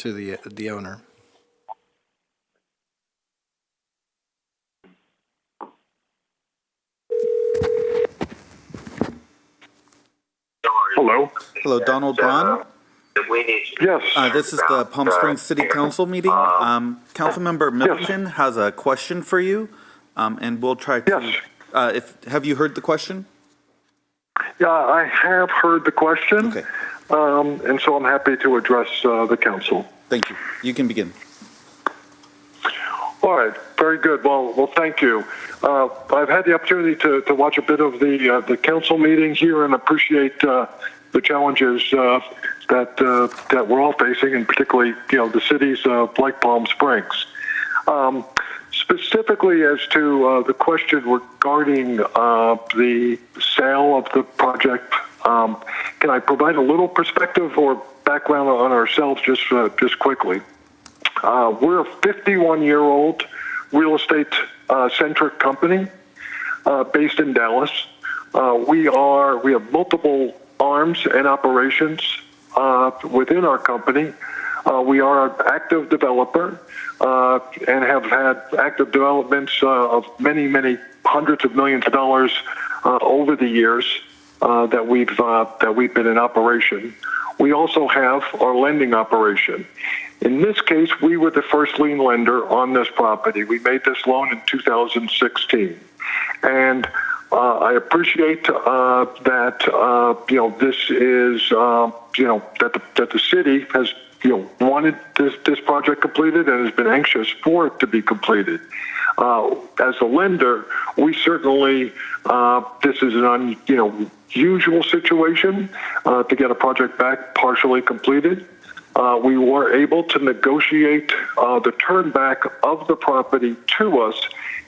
the owner. Hello. Hello, Donald Braun. Yes. This is the Palm Springs City Council meeting. Councilmember Middleton has a question for you, and we'll try to. Yes. Have you heard the question? Yeah, I have heard the question. Okay. And so I'm happy to address the council. Thank you. You can begin. All right. Very good. Well, thank you. I've had the opportunity to watch a bit of the council meeting here and appreciate the challenges that we're all facing, and particularly the cities like Palm Springs. Specifically as to the question regarding the sale of the project, can I provide a little perspective or background on ourselves just quickly? We're a 51-year-old real estate centric company based in Dallas. We have multiple arms and operations within our company. We are an active developer and have had active developments of many hundreds of millions of dollars over the years that we've been in operation. We also have our lending operation. In this case, we were the first lien lender on this property. We made this loan in 2016, and I appreciate that this is that the city has wanted this project completed and has been anxious for it to be completed. As a lender, we certainly this is an unusual situation to get a project back partially completed. We were able to negotiate the turn back of the property to us,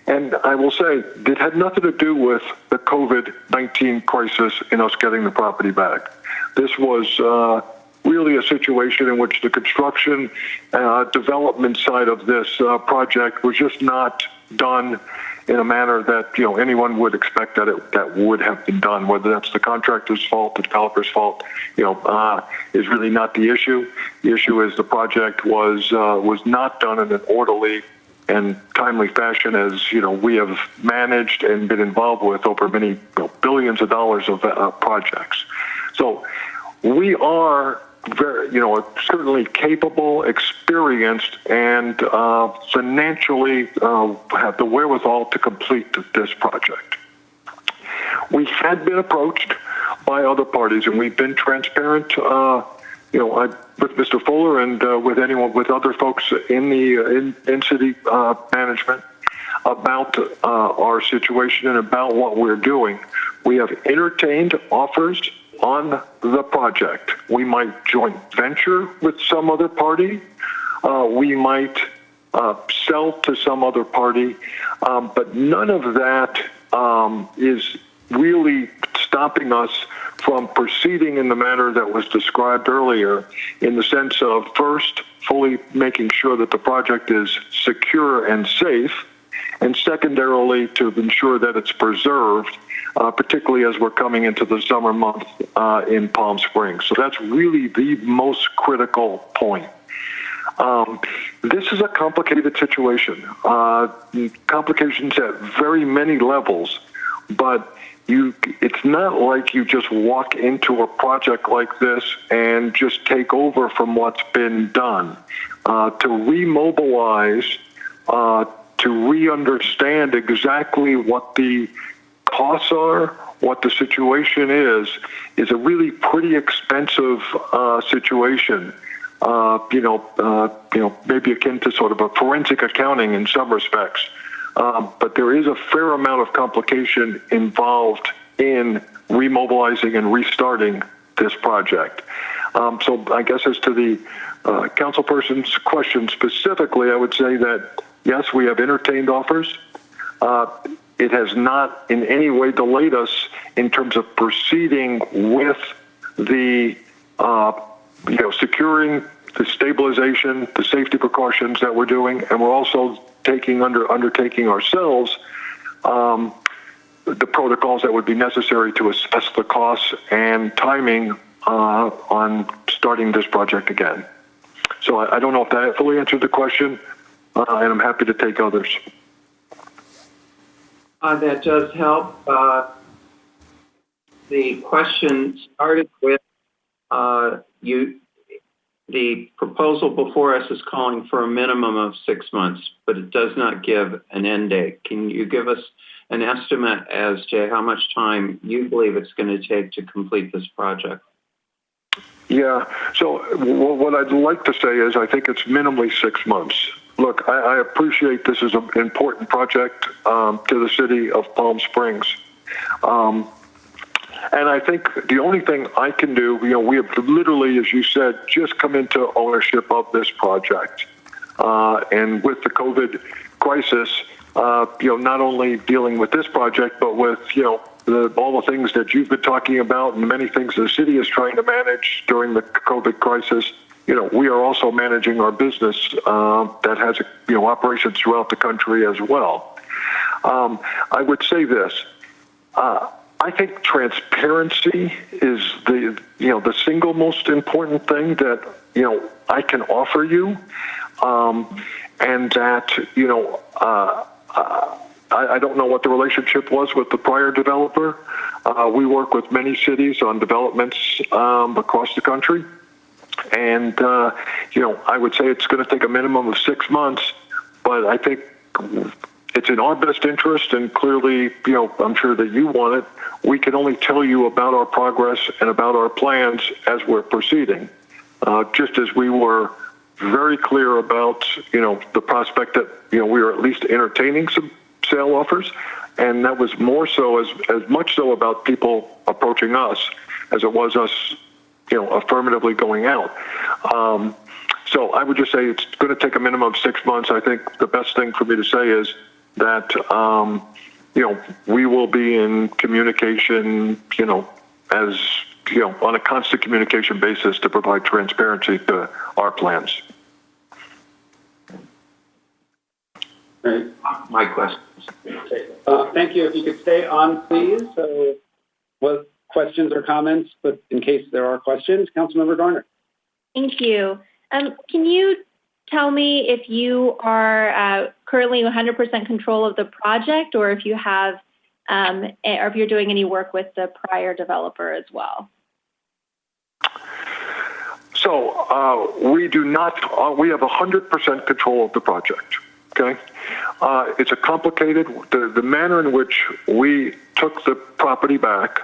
and I will say it had nothing to do with the COVID-19 crisis in us getting the property back. This was really a situation in which the construction development side of this project was just not done in a manner that anyone would expect that would have been done. Whether that's the contractor's fault, the developer's fault, is really not the issue. The issue is the project was not done in an orderly and timely fashion, as we have managed and been involved with over many billions of dollars of projects. So we are very, certainly capable, experienced, and financially have the wherewithal to complete this project. We had been approached by other parties, and we've been transparent, with Mr. Fuller and with other folks in city management about our situation and about what we're doing. We have entertained offers on the project. We might joint venture with some other party. We might sell to some other party, but none of that is really stopping us from proceeding in the manner that was described earlier, in the sense of first, fully making sure that the project is secure and safe, and secondarily, to ensure that it's preserved, particularly as we're coming into the summer month in Palm Springs. So that's really the most critical point. This is a complicated situation, complications at very many levels, but it's not like you just walk into a project like this and just take over from what's been done. To remobilize, to re-understand exactly what the costs are, what the situation is a really pretty expensive situation. Maybe akin to sort of a forensic accounting in some respects. But there is a fair amount of complication involved in remobilizing and restarting this project. So I guess as to the councilperson's question specifically, I would say that, yes, we have entertained offers. It has not in any way delayed us in terms of proceeding with the, securing the stabilization, the safety precautions that we're doing, and we're also undertaking ourselves the protocols that would be necessary to assess the costs and timing on starting this project again. So I don't know if that fully answered the question, and I'm happy to take others. That does help. The question started with the proposal before us is calling for a minimum of 6 months, but it does not give an end date. Can you give us an estimate as to how much time you believe it's going to take to complete this project? Yeah, so what I'd like to say is I think it's minimally 6 months. Look, I appreciate this is an important project to the city of Palm Springs. And I think the only thing I can do, we have literally, as you said, just come into ownership of this project. And with the COVID crisis, not only dealing with this project, but with, all the things that you've been talking about and many things the city is trying to manage during the COVID crisis, we are also managing our business that has, operations throughout the country as well. I would say this. I think transparency is the single most important thing that, I can offer you. And that, I don't know what the relationship was with the prior developer. We work with many cities on developments across the country. And, I would say it's going to take a minimum of 6 months, but I think it's in our best interest, and clearly, I'm sure that you want it. We can only tell you about our progress and about our plans as we're proceeding. Just as we were very clear about, the prospect that, we were at least entertaining some sale offers, and that was more so as much so about people approaching us as it was us, affirmatively going out. So I would just say it's going to take a minimum of 6 months. I think the best thing for me to say is that, we will be in communication, as, on a constant communication basis to provide transparency to our plans. Right. My questions. Thank you. If you could stay on, please. So what questions or comments, but in case there are questions, Councilmember Garner. Thank you. Can you tell me if you are currently 100% control of the project, or if you have, or if you're doing any work with the prior developer as well? So we do not. We have 100% control of the project. Okay, it's a complicated. The manner in which we took the property back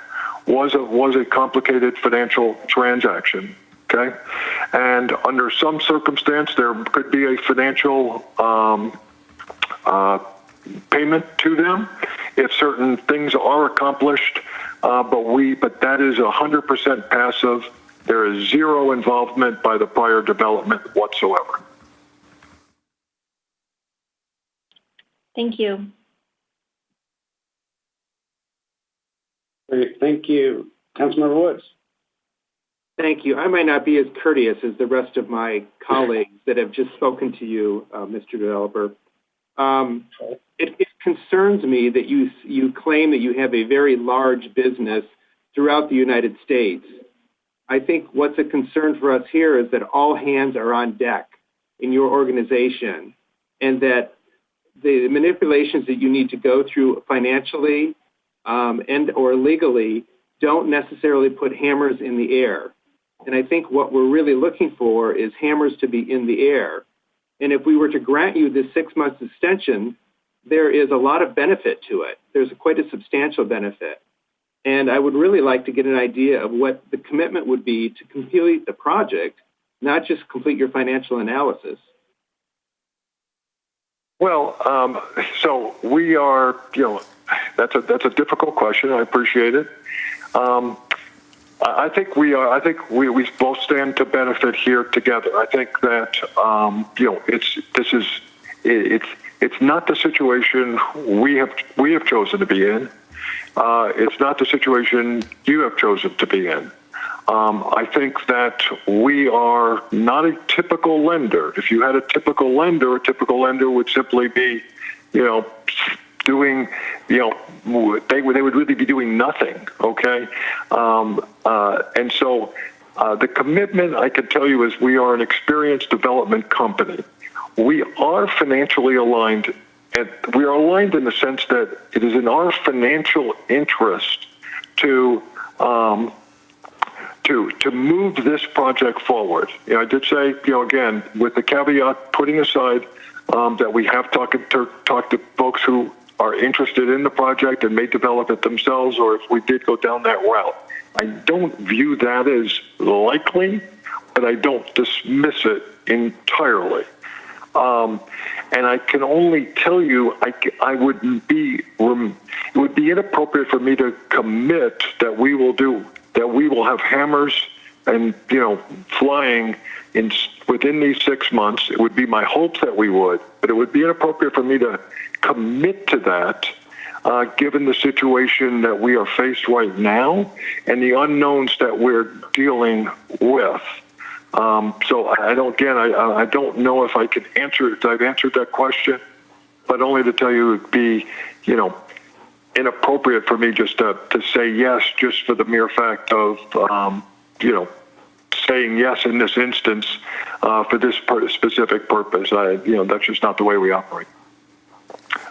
was a complicated financial transaction. Okay, and under some circumstance, there could be a financial payment to them if certain things are accomplished. But that is 100% passive. There is zero involvement by the prior development whatsoever. Thank you. Great. Thank you. Councilmember Woods. Thank you. I might not be as courteous as the rest of my colleagues that have just spoken to you, Mr. Developer. It concerns me that you claim that you have a very large business throughout the United States. I think what's a concern for us here is that all hands are on deck in your organization, and that the manipulations that you need to go through financially and or legally don't necessarily put hammers in the air. And I think what we're really looking for is hammers to be in the air. And if we were to grant you this 6 months extension, there is a lot of benefit to it. There's quite a substantial benefit. And I would really like to get an idea of what the commitment would be to complete the project, not just complete your financial analysis. Well, so we are, that's a difficult question. I appreciate it. I think we are. I think we both stand to benefit here together. I think that it's not the situation we have chosen to be in. It's not the situation you have chosen to be in. I think that we are not a typical lender. If you had a typical lender would simply be, doing, they would really be doing nothing. Okay, and so the commitment I can tell you is we are an experienced development company. We are financially aligned, and we are aligned in the sense that it is in our financial interest to move this project forward. I did say, again, with the caveat, putting aside that we have talked to folks who are interested in the project and may develop it themselves, or if we did go down that route. I don't view that as likely, but I don't dismiss it entirely. And I can only tell you, it would be inappropriate for me to commit that we will have hammers and flying within these 6 months. It would be my hope that we would, but it would be inappropriate for me to commit to that, given the situation that we are faced right now and the unknowns that we're dealing with. So I don't know if I can answer it. I've answered that question, but only to tell you it'd be, inappropriate for me just to say yes, just for the mere fact of, saying yes in this instance for this specific purpose. That's just not the way we operate.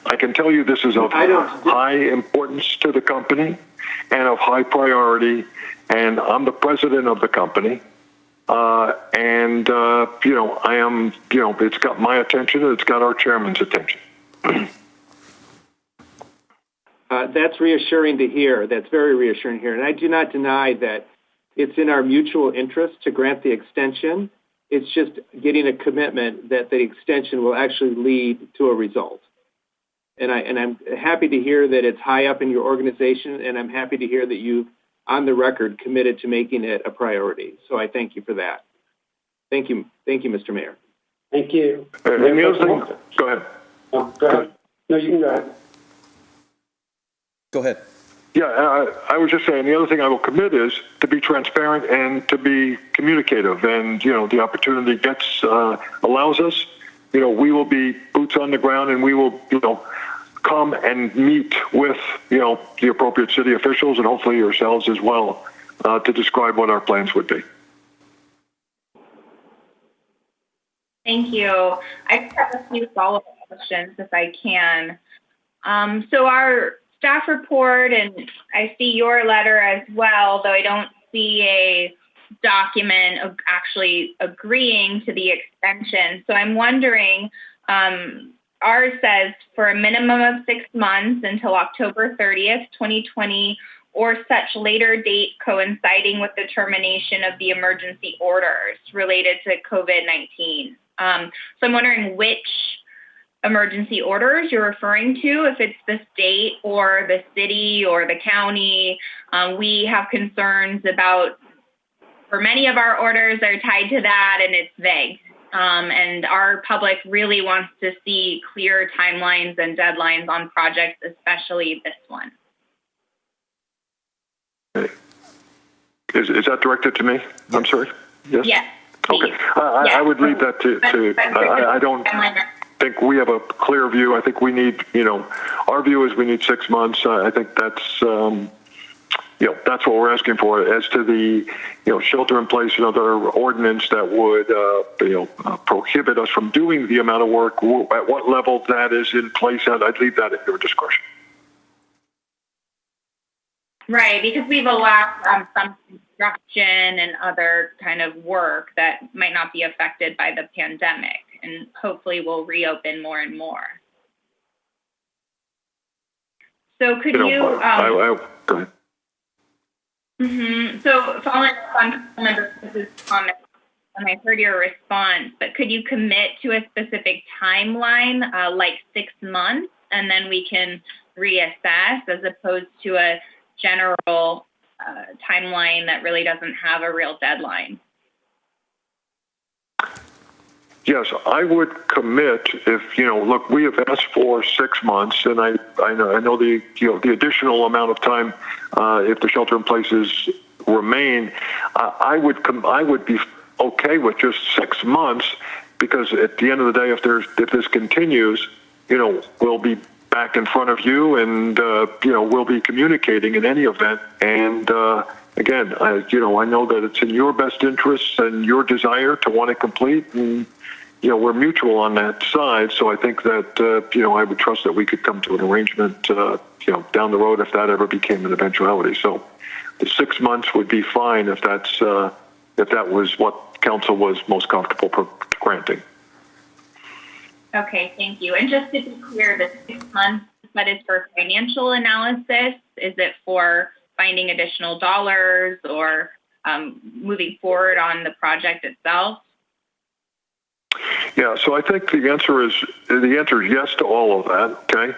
I can tell you this is of high importance to the company and of high priority, and I'm the president of the company. I am, it's got my attention and it's got our chairman's attention. That's reassuring to hear. That's very reassuring to hear. And I do not deny that it's in our mutual interest to grant the extension. It's just getting a commitment that the extension will actually lead to a result. And I'm happy to hear that it's high up in your organization, and I'm happy to hear that you've, on the record, committed to making it a priority. So I thank you for that. Thank you, Mr. Mayor. Thank you. And the other thing, go ahead. Oh, go ahead. No, you can go ahead. Go ahead. Yeah, I was just saying, the other thing I will commit is to be transparent and to be communicative. And, the opportunity allows us, we will be boots on the ground, and we will, come and meet with, the appropriate city officials and hopefully yourselves as well to describe what our plans would be. Thank you. I just have a few follow-up questions if I can. So our staff report, and I see your letter as well, though I don't see a document of actually agreeing to the extension. So I'm wondering, ours says for a minimum of 6 months until October 30th, 2020, or such later date coinciding with the termination of the emergency orders related to COVID-19. So I'm wondering which emergency orders you're referring to, if it's the state or the city or the county. We have concerns about, for many of our orders are tied to that, and it's vague. And our public really wants to see clear timelines and deadlines on projects, especially this one. Is that directed to me? I'm sorry? Yes? Yes. Okay. I would leave that to I don't think we have a clear view. I think we need, our view is we need 6 months. I think that's, that's what we're asking for. As to the, shelter in place, other ordinance that would, prohibit us from doing the amount of work, at what level that is in place, I'd leave that at your discretion. Right, because we've allowed some construction and other kind of work that might not be affected by the pandemic, and hopefully will reopen more and more. So could you? Go ahead. So following up on Councilmember Chris's comment, and I heard your response, but could you commit to a specific timeline, like 6 months, and then we can reassess, as opposed to a general timeline that really doesn't have a real deadline? Yes, I would commit if, look, we have asked for 6 months, and I know the additional amount of time if the shelter in places remain, I would be okay with just 6 months, because at the end of the day, if this continues, we'll be back in front of you, and we'll be communicating in any event. And again, I know that it's in your best interest and your desire to want it complete, and we're mutual on that side. So I think that I would trust that we could come to an arrangement down the road if that ever became an eventuality. So the 6 months would be fine if that was what council was most comfortable granting. Okay, thank you. And just to be clear, the 6 months, that is for financial analysis? Is it for finding additional dollars or moving forward on the project itself? Yeah, so I think the answer is yes to all of that, okay?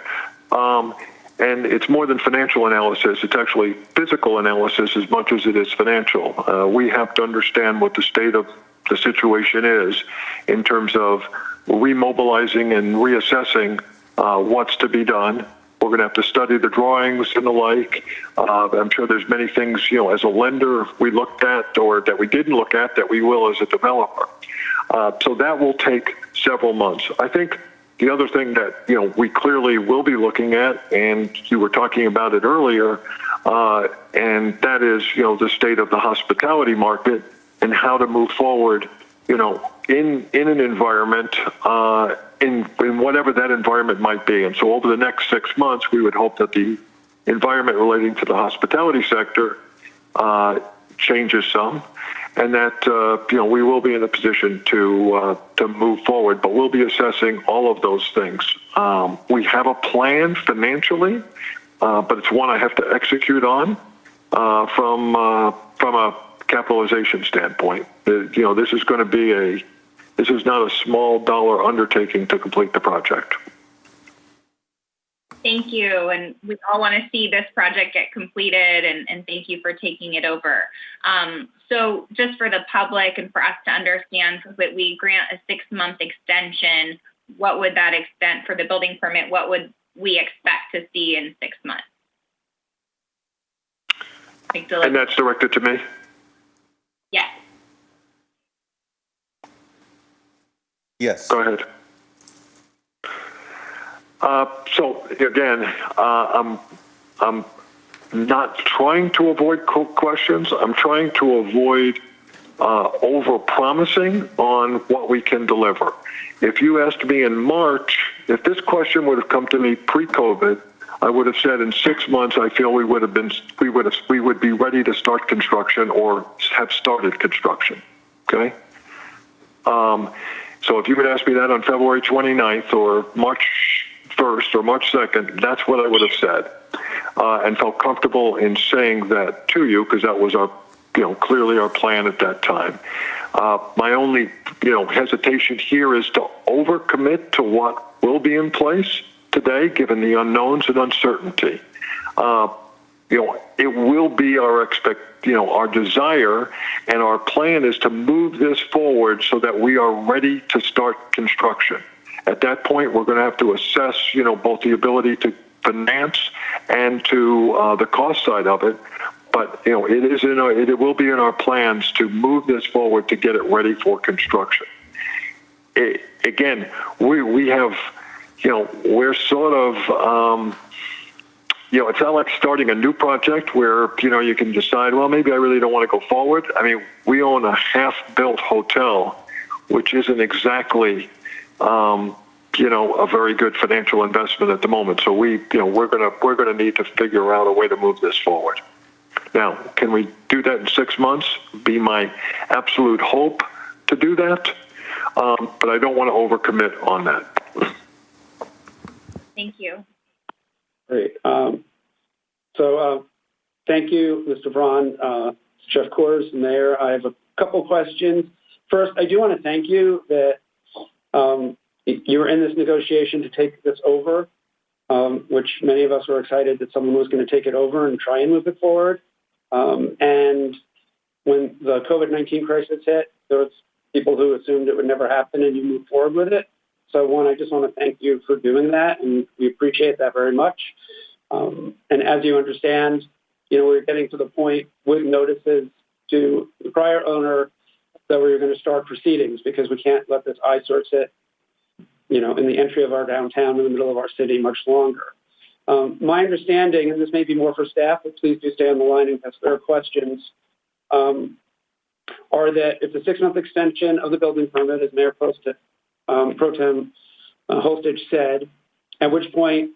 And it's more than financial analysis. It's actually physical analysis as much as it is financial. We have to understand what the state of the situation is in terms of remobilizing and reassessing what's to be done. We're going to have to study the drawings and the like. I'm sure there's many things, as a lender we looked at or that we didn't look at that we will as a developer. So that will take several months. I think the other thing that, we clearly will be looking at, and you were talking about it earlier, and that is, the state of the hospitality market and how to move forward, in an environment, in whatever that environment might be. And so over the next 6 months, we would hope that the environment relating to the hospitality sector changes some, and that we will be in a position to move forward. But we'll be assessing all of those things. We have a plan financially, but it's one I have to execute on from a capitalization standpoint. This is going to be this is not a small dollar undertaking to complete the project. Thank you. And we all want to see this project get completed, and thank you for taking it over. So just for the public and for us to understand, if we grant a 6-month extension, what would that extent for the building permit? What would we expect to see in 6 months? And that's directed to me? Yes. Yes. Go ahead. So again, I'm not trying to avoid questions. I'm trying to avoid over-promising on what we can deliver. If you asked me in March, if this question would have come to me pre-COVID, I would have said in 6 months I feel we would be ready to start construction or have started construction. Okay. So if you would ask me that on February 29th or March 1st or March 2nd, that's what I would have said, and felt comfortable in saying that to you, because that was our, clearly our plan at that time. My only, hesitation here is to overcommit to what will be in place today, given the unknowns and uncertainty. It will be our desire, and our plan is to move this forward so that we are ready to start construction. At that point, we're going to have to assess, both the ability to finance and to the cost side of it. But it will be in our plans to move this forward to get it ready for construction. Again, we have, we're sort of. It's not like starting a new project where, you can decide, well, maybe I really don't want to go forward. I mean, we own a half-built hotel, which isn't exactly, a very good financial investment at the moment. So we're going to need to figure out a way to move this forward. Now, can we do that in 6 months? Be my absolute hope to do that. But I don't want to overcommit on that. Thank you. Great. Thank you, Mr. Braun, Jeff Coors, Mayor. I have a couple questions. First, I do want to thank you that you were in this negotiation to take this over, which many of us were excited that someone was going to take it over and try and move it forward. And when the COVID-19 crisis hit, there was people who assumed it would never happen, and you moved forward with it. So, one, I just want to thank you for doing that, and we appreciate that very much. And as you understand, we're getting to the point with notices to the prior owner that we're going to start proceedings because we can't let this eyesore sit, in the entry of our downtown in the middle of our city much longer. My understanding, and this may be more for staff, but please do stay on the line in case there are questions, are that it's a 6-month extension of the building permit, as Mayor Pro Tem Holstage said, at which point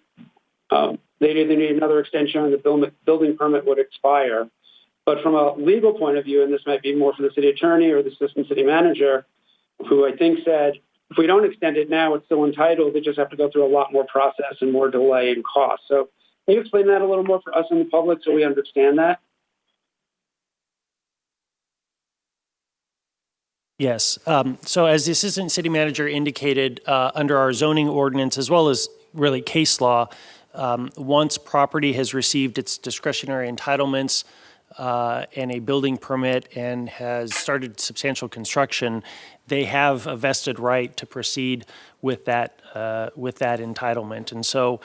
they'd either need another extension or the building permit would expire. But from a legal point of view, and this might be more for the city attorney or the assistant city manager, who I think said, if we don't extend it now, it's still entitled. They just have to go through a lot more process and more delay and cost. So can you explain that a little more for us in the public so we understand that? Yes. So as the assistant city manager indicated, under our zoning ordinance, as well as really case law, once property has received its discretionary entitlements and a building permit and has started substantial construction, they have a vested right to proceed with that entitlement. And so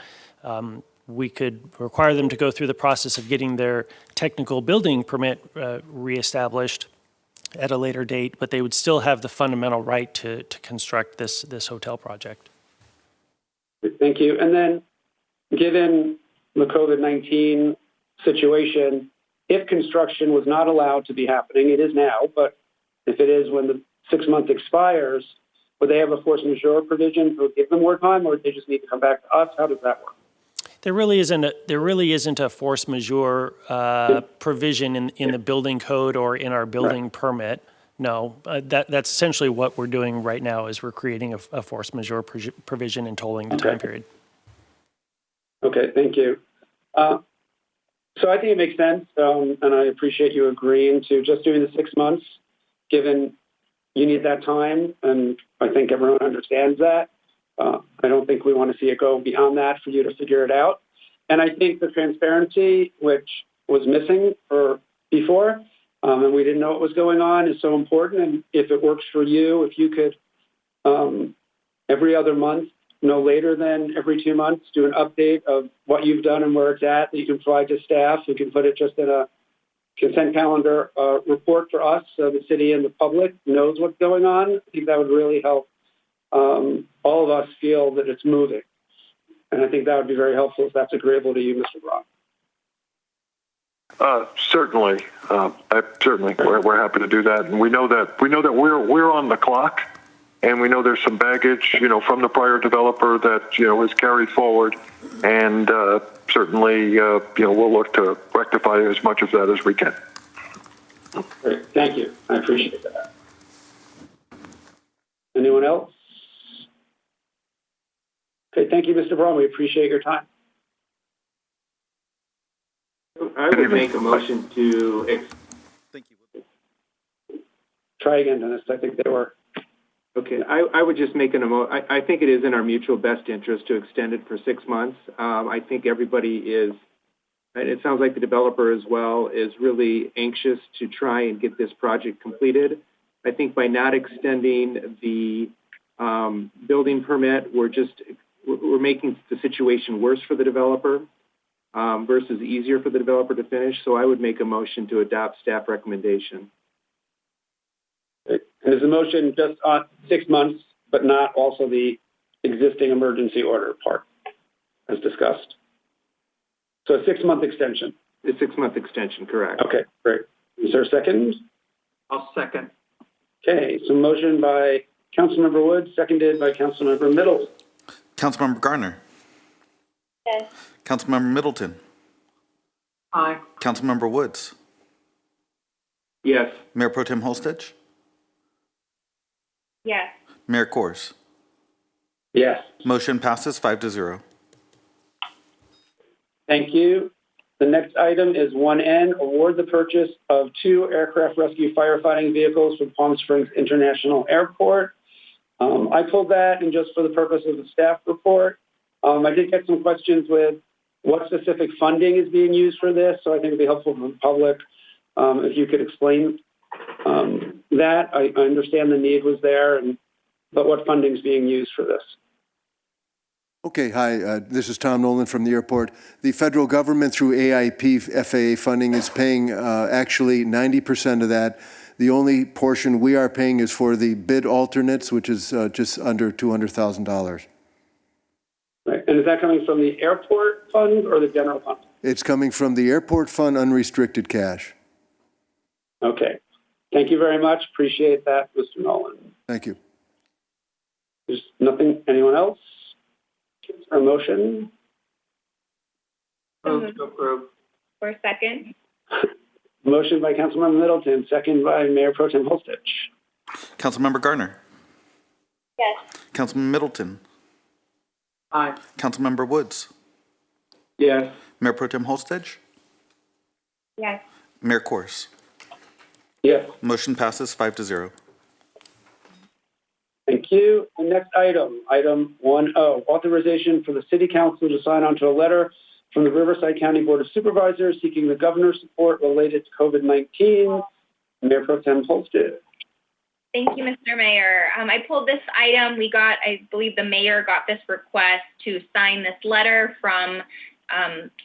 we could require them to go through the process of getting their technical building permit reestablished at a later date, but they would still have the fundamental right to construct this hotel project. Thank you. And then, given the COVID-19 situation, if construction was not allowed to be happening, it is now, but if it is when the 6-month expires, would they have a force majeure provision to give them more time, or they just need to come back to us? How does that work? There really isn't a force majeure provision in the building code or in our building permit. No, that's essentially what we're doing right now is we're creating a force majeure provision and tolling the time period. Okay, thank you. So I think it makes sense, and I appreciate you agreeing to just doing the 6 months, given you need that time, and I think everyone understands that. I don't think we want to see it go beyond that for you to figure it out. And I think the transparency, which was missing before, and we didn't know what was going on, is so important. And if it works for you, if you could every other month, no later than every 2 months, do an update of what you've done and where it's at that you can provide to staff. You can put it just in a consent calendar report for us so the city and the public knows what's going on. I think that would really help all of us feel that it's moving. And I think that would be very helpful if that's agreeable to you, Mr. Brock. Certainly. We're happy to do that. And we know that we're on the clock, and we know there's some baggage, from the prior developer that, is carried forward. And certainly, we'll look to rectify as much of that as we can. Great. Thank you. I appreciate that. Anyone else? Okay, thank you, Mr. Braun. We appreciate your time. I would make a motion to... Thank you. Try again, Dennis. I think they were... Okay, I would just make I think it is in our mutual best interest to extend it for 6 months. I think everybody is, and it sounds like the developer as well, is really anxious to try and get this project completed. I think by not extending the building permit, we're making the situation worse for the developer versus easier for the developer to finish. So I would make a motion to adopt staff recommendation. Is the motion just on 6 months, but not also the existing emergency order part, as discussed? So a 6-month extension. A 6-month extension, correct. Okay, great. Is there a second? I'll second. Okay, so motion by Councilmember Woods, seconded by Councilmember Middleton. Councilmember Garner. Yes. Councilmember Middleton. Aye. Councilmember Woods. Yes. Mayor Pro Tem Holstage. Yes. Mayor Kors. Yes. Motion passes 5-0. Thank you. The next item is 1N, award the purchase of 2 aircraft rescue firefighting vehicles for Palm Springs International Airport. I pulled that, and just for the purpose of the staff report, I did get some questions with what specific funding is being used for this. So I think it'd be helpful for the public if you could explain that. I understand the need was there, but what funding is being used for this? Okay, hi, this is Tom Nolan from the airport. The federal government through AIP FAA funding is paying actually 90% of that. The only portion we are paying is for the bid alternates, which is just under $200,000. Right. And is that coming from the airport fund or the general fund? It's coming from the airport fund unrestricted cash. Okay. Thank you very much. Appreciate that, Mr. Nolan. Thank you. There's nothing, anyone else? A motion? Move to approve. For a second. Motion by Councilmember Middleton, second by Mayor Pro Tem Holstich. Councilmember Garner. Yes. Councilman Middleton. Aye. Councilmember Woods. Yes. Mayor Pro Tem Holstich. Yes. Mayor Kors. Yes. Motion passes 5-0. Thank you. The next item, item 1O, authorization for the City Council to sign onto a letter from the Riverside County Board of Supervisors seeking the governor's support related to COVID-19. Mayor Pro Tem Holstich. Thank you, Mr. Mayor. I pulled this item. I believe the mayor got this request to sign this letter from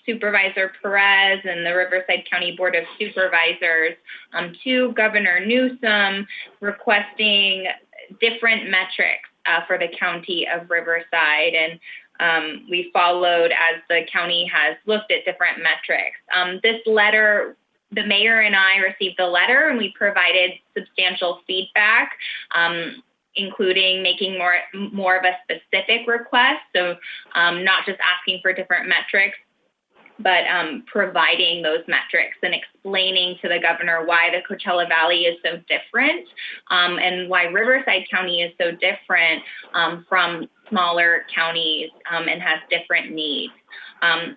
Supervisor Perez and the Riverside County Board of Supervisors to Governor Newsom requesting different metrics for the county of Riverside. And we followed as the county has looked at different metrics. This letter, the mayor and I received the letter and we provided substantial feedback, including making more of a specific request. So not just asking for different metrics, but providing those metrics and explaining to the governor why the Coachella Valley is so different and why Riverside County is so different from smaller counties and has different needs.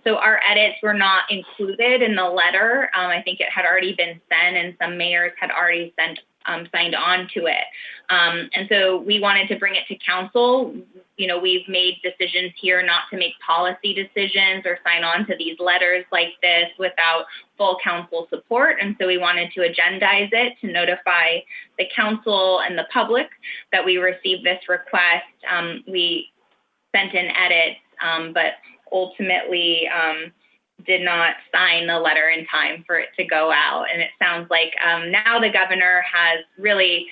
So our edits were not included in the letter. I think it had already been sent and some mayors had already signed on to it. And so we wanted to bring it to council. You know, we've made decisions here not to make policy decisions or sign on to these letters like this without full council support. And so we wanted to agendize it to notify the council and the public that we received this request. We sent in edits, but ultimately did not sign the letter in time for it to go out. And it sounds like now the governor has really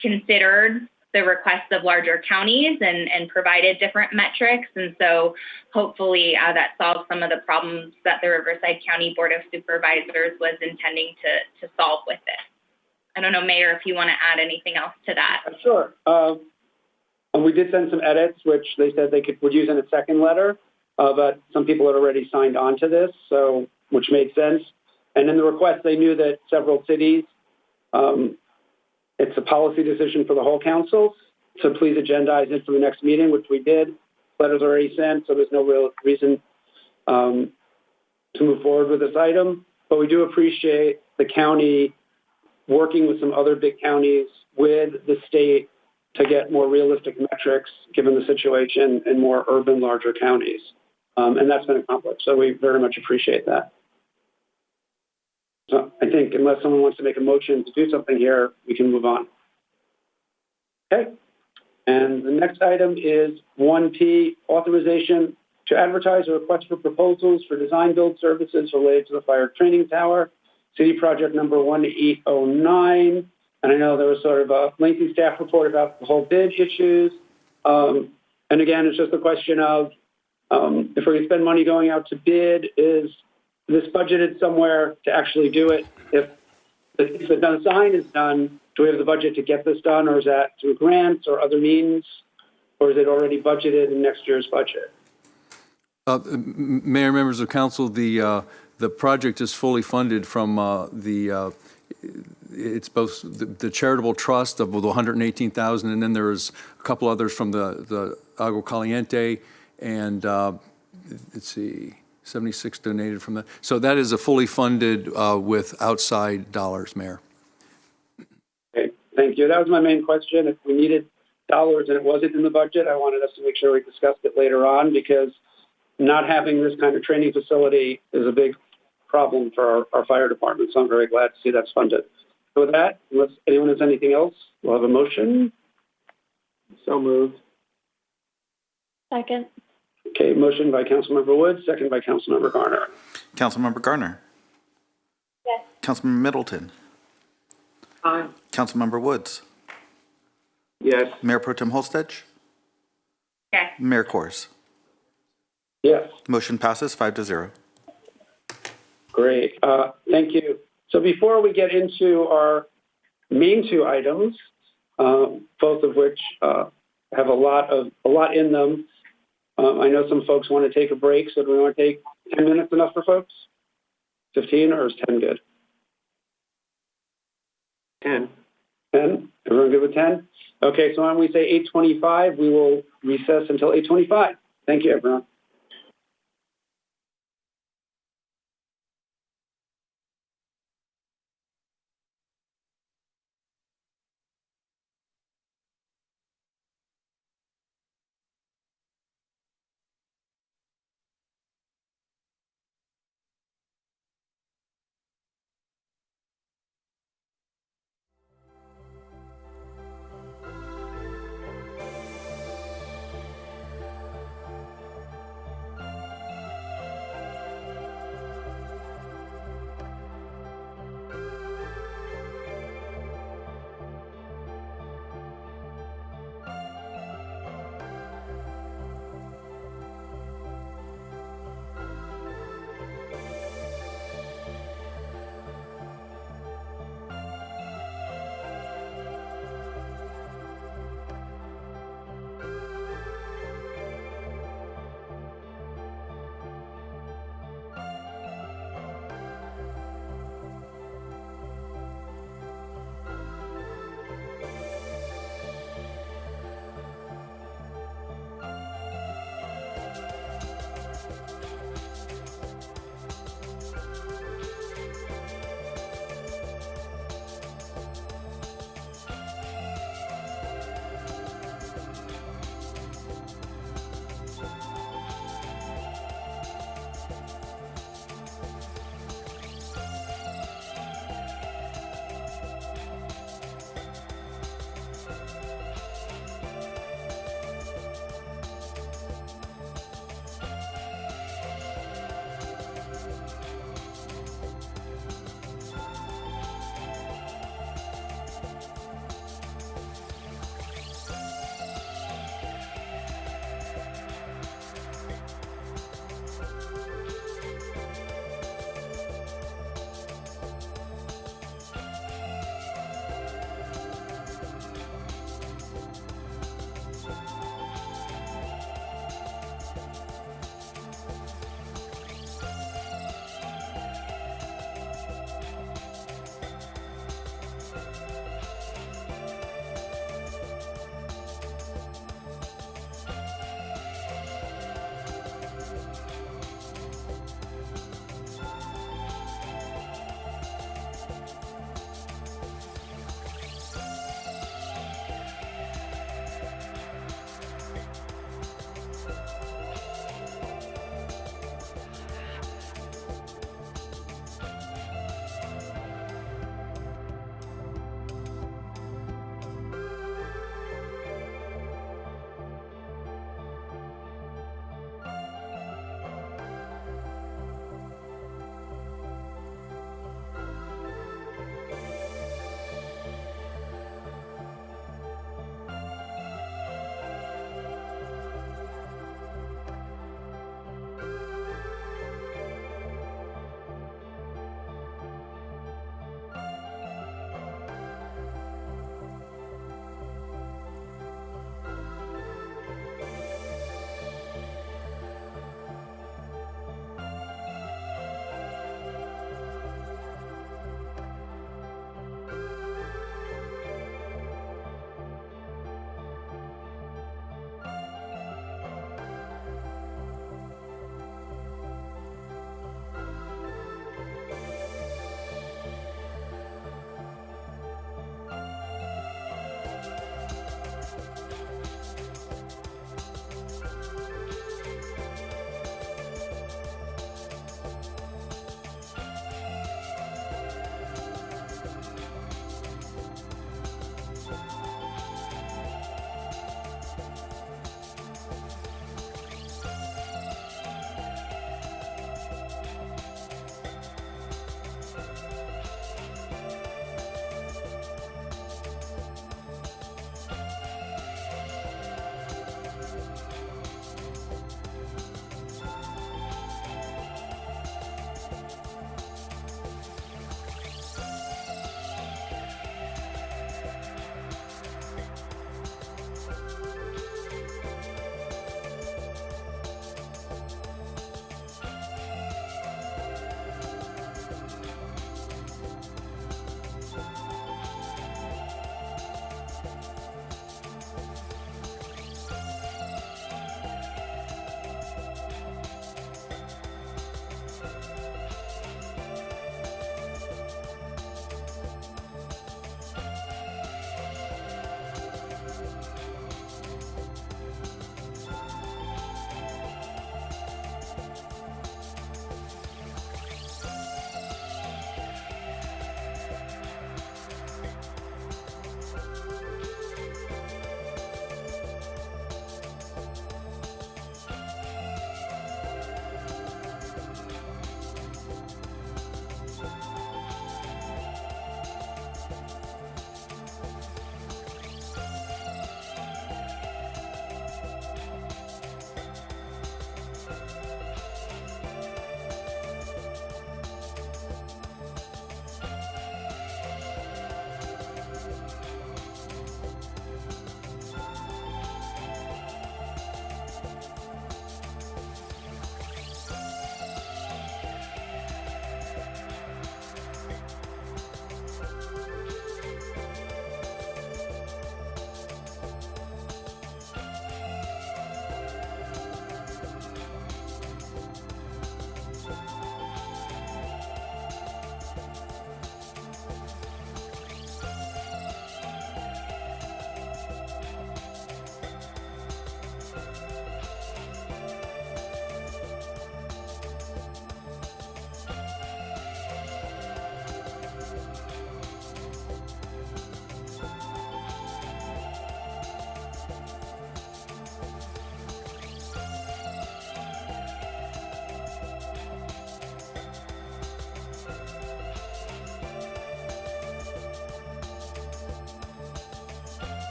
considered the requests of larger counties and provided different metrics. And so hopefully that solves some of the problems that the Riverside County Board of Supervisors was intending to solve with this. I don't know, Mayor, if you want to add anything else to that. Sure. We did send some edits, which they said they would use in a second letter, but some people had already signed on to this, so which made sense. And in the request, they knew that several cities, it's a policy decision for the whole council, so please agendize it for the next meeting, which we did. Letters are already sent, so there's no real reason to move forward with this item. But we do appreciate the county working with some other big counties with the state to get more realistic metrics given the situation in more urban, larger counties. And that's been accomplished. So we very much appreciate that. So I think unless someone wants to make a motion to do something here, we can move on. Okay. And the next item is 1P, authorization to advertise a request for proposals for design build services related to the fire training tower, city project number 1809. And I know there was sort of a lengthy staff report about the whole bid issues. And again, it's just a question of if we're going to spend money going out to bid, is this budgeted somewhere to actually do it? If the design is done, do we have the budget to get this done, or is that through grants or other means, or is it already budgeted in next year's budget? Mayor, members of council, the project is fully funded from it's both the charitable trust of the $118,000, and then there's a couple others from the Agua Caliente, and let's see, 76 donated from that. So that is a fully funded with outside dollars, Mayor. Okay, thank you. That was my main question. If we needed dollars and it wasn't in the budget, I wanted us to make sure we discussed it later on, because not having this kind of training facility is a big problem for our fire department. So I'm very glad to see that's funded. So with that, unless anyone has anything else, we'll have a motion. So moved. Second. Okay, motion by Councilmember Woods, second by Councilmember Garner. Councilmember Garner. Yes. Councilmember Middleton. Aye. Councilmember Woods. Yes. Mayor Pro Tem Holstedge. Yes. Mayor Kors. Yes. Motion passes 5-0. Great. Thank you. So before we get into our main two items, both of which have a lot in them, I know some folks want to take a break. So do we want to take 10 minutes enough for folks? 15 or is 10 good? 10. 10? Everyone good with 10? Okay, so when we say 8:25, we will recess until 8:25. Thank you, everyone.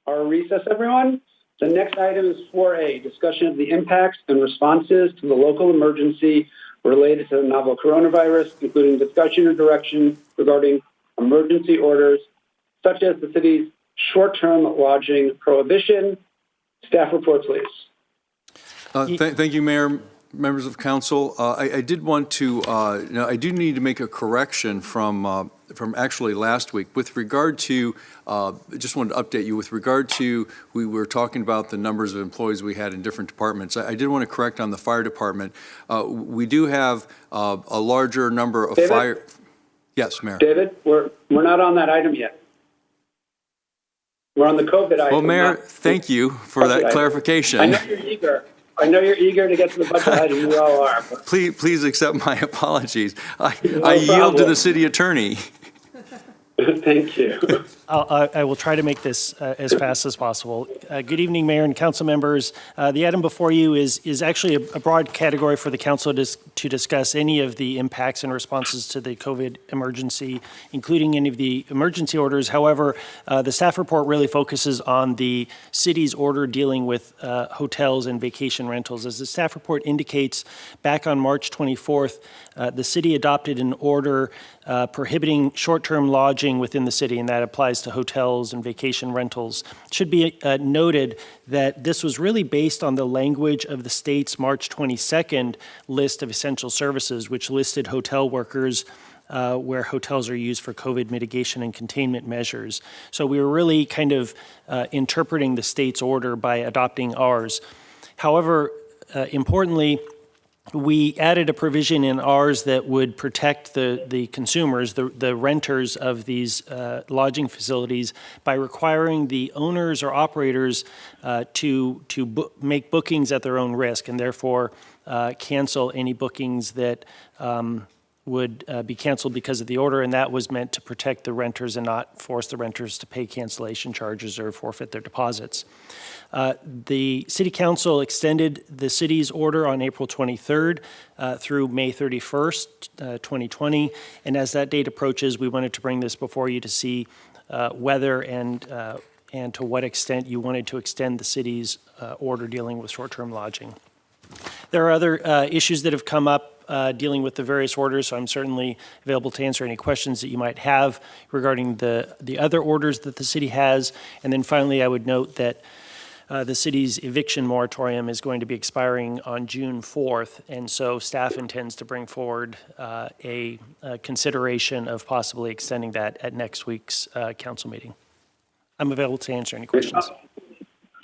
our recess, everyone. The next item is 4A, discussion of the impacts and responses to the local emergency related to the novel coronavirus, including discussion or direction regarding emergency orders, such as the city's short-term lodging prohibition. Staff report, please. Thank you, Mayor, members of council. I did want to, I do need to make a correction from actually last week with regard to, just wanted to update you with regard to, we were talking about the numbers of employees we had in different departments. I did want to correct on the fire department. We do have a larger number of fire. Yes, Mayor. David, we're not on that item yet. We're on the COVID item. Well, Mayor, thank you for that clarification. I know you're eager. I know you're eager to get to the budget item. We all are. Please accept my apologies. I yield to the city attorney. Thank you. I will try to make this as fast as possible. Good evening, Mayor and council members. The item before you is actually a broad category for the council to discuss any of the impacts and responses to the COVID emergency, including any of the emergency orders. However, the staff report really focuses on the city's order dealing with hotels and vacation rentals. As the staff report indicates, back on March 24th, the city adopted an order prohibiting short-term lodging within the city, and that applies to hotels and vacation rentals. It should be noted that this was really based on the language of the state's March 22nd list of essential services, which listed hotel workers where hotels are used for COVID mitigation and containment measures. So we were really kind of interpreting the state's order by adopting ours. However, importantly, we added a provision in ours that would protect the consumers, the renters of these lodging facilities, by requiring the owners or operators to make bookings at their own risk, and therefore cancel any bookings that would be canceled because of the order, and that was meant to protect the renters and not force the renters to pay cancellation charges or forfeit their deposits. The City Council extended the city's order on April 23rd through May 31st, 2020, and as that date approaches, we wanted to bring this before you to see whether and to what extent you wanted to extend the city's order dealing with short-term lodging. There are other issues that have come up dealing with the various orders, so I'm certainly available to answer any questions that you might have regarding the other orders that the city has. And then finally, I would note that the city's eviction moratorium is going to be expiring on June 4th, and so staff intends to bring forward a consideration of possibly extending that at next week's council meeting. I'm available to answer any questions.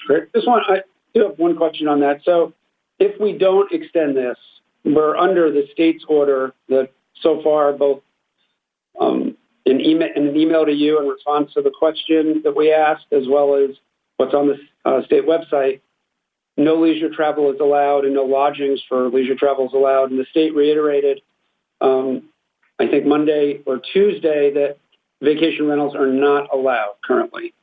Great. I do have one question on that. So if we don't extend this, we're under the state's order that so far both an email to you in response to the question that we asked, as well as what's on the state website, no leisure travel is allowed and no lodgings for leisure travel is allowed. And the state reiterated, I think Monday or Tuesday, that vacation rentals are not allowed currently.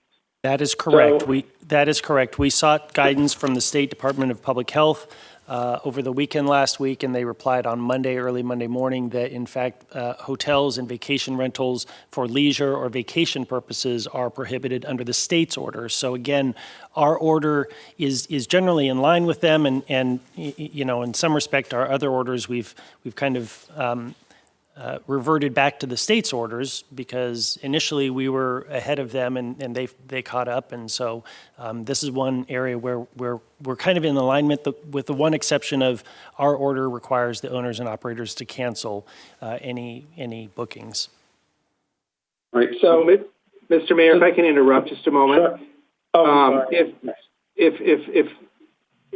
That is correct. That is correct. We sought guidance from the State Department of Public Health over the weekend last week, and they replied on Monday, early Monday morning, that in fact hotels and vacation rentals for leisure or vacation purposes are prohibited under the state's order. So again, our order is generally in line with them, and you know, in some respect, our other orders we've kind of reverted back to the state's orders because initially we were ahead of them and they caught up, and so this is one area where we're kind of in alignment with the one exception of our order requires the owners and operators to cancel any bookings. All right. So, Mr. Mayor, if I can interrupt just a moment. Sure.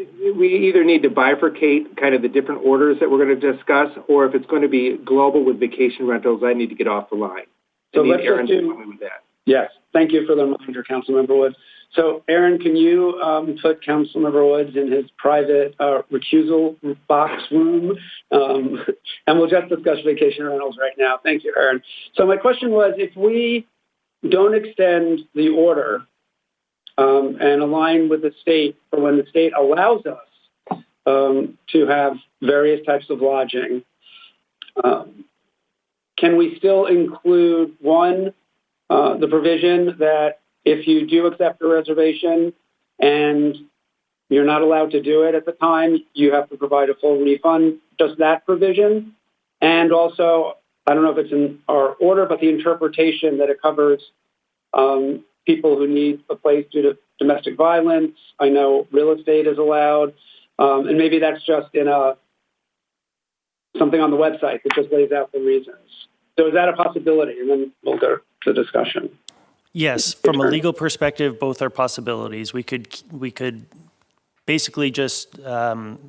If we either need to bifurcate kind of the different orders that we're going to discuss, or if it's going to be global with vacation rentals, I need to get off the line. So let's just do that. Yes, thank you for the reminder, Councilmember Woods. So, Aaron, can you put Councilmember Woods in his private recusal box room? And we'll just discuss vacation rentals right now. Thank you, Aaron. So my question was, if we don't extend the order and align with the state for when the state allows us to have various types of lodging, can we still include, one, the provision that if you do accept a reservation and you're not allowed to do it at the time, you have to provide a full refund. Does that provision? And also, I don't know if it's in our order, but the interpretation that it covers people who need a place due to domestic violence. I know real estate is allowed. And maybe that's just in something on the website that just lays out the reasons. So is that a possibility? And then we'll go to discussion. Yes, from a legal perspective, both are possibilities. We could basically just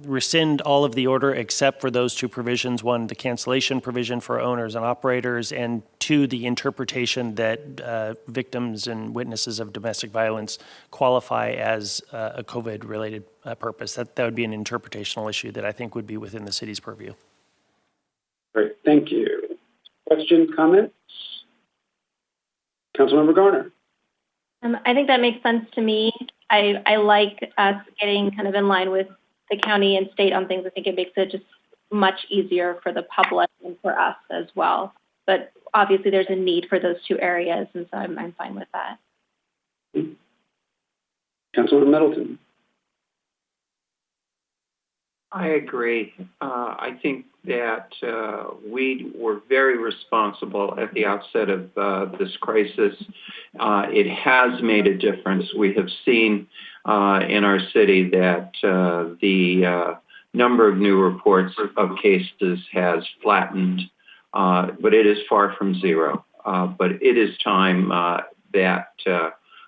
rescind all of the order except for those two provisions. One, the cancellation provision for owners and operators, and two, the interpretation that victims and witnesses of domestic violence qualify as a COVID-related purpose. That would be an interpretational issue that I think would be within the city's purview. Great, thank you. Questions, comments? Councilmember Garner. I think that makes sense to me. I like us getting kind of in line with the county and state on things. I think it makes it just much easier for the public and for us as well. But obviously there's a need for those two areas, and so I'm fine with that. Councilmember Middleton. I agree. I think that we were very responsible at the outset of this crisis. It has made a difference. We have seen in our city that the number of new reports of cases has flattened, but it is far from zero. But it is time that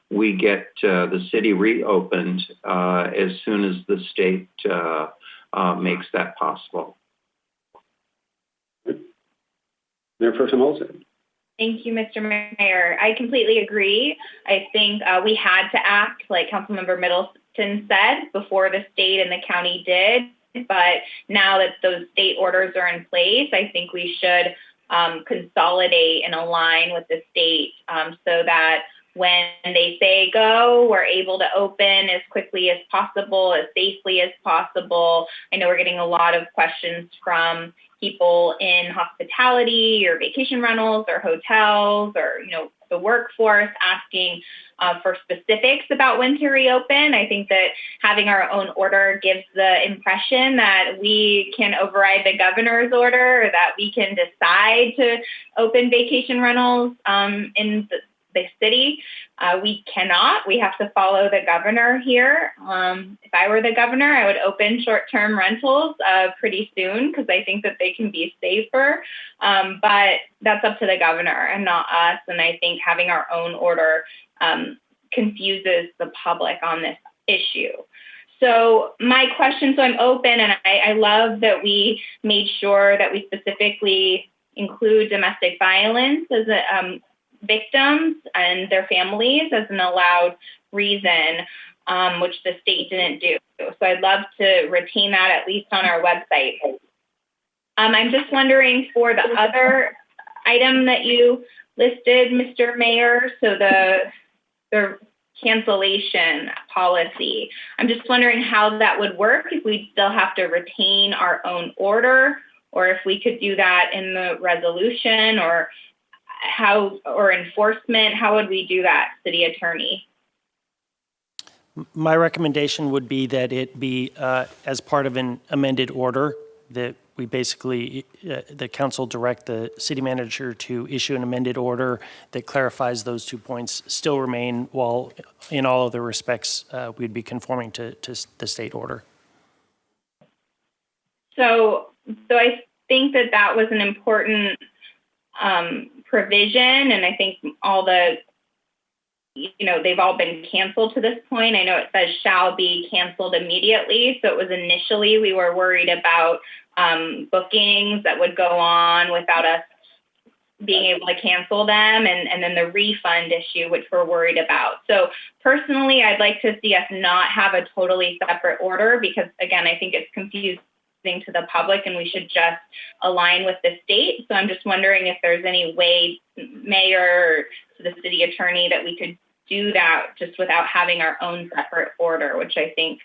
we get the city reopened as soon as the state makes that possible. Mayor Pro Tem Olsen. Thank you, Mr. Mayor. I completely agree. I think we had to act, like Councilmember Middleton said, before the state and the county did. But now that those state orders are in place, I think we should consolidate and align with the state so that when they say go, we're able to open as quickly as possible, as safely as possible. I know we're getting a lot of questions from people in hospitality or vacation rentals or hotels or, the workforce asking for specifics about when to reopen. I think that having our own order gives the impression that we can override the governor's order, or that we can decide to open vacation rentals in the city. We cannot. We have to follow the governor here. If I were the governor, I would open short-term rentals pretty soon because I think that they can be safer. But that's up to the governor and not us. And I think having our own order confuses the public on this issue. So my question, so I'm open, and I love that we made sure that we specifically include domestic violence as a victims and their families as an allowed reason, which the state didn't do. So I'd love to retain that at least on our website. I'm just wondering for the other item that you listed, Mr. Mayor, so the cancellation policy. I'm just wondering how that would work, if we still have to retain our own order, or if we could do that in the resolution, or enforcement. How would we do that, City Attorney? My recommendation would be that it be as part of an amended order, that we basically, the council direct the city manager to issue an amended order that clarifies those 2 points still remain, while in all other respects we'd be conforming to the state order. So I think that was an important provision, and I think all the, they've all been canceled to this point. I know it says shall be canceled immediately. So it was initially, we were worried about bookings that would go on without us being able to cancel them, and then the refund issue, which we're worried about. So personally, I'd like to see us not have a totally separate order, because again, I think it's confusing to the public, and we should just align with the state. So I'm just wondering if there's any way, Mayor, to the city attorney, that we could do that just without having our own separate order, which I think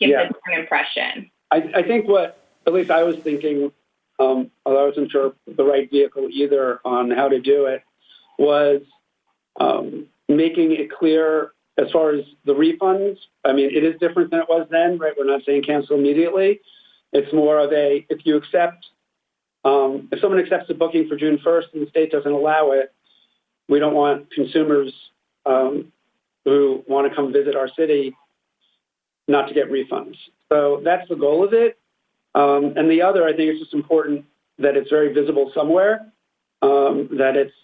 gives a different impression. I think what, at least I was thinking, although I wasn't sure the right vehicle either on how to do it, was making it clear as far as the refunds. I mean, it is different than it was then, right? We're not saying cancel immediately. It's more of a, if you accept, if someone accepts a booking for June 1st and the state doesn't allow it, we don't want consumers who want to come visit our city not to get refunds. So that's the goal of it. And the other, I think it's just important that it's very visible somewhere, that it's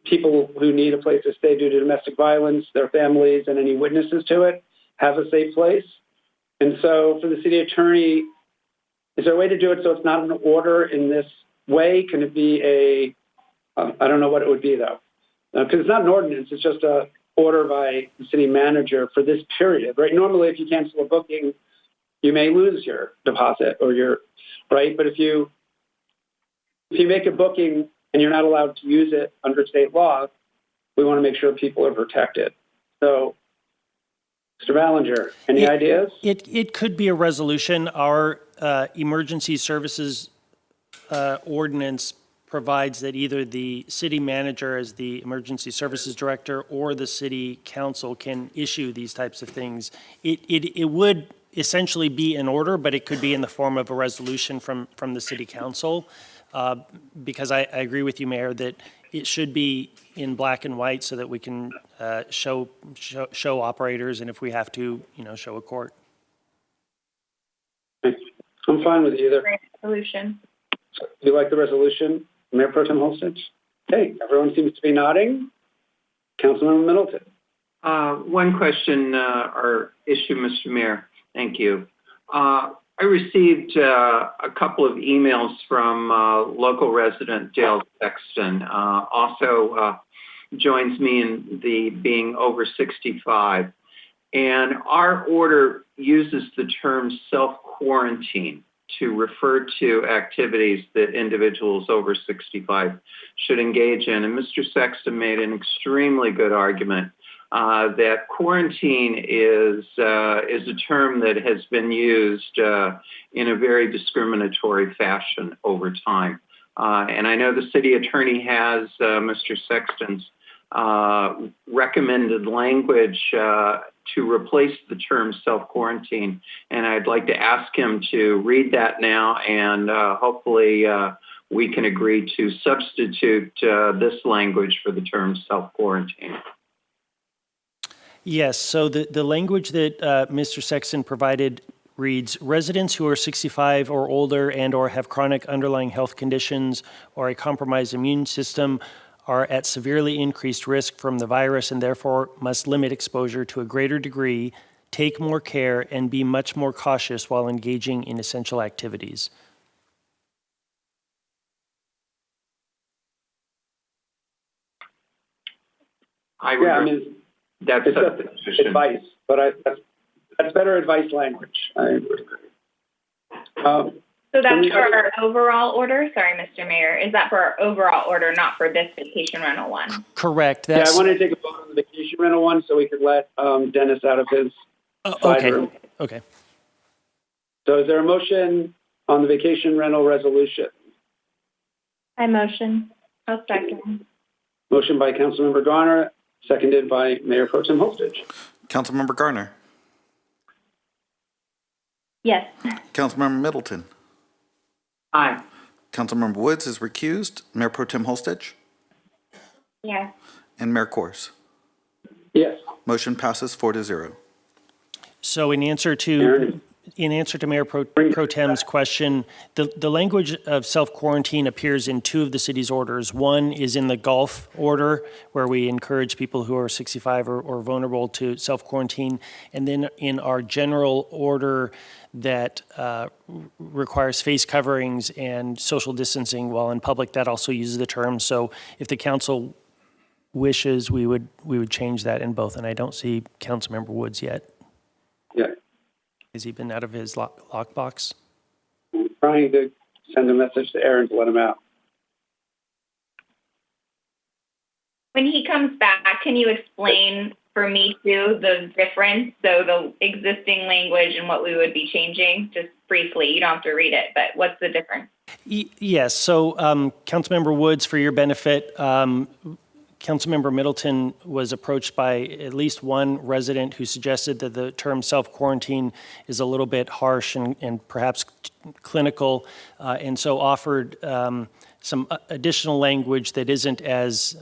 people who need a place to stay due to domestic violence, their families, and any witnesses to it have a safe place. And so for the city attorney, is there a way to do it so it's not an order in this way? Can it be I don't know what it would be though, because it's not an ordinance, it's just a order by the city manager for this period, right? Normally, if you cancel a booking, you may lose your deposit or your, right? But if you make a booking and you're not allowed to use it under state law, we want to make sure people are protected. So, Mr. Ballinger, any ideas? It could be a resolution. Our emergency services ordinance provides that either the city manager as the emergency services director or the city council can issue these types of things. It would essentially be an order, but it could be in the form of a resolution from the city council. Because I agree with you, Mayor, that it should be in black and white so that we can show operators, and if we have to, show a court. I'm fine with either. Resolution. Do you like the resolution, Mayor Pro Tem Holstich? Okay, everyone seems to be nodding. Councilmember Middleton. One question or issue, Mr. Mayor. Thank you. I received a couple of emails from local resident Dale Sexton. Also joins me in the being over 65. And our order uses the term self-quarantine to refer to activities that individuals over 65 should engage in. And Mr. Sexton made an extremely good argument that quarantine is a term that has been used in a very discriminatory fashion over time. And I know the city attorney has Mr. Sexton's recommended language to replace the term self-quarantine. And I'd like to ask him to read that now, and hopefully we can agree to substitute this language for the term self-quarantine. Yes, so the language that Mr. Sexton provided reads, residents who are 65 or older and or have chronic underlying health conditions or a compromised immune system are at severely increased risk from the virus and therefore must limit exposure to a greater degree, take more care, and be much more cautious while engaging in essential activities. That's advice, but that's better advice language. I agree. So that's for our overall order? Sorry, Mr. Mayor. Is that for our overall order, not for this vacation rental one? Correct. I wanted to take a vote on the vacation rental one so we could let Dennis out of his side room. Okay. So is there a motion on the vacation rental resolution? I motion. I'll second. Motion by Councilmember Garner, seconded by Mayor Pro Tem Holstich. Councilmember Garner. Yes. Councilmember Middleton. Aye. Councilmember Woods is recused. Mayor Pro Tem Holstich. Yes. And Mayor Kors. Yes. Motion passes 4-0. So in answer to Mayor Pro Tem's question, the language of self-quarantine appears in two of the city's orders. One is in the Gulf order, where we encourage people who are 65 or vulnerable to self-quarantine. And then in our general order that requires face coverings and social distancing while in public, that also uses the term. So if the council wishes, we would change that in both. And I don't see Councilmember Woods yet. Yeah. Has he been out of his lockbox? I'm trying to send a message to Aaron to let him out. When he comes back, can you explain for me too the difference? So the existing language and what we would be changing, just briefly. You don't have to read it, but what's the difference? Yes. So, Councilmember Woods, for your benefit, Councilmember Middleton was approached by at least one resident who suggested that the term self-quarantine is a little bit harsh and perhaps clinical, and so offered some additional language that isn't as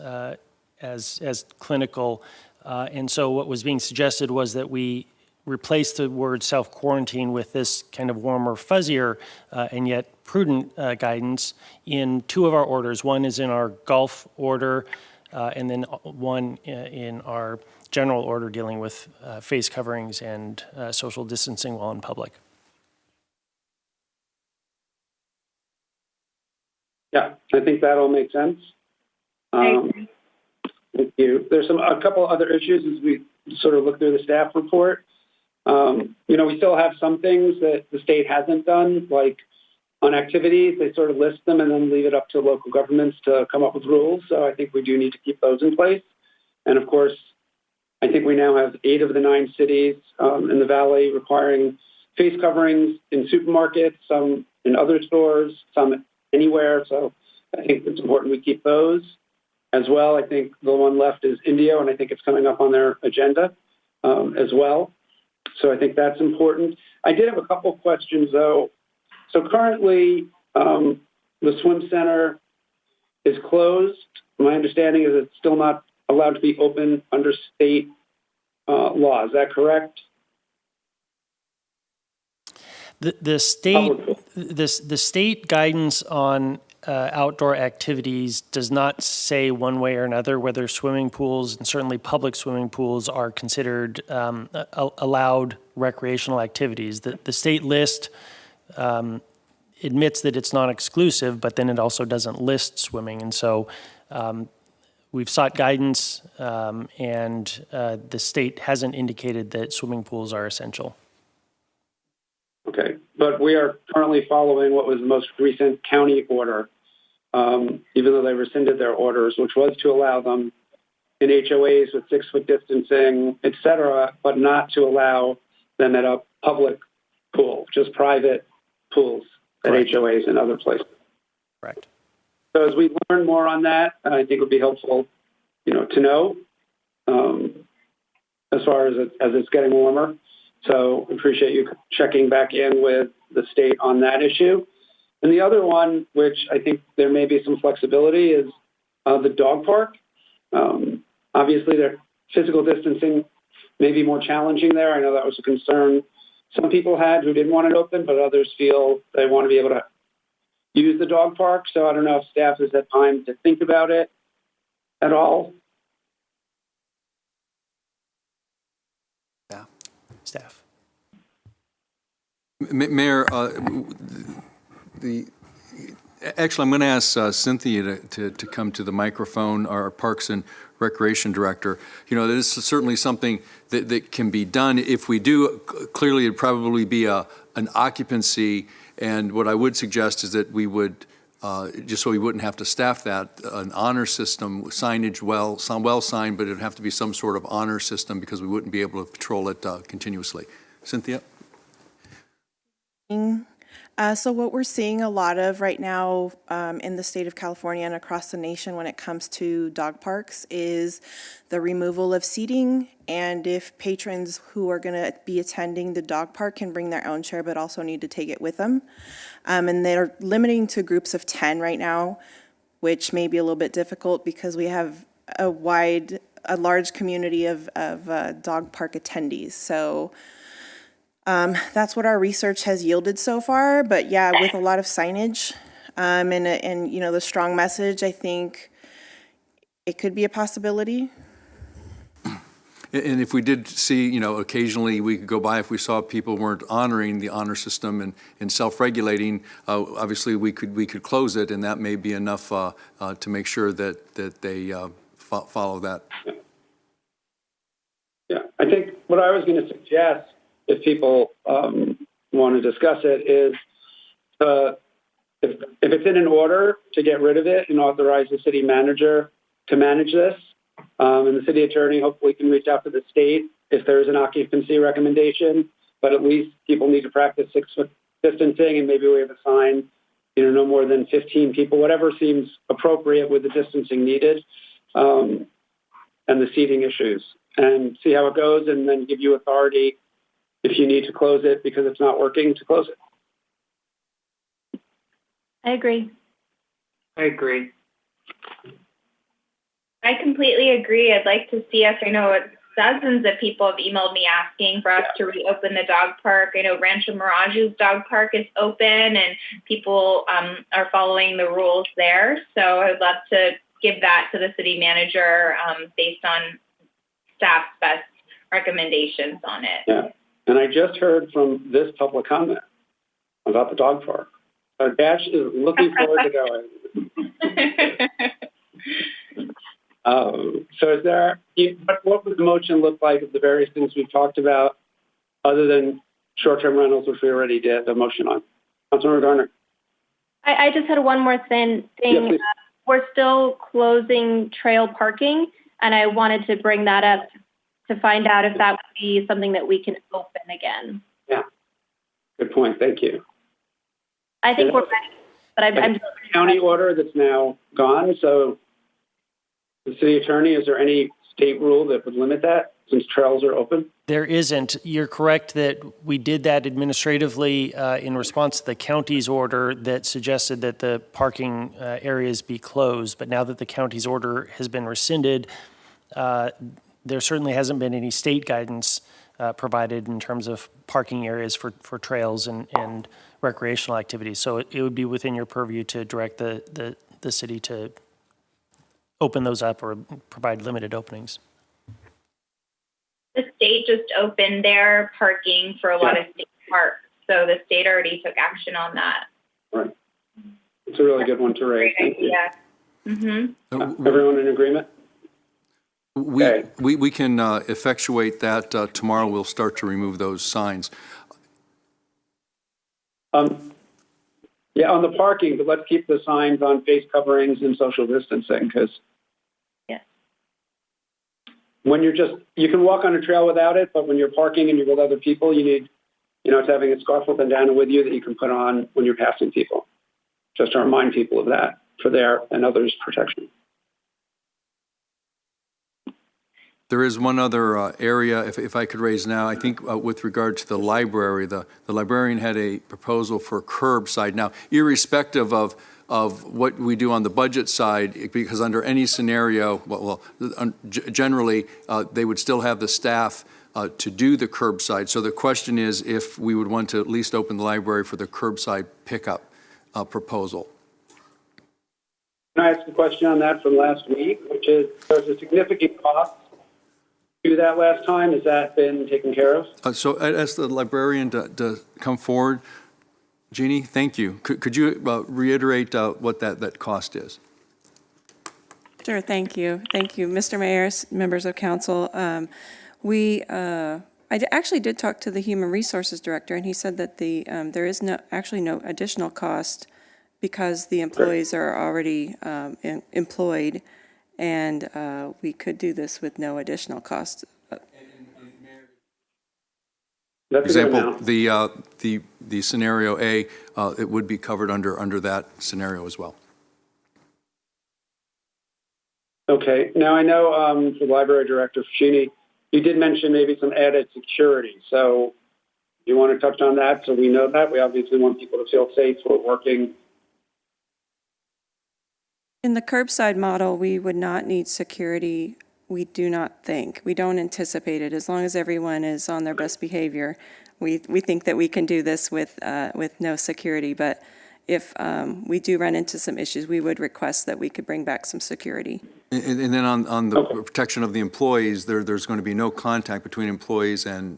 clinical. And so what was being suggested was that we replace the word self-quarantine with this kind of warmer, fuzzier, and yet prudent guidance in two of our orders. One is in our Gulf order, and then one in our general order dealing with face coverings and social distancing while in public. Yeah, I think that all makes sense. Thank you. There's a couple other issues as we sort of look through the staff report. We still have some things that the state hasn't done, like on activities, they sort of list them and then leave it up to local governments to come up with rules. So I think we do need to keep those in place. And of course, I think we now have 8 of the 9 cities in the Valley requiring face coverings in supermarkets, some in other stores, some anywhere. So I think it's important we keep those as well. I think the one left is Indio, and I think it's coming up on their agenda as well. So I think that's important. I did have a couple of questions, though. So currently, the swim center is closed. My understanding is it's still not allowed to be open under state law. Is that correct? The state guidance on outdoor activities does not say one way or another whether swimming pools, and certainly public swimming pools, are considered allowed recreational activities. The state list admits that it's not exclusive, but then it also doesn't list swimming. And so we've sought guidance, and the state hasn't indicated that swimming pools are essential. Okay, but we are currently following what was the most recent county order, even though they rescinded their orders, which was to allow them in HOAs with 6-foot distancing, et cetera, but not to allow them at a public pool, just private pools at Correct. HOAs and other places. Correct. So as we learn more on that, I think it would be helpful, to know as far as it's getting warmer. So appreciate you checking back in with the state on that issue. And the other one, which I think there may be some flexibility, is the dog park. Obviously, their physical distancing may be more challenging there. I know that was a concern some people had who didn't want it open, but others feel they want to be able to use the dog park. So I don't know if staff has had time to think about it at all. Yeah, staff. Mayor, actually, I'm going to ask Cynthia to come to the microphone, our Parks and Recreation Director. This is certainly something that can be done. If we do, clearly it'd probably be an occupancy, and what I would suggest is that we would, just so we wouldn't have to staff that, an honor system, signage well signed, but it'd have to be some sort of honor system because we wouldn't be able to patrol it continuously. Cynthia? So what we're seeing a lot of right now in the state of California and across the nation when it comes to dog parks is the removal of seating, and if patrons who are going to be attending the dog park can bring their own chair but also need to take it with them. And they're limiting to groups of 10 right now, which may be a little bit difficult because we have a large community of dog park attendees. So that's what our research has yielded so far, but yeah, with a lot of signage and the strong message, I think it could be a possibility. And if we did see, occasionally we could go by if we saw people weren't honoring the honor system and self-regulating, obviously we could close it, and that may be enough to make sure that they follow that. Yeah, I think what I was going to suggest, if people want to discuss it, is if it's in an order to get rid of it and authorize the city manager to manage this, and the city attorney hopefully can reach out to the state if there is an occupancy recommendation, but at least people need to practice 6-foot distancing, and maybe we have a sign, no more than 15 people, whatever seems appropriate with the distancing needed. and the seating issues and see how it goes, and then give you authority if you need to close it because it's not working to close it. I agree. I agree. I completely agree. I'd like to see us. I know dozens of people have emailed me asking for us to reopen the dog park. I know Rancho Mirage's dog park is open and people are following the rules there. So I'd love to give that to the city manager based on staff's best recommendations on it. Yeah. And I just heard from this public comment about the dog park. Dash is looking forward to going. So is there, what would the motion look like of the various things we've talked about other than short-term rentals, which we already did the motion on? Councilmember Garner. I just had one more thing. Yeah, we're still closing trail parking, and I wanted to bring that up to find out if that would be something that we can open again. Yeah, good point. Thank you. I think we're ready, but I'm just county order that's now gone. So the city attorney, is there any state rule that would limit that since trails are open? There isn't. You're correct that we did that administratively in response to the county's order that suggested that the parking areas be closed. But now that the county's order has been rescinded, there certainly hasn't been any state guidance provided in terms of parking areas for trails and recreational activities. So it would be within your purview to direct the city to open those up or provide limited openings. The state just opened their parking for a lot of state parks. So the state already took action on that. Right. It's a really good one to raise. Thank you. Mm-hmm. Everyone in agreement? We can effectuate that tomorrow. We'll start to remove those signs. Yeah, on the parking, but let's keep the signs on face coverings and social distancing because when you're you can walk on a trail without it, but when you're parking and you're with other people, you need, it's having a scarf or bandana with you that you can put on when you're passing people. Just to remind people of that for their and others' protection. There is one other area, if I could raise now, I think with regard to the library, the librarian had a proposal for curbside. Now, irrespective of what we do on the budget side, because under any scenario, generally, they would still have the staff to do the curbside. So the question is if we would want to at least open the library for the curbside pickup proposal. Can I ask a question on that from last week, which is there's a significant cost to do that last time. Has that been taken care of? So I asked the librarian to come forward. Jeannie, thank you. Could you reiterate what that cost is? Sure, thank you. Thank you, Mr. Mayor, members of council. I actually did talk to the Human Resources Director, and he said that there is no additional cost because the employees are already employed, and we could do this with no additional cost. For example, the scenario A, it would be covered under that scenario as well. Okay. Now I know for Library Director Ficini, you did mention maybe some added security. So do you want to touch on that so we know that? We obviously want people to feel safe while working. In the curbside model, we would not need security. We do not think. We don't anticipate it. As long as everyone is on their best behavior, we think that we can do this with no security. But if we do run into some issues, we would request that we could bring back some security. And then on the protection of the employees, there's going to be no contact between employees and...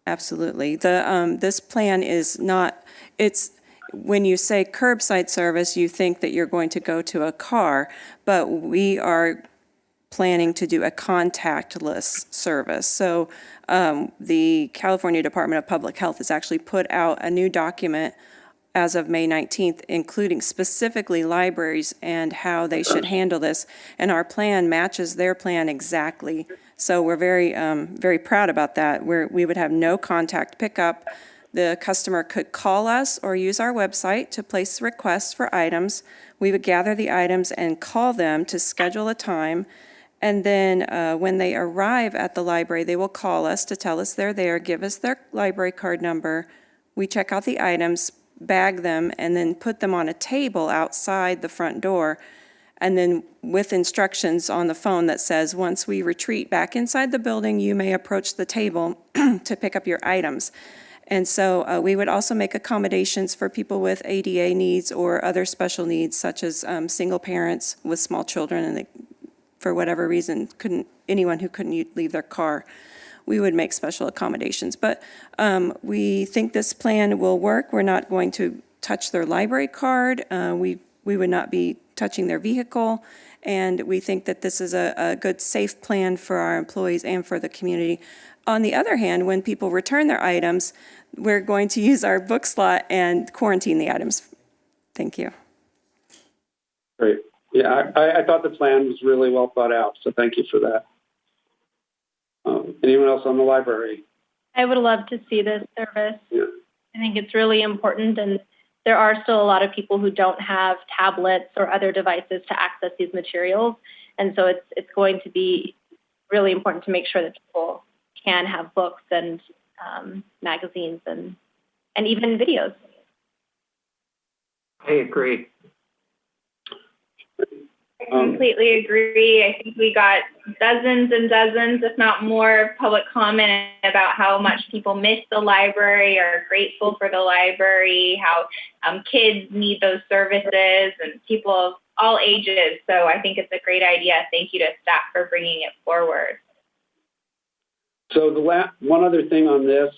Absolutely. This plan is not, when you say curbside service, you think that you're going to go to a car, but we are planning to do a contactless service. So the California Department of Public Health has actually put out a new document as of May 19th, including specifically libraries and how they should handle this. And our plan matches their plan exactly. So we're very, very proud about that. We would have no contact pickup. The customer could call us or use our website to place requests for items. We would gather the items and call them to schedule a time. And then when they arrive at the library, they will call us to tell us they're there, give us their library card number. We check out the items, bag them, and then put them on a table outside the front door. And then with instructions on the phone that says, once we retreat back inside the building, you may approach the table to pick up your items. And so we would also make accommodations for people with ADA needs or other special needs, such as single parents with small children, and they, for whatever reason, anyone who couldn't leave their car. We would make special accommodations. But we think this plan will work. We're not going to touch their library card. We would not be touching their vehicle. And we think that this is a good, safe plan for our employees and for the community. On the other hand, when people return their items, we're going to use our book slot and quarantine the items. Thank you. Great. Yeah, I thought the plan was really well thought out, so thank you for that. Anyone else on the library? I would love to see this service. Yeah. I think it's really important, and there are still a lot of people who don't have tablets or other devices to access these materials, and so it's going to be really important to make sure that people can have books and magazines and even videos. I agree. I completely agree. I think we got dozens and dozens, if not more, public comment about how much people miss the library, are grateful for the library, how kids need those services, and people of all ages. So I think it's a great idea. Thank you to staff for bringing it forward. So one other thing on this.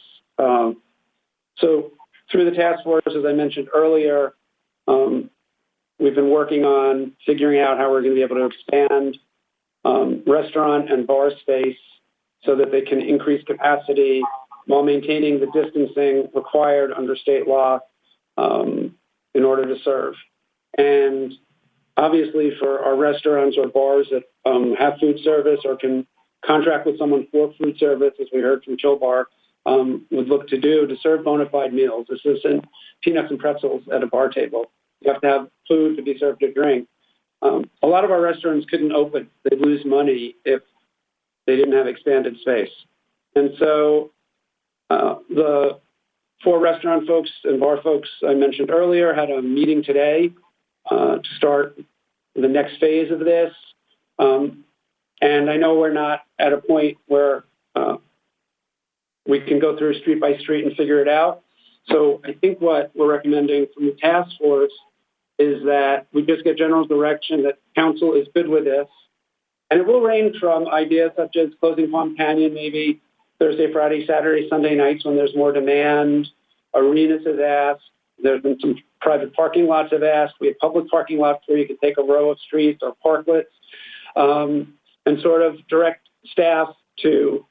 So through the task force, as I mentioned earlier, we've been working on figuring out how we're going to be able to expand restaurant and bar space so that they can increase capacity while maintaining the distancing required under state law in order to serve. And obviously for our restaurants or bars that have food service or can contract with someone for food service, as we heard from Chill Bar, would look to serve bona fide meals. This isn't peanuts and pretzels at a bar table. You have to have food to be served a drink. A lot of our restaurants couldn't open. They'd lose money if they didn't have expanded space. And so the 4 restaurant folks and bar folks I mentioned earlier had a meeting today to start the next phase of this. And I know we're not at a point where we can go through street by street and figure it out. So I think what we're recommending from the task force is that we just get general direction that council is good with this. And it will range from ideas such as closing Palm Canyon maybe Thursday, Friday, Saturday, Sunday nights when there's more demand. Arenas have asked. There's been some private parking lots have asked. We have public parking lots where you can take a row of streets or parklets and sort of direct staff to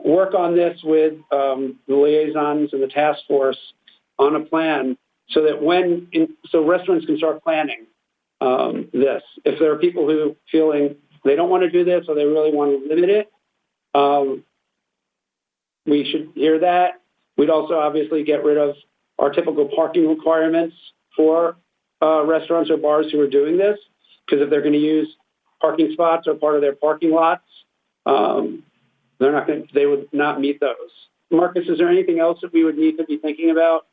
work on this with the liaisons and the task force on a plan so that so restaurants can start planning this. If there are people who feeling they don't want to do this or they really want to limit it, we should hear that. We'd also obviously get rid of our typical parking requirements for restaurants or bars who are doing this, because if they're going to use parking spots or part of their parking lots, they would not meet those. Marcus, is there anything else that we would need to be thinking about?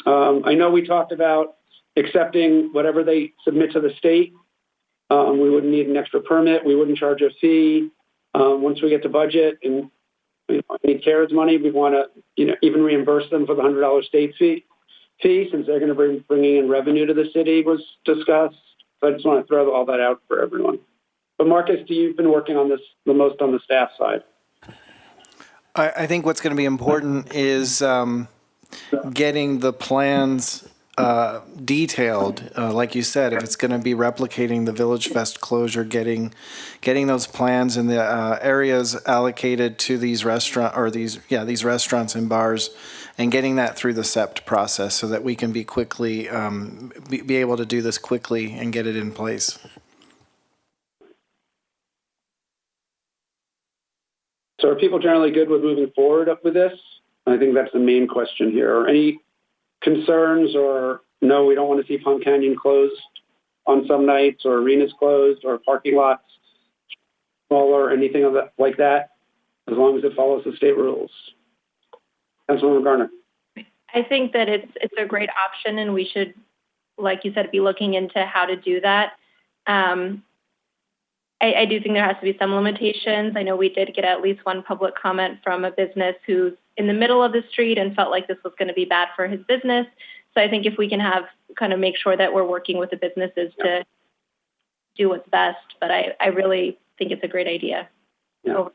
I know we talked about accepting whatever they submit to the state. We wouldn't need an extra permit. We wouldn't charge a fee. Once we get to budget and any CARES money, we want to even reimburse them for the $100 state fee since they're going to be bringing in revenue to the city was discussed. So I just want to throw all that out for everyone. But Marcus, you've been working on this the most on the staff side. I think what's going to be important is getting the plans detailed. Like you said, if it's going to be replicating the Village Fest closure, getting those plans in the areas allocated to these these restaurants and bars, and getting that through the SEPT process so that we can be quickly be able to do this quickly and get it in place. So are people generally good with moving forward up with this? I think that's the main question here. Are any concerns or no, we don't want to see Palm Canyon closed on some nights or arenas closed or parking lots smaller, anything of that, like that, as long as it follows the state rules. Councilwoman Garner. I think that it's a great option, and we should, like you said, be looking into how to do that. I do think there has to be some limitations. I know we did get at least one public comment from a business who's in the middle of the street and felt like this was going to be bad for his business. So I think if we can have kind of make sure that we're working with the businesses to do what's best, but I really think it's a great idea. Yeah.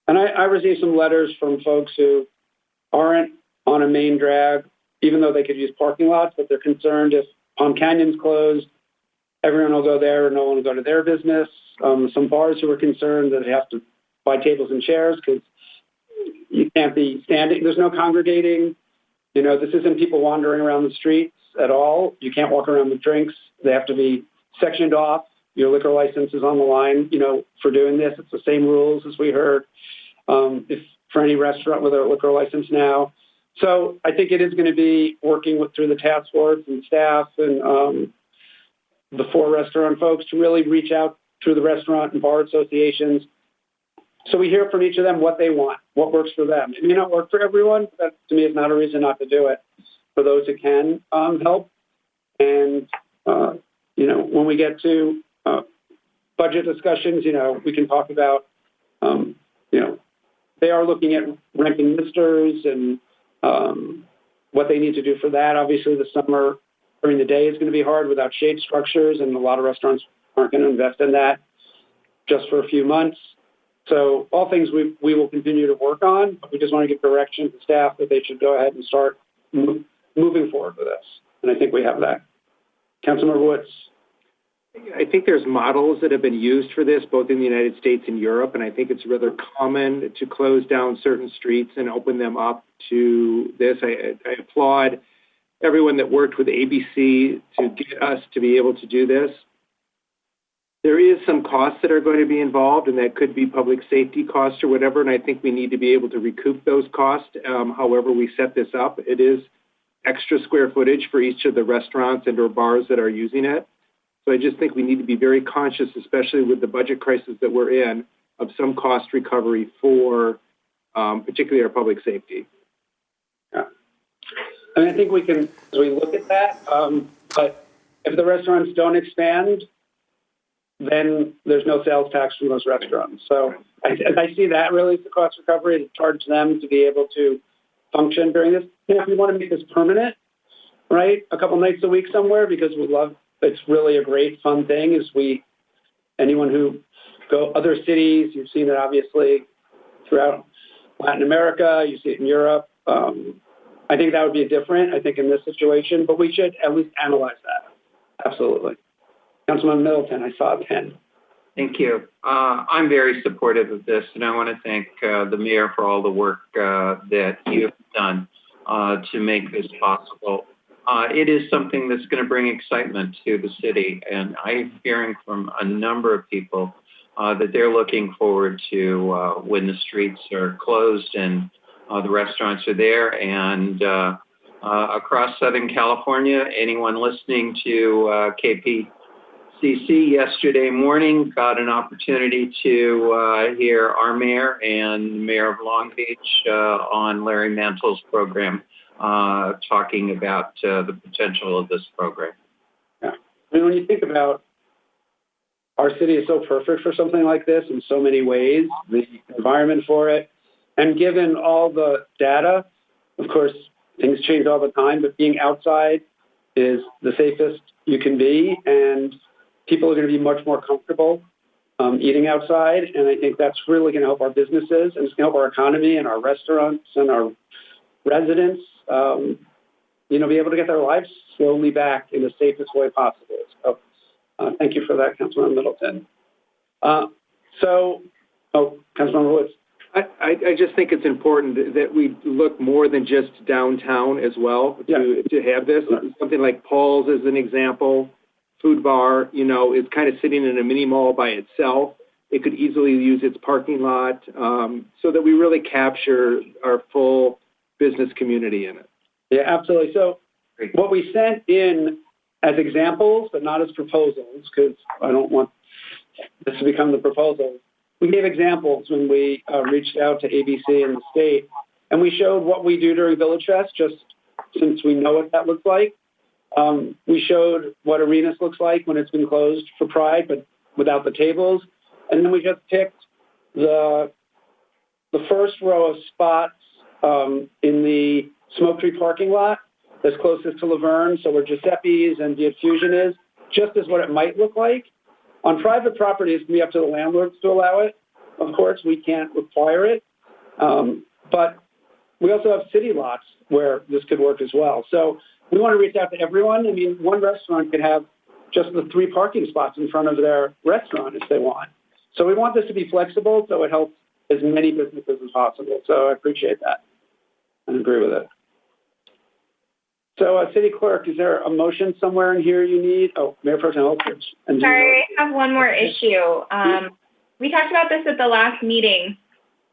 And I received some letters from folks who aren't on a main drag, even though they could use parking lots, but they're concerned if Palm Canyon's closed, everyone will go there and no one will go to their business. Some bars who are concerned that they have to buy tables and chairs because you can't be standing. There's no congregating. You know, this isn't people wandering around the streets at all. You can't walk around with drinks. They have to be sectioned off. Your liquor license is on the line, you know, for doing this. It's the same rules as we heard if for any restaurant with a liquor license now. So I think it is going to be working through the task force and staff and the 4 restaurant folks to really reach out through the restaurant and bar associations. So we hear from each of them what they want, what works for them. It may not work for everyone, but that to me is not a reason not to do it for those who can help. And, you know, when we get to budget discussions, you know, we can talk about, you know, they are looking at renting misters and what they need to do for that. Obviously, the summer during the day is going to be hard without shade structures, and a lot of restaurants aren't going to invest in that just for a few months. So all things we will continue to work on, but we just want to give direction to staff that they should go ahead and start moving forward with this. And I think we have that. Councilmember Woods. I think there's models that have been used for this, both in the United States and Europe, and I think it's rather common to close down certain streets and open them up to this. I applaud everyone that worked with ABC to get us to be able to do this. There is some costs that are going to be involved, and that could be public safety costs or whatever, and I think we need to be able to recoup those costs however we set this up. It is extra square footage for each of the restaurants and or bars that are using it. So I just think we need to be very conscious, especially with the budget crisis that we're in, of some cost recovery for particularly our public safety. Yeah. And I think we can, as we look at that, but if the restaurants don't expand, then there's no sales tax from those restaurants. So I see that really as the cost recovery to charge them to be able to function during this. And if we want to make this permanent, right, a couple nights a week somewhere, because we love, it's really a great fun thing, is anyone who go other cities, you've seen it obviously throughout Latin America, you see it in Europe. I think that would be different, I think, in this situation, but we should at least analyze that. Absolutely. Councilman Middleton, I saw a pen. Thank you. I'm very supportive of this, and I want to thank the mayor for all the work that you have done to make this possible. It is something that's going to bring excitement to the city, and I'm hearing from a number of people that they're looking forward to when the streets are closed and the restaurants are there. And across Southern California, anyone listening to KPCC yesterday morning got an opportunity to hear our mayor and Mayor of Long Beach on Larry Mantle's program talking about the potential of this program. Yeah. I mean, when you think about our city is so perfect for something like this in so many ways, the environment for it, and given all the data, of course, things change all the time, but being outside is the safest you can be, and people are going to be much more comfortable eating outside, and I think that's really going to help our businesses, and it's going to help our economy and our restaurants and our residents, be able to get their lives slowly back in the safest way possible. So thank you for that, Councilman Middleton. Councilman Woods. I just think it's important that we look more than just downtown as well to have this. Something like Paul's as an example, food bar, is kind of sitting in a mini mall by itself. It could easily use its parking lot so that we really capture our full business community in it. Yeah, absolutely. So what we sent in as examples, but not as proposals, because I don't want this to become the proposal. we gave examples when we reached out to ABC and the state, and we showed what we do during Village Fest, just since we know what that looks like. We showed what Arenas looks like when it's been closed for Pride, but without the tables. And then we just picked the first row of spots in the Smoke Tree parking lot that's closest to Laverne, so where Giuseppe's and Viet Fusion is, just as what it might look like. On private property, it's going to be up to the landlords to allow it. Of course, we can't require it. But we also have city lots where this could work as well. So we want to reach out to everyone. I mean, one restaurant could have just the 3 parking spots in front of their restaurant if they want. So we want this to be flexible so it helps as many businesses as possible. So I appreciate that and agree with it. So, City Clerk, is there a motion somewhere in here you need? Oh, Mayor Pro Tem Olkridge. Sorry, I have one more issue. We talked about this at the last meeting,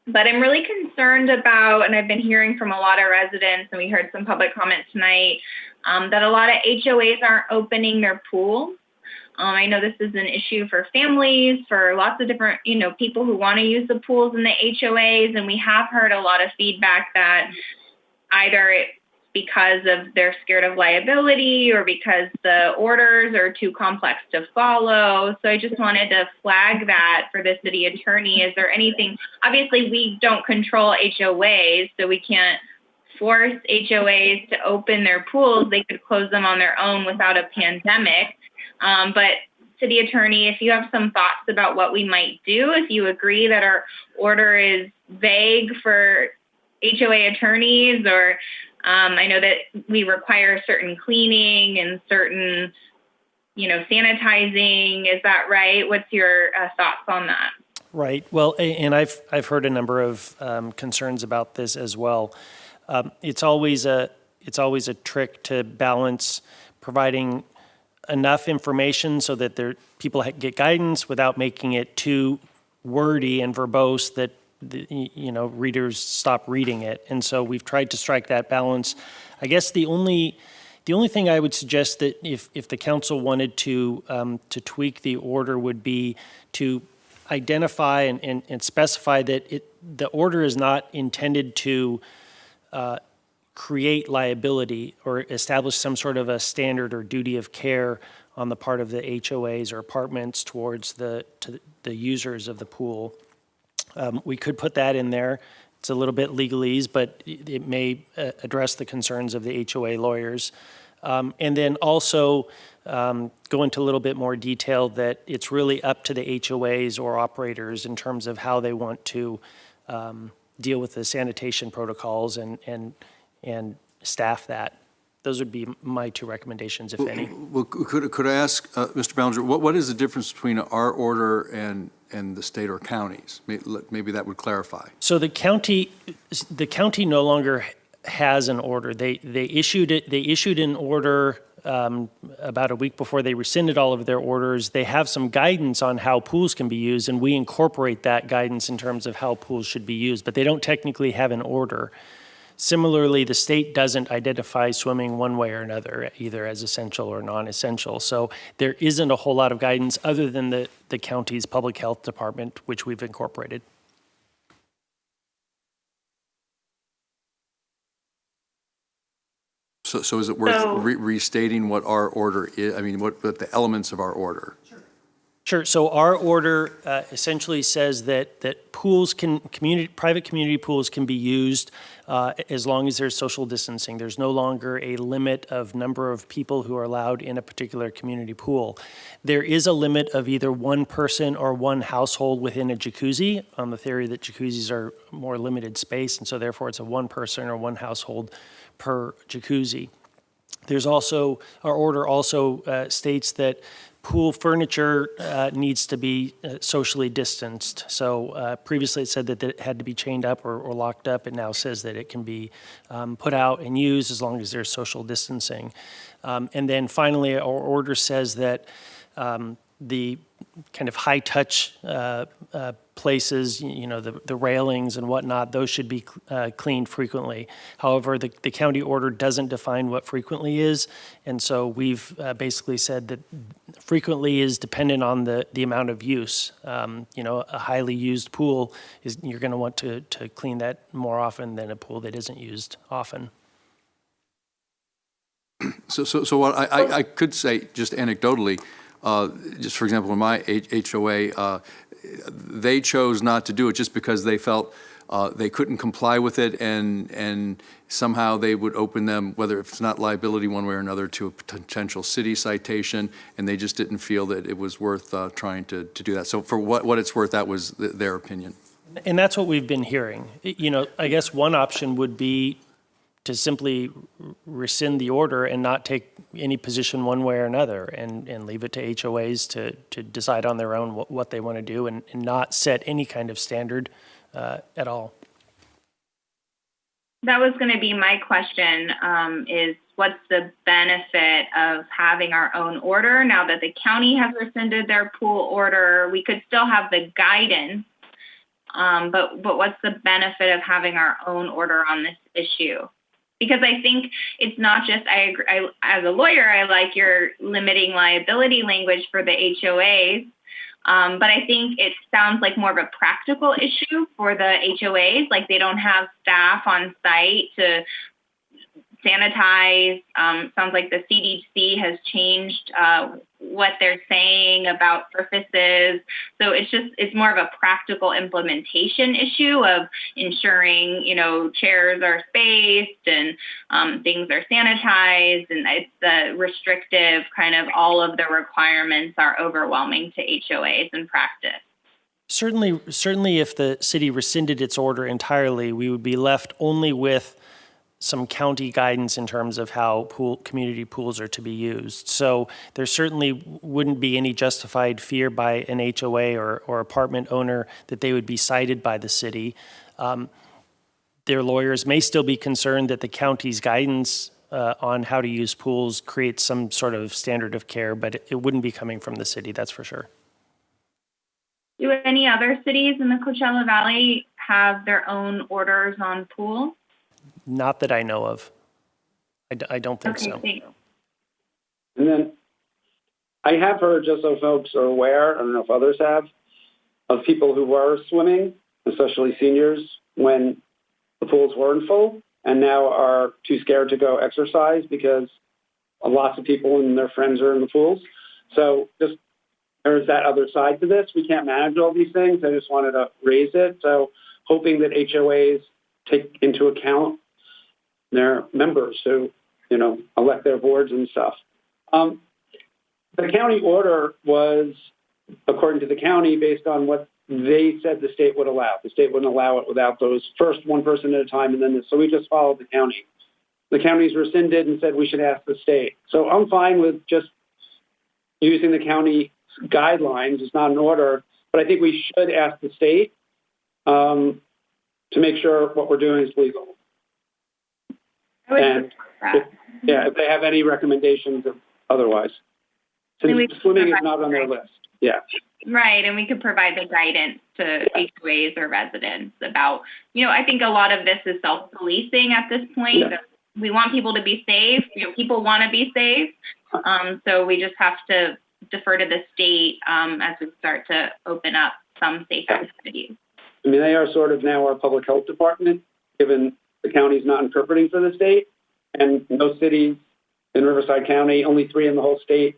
but I'm really concerned about, and I've been hearing from a lot of residents, and we heard some public comments tonight, that a lot of HOAs aren't opening their pools. I know this is an issue for families, for lots of different, people who want to use the pools in the HOAs, and we have heard a lot of feedback that either it's because of they're scared of liability or because the orders are too complex to follow. So I just wanted to flag that for the city attorney. Is there anything, obviously we don't control HOAs, so we can't force HOAs to open their pools. They could close them on their own without a pandemic. But city attorney, if you have some thoughts about what we might do, if you agree that our order is vague for HOA attorneys, or I know that we require certain cleaning and certain, sanitizing. Is that right? What's your thoughts on that? Right. Well, and I've heard a number of concerns about this as well. It's always a trick to balance providing enough information so that people get guidance without making it too wordy and verbose that readers stop reading it. And so we've tried to strike that balance. I guess the only thing I would suggest that if the council wanted to tweak the order would be to identify and specify that the order is not intended to create liability or establish some sort of a standard or duty of care on the part of the HOAs or apartments towards the users of the pool. We could put that in there. It's a little bit legalese, but it may address the concerns of the HOA lawyers. And then also go into a little bit more detail that it's really up to the HOAs or operators in terms of how they want to deal with the sanitation protocols and staff that. Those would be my 2 recommendations, if any. Well, could I ask, Mr. Ballinger, what is the difference between our order and the state or counties? Maybe that would clarify. So the county no longer has an order. They issued an order about a week before they rescinded all of their orders. They have some guidance on how pools can be used, and we incorporate that guidance in terms of how pools should be used, but they don't technically have an order. Similarly, the state doesn't identify swimming one way or another, either as essential or non-essential. So there isn't a whole lot of guidance other than the county's public health department, which we've incorporated. So is it worth restating what our order is? I mean, what the elements of our order? Sure. So our order essentially says that pools private community pools can be used as long as there's social distancing. There's no longer a limit of number of people who are allowed in a particular community pool. There is a limit of either one person or one household within a jacuzzi, on the theory that jacuzzis are more limited space, and so therefore it's a one person or one household per jacuzzi. There's also, our order also states that pool furniture needs to be socially distanced. So previously it said that it had to be chained up or locked up. It now says that it can be put out and used as long as there's social distancing. And then finally, our order says that the kind of high-touch places, the railings and whatnot, those should be cleaned frequently. However, the county order doesn't define what frequently is, and so we've basically said that frequently is dependent on the amount of use. A highly used pool, you're going to want to clean that more often than a pool that isn't used often. So what I could say, just anecdotally, just for example, in my HOA, they chose not to do it just because they felt they couldn't comply with it, and somehow they would open them, whether it's not liability one way or another, to a potential city citation, and they just didn't feel that it was worth trying to do that. So for what it's worth, that was their opinion. And that's what we've been hearing. I guess one option would be to simply rescind the order and not take any position one way or another, and leave it to HOAs to decide on their own what they want to do, and not set any kind of standard at all. That was going to be my question, is what's the benefit of having our own order? Now that the county has rescinded their pool order, we could still have the guidance, but what's the benefit of having our own order on this issue? Because I think it's not just, I agree, as a lawyer, I like your limiting liability language for the HOAs, but I think it sounds like more of a practical issue for the HOAs, like they don't have staff on site to sanitize. Sounds like the CDC has changed what they're saying about surfaces. So it's more of a practical implementation issue of ensuring, chairs are spaced and things are sanitized, and it's the restrictive kind of all of the requirements are overwhelming to HOAs in practice. Certainly if the city rescinded its order entirely, we would be left only with some county guidance in terms of how community pools are to be used. So there certainly wouldn't be any justified fear by an HOA or apartment owner that they would be cited by the city. Their lawyers may still be concerned that the county's guidance on how to use pools creates some sort of standard of care, but it wouldn't be coming from the city, that's for sure. Do any other cities in the Coachella Valley have their own orders on pools? Not that I know of. I don't think so. Thanks. And then I have heard, just so folks are aware, I don't know if others have, of people who were swimming, especially seniors, when the pools weren't full, and now are too scared to go exercise because lots of people and their friends are in the pools. So just there's that other side to this. We can't manage all these things. I just wanted to raise it. So hoping that HOAs take into account their members who, elect their boards and stuff. The county order was, according to the county, based on what they said the state would allow. The state wouldn't allow it without those first one person at a time, and then this. So we just followed the county. The counties rescinded and said we should ask the state. So I'm fine with just using the county guidelines. It's not an order, but I think we should ask the state to make sure what we're doing is legal. And if they have any recommendations of otherwise. Since swimming is not on their list. Yeah. Right, and we could provide the guidance to HOAs or residents about, I think a lot of this is self-policing at this point. Yeah. We want people to be safe. People want to be safe. So we just have to defer to the state as we start to open up some safe activities. I mean, they are sort of now our public health department, given the county's not interpreting for the state. And most cities in Riverside County, only 3 in the whole state,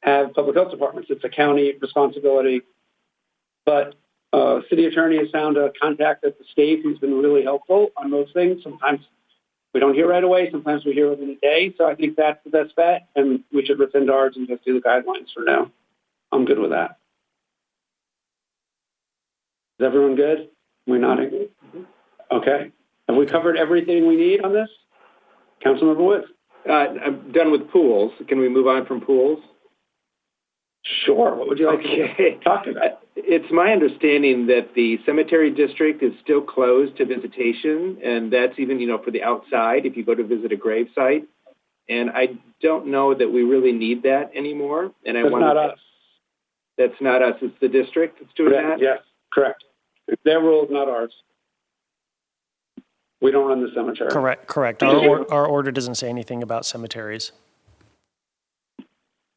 have public health departments. It's a county responsibility. But city attorney has found a contact at the state who's been really helpful on most things. Sometimes we don't hear right away. Sometimes we hear within a day. So I think that's the best bet. And we should rescind ours and just do the guidelines for now. I'm good with that. Is everyone good? We're nodding. Okay. Have we covered everything we need on this? Councilmember Woods. I'm done with pools. Can we move on from pools? Sure. What would you like to talk about? It's my understanding that the cemetery district is still closed to visitation, and that's even, for the outside if you go to visit a grave site. And I don't know that we really need that anymore. And That's not us. That's not us, it's the district that's doing that? Yes, correct. It's their rules, not ours. We don't run the cemetery. Correct. Our order doesn't say anything about cemeteries.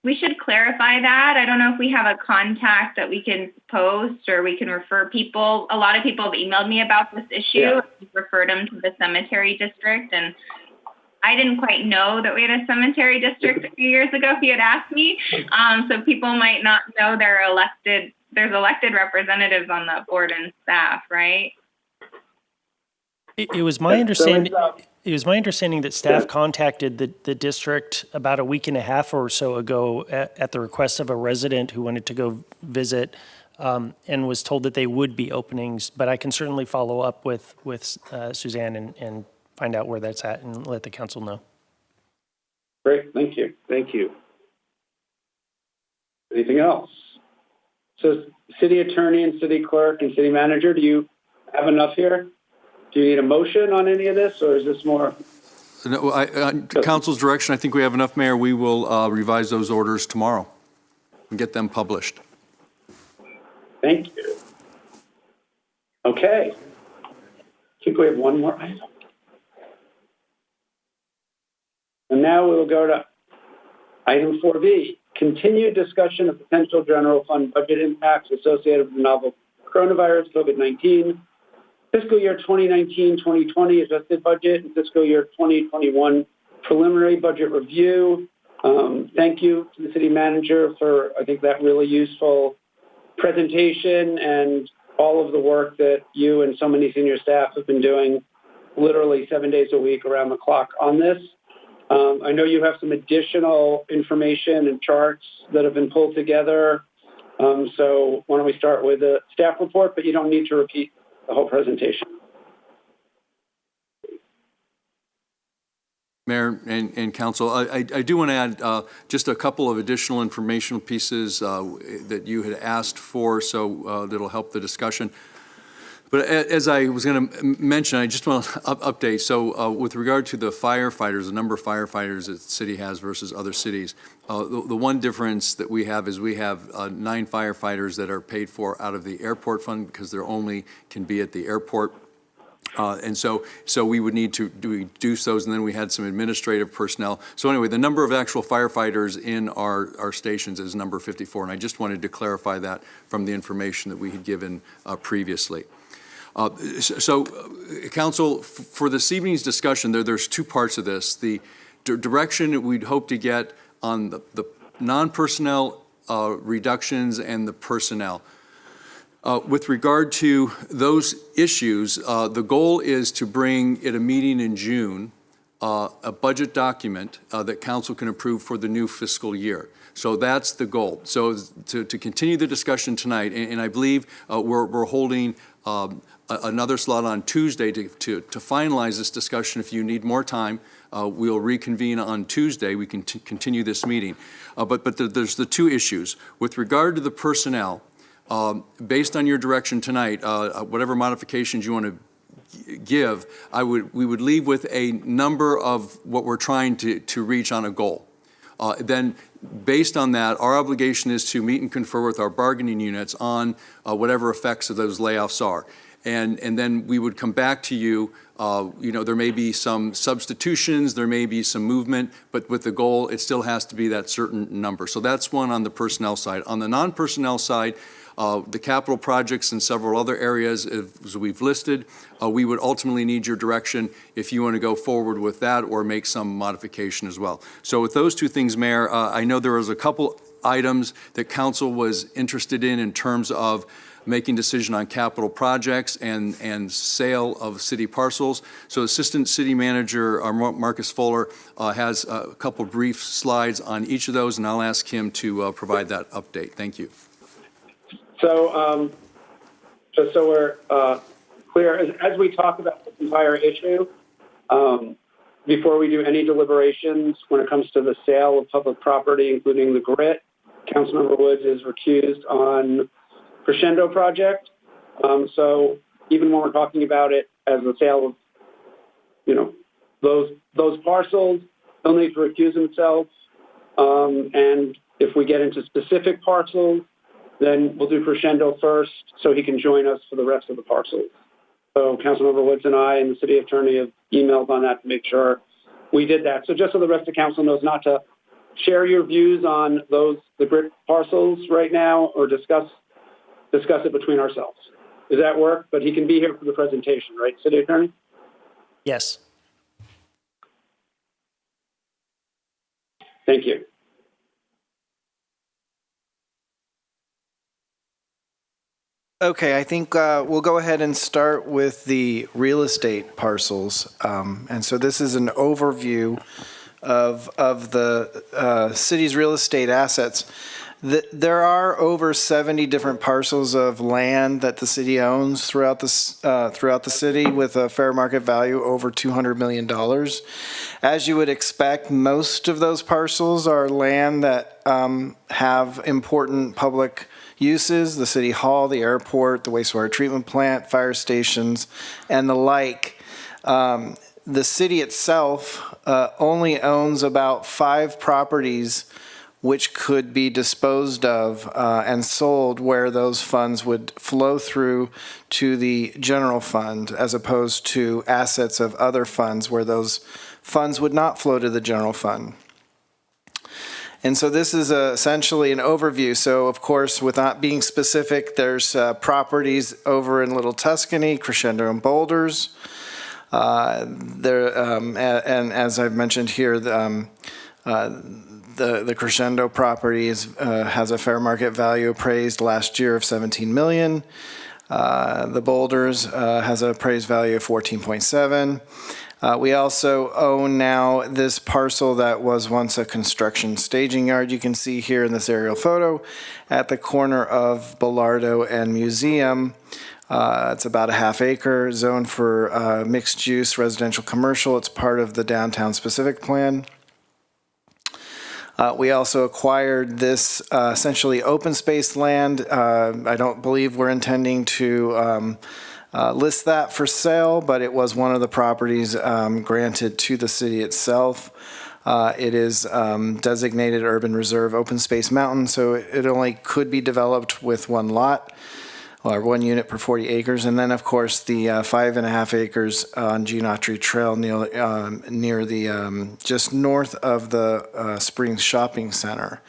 We should clarify that. I don't know if we have a contact that we can post or we can refer people. A lot of people have emailed me about this issue. Yeah. We've referred them to the cemetery district, and I didn't quite know that we had a cemetery district a few years ago if you had asked me. So people might not know there's elected representatives on the board and staff, right? It was my understanding. It was my understanding that staff contacted the district about a week and a half or so ago at the request of a resident who wanted to go visit, and was told that they would be openings. But I can certainly follow up with Suzanne and find out where that's at and let the council know. Great, thank you. Thank you. Anything else? So city attorney and city clerk and city manager, do you have enough here? Do you need a motion on any of this, or is this more? No, council's direction, I think we have enough, Mayor. We will revise those orders tomorrow and get them published. Thank you. Okay. I think we have one more item. And now we will go to item 4B, continued discussion of potential general fund budget impacts associated with the novel coronavirus, COVID-19, fiscal year 2019-2020 adjusted budget, and fiscal year 2021 preliminary budget review. Thank you to the city manager for, I think, that really useful presentation and all of the work that you and so many senior staff have been doing literally 7 days a week around the clock on this. I know you have some additional information and charts that have been pulled together. So why don't we start with the staff report, but you don't need to repeat the whole presentation. Mayor and council, I do want to add just a couple of additional informational pieces that you had asked for, so that'll help the discussion. But as I was going to mention, I just want to update. So with regard to the firefighters, the number of firefighters that the city has versus other cities, the one difference that we have is we have 9 firefighters that are paid for out of the airport fund because they're only can be at the airport. And so we would need to reduce those, and then we had some administrative personnel. So anyway, the number of actual firefighters in our stations is number 54, and I just wanted to clarify that from the information that we had given previously. Council, for this evening's discussion, there's 2 parts of this. The direction we'd hope to get on the non-personnel reductions and the personnel. With regard to those issues, the goal is to bring at a meeting in June a budget document that council can approve for the new fiscal year. So that's the goal. So to continue the discussion tonight, and I believe we're holding another slot on Tuesday to finalize this discussion. If you need more time, we'll reconvene on Tuesday. We can continue this meeting. But there's the 2 issues. With regard to the personnel, based on your direction tonight, whatever modifications you want to give, we would leave with a number of what we're trying to reach on a goal. Then based on that, our obligation is to meet and confer with our bargaining units on whatever effects of those layoffs are. And then we would come back to you. There may be some substitutions, there may be some movement, but with the goal, it still has to be that certain number. So that's one on the personnel side. On the non-personnel side, the capital projects and several other areas, as we've listed, we would ultimately need your direction if you want to go forward with that or make some modification as well. So with those 2 things, Mayor, I know there was a couple items that council was interested in terms of making decision on capital projects and sale of city parcels. So Assistant City Manager Marcus Fuller has a couple brief slides on each of those, and I'll ask him to provide that update. Thank you. So just so we're clear, as we talk about this entire issue, before we do any deliberations when it comes to the sale of public property, including the GRIT, Councilmember Woods is recused on Crescendo project. So even when we're talking about it as a sale of, those parcels, they'll need to recuse themselves. And if we get into specific parcels, Then we'll do Crescendo first so he can join us for the rest of the parcels. So Councilmember Woods and I and the city attorney have emailed on that to make sure we did that. So just so the rest of the council knows, not to share your views on the grid parcels right now or discuss it between ourselves. Does that work? But he can be here for the presentation, right, city attorney? Yes. Thank you. Okay, I think we'll go ahead and start with the real estate parcels. And so this is an overview of the city's real estate assets. There are over 70 different parcels of land that the city owns throughout the city with a fair market value over $200 million. As you would expect, most of those parcels are land that have important public uses: the city hall, the airport, the wastewater treatment plant, fire stations, and the like. The city itself only owns about 5 properties which could be disposed of and sold, where those funds would flow through to the general fund, as opposed to assets of other funds where those funds would not flow to the general fund. And so this is essentially an overview. So, of course, without being specific, there's properties over in Little Tuscany, Crescendo and Boulders. And as I've mentioned here, the Crescendo property has a fair market value appraised last year of $17 million. The Boulders has an appraised value of $14.7. We also own now this parcel that was once a construction staging yard. You can see here in this aerial photo at the corner of Bellardo and Museum. It's about a half-acre zone for mixed-use residential commercial. It's part of the downtown specific plan. We also acquired this essentially open space land. I don't believe we're intending to list that for sale, but it was one of the properties granted to the city itself. It is designated Urban Reserve Open Space Mountain, so it only could be developed with one lot, or 1 unit per 40 acres. And then, of course, the 5.5 acres on Gene Autry Trail near the, just north of the Springs Shopping Center.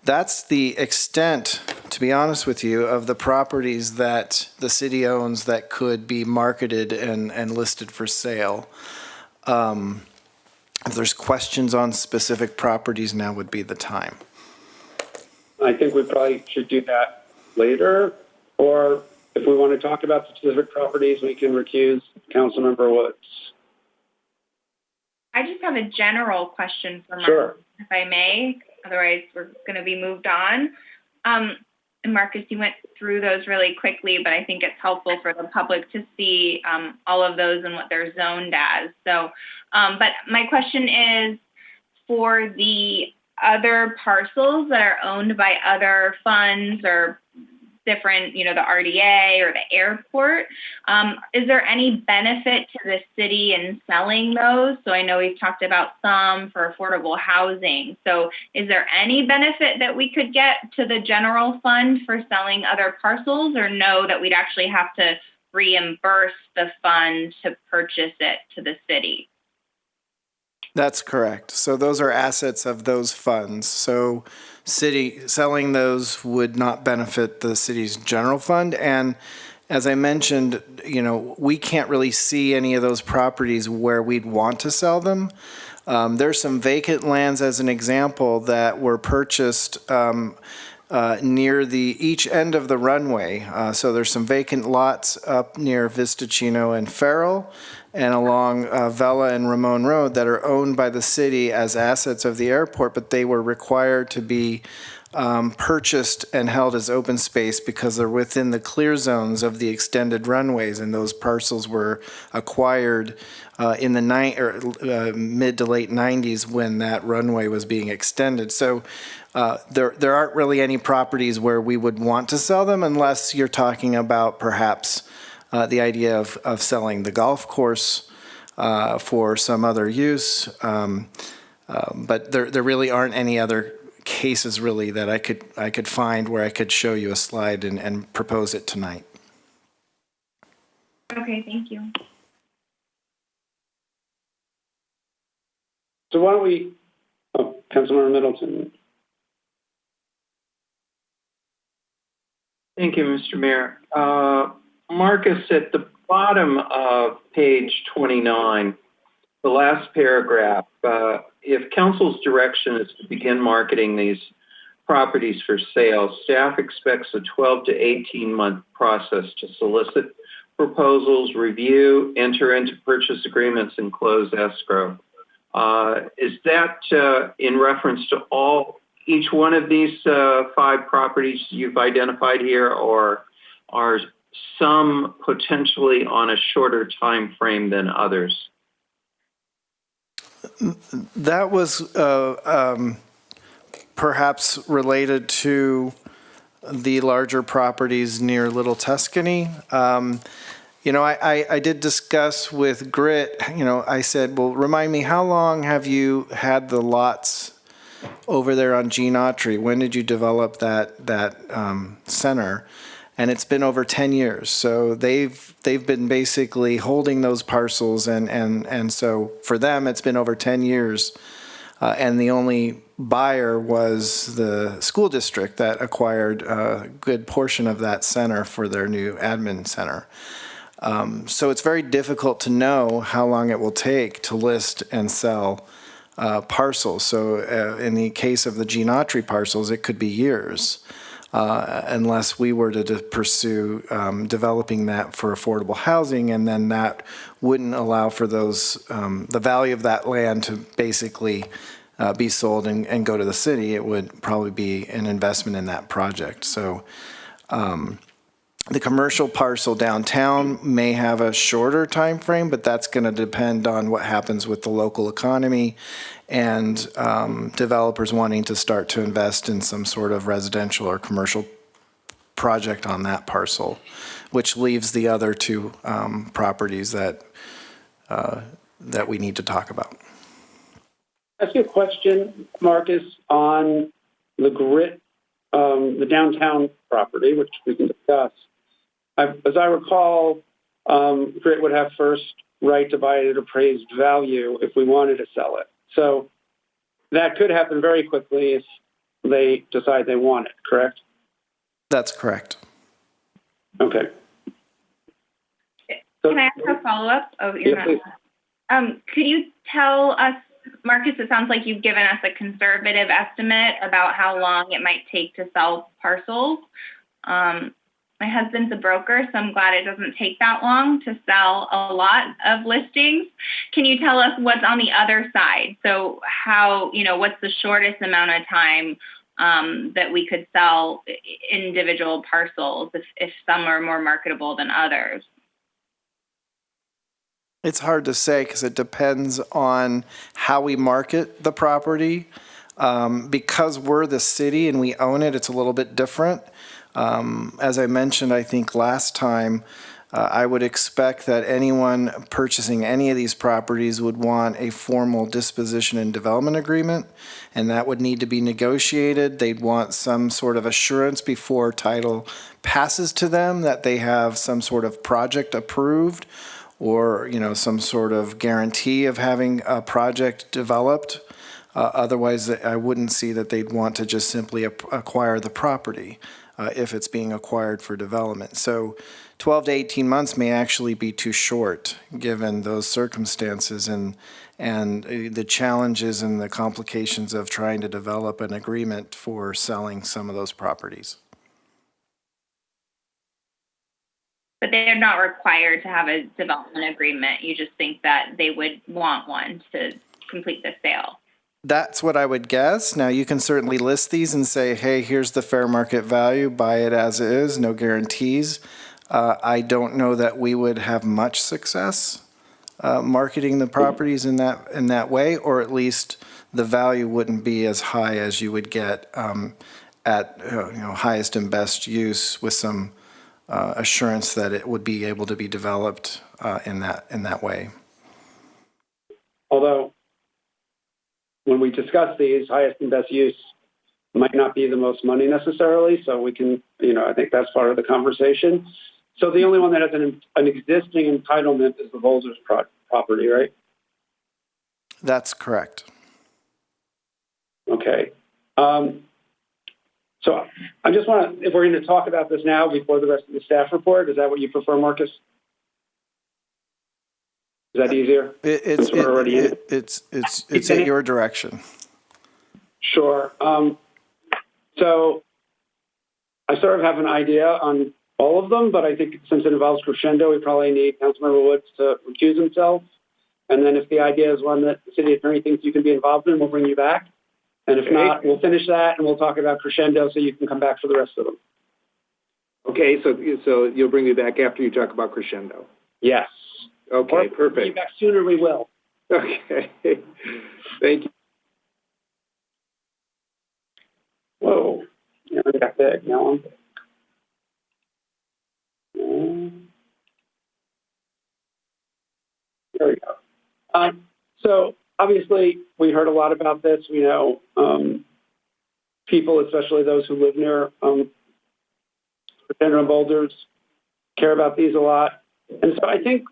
That's the extent, to be honest with you, of the properties that the city owns that could be marketed and listed for sale. If there's questions on specific properties, now would be the time. I think we probably should do that later, or if we want to talk about the specific properties, we can recuse Councilmember Woods. I just have a general question for Mark, Sure. if I may. Otherwise, we're going to be moved on. And Marcus, you went through those really quickly, but I think it's helpful for the public to see all of those and what they're zoned as. So, but my question is, for the other parcels that are owned by other funds or different, the RDA or the airport, is there any benefit to the city in selling those? So I know we've talked about some for affordable housing. So is there any benefit that we could get to the general fund for selling other parcels, or no, that we'd actually have to reimburse the fund to purchase it to the city? That's correct. So those are assets of those funds. So city selling those would not benefit the city's general fund. And as I mentioned, we can't really see any of those properties where we'd want to sell them. There's some vacant lands, as an example, that were purchased near each end of the runway. So there's some vacant lots up near Vistachino and Farrell, and along Vela and Ramon Road that are owned by the city as assets of the airport, but they were required to be purchased and held as open space because they're within the clear zones of the extended runways, and those parcels were acquired in the mid to late 90s when that runway was being extended. So there aren't really any properties where we would want to sell them, unless you're talking about perhaps the idea of selling the golf course for some other use. But there really aren't any other cases really that I could find where I could show you a slide and propose it tonight. Okay, thank you. So why don't we, Councilmember Middleton. Thank you, Mr. Mayor. Marcus, at the bottom of page 29, the last paragraph, if council's direction is to begin marketing these properties for sale, staff expects a 12 to 18 month process to solicit proposals, review, enter into purchase agreements, and close escrow. Is that in reference to each one of these 5 properties you've identified here, or are some potentially on a shorter time frame than others? That was perhaps related to the larger properties near Little Tuscany. I did discuss with Grit, I said, well, remind me, how long have you had the lots over there on Gene Autry? When did you develop that center? And it's been over 10 years. So they've been basically holding those parcels, and so for them it's been over 10 years. And the only buyer was the school district that acquired a good portion of that center for their new admin center. So it's very difficult to know how long it will take to list and sell parcels. So in the case of the Gene Autry parcels, it could be years. Unless we were to pursue developing that for affordable housing, and then that wouldn't allow for those, the value of that land to basically be sold and go to the city. It would probably be an investment in that project. So the commercial parcel downtown may have a shorter time frame, but that's going to depend on what happens with the local economy and developers wanting to start to invest in some sort of residential or commercial project on that parcel, which leaves the other 2 properties that we need to talk about. Ask you a question, Marcus, on the Grit, the downtown property, which we can discuss. As I recall, Grit would have first right to buy it at appraised value if we wanted to sell it. So that could happen very quickly if they decide they want it, correct? That's correct. Okay. Can I ask a follow-up? Oh, you're not. Could you tell us, Marcus, it sounds like you've given us a conservative estimate about how long it might take to sell parcels. My husband's a broker, so I'm glad it doesn't take that long to sell a lot of listings. Can you tell us what's on the other side? So how, what's the shortest amount of time that we could sell individual parcels if some are more marketable than others? It's hard to say because it depends on how we market the property. Because we're the city and we own it, it's a little bit different. As I mentioned, I think last time, I would expect that anyone purchasing any of these properties would want a formal disposition and development agreement, and that would need to be negotiated. They'd want some sort of assurance before title passes to them that they have some sort of project approved, or some sort of guarantee of having a project developed. Otherwise, I wouldn't see that they'd want to just simply acquire the property if it's being acquired for development. So 12 to 18 months may actually be too short given those circumstances and the challenges and the complications of trying to develop an agreement for selling some of those properties. But they're not required to have a development agreement. You just think that they would want one to complete the sale. That's what I would guess. Now, you can certainly list these and say, hey, here's the fair market value, buy it as is, no guarantees. I don't know that we would have much success marketing the properties in that way, or at least the value wouldn't be as high as you would get at highest and best use with some assurance that it would be able to be developed in that way. Although, when we discuss these highest and best use, might not be the most money necessarily. So we can, I think that's part of the conversation. So the only one that has an existing entitlement is the Volzers property, right? That's correct. Okay. So I just want to, if we're going to talk about this now before the rest of the staff report, is that what you prefer, Marcus? Is that easier? It's at your direction. Sure. So I sort of have an idea on all of them, but I think since it involves Crescendo, we probably need Councilmember Woods to recuse himself. And then if the idea is one that the city attorney thinks you can be involved in, we'll bring you back. And if not, we'll finish that and we'll talk about Crescendo so you can come back for the rest of them. Okay, so you'll bring me back after you talk about Crescendo. Yes. Okay, or if we perfect. bring you back sooner, we will. Okay. Thank you. Whoa. Yeah, I got big. Now I'm big. There we go. So obviously, we heard a lot about this. We know people, especially those who live near Crescendo and Boulders, care about these a lot. And so I think,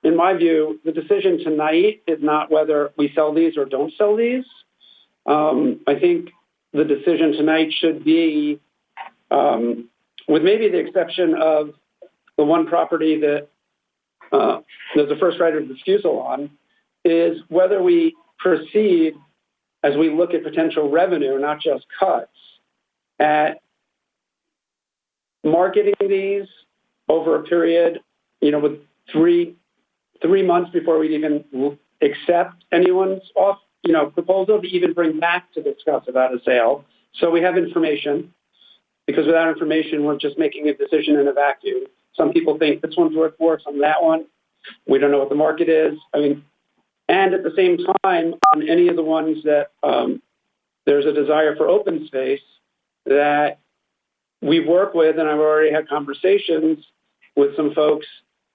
in my view, the decision tonight is not whether we sell these or don't sell these. I think the decision tonight should be, with maybe the exception of the one property that there's a first right of refusal on, is whether we proceed as we look at potential revenue, not just cuts, at marketing these over a period, with three months before we even accept anyone's proposal to even bring back to discuss about a sale. So we have information, because without information, we're just making a decision in a vacuum. Some people think this one's worth more, some that one. We don't know what the market is. And at the same time, on any of the ones that there's a desire for open space that we work with, and I've already had conversations with some folks,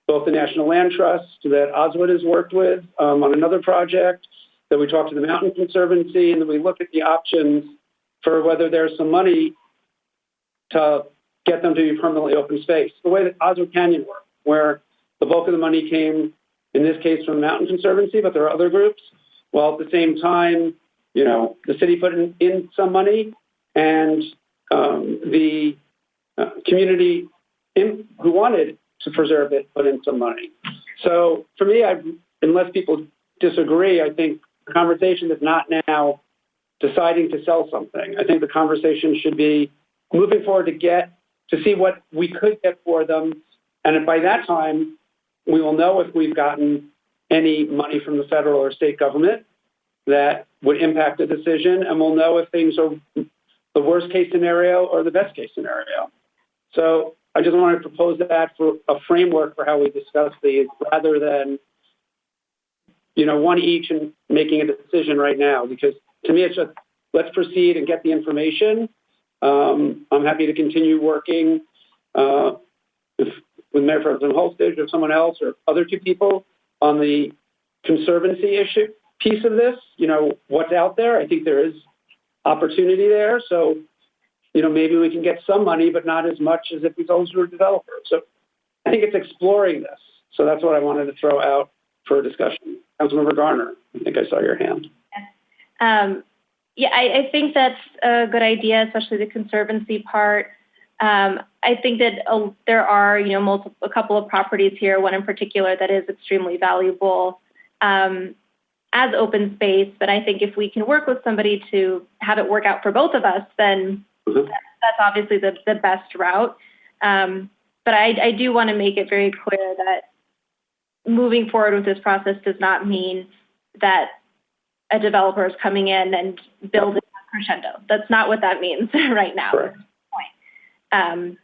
both the National Land Trust that Oswald has worked with on another project, that we talked to the Mountain Conservancy, and then we look at the options for whether there's some money to get them to be permanently open space. The way that Oswald Canyon worked, where the bulk of the money came, in this case, from the Mountain Conservancy, but there are other groups. Well, at the same time, the city put in some money, and the community who wanted to preserve it put in some money. So for me, unless people disagree, I think the conversation is not now deciding to sell something. I think the conversation should be moving forward to see what we could get for them. And by that time, we will know if we've gotten any money from the federal or state government that would impact the decision, and we'll know if things are the worst case scenario or the best case scenario. So I just want to propose that for a framework for how we discuss these, rather than, one each and making a decision right now, because to me, it's just, let's proceed and get the information. I'm happy to continue working with Mayor President Holstage or someone else or other two people on the conservancy issue piece of this, what's out there. I think there is opportunity there. So, maybe we can get some money, but not as much as if we sold to a developer. So I think it's exploring this. So that's what I wanted to throw out for a discussion. Councilmember Garner, I think I saw your hand. Yeah, I think that's a good idea, especially the conservancy part. I think that there are, a couple of properties here, one in particular that is extremely valuable as open space. But I think if we can work with somebody to have it work out for both of us, then that's obviously the best route. But I do want to make it very clear that moving forward with this process does not mean that a developer is coming in and building a Crescendo. That's not what that means right now. At this point.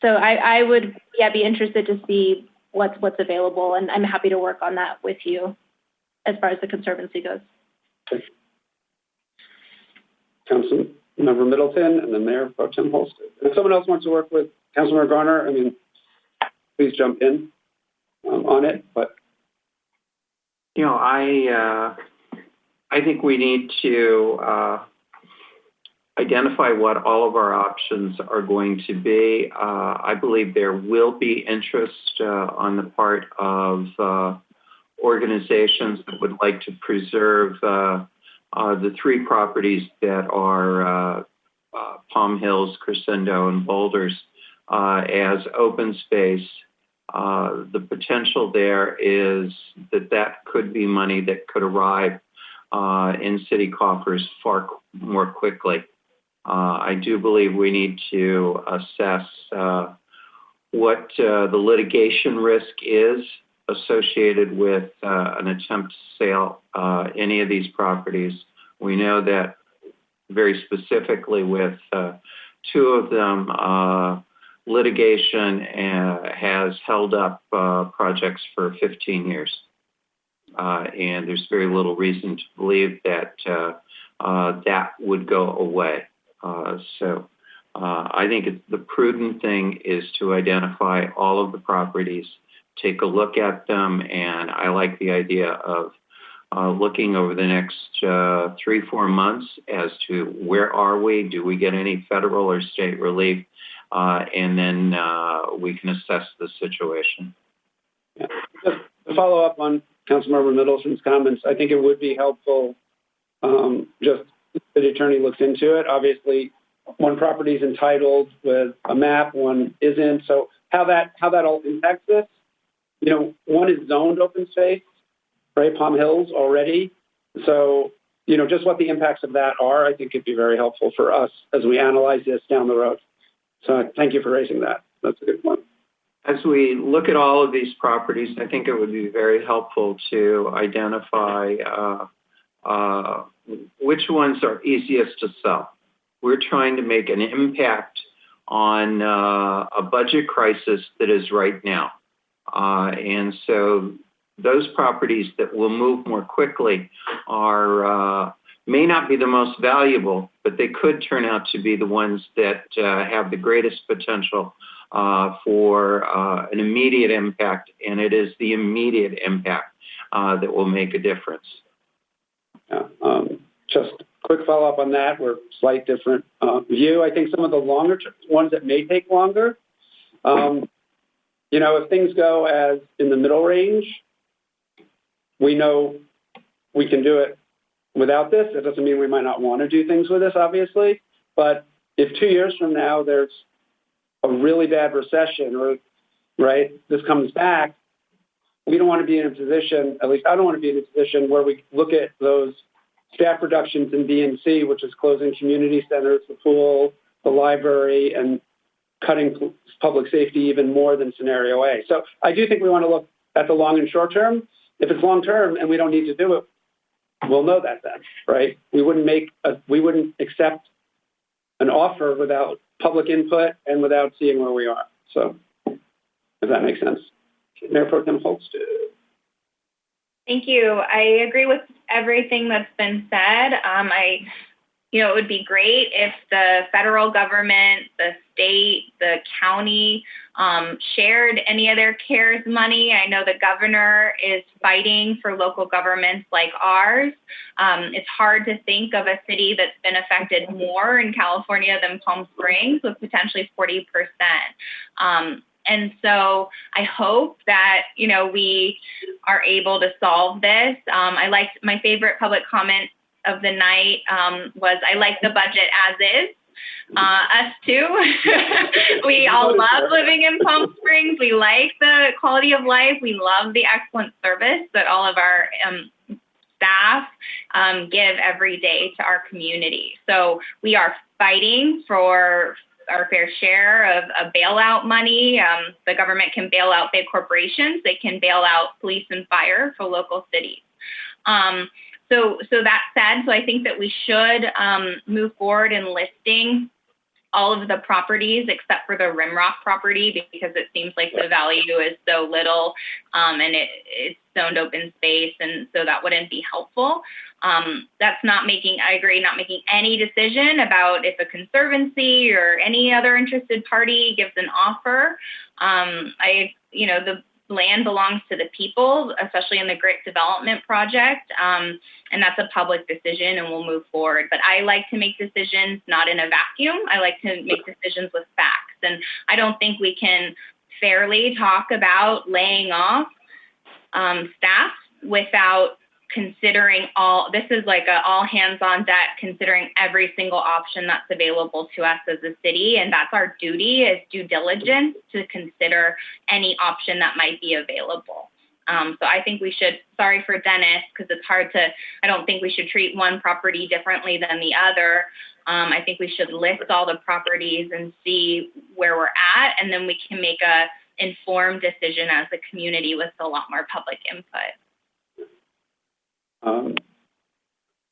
So I would be interested to see what's available, and I'm happy to work on that with you as far as the conservancy goes. Okay. Councilmember Middleton, and then Mayor Pro Tem Holsted. If someone else wants to work with Councilmember Garner, please jump in on it. But I think we need to identify what all of our options are going to be. I believe there will be interest on the part of organizations that would like to preserve the three properties that are Palm Hills, Crescendo, and Boulders as open space. The potential there is that could be money that could arrive in city coffers far more quickly. I do believe we need to assess what the litigation risk is associated with an attempt to sell any of these properties. We know that very specifically with two of them, litigation has held up projects for 15 years. And there's very little reason to believe that that would go away. So I think the prudent thing is to identify all of the properties, take a look at them, and I like the idea of looking over the next 3-4 months as to where are we, do we get any federal or state relief, and then we can assess the situation. Yeah. Just to follow up on Councilmember Middleton's comments, I think it would be helpful just the attorney looks into it. Obviously, one property is entitled with a map, one isn't. So how that all impacts this? You know, one is zoned open space, right? Palm Hills already. So, you know, just what the impacts of that are, I think it'd be very helpful for us as we analyze this down the road. So thank you for raising that. That's a good point. As we look at all of these properties, I think it would be very helpful to identify which ones are easiest to sell. We're trying to make an impact on a budget crisis that is right now. And so those properties that will move more quickly are may not be the most valuable, but they could turn out to be the ones that have the greatest potential for an immediate impact, and it is the immediate impact that will make a difference. Yeah, just quick follow-up on that. We're slight different view. I think some of the longer ones that may take longer, you know, if things go as in the middle range, we know we can do it without this. It doesn't mean we might not want to do things with this, obviously. But if 2 years from now there's a really bad recession or, right, this comes back, we don't want to be in a position, at least I don't want to be in a position where we look at those staff reductions in B&C, which is closing community centers, the pool, the library, and cutting public safety even more than scenario A. So I do think we want to look at the long and short term. If it's long term and we don't need to do it, we'll know that then, right? We wouldn't accept an offer without public input and without seeing where we are. So if that makes sense. Mayor Pro Tem Holst. Thank you. I agree with everything that's been said. It would be great if the federal government, the state, the county shared any of their CARES money. I know the governor is fighting for local governments like ours. It's hard to think of a city that's been affected more in California than Palm Springs, with potentially 40%. And so I hope that, we are able to solve this. I liked my favorite public comment of the night was, I like the budget as is. Us too. We all love living in Palm Springs. We like the quality of life. We love the excellent service that all of our staff give every day to our community. So we are fighting for our fair share of bailout money. The government can bail out big corporations. They can bail out police and fire for local cities. So that said, so I think that we should move forward in listing all of the properties except for the Rimrock property, because it seems like the value is so little and it's zoned open space, and so that wouldn't be helpful. That's not making any decision about if a conservancy or any other interested party gives an offer. The land belongs to the people, especially in the Grit Development Project. And that's a public decision and we'll move forward. But I like to make decisions not in a vacuum. I like to make decisions with facts. And I don't think we can fairly talk about laying off staff without considering this is like a all hands on deck, considering every single option that's available to us as a city. And that's our duty, is due diligence to consider any option that might be available. So I think we should, sorry for Dennis, because it's hard to, I don't think we should treat one property differently than the other. I think we should list all the properties and see where we're at, and then we can make a informed decision as a community with a lot more public input.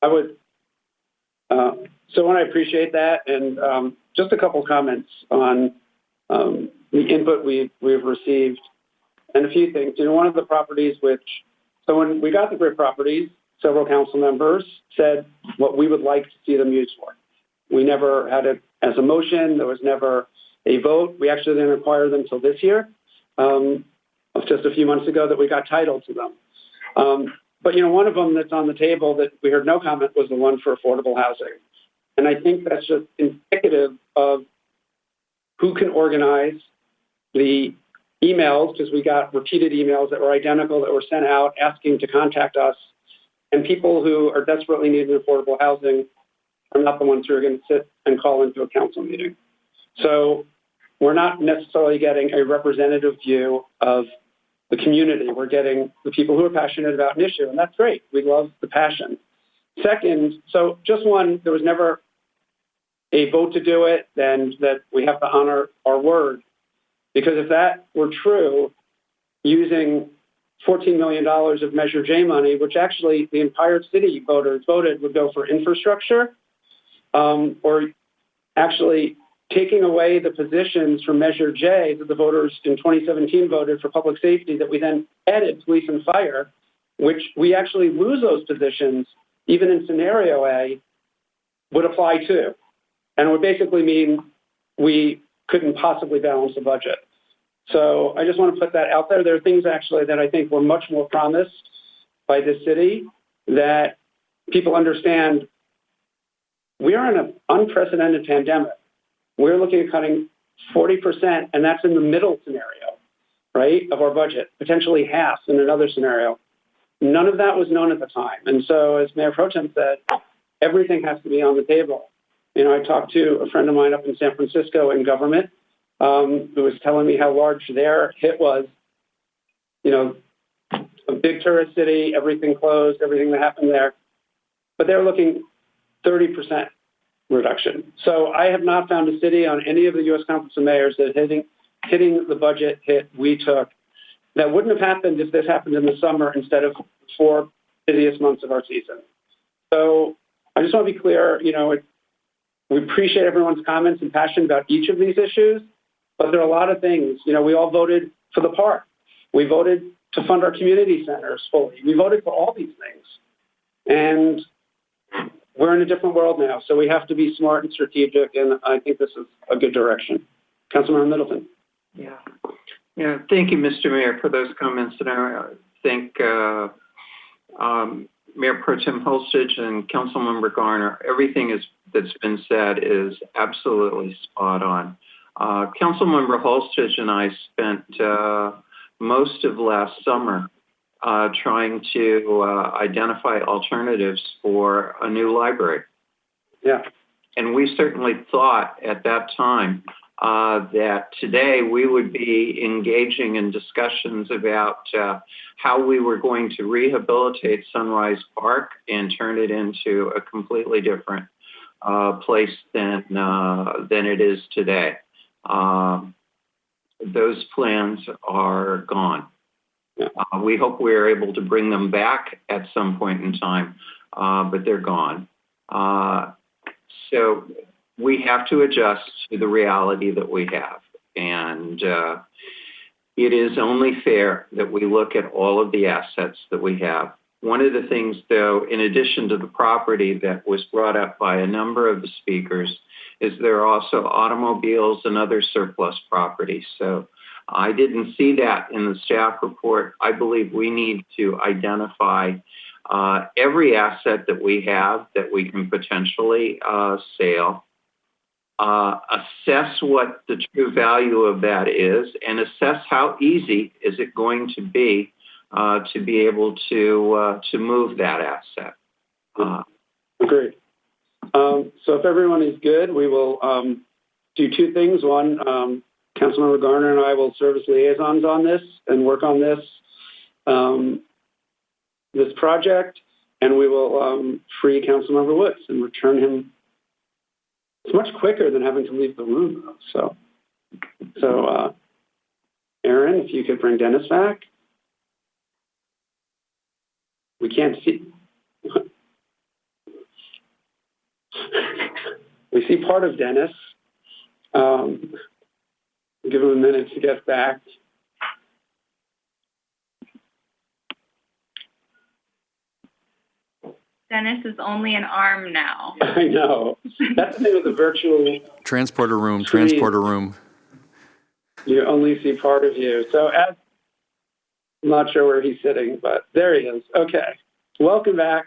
I would, so I appreciate that, and just a couple comments on the input we've received, and a few things. One of the properties so when we got the Grit properties, several council members said what we would like to see them used for. We never had it as a motion. There was never a vote. We actually didn't acquire them until this year, just a few months ago, that we got title to them. But, one of them that's on the table that we heard no comment was the one for affordable housing. And I think that's just indicative of who can organize the emails, because we got repeated emails that were identical that were sent out asking to contact us. And people who are desperately needing affordable housing are not the ones who are going to sit and call into a council meeting. So we're not necessarily getting a representative view of the community. We're getting the people who are passionate about an issue, and that's great. We love the passion. Second, so just one, there was never a vote to do it, then that we have to honor our word. Because if that were true, using $14 million of Measure J money, which actually the entire city voters voted would go for infrastructure, or actually taking away the positions from Measure J that the voters in 2017 voted for public safety, that we then added police and fire, which we actually lose those positions, even in scenario A, would apply to. And it would basically mean we couldn't possibly balance the budget. So I just want to put that out there. There are things actually that I think were much more promised by this city, that people understand we are in an unprecedented pandemic. We're looking at cutting 40%, and that's in the middle scenario, right, of our budget, potentially half in another scenario. None of that was known at the time. And so, as Mayor Pro Tem said, everything has to be on the table. I talked to a friend of mine up in San Francisco in government who was telling me how large their hit was. A big tourist city, everything closed, everything that happened there. But they're looking 30% reduction. So I have not found a city on any of the U.S. Conference of Mayors that hitting the budget hit we took. That wouldn't have happened if this happened in the summer instead of 4 busiest months of our season. So I just want to be clear, we appreciate everyone's comments and passion about each of these issues, but there are a lot of things. We all voted for the park. We voted to fund our community centers fully. We voted for all these things. And we're in a different world now, so we have to be smart and strategic, and I think this is a good direction. Councilmember Middleton. Yeah. Thank you, Mr. Mayor, for those comments. And I think Mayor Pro Tem Holstage and Councilmember Garner, everything that's been said is absolutely spot on. Councilmember Holstage and I spent most of last summer trying to identify alternatives for a new library. Yeah. And we certainly thought at that time that today we would be engaging in discussions about how we were going to rehabilitate Sunrise Park and turn it into a completely different place than it is today. Those plans are gone. We hope we're able to bring them back at some point in time, but they're gone. So we have to adjust to the reality that we have. And it is only fair that we look at all of the assets that we have. One of the things, though, in addition to the property that was brought up by a number of the speakers, is there are also automobiles and other surplus properties. So I didn't see that in the staff report. I believe we need to identify every asset that we have that we can potentially sell, assess what the true value of that is, and assess how easy is it going to be able to move that asset. Agreed. So if everyone is good, we will do two things. One, Councilmember Garner and I will serve as liaisons on this and work on this this project, and we will free Councilmember Woods and return him. It's much quicker than having to leave the room, though. So Aaron, if you could bring Dennis back. We can't see. We see part of Dennis. Give him a minute to get back. Dennis is only an arm now. I know. That's the thing with the virtual Transporter room. You only see part of you. So I'm not sure where he's sitting, but there he is. Okay. Welcome back.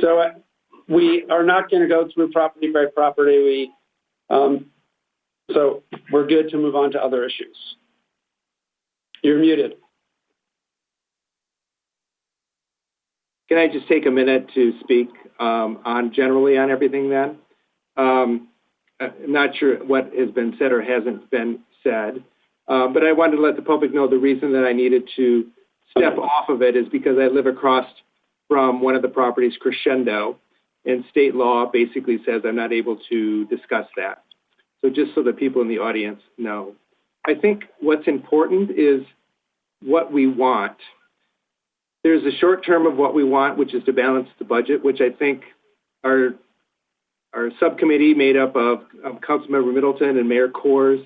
So we are not going to go through property by property. So we're good to move on to other issues. You're muted. Can I just take a minute to speak generally on everything then? I'm not sure what has been said or hasn't been said, but I wanted to let the public know the reason that I needed to step off of it is because I live across from one of the properties, Crescendo, and state law basically says I'm not able to discuss that. So just so that people in the audience know. I think what's important is what we want. There's a short term of what we want, which is to balance the budget, which I think our subcommittee made up of Councilmember Middleton and Mayor Kors,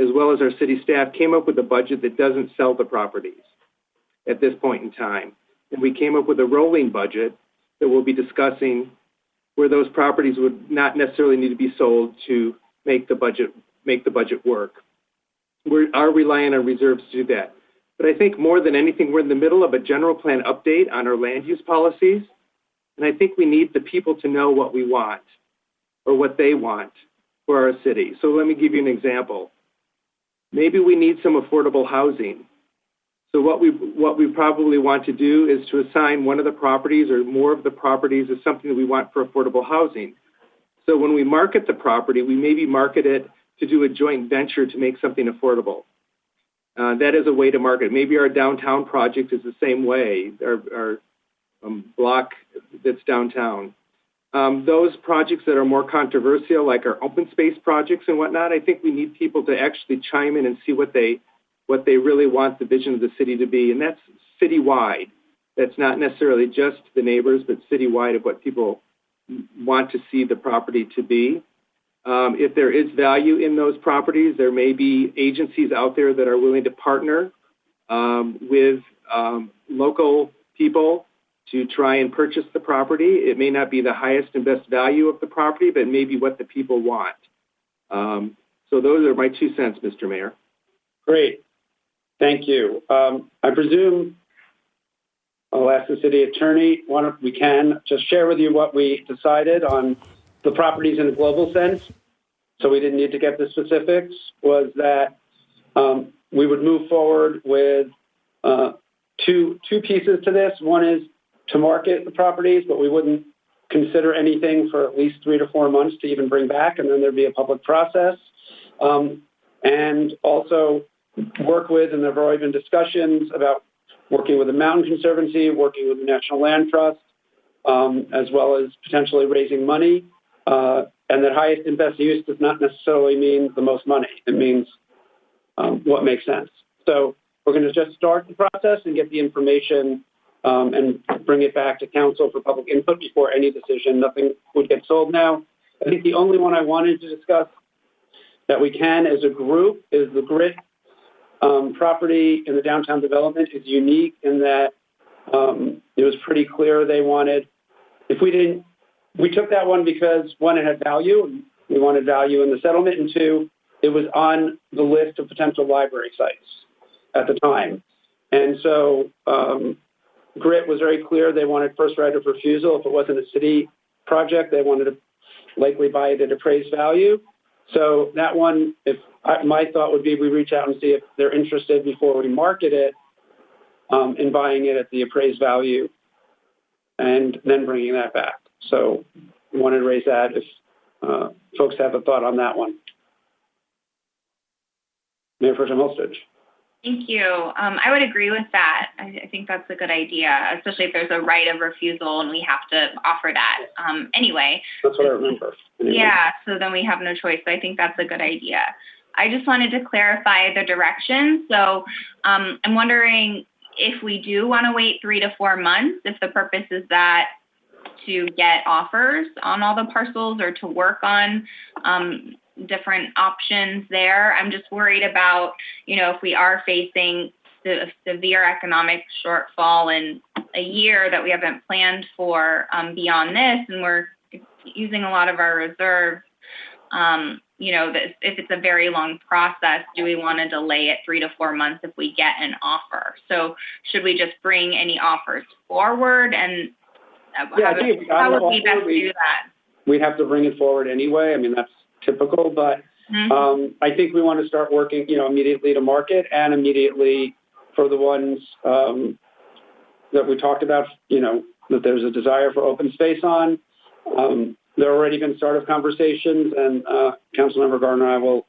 as well as our city staff, came up with a budget that doesn't sell the properties at this point in time. And we came up with a rolling budget that we'll be discussing where those properties would not necessarily need to be sold to make the budget work. We are relying on reserves to do that. But I think more than anything, we're in the middle of a general plan update on our land use policies. And I think we need the people to know what we want or what they want for our city. So let me give you an example. Maybe we need some affordable housing. So what we probably want to do is to assign one of the properties or more of the properties as something that we want for affordable housing. So when we market the property, we maybe market it to do a joint venture to make something affordable. That is a way to market. Maybe our downtown project is the same way, our block that's downtown. Those projects that are more controversial, like our open space projects and whatnot, I think we need people to actually chime in and see what they really want the vision of the city to be. And that's citywide. That's not necessarily just the neighbors, but citywide of what people want to see the property to be. If there is value in those properties, there may be agencies out there that are willing to partner with local people to try and purchase the property. It may not be the highest and best value of the property, but maybe what the people want. So those are my 2 cents, Mr. Mayor. Great. Thank you. I presume I'll ask the city attorney, we can just share with you what we decided on the properties in a global sense, so we didn't need to get the specifics, was that we would move forward with two pieces to this. One is to market the properties, but we wouldn't consider anything for at least 3 to 4 months to even bring back, and then there'd be a public process. And also work with, and there have already been discussions about working with the Mountain Conservancy, working with the National Land Trust, as well as potentially raising money. And that highest and best use does not necessarily mean the most money. It means what makes sense. So we're going to just start the process and get the information and bring it back to council for public input before any decision. Nothing would get sold now. I think the only one I wanted to discuss that we can as a group is the Grit property in the downtown development is unique in that it was pretty clear they wanted, we took that one because one, it had value, and we wanted value in the settlement, and two, it was on the list of potential library sites at the time. And so Grit was very clear they wanted first right of refusal. If it wasn't a city project, they wanted to likely buy it at appraised value. So that one, my thought would be we reach out and see if they're interested before we market it in buying it at the appraised value and then bringing that back. So we wanted to raise that if folks have a thought on that one. Mayor Pro Tem Holstage. Thank you. I would agree with that. I think that's a good idea, especially if there's a right of refusal and we have to offer that anyway. That's what I remember. Anyway. Yeah, so then we have no choice. So I think that's a good idea. I just wanted to clarify the direction. So I'm wondering if we do want to wait 3 to 4 months, if the purpose is that to get offers on all the parcels or to work on different options there. I'm just worried about, if we are facing the severe economic shortfall in a year that we haven't planned for beyond this, and we're using a lot of our reserves, if it's a very long process, do we want to delay it 3 to 4 months if we get an offer? So should we just bring any offers forward? And how would we best do that? We'd have to bring it forward anyway. I mean, that's typical, but I think we want to start working, immediately to market and immediately for the ones that we talked about, that there's a desire for open space on. There have already been startup conversations, and Councilmember Gardner and I will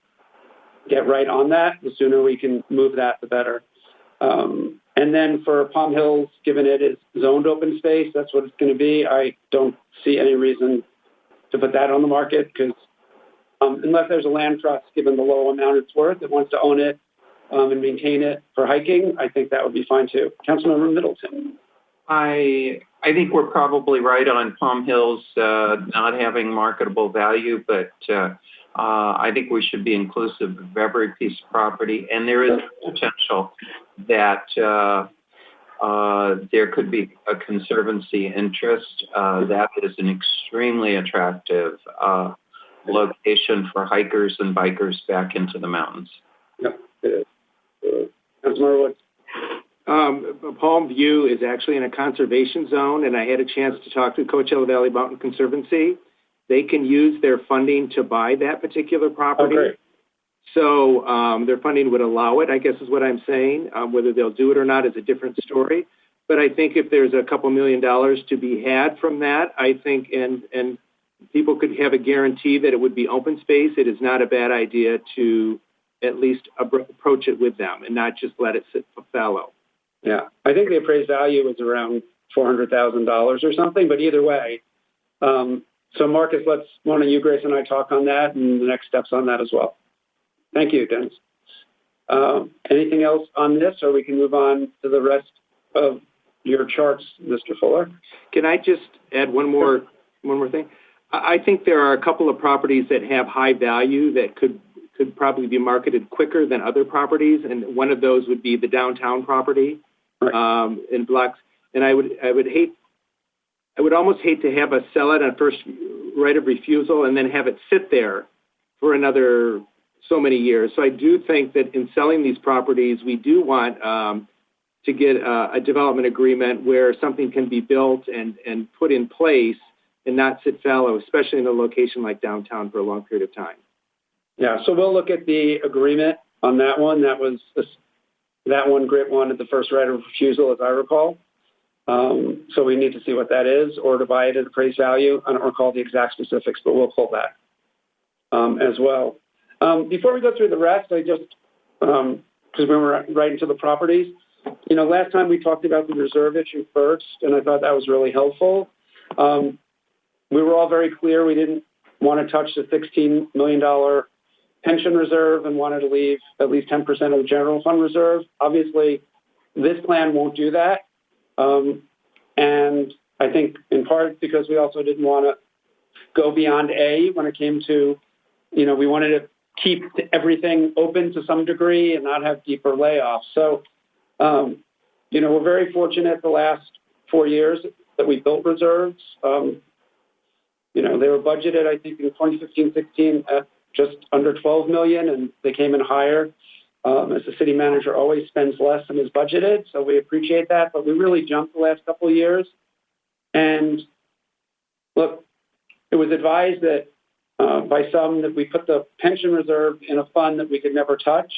get right on that. The sooner we can move that, the better. And then for Palm Hills, given it is zoned open space, that's what it's going to be. I don't see any reason to put that on the market because unless there's a land trust, given the low amount it's worth, that wants to own it and maintain it for hiking, I think that would be fine too. Councilmember Middleton. I think we're probably right on Palm Hills not having marketable value, but I think we should be inclusive of every piece of property. And there is potential that there could be a conservancy interest. That is an extremely attractive location for hikers and bikers back into the mountains. Yep, it is. Councilmember Woods. Palm View is actually in a conservation zone, and I had a chance to talk to Coachella Valley Mountain Conservancy. They can use their funding to buy that particular property. Okay. So their funding would allow it, I guess is what I'm saying. Whether they'll do it or not is a different story. But I think if there's a couple $1 million to be had from that, I think, and people could have a guarantee that it would be open space, it is not a bad idea to at least approach it with them and not just let it sit fallow. Yeah, I think the appraised value is around $400,000 or something, but either way. So Marcus, let's, why don't you, Grace, and I talk on that and the next steps on that as well. Thank you, Dennis. Anything else on this, or we can move on to the rest of your charts, Mr. Fuller? Can I just add one more thing? I think there are a couple of properties that have high value that could probably be marketed quicker than other properties, and one of those would be the downtown property in blocks. And I would almost hate to have us sell it on first right of refusal and then have it sit there for another so many years. So I do think that in selling these properties, we do want to get a development agreement where something can be built and put in place and not sit fallow, especially in a location like downtown for a long period of time. Yeah, so we'll look at the agreement on that one. That one Grit wanted the first right of refusal, as I recall. So we need to see what that is, or to buy it at appraised value. I don't recall the exact specifics, but we'll pull that as well. Before we go through the rest, I just, because we were right into the properties, last time we talked about the reserve issue first, and I thought that was really helpful. We were all very clear we didn't want to touch the $16 million pension reserve and wanted to leave at least 10% of the general fund reserve. Obviously, this plan won't do that. And I think in part because we also didn't want to go beyond A when it came to, we wanted to keep everything open to some degree and not have deeper layoffs. So, we're very fortunate the last 4 years that we built reserves. They were budgeted, I think, in 2015-16 at just under 12 million, and they came in higher. As the city manager always spends less than is budgeted, so we appreciate that. But we really jumped the last couple of years. And look, it was advised that by some that we put the pension reserve in a fund that we could never touch,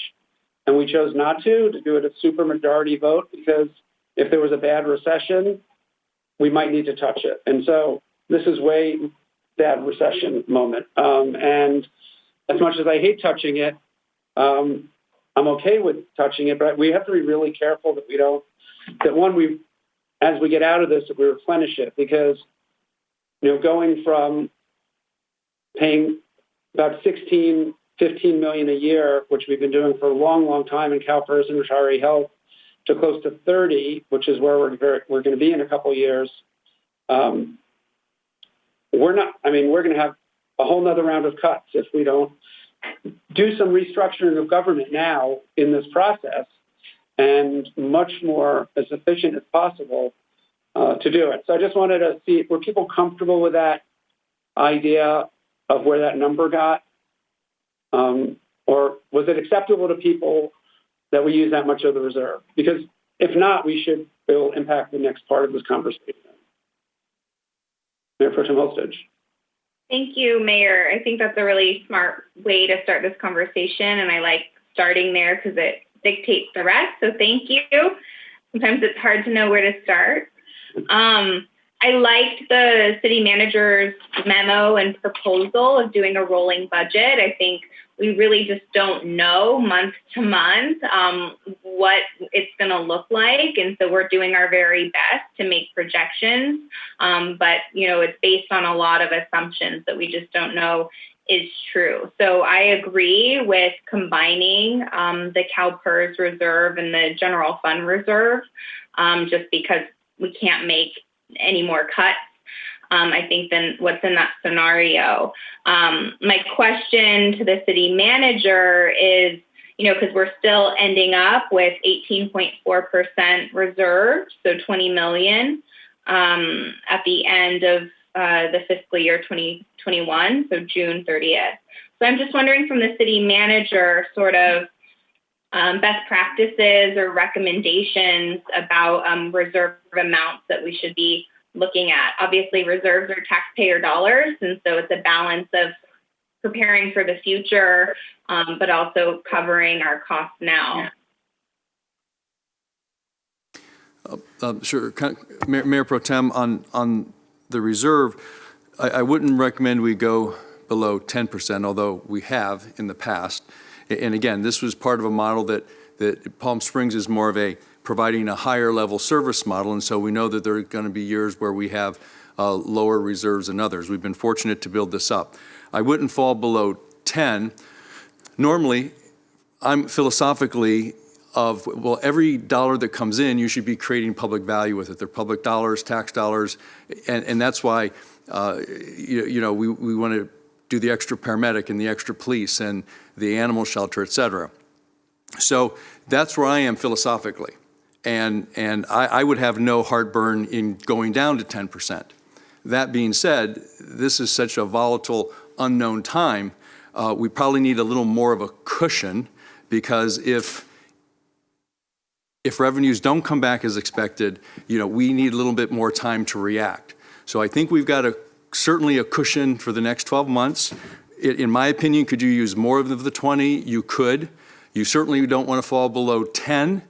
and we chose not to do it a supermajority vote, because if there was a bad recession, we might need to touch it. And so this is way bad recession moment. And as much as I hate touching it, I'm okay with touching it, but we have to be really careful that we don't, that one, as we get out of this, that we replenish it, because, going from paying about 15 million a year, which we've been doing for a long, long time in CalPERS and retiree health, to close to 30, which is where we're going to be in a couple of years. We're going to have a whole nother round of cuts if we don't do some restructuring of government now in this process, and much more as efficient as possible to do it. So I just wanted to see, were people comfortable with that idea of where that number got? Or was it acceptable to people that we use that much of the reserve? Because if not, it will impact the next part of this conversation. Mayor Pro Tem Holstage. Thank you, Mayor. I think that's a really smart way to start this conversation, and I like starting there because it dictates the rest. So thank you. Sometimes it's hard to know where to start. I liked the city manager's memo and proposal of doing a rolling budget. I think we really just don't know month to month what it's going to look like. And so we're doing our very best to make projections. But, it's based on a lot of assumptions that we just don't know is true. So I agree with combining the CalPERS reserve and the general fund reserve, just because we can't make any more cuts, I think, than what's in that scenario. My question to the city manager is, because we're still ending up with 18.4% reserved, so 20 million at the end of the fiscal year 2021, so June 30th. So I'm just wondering from the city manager sort of best practices or recommendations about reserve amounts that we should be looking at. Obviously, reserves are taxpayer dollars, and so it's a balance of preparing for the future, but also covering our costs now. Sure. Mayor Pro Tem, on the reserve, I wouldn't recommend we go below 10%, although we have in the past. And again, this was part of a model that Palm Springs is more of providing a higher level service model, and so we know that there are going to be years where we have lower reserves than others. We've been fortunate to build this up. I wouldn't fall below 10. Normally, I'm philosophically every dollar that comes in, you should be creating public value with it. They're public dollars, tax dollars, and that's why we want to do the extra paramedic and the extra police and the animal shelter, et cetera. So that's where I am philosophically. And I would have no heartburn in going down to 10%. That being said, this is such a volatile, unknown time. We probably need a little more of a cushion, because if revenues don't come back as expected, we need a little bit more time to react. So I think we've got certainly a cushion for the next 12 months. In my opinion, could you use more of the 20? You could. You certainly don't want to fall below 10.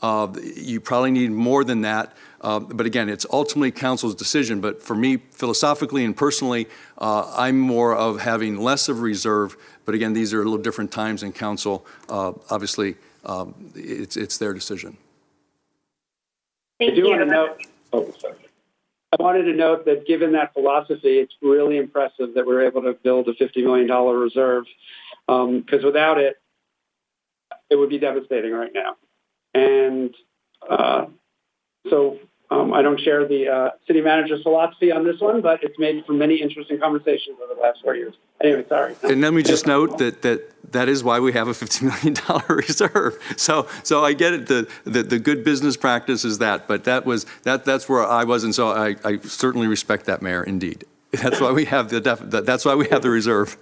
You probably need more than that. But again, it's ultimately council's decision. But for me, philosophically and personally, I'm more of having less of reserve. But again, these are a little different times in council. Obviously, it's their decision. Thank you. I wanted to note that given that philosophy, it's really impressive that we're able to build a $50 million reserve, because without it, it would be devastating right now. And so I don't share the city manager's philosophy on this one, but it's made for many interesting conversations over the last 4 years. Anyway, sorry. And let me just note that is why we have a $50 million reserve. So I get it. The good business practice is that, but that's where I was, and so I certainly respect that, Mayor. Indeed, that's why we have that's why we have the reserve.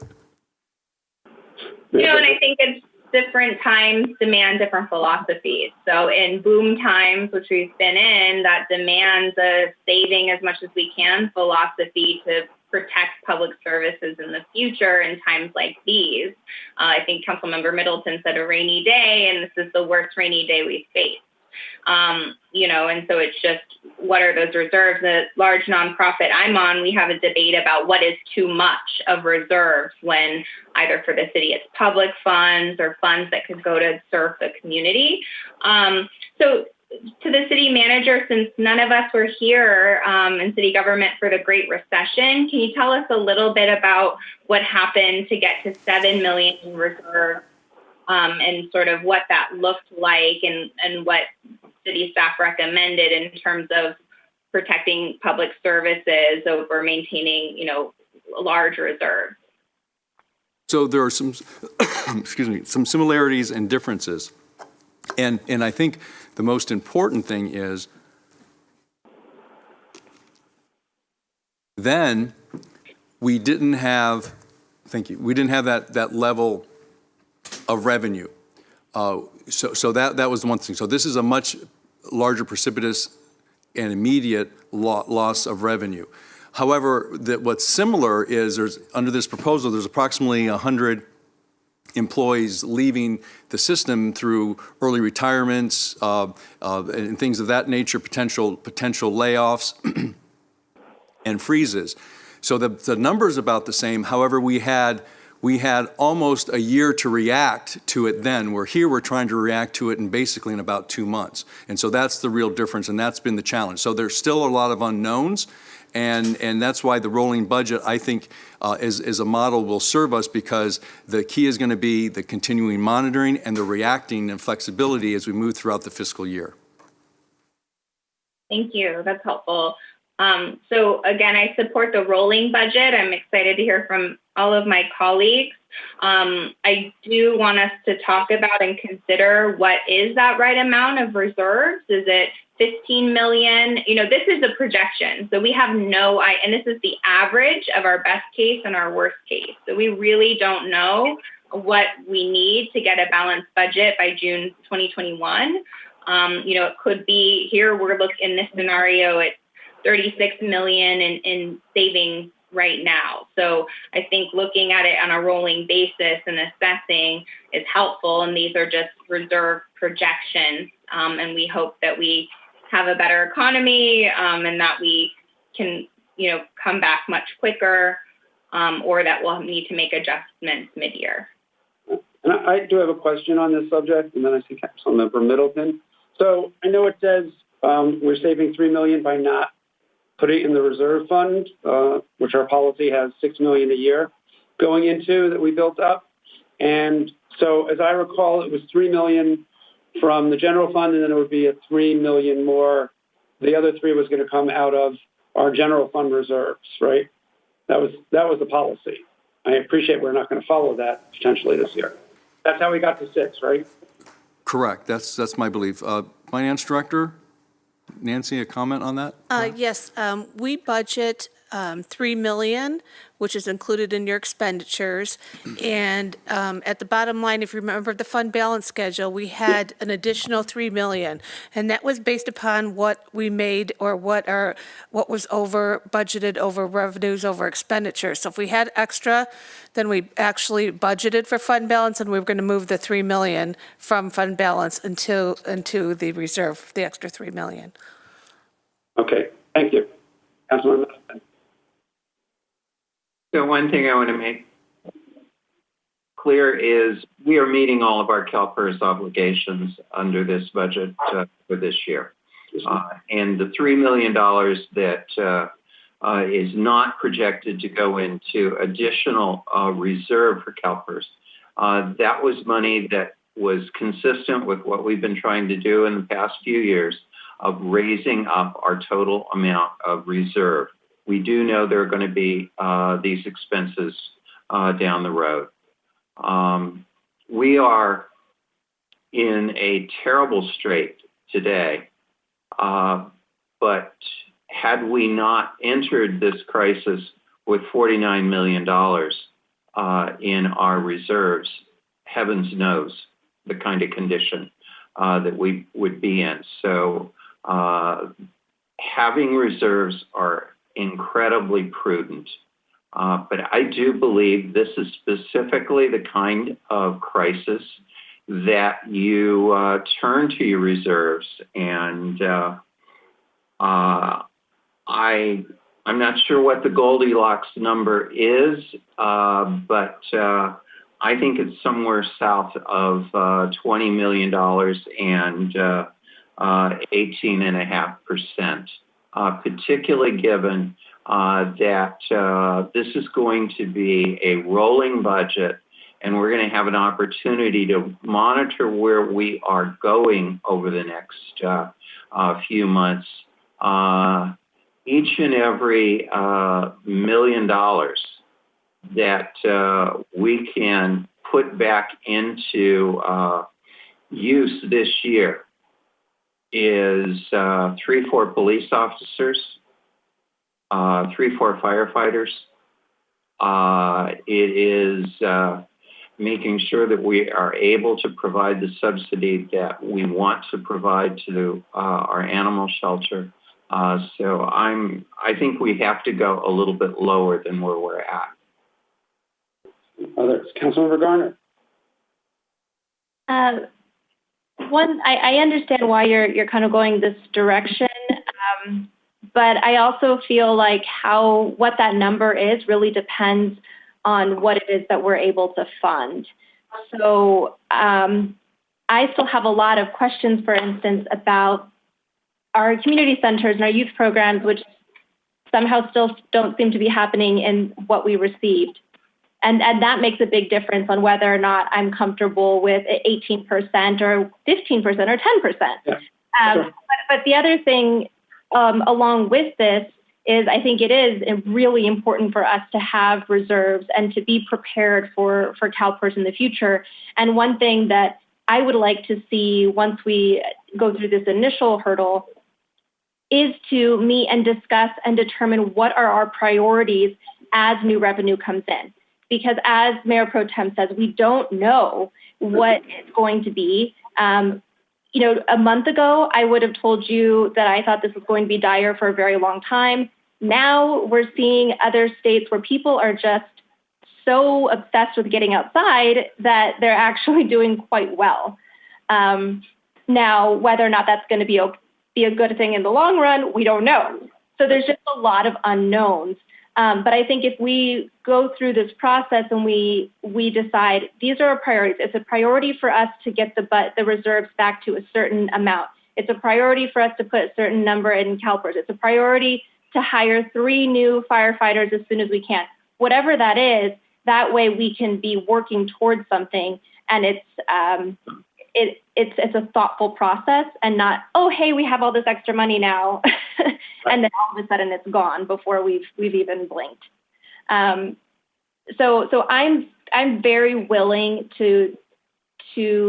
And I think it's different times demand different philosophies. So in boom times, which we've been in, that demands a saving as much as we can philosophy to protect public services in the future in times like these. I think Councilmember Middleton said a rainy day, and this is the worst rainy day we've faced. And so it's just, what are those reserves? The large nonprofit I'm on, we have a debate about what is too much of reserves when either for the city it's public funds or funds that could go to serve the community. So to the city manager, since none of us were here in city government for the Great Recession, can you tell us a little bit about what happened to get to $7 million in reserves? And sort of what that looked like and what city staff recommended in terms of protecting public services over maintaining, large reserves. So there are some, some similarities and differences. And I think the most important thing is then we didn't have, we didn't have that level of revenue. So that was the one thing. So this is a much larger, precipitous, and immediate loss of revenue. However, what's similar is under this proposal, there's approximately 100 employees leaving the system through early retirements and things of that nature, potential layoffs and freezes. So the number's about the same. However, we had almost a year to react to it then, where here we're trying to react to it basically in about 2 months. And so that's the real difference, and that's been the challenge. So there's still a lot of unknowns, and that's why the rolling budget, I think, as a model will serve us, because the key is going to be the continuing monitoring and the reacting and flexibility as we move throughout the fiscal year. Thank you. That's helpful. So again, I support the rolling budget. I'm excited to hear from all of my colleagues. I do want us to talk about and consider what is that right amount of reserves. Is it 15 million? This is a projection. So we have and this is the average of our best case and our worst case. So we really don't know what we need to get a balanced budget by June 2021. It could be here, we're looking in this scenario at 36 million in savings right now. So I think looking at it on a rolling basis and assessing is helpful. And these are just reserve projections. And we hope that we have a better economy and that we can, come back much quicker or that we'll need to make adjustments mid-year. And I do have a question on this subject, and then I see Councilmember Middleton. So I know it says we're saving $3 million by not putting it in the reserve fund, which our policy has $6 million a year going into that we built up. And so as I recall, it was $3 million from the general fund, and then it would be a $3 million more. The other $3 was going to come out of our general fund reserves, right? That was the policy. I appreciate we're not going to follow that potentially this year. That's how we got to 6, right? Correct. That's my belief. Finance Director Nancy, a comment on that? Yes, we budget $3 million, which is included in your expenditures. And at the bottom line, if you remember the fund balance schedule, we had an additional $3 million. And that was based upon what we made or what was over budgeted over revenues over expenditures. So if we had extra, then we actually budgeted for fund balance, and we were going to move the $3 million from fund balance into the reserve, the extra $3 million. Okay, thank you. Councilman. So one thing I want to make clear is we are meeting all of our CalPERS obligations under this budget for this year. And the $3 million that is not projected to go into additional reserve for CalPERS, that was money that was consistent with what we've been trying to do in the past few years of raising up our total amount of reserve. We do know there are going to be these expenses down the road. We are in a terrible strait today, but had we not entered this crisis with $49 million in our reserves, heavens knows the kind of condition that we would be in. So having reserves are incredibly prudent. But I do believe this is specifically the kind of crisis that you turn to your reserves. And I'm not sure what the Goldilocks number is, but I think it's somewhere south of $20 million and 18.5%, particularly given that this is going to be a rolling budget, and we're going to have an opportunity to monitor where we are going over the next few months. Each and every $1 million that we can put back into use this year is 3-4 police officers, 3-4 firefighters. It is making sure that we are able to provide the subsidy that we want to provide to our animal shelter. So I think we have to go a little bit lower than where we're at. Others, Councilmember Garner. I understand why you're kind of going this direction, but I also feel like what that number is really depends on what it is that we're able to fund. So I still have a lot of questions, for instance, about our community centers and our youth programs, which somehow still don't seem to be happening in what we received. And that makes a big difference on whether or not I'm comfortable with 18% or 15% or 10%. Yeah. But the other thing along with this is I think it is really important for us to have reserves and to be prepared for CalPERS in the future. And one thing that I would like to see once we go through this initial hurdle is to meet and discuss and determine what are our priorities as new revenue comes in. Because as Mayor Pro Tem says, we don't know what it's going to be. A month ago, I would have told you that I thought this was going to be dire for a very long time. Now we're seeing other states where people are just so obsessed with getting outside that they're actually doing quite well. Now, whether or not that's going to be a good thing in the long run, we don't know. So there's just a lot of unknowns. But I think if we go through this process and we decide these are our priorities, it's a priority for us to get the reserves back to a certain amount. It's a priority for us to put a certain number in CalPERS. It's a priority to hire 3 new firefighters as soon as we can. Whatever that is, that way we can be working towards something, and it's a thoughtful process and not, oh, hey, we have all this extra money now, and then all of a sudden it's gone before we've even blinked. So I'm very willing to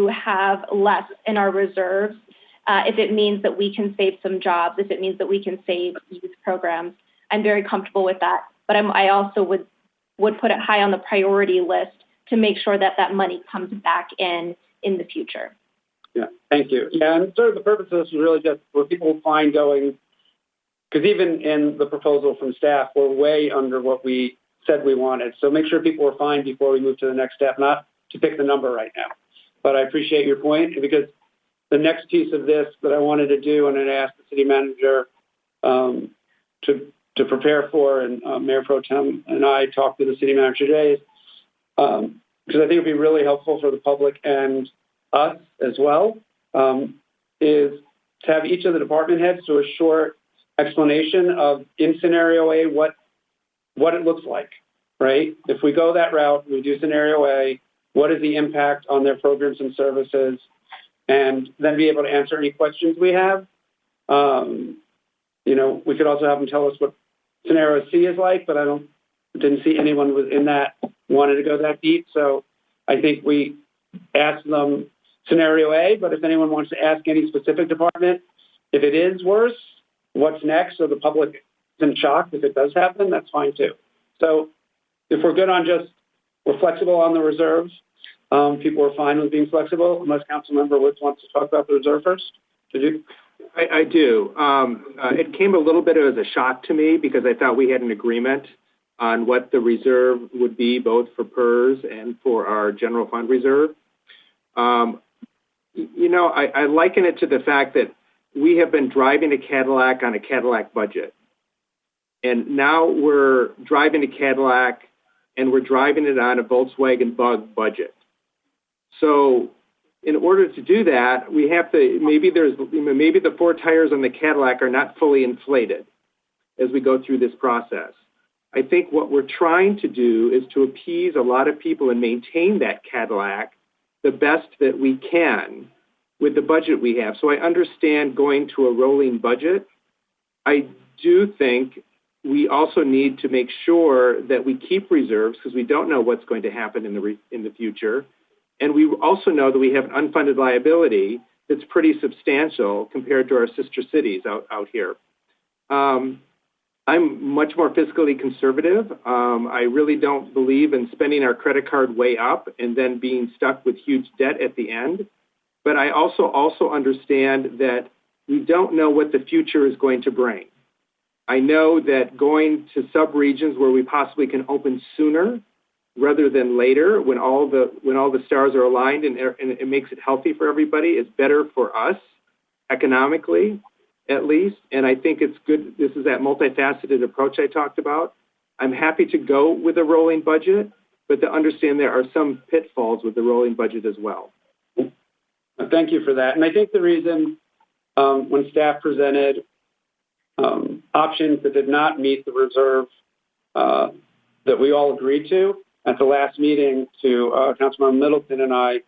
have less in our reserves if it means that we can save some jobs, if it means that we can save youth programs. I'm very comfortable with that, but I also would put it high on the priority list to make sure that money comes back in the future. Yeah, thank you. Yeah, and sort of the purpose of this is really just where people find going, because even in the proposal from staff, we're way under what we said we wanted. So make sure people are fine before we move to the next step, not to pick the number right now. But I appreciate your point, because the next piece of this that I wanted to do, and I asked the city manager to prepare for, and Mayor Pro Tem and I talked to the city manager today, because I think it would be really helpful for the public and us as well, is to have each of the department heads do a short explanation of, in scenario A, what it looks like, right? If we go that route, we do scenario A, what is the impact on their programs and services, and then be able to answer any questions we have. We could also have them tell us what scenario C is like, but I didn't see anyone within that wanted to go that deep. So I think we asked them scenario A, but if anyone wants to ask any specific department, if it is worse, what's next? So the public isn't shocked if it does happen, that's fine too. So if we're good on we're flexible on the reserves, people were fine with being flexible, unless Councilmember Woods wants to talk about the reserve first. Did you? I do. It came a little bit as a shock to me because I thought we had an agreement on what the reserve would be, both for PERS and for our general fund reserve. I liken it to the fact that we have been driving a Cadillac on a Cadillac budget. And now we're driving a Cadillac and we're driving it on a Volkswagen Bug budget. So in order to do that, we have to, maybe the four tires on the Cadillac are not fully inflated as we go through this process. I think what we're trying to do is to appease a lot of people and maintain that Cadillac the best that we can with the budget we have. So I understand going to a rolling budget. I do think we also need to make sure that we keep reserves because we don't know what's going to happen in the future. And we also know that we have an unfunded liability that's pretty substantial compared to our sister cities out here. I'm much more fiscally conservative. I really don't believe in spending our credit card way up and then being stuck with huge debt at the end. But I also understand that we don't know what the future is going to bring. I know that going to sub-regions where we possibly can open sooner rather than later when all the stars are aligned and it makes it healthy for everybody is better for us economically, at least. And I think it's good. This is that multifaceted approach I talked about. I'm happy to go with a rolling budget, but to understand there are some pitfalls with the rolling budget as well. Thank you for that. And I think the reason when staff presented options that did not meet the reserve that we all agreed to at the last meeting to Councilmember Middleton and I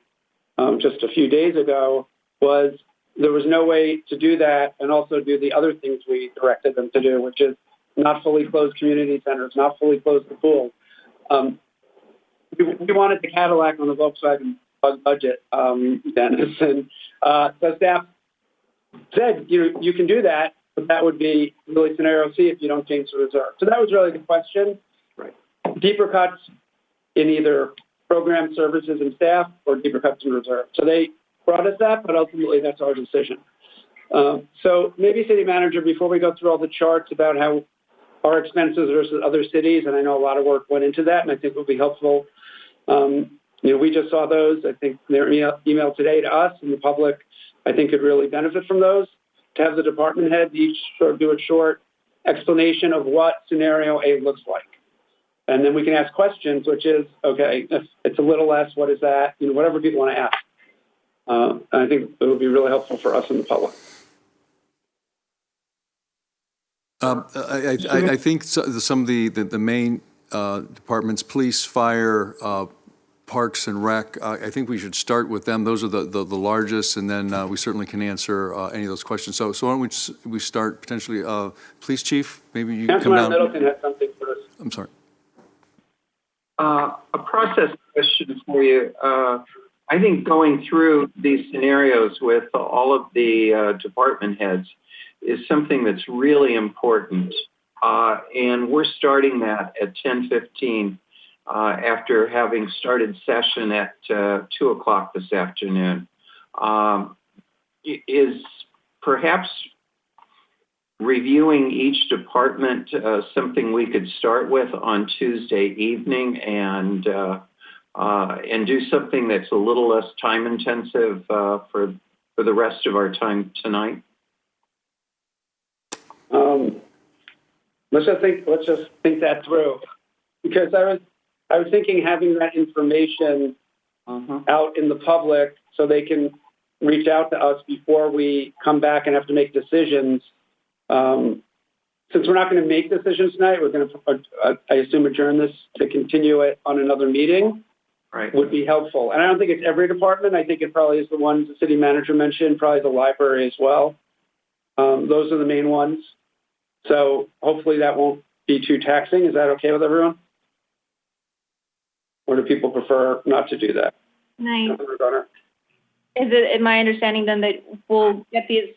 just a few days ago was there was no way to do that and also do the other things we directed them to do, which is not fully close community centers, not fully close the pool. We wanted the Cadillac on the Volkswagen Bug budget, Dennis. And so staff said, you can do that, but that would be really scenario C if you don't change the reserve. So that was really the question. Right. Deeper cuts in either program services and staff or deeper cuts in reserve. So they brought us that, but ultimately that's our decision. So maybe city manager, before we go through all the charts about how our expenses versus other cities, and I know a lot of work went into that, and I think it will be helpful. We just saw those. I think their email today to us and the public, I think could really benefit from those. To have the department head each sort of do a short explanation of what scenario A looks like. And then we can ask questions, which is, okay, if it's a little less, what is that? Whatever people want to ask. I think it would be really helpful for us and the public. I think some of the main departments, police, fire, parks and rec, I think we should start with them. Those are the largest, and then we certainly can answer any of those questions. So why don't we start potentially, police chief, maybe you come down. Middleton has something for us. I'm sorry. A process question for you. I think going through these scenarios with all of the department heads is something that's really important. And we're starting that at 10:15 after having started session at 2 o'clock this afternoon. Is perhaps reviewing each department something we could start with on Tuesday evening and do something that's a little less time intensive for the rest of our time tonight? Let's just think that through, because I was thinking having that information out in the public so they can reach out to us before we come back and have to make decisions. Since we're not going to make decisions tonight, we're going to, I assume, adjourn this to continue it on another meeting. Right. Would be helpful. And I don't think it's every department. I think it probably is the ones the city manager mentioned, probably the library as well. Those are the main ones. So hopefully that won't be too taxing. Is that okay with everyone? Or do people prefer not to do that? Nice. Is it my understanding then that we'll get these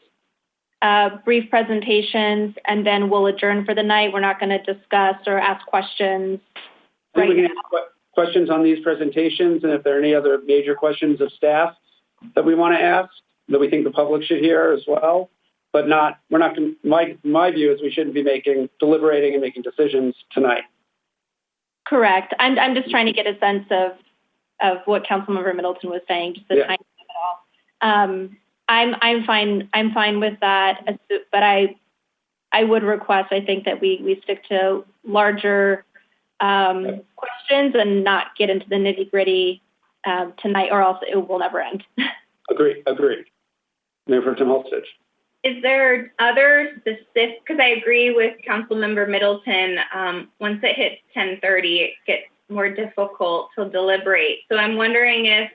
brief presentations and then we'll adjourn for the night? We're not going to discuss or ask questions right now? questions on these presentations, and if there are any other major questions of staff that we want to ask that we think the public should hear as well. But we're not. My view is we shouldn't be deliberating and making decisions tonight. Correct. I'm just trying to get a sense of what Councilmember Middleton was saying, just the timing of it all. I'm fine with that, but I would request, I think, that we stick to larger questions and not get into the nitty-gritty tonight, or else it will never end. Agreed. Mayor Pro Tem Holstage. Is there other specific, because I agree with Councilmember Middleton, once it hits 10:30, it gets more difficult to deliberate. So I'm wondering if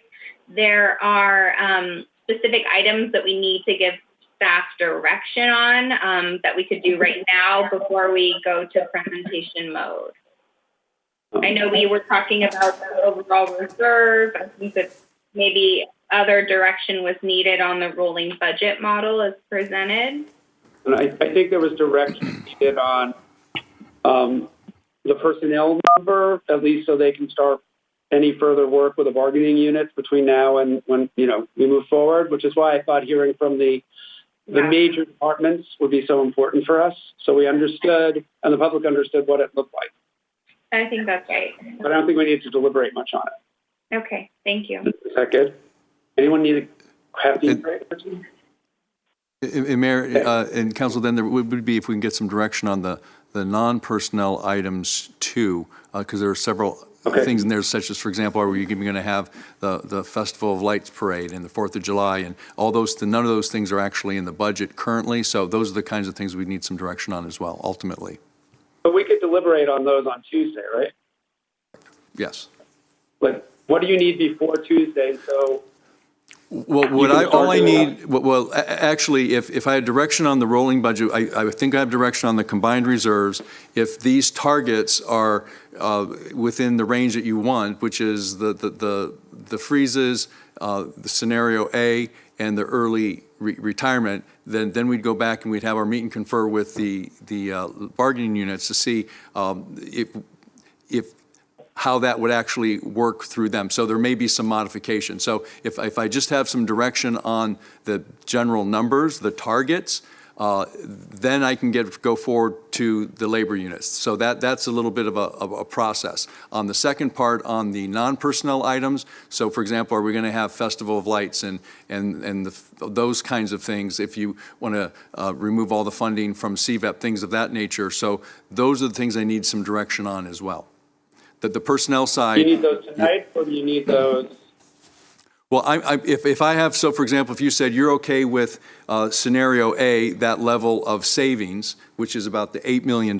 there are specific items that we need to give staff direction on that we could do right now before we go to presentation mode. I know we were talking about the overall reserve. I think that maybe other direction was needed on the rolling budget model as presented. And I think there was direction needed on the personnel number, at least so they can start any further work with the bargaining units between now and when we move forward, which is why I thought hearing from the major departments would be so important for us. So we understood, and the public understood what it looked like. I think that's right. But I don't think we need to deliberate much on it. Okay, thank you. Is that good? Anyone need a caffeine break? And Mayor and Council, then there would be, if we can get some direction on the non-personnel items too, because there are several things in there, such as, for example, are we going to have the Festival of Lights parade and the 4th of July and all those, none of those things are actually in the budget currently. So those are the kinds of things we need some direction on as well, ultimately. But we could deliberate on those on Tuesday, right? Yes. But what do you need before Tuesday? So Well, actually, if I had direction on the rolling budget, I think I have direction on the combined reserves. If these targets are within the range that you want, which is the freezes, the scenario A, and the early retirement, then we'd go back and we'd have our meet and confer with the bargaining units to see if how that would actually work through them. So there may be some modification. So if I just have some direction on the general numbers, the targets, then I can go forward to the labor units. So that's a little bit of a process. On the second part, on the non-personnel items, so for example, are we going to have Festival of Lights and those kinds of things, if you want to remove all the funding from CVEP, things of that nature. So those are the things I need some direction on as well. The personnel side. Do you need those tonight, or do you need those? Well, if I have, so for example, if you said you're okay with scenario A, that level of savings, which is about the $8 million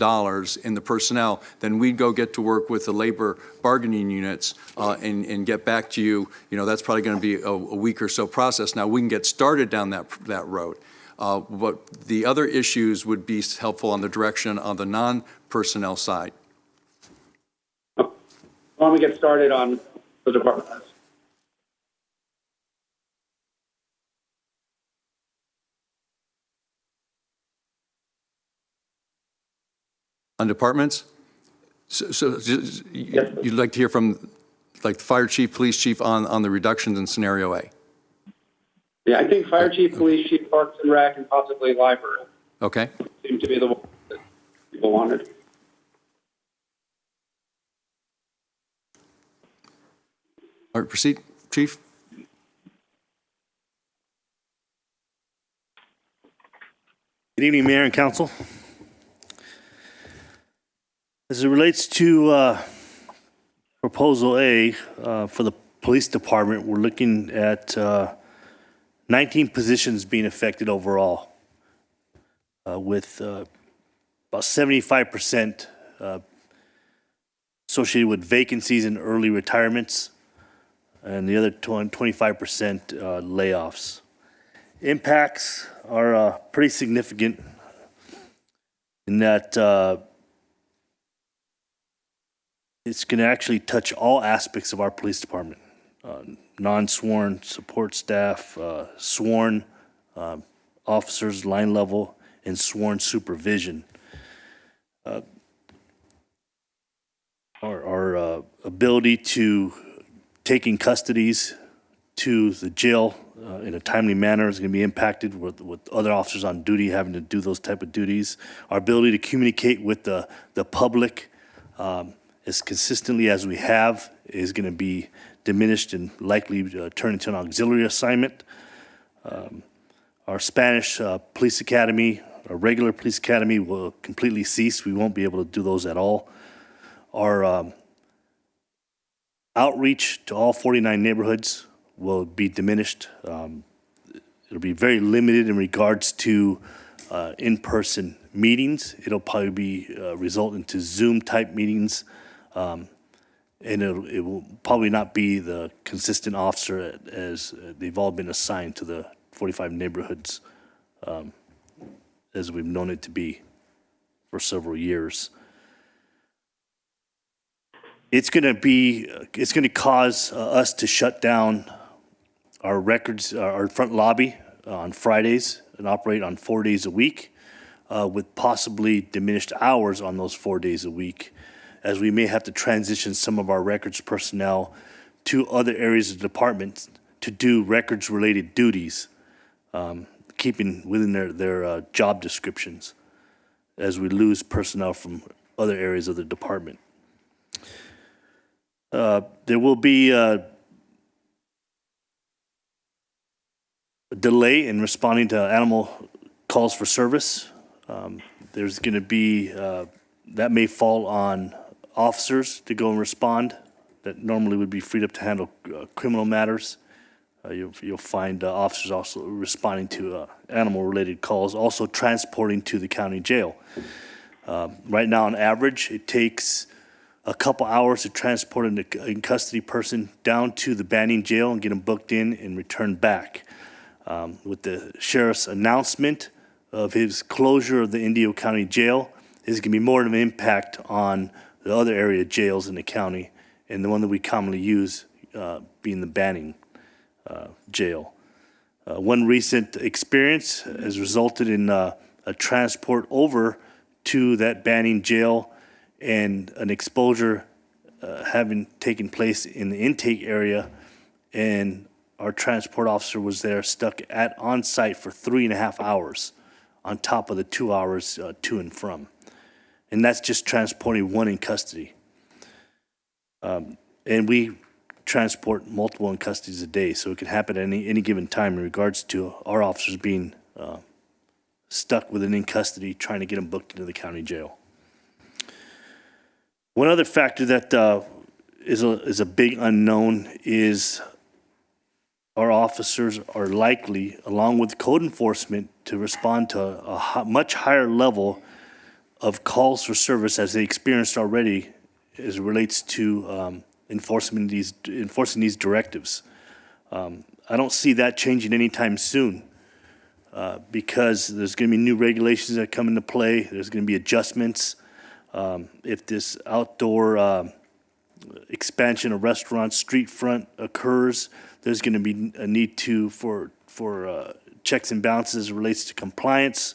in the personnel, then we'd go get to work with the labor bargaining units and get back to you. That's probably going to be a week or so process. Now, we can get started down that road. But the other issues would be helpful on the direction on the non-personnel side. Why don't we get started on the department? On departments? So you'd like to hear from like the fire chief, police chief on the reductions in scenario A? Yeah, I think fire chief, police chief, parks and rec, and possibly library. Okay. Seem to be the one that people wanted. All right, proceed, Chief. Good evening, Mayor and Council. As it relates to Proposal A for the police department, we're looking at 19 positions being affected overall, with about 75% associated with vacancies and early retirements, and the other 25% layoffs. Impacts are pretty significant in that it's going to actually touch all aspects of our police department. Non-sworn support staff, sworn officers, line level, and sworn supervision. our ability to take in custodies to the jail in a timely manner is going to be impacted with other officers on duty having to do those type of duties. Our ability to communicate with the public as consistently as we have is going to be diminished and likely turn into an auxiliary assignment. Our Spanish police academy, our regular police academy will completely cease. We won't be able to do those at all. Our outreach to all 49 neighborhoods will be diminished. It'll be very limited in regards to in-person meetings. It'll probably be result into Zoom-type meetings, and it will probably not be the consistent officer as they've all been assigned to the 45 neighborhoods as we've known it to be for several years. It's going to cause us to shut down our records, our front lobby on Fridays and operate on 4 days a week with possibly diminished hours on those 4 days a week, as we may have to transition some of our records personnel to other areas of the department to do records-related duties, keeping within their job descriptions as we lose personnel from other areas of the department. There will be a delay in responding to animal calls for service. There's going to be, that may fall on officers to go and respond that normally would be freed up to handle criminal matters. You'll find officers also responding to animal-related calls, also transporting to the county jail. Right now, on average, it takes a couple hours to transport an in custody person down to the Banning jail and get them booked in and returned back. With the sheriff's announcement of his closure of the Indio County Jail, there's going to be more of an impact on the other area jails in the county, and the one that we commonly use being the Banning jail. One recent experience has resulted in a transport over to that Banning jail and an exposure having taken place in the intake area, and our transport officer was there stuck on site for 3.5 hours on top of the 2 hours to and from. And that's just transporting one in custody. And we transport multiple in custodies a day, so it can happen at any given time in regards to our officers being stuck with an in custody trying to get them booked into the county jail. One other factor that is a big unknown is our officers are likely, along with code enforcement, to respond to a much higher level of calls for service as they experienced already as it relates to enforcing these directives. I don't see that changing anytime soon because there's going to be new regulations that come into play. There's going to be adjustments. If this outdoor expansion of restaurants, street front occurs, there's going to be a need for checks and balances as it relates to compliance,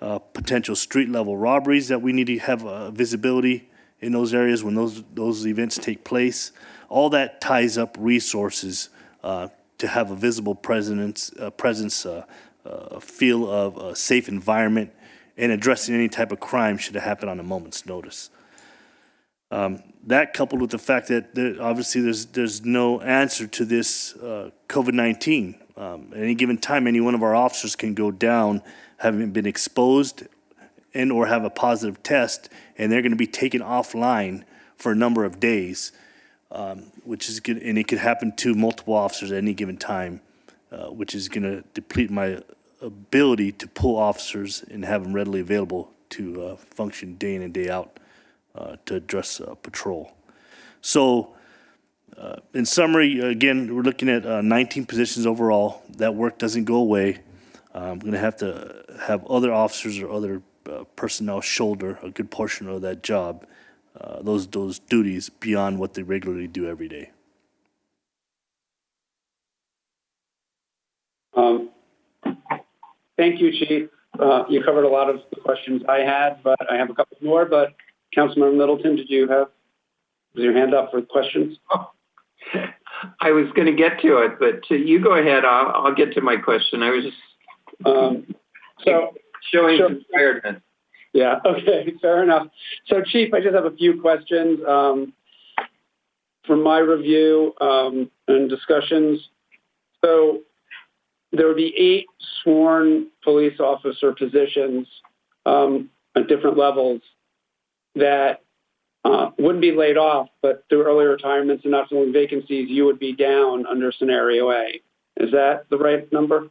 potential street level robberies that we need to have visibility in those areas when those events take place. All that ties up resources to have a visible presence, a feel of a safe environment, and addressing any type of crime should it happen on a moment's notice. That coupled with the fact that obviously there's no answer to this COVID-19. At any given time, any one of our officers can go down having been exposed and or have a positive test, and they're going to be taken offline for a number of days, which is good, and it could happen to multiple officers at any given time, which is going to deplete my ability to pull officers and have them readily available to function day in and day out to address patrol. So in summary, again, we're looking at 19 positions overall. That work doesn't go away. I'm going to have other officers or other personnel shoulder a good portion of that job, those duties beyond what they regularly do every day. Thank you, Chief. You covered a lot of the questions I had, but I have a couple more. But Councilmember Middleton, did you have Was your hand up for questions? I was going to get to it, but you go ahead. I'll get to my question. I was just showing some tiredness. Yeah, okay, fair enough. So, Chief, I just have a few questions from my review and discussions. So, there would be 8 sworn police officer positions at different levels that wouldn't be laid off, but through early retirements and not filling vacancies, you would be down under scenario A. Is that the right number?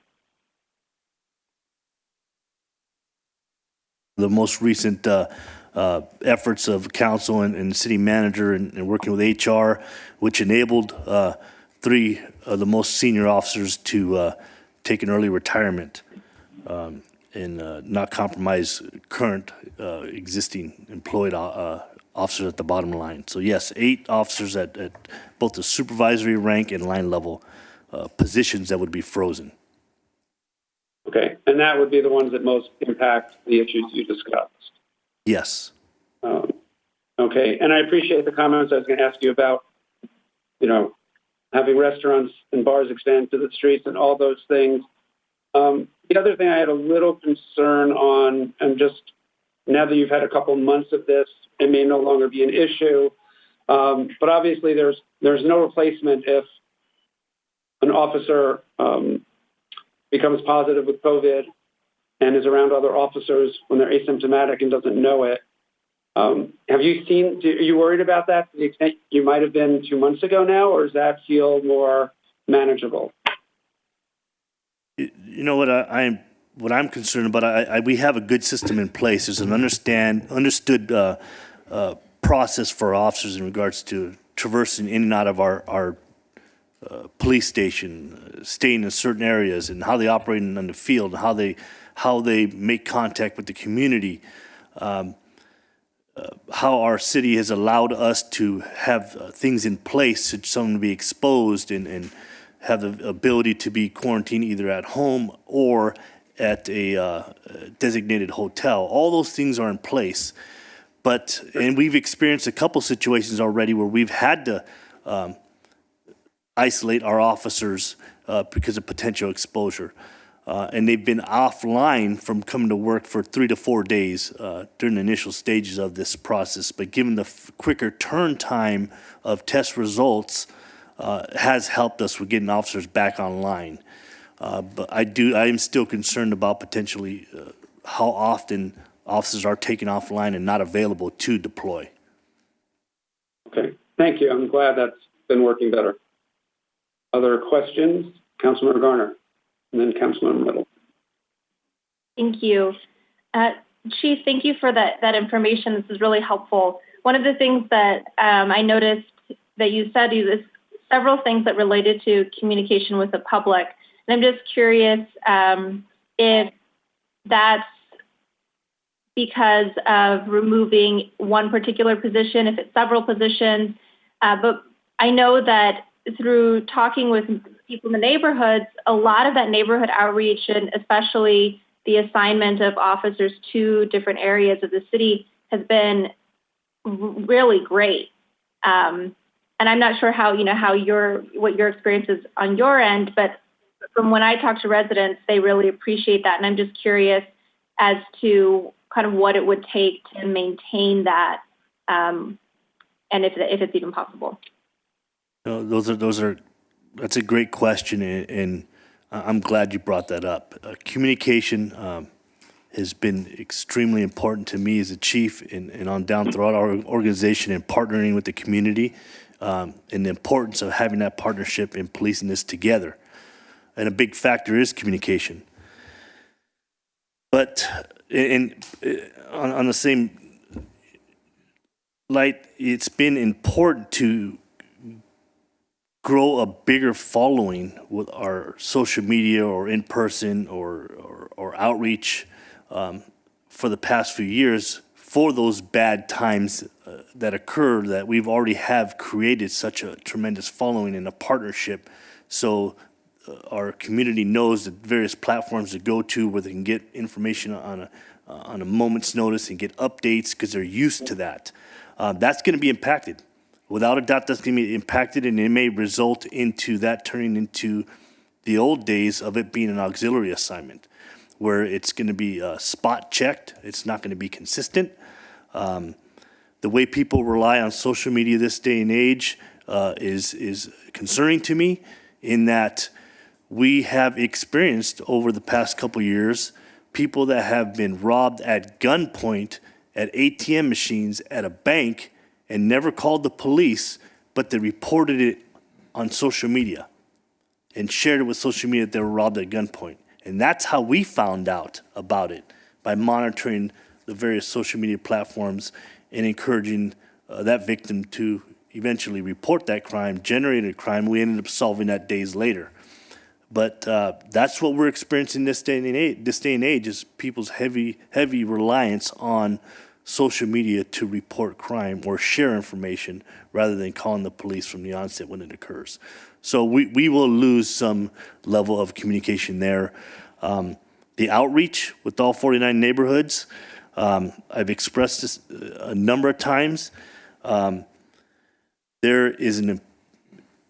The most recent efforts of council and city manager and working with HR, which enabled 3 of the most senior officers to take an early retirement and not compromise current existing employed officers at the bottom line. So yes, 8 officers at both the supervisory rank and line level positions that would be frozen. Okay, and that would be the ones that most impact the issues you discussed. Yes. Okay, and I appreciate the comments. I was going to ask you about, having restaurants and bars expand to the streets and all those things. The other thing I had a little concern on, and just now that you've had a couple months of this, it may no longer be an issue. But obviously, there's no replacement if an officer becomes positive with COVID and is around other officers when they're asymptomatic and doesn't know it. Are you worried about that to the extent you might have been 2 months ago now, or does that feel more manageable? You know what I'm concerned about. We have a good system in place. There's an understood process for officers in regards to traversing in and out of our police station, staying in certain areas, and how they operate in the field, and how they make contact with the community. How our city has allowed us to have things in place should someone be exposed and have the ability to be quarantined either at home or at a designated hotel. All those things are in place. And we've experienced a couple situations already where we've had to isolate our officers because of potential exposure. And they've been offline from coming to work for 3 to 4 days during the initial stages of this process. But given the quicker turn time of test results, has helped us with getting officers back online. But I am still concerned about potentially how often officers are taken offline and not available to deploy. Okay, thank you. I'm glad that's been working better. Other questions? Councilmember Garner, and then Councilmember Middleton. Thank you. Chief, thank you for that information. This is really helpful. One of the things that I noticed that you said is several things that related to communication with the public. And I'm just curious if that's because of removing one particular position, if it's several positions. But I know that through talking with people in the neighborhoods, a lot of that neighborhood outreach, and especially the assignment of officers to different areas of the city, has been really great. And I'm not sure how what your experience is on your end, but from when I talk to residents, they really appreciate that. And I'm just curious as to kind of what it would take to maintain that, and if it's even possible. That's a great question, and I'm glad you brought that up. Communication has been extremely important to me as a chief and on down throughout our organization and partnering with the community, and the importance of having that partnership and policing this together. And a big factor is communication. But on the same light, it's been important to grow a bigger following with our social media or in person or outreach for the past few years for those bad times that occur, that we've already have created such a tremendous following and a partnership. So our community knows the various platforms to go to where they can get information on a moment's notice and get updates because they're used to that. That's going to be impacted. without a doubt, that's going to be impacted, and it may result into that turning into the old days of it being an auxiliary assignment, where it's going to be spot checked. It's not going to be consistent. The way people rely on social media this day and age is concerning to me, in that we have experienced over the past couple years people that have been robbed at gunpoint at ATM machines at a bank and never called the police, but they reported it on social media and shared it with social media that they were robbed at gunpoint. And that's how we found out about it, by monitoring the various social media platforms and encouraging that victim to eventually report that crime, generated a crime. We ended up solving that days later. But that's what we're experiencing this day and age is people's heavy reliance on social media to report crime or share information rather than calling the police from the onset when it occurs. So we will lose some level of communication there. The outreach with all 49 neighborhoods, I've expressed this a number of times. There is an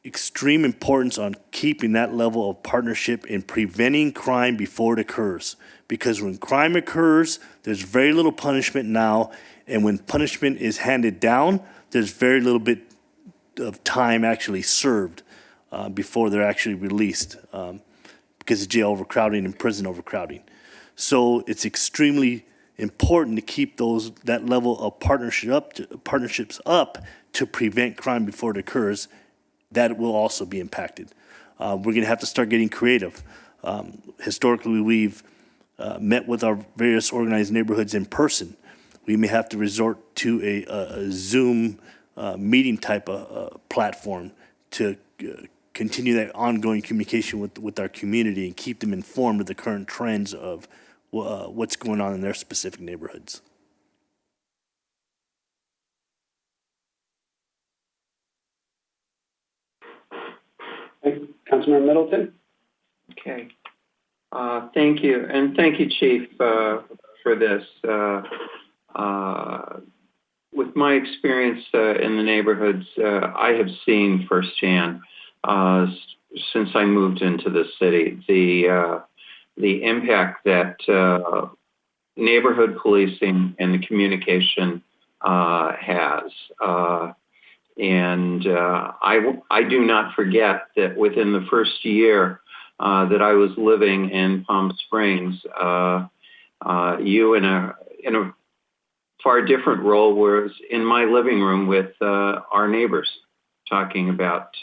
extreme importance on keeping that level of partnership in preventing crime before it occurs. Because when crime occurs, there's very little punishment now, and when punishment is handed down, there's very little bit of time actually served before they're actually released because of jail overcrowding and prison overcrowding. So it's extremely important to keep that level of partnerships up to prevent crime before it occurs. That will also be impacted. We're going to have to start getting creative. Historically, we've met with our various organized neighborhoods in person. We may have to resort to a Zoom meeting type of platform to continue that ongoing communication with our community and keep them informed of the current trends of what's going on in their specific neighborhoods. Councilmember Middleton. Okay. Thank you. And thank you, Chief, for this. With my experience in the neighborhoods, I have seen firsthand, since I moved into the city, the impact that neighborhood policing and the communication has. And I do not forget that within the first year that I was living in Palm Springs, you in a far different role was in my living room with our neighbors talking about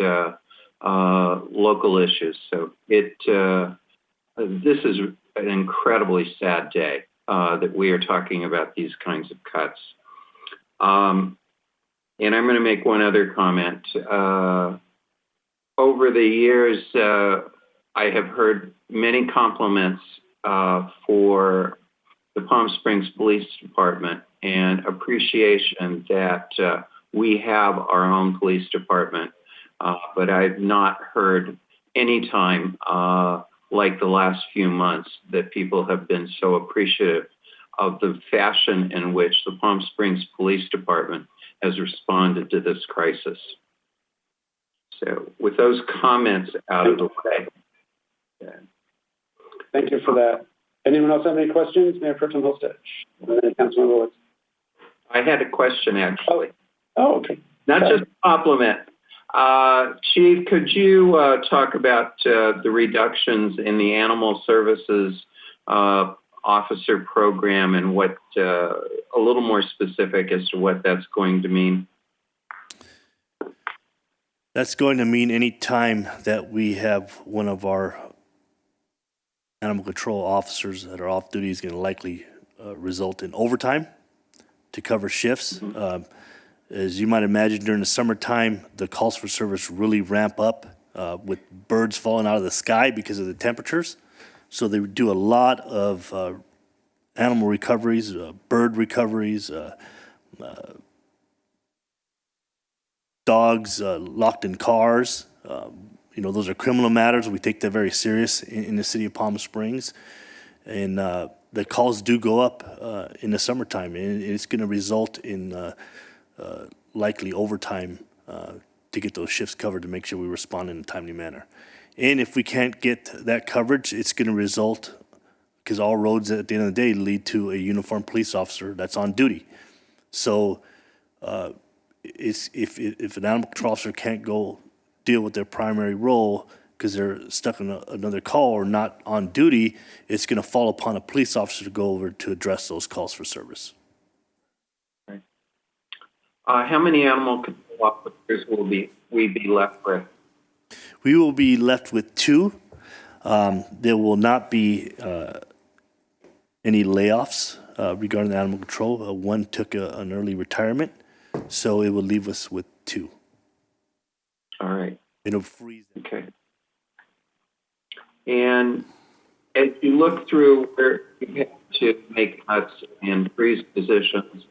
local issues. So this is an incredibly sad day that we are talking about these kinds of cuts. And I'm going to make one other comment. Over the years, I have heard many compliments for the Palm Springs Police Department and appreciation that we have our own police department. But I've not heard any time like the last few months that people have been so appreciative of the fashion in which the Palm Springs Police Department has responded to this crisis. So with those comments out of the way. Thank you for that. Anyone else have any questions? Mayor Pro Tem Holstech. Councilmember Woods. I had a question, actually. Oh, okay. Not just a compliment. Chief, could you talk about the reductions in the animal services officer program and what a little more specific as to what that's going to mean? That's going to mean any time that we have one of our animal control officers that are off duty is going to likely result in overtime to cover shifts. As you might imagine, during the summertime, the calls for service really ramp up with birds falling out of the sky because of the temperatures. So they do a lot of animal recoveries, bird recoveries, dogs locked in cars. Those are criminal matters. We take that very serious in the city of Palm Springs. And the calls do go up in the summertime. And it's going to result in likely overtime to get those shifts covered to make sure we respond in a timely manner. And if we can't get that coverage, it's going to result, because all roads at the end of the day lead to a uniformed police officer that's on duty. So if an animal control officer can't go deal with their primary role because they're stuck in another call or not on duty, it's going to fall upon a police officer to go over to address those calls for service. How many animal control officers will we be left with? We will be left with 2. There will not be any layoffs regarding animal control. One took an early retirement, so it will leave us with 2. All right. It'll freeze. Okay. And as you look through where you have to make cuts and freeze positions,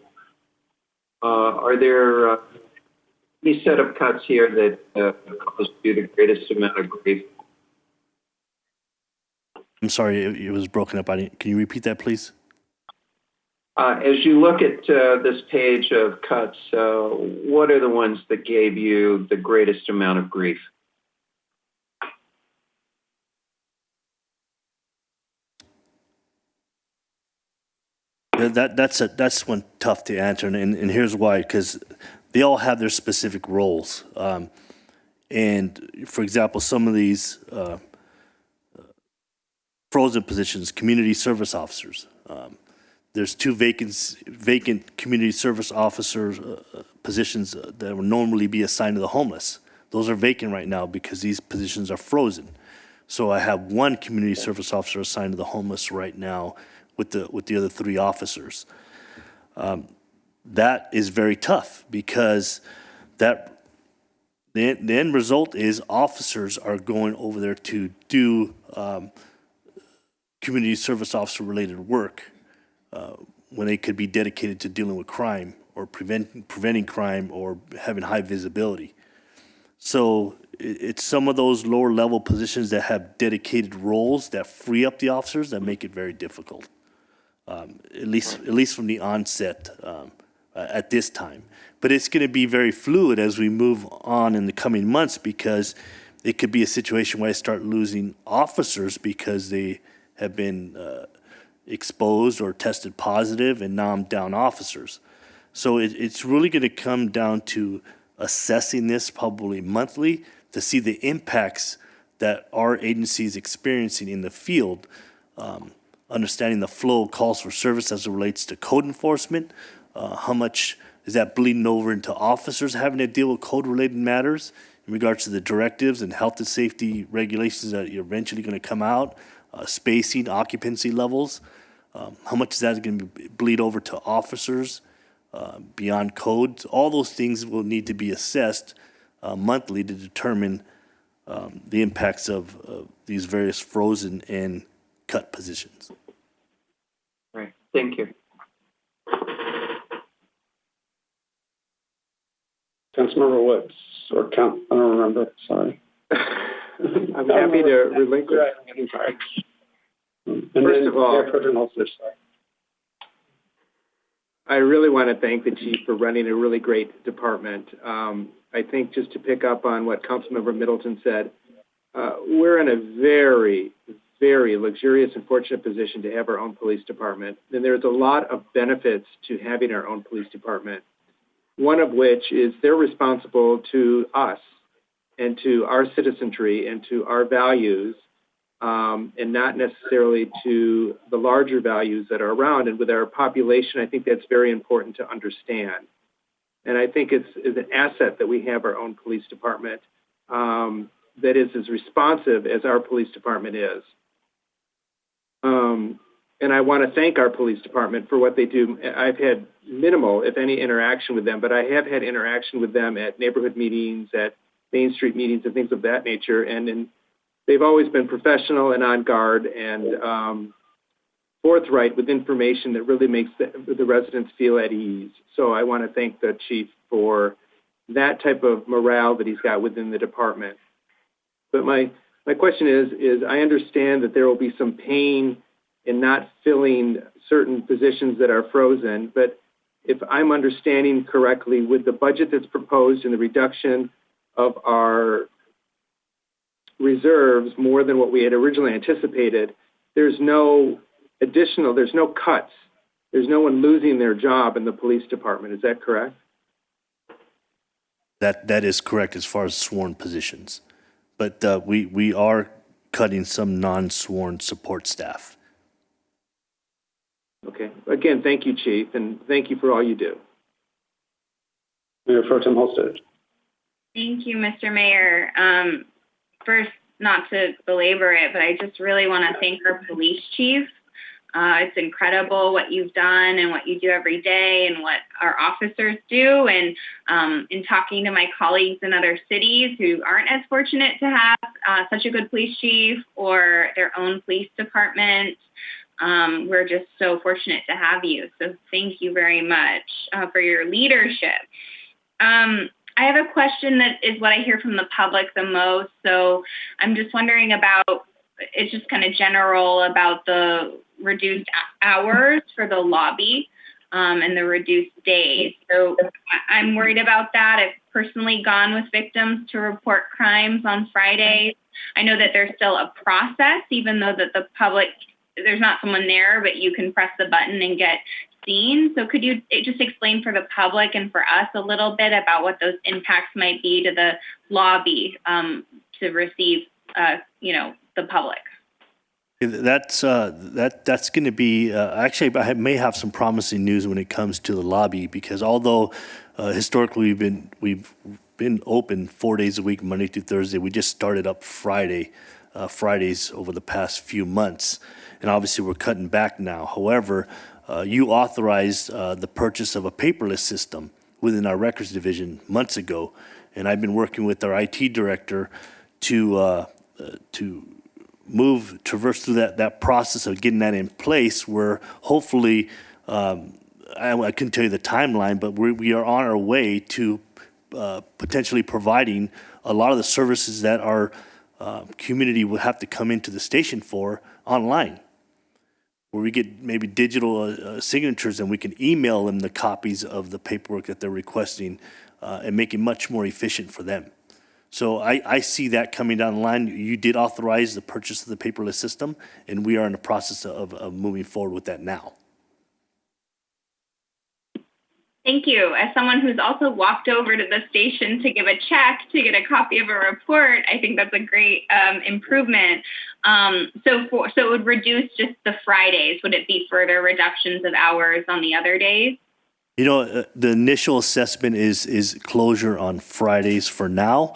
are there any set of cuts here that cause you the greatest amount of grief? I'm sorry, it was broken up. Can you repeat that, please? As you look at this page of cuts, what are the ones that gave you the greatest amount of grief? That's one tough to answer, and here's why, because they all have their specific roles. And for example, some of these frozen positions, community service officers, there's 2 vacant community service officers positions that would normally be assigned to the homeless. Those are vacant right now because these positions are frozen. So I have 1 community service officer assigned to the homeless right now with the other 3 officers. That is very tough because the end result is officers are going over there to do community service officer related work when they could be dedicated to dealing with crime or preventing crime or having high visibility. So it's some of those lower level positions that have dedicated roles that free up the officers that make it very difficult. At least from the onset at this time. But it's going to be very fluid as we move on in the coming months because it could be a situation where I start losing officers because they have been exposed or tested positive, and now I'm down officers. So it's really going to come down to assessing this probably monthly to see the impacts that our agency is experiencing in the field. Understanding the flow of calls for service as it relates to code enforcement, how much is that bleeding over into officers having to deal with code-related matters in regards to the directives and health and safety regulations that are eventually going to come out, spacing, occupancy levels, how much is that going to bleed over to officers beyond codes. All those things will need to be assessed monthly to determine the impacts of these various frozen and cut positions. Right. Thank you. Councilmember Woods, or I don't remember. Sorry. I'm happy to relinquish. I'm sorry. First of all, sorry. I really want to thank the chief for running a really great department. I think just to pick up on what Councilmember Middleton said, we're in a very, very luxurious and fortunate position to have our own police department. And there's a lot of benefits to having our own police department. One of which is they're responsible to us and to our citizenry and to our values, and not necessarily to the larger values that are around. And with our population, I think that's very important to understand. And I think it's an asset that we have our own police department that is as responsive as our police department is. And I want to thank our police department for what they do. I've had minimal, if any, interaction with them, but I have had interaction with them at neighborhood meetings, at Main Street meetings, and things of that nature. And they've always been professional and on guard and forthright with information that really makes the residents feel at ease. So I want to thank the chief for that type of morale that he's got within the department. But my question is I understand that there will be some pain in not filling certain positions that are frozen, but if I'm understanding correctly, with the budget that's proposed and the reduction of our reserves more than what we had originally anticipated, there's no cuts. There's no one losing their job in the police department. Is that correct? That is correct as far as sworn positions. But we are cutting some non-sworn support staff. Okay. Again, thank you, Chief, and thank you for all you do. Mayor Pro Tem Holstage. Thank you, Mr. Mayor. First, not to belabor it, but I just really want to thank our police chief. It's incredible what you've done and what you do every day and what our officers do. And in talking to my colleagues in other cities who aren't as fortunate to have such a good police chief or their own police department, we're just so fortunate to have you. So thank you very much for your leadership. I have a question that is what I hear from the public the most. So I'm just wondering about, it's just kind of general about the reduced hours for the lobby and the reduced days. So I'm worried about that. I've personally gone with victims to report crimes on Fridays. I know that there's still a process, even though that the public, there's not someone there, but you can press the button and get seen. So could you just explain for the public and for us a little bit about what those impacts might be to the lobby to receive, the public? That's going to be actually. I may have some promising news when it comes to the lobby, because although historically we've been open 4 days a week, Monday through Thursday, we just started up Fridays over the past few months, and obviously we're cutting back now. However, you authorized the purchase of a paperless system within our records division months ago, and I've been working with our IT director to traverse through that process of getting that in place, where hopefully, I couldn't tell you the timeline, but we are on our way to potentially providing a lot of the services that our community will have to come into the station for online, where we get maybe digital signatures and we can email them the copies of the paperwork that they're requesting and make it much more efficient for them. So I see that coming down the line. You did authorize the purchase of the paperless system, and we are in the process of moving forward with that now. Thank you. As someone who's also walked over to the station to give a check to get a copy of a report, I think that's a great improvement. So it would reduce just the Fridays. Would it be further reductions of hours on the other days? The initial assessment is closure on Fridays for now.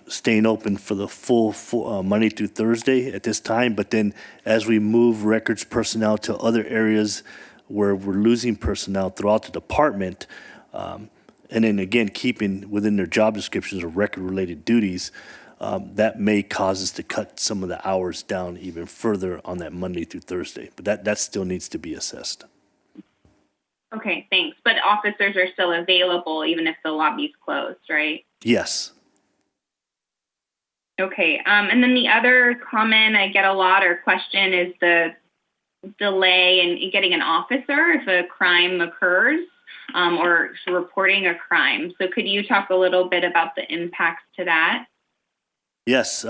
Staying open for the full Monday through Thursday at this time. But then as we move records personnel to other areas where we're losing personnel throughout the department, and then again, keeping within their job descriptions or record-related duties, that may cause us to cut some of the hours down even further on that Monday through Thursday. But that still needs to be assessed. Okay, thanks. But officers are still available even if the lobby's closed, right? Yes. Okay, and then the other comment I get a lot or question is the delay in getting an officer if a crime occurs or reporting a crime. So could you talk a little bit about the impacts to that? Yes,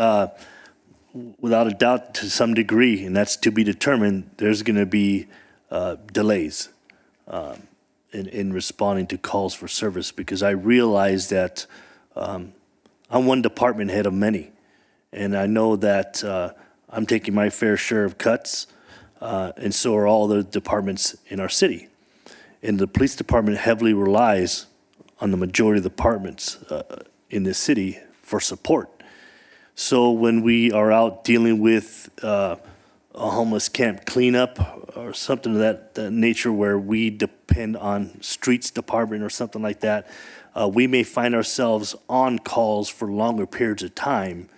without a doubt to some degree, and that's to be determined, there's going to be delays in responding to calls for service, because I realize that I'm one department head of many, and I know that I'm taking my fair share of cuts, and so are all the departments in our city. And the police department heavily relies on the majority of the departments in the city for support. So when we are out dealing with a homeless camp cleanup or something of that nature, where we depend on streets department or something like that, we may find ourselves on calls for longer periods of time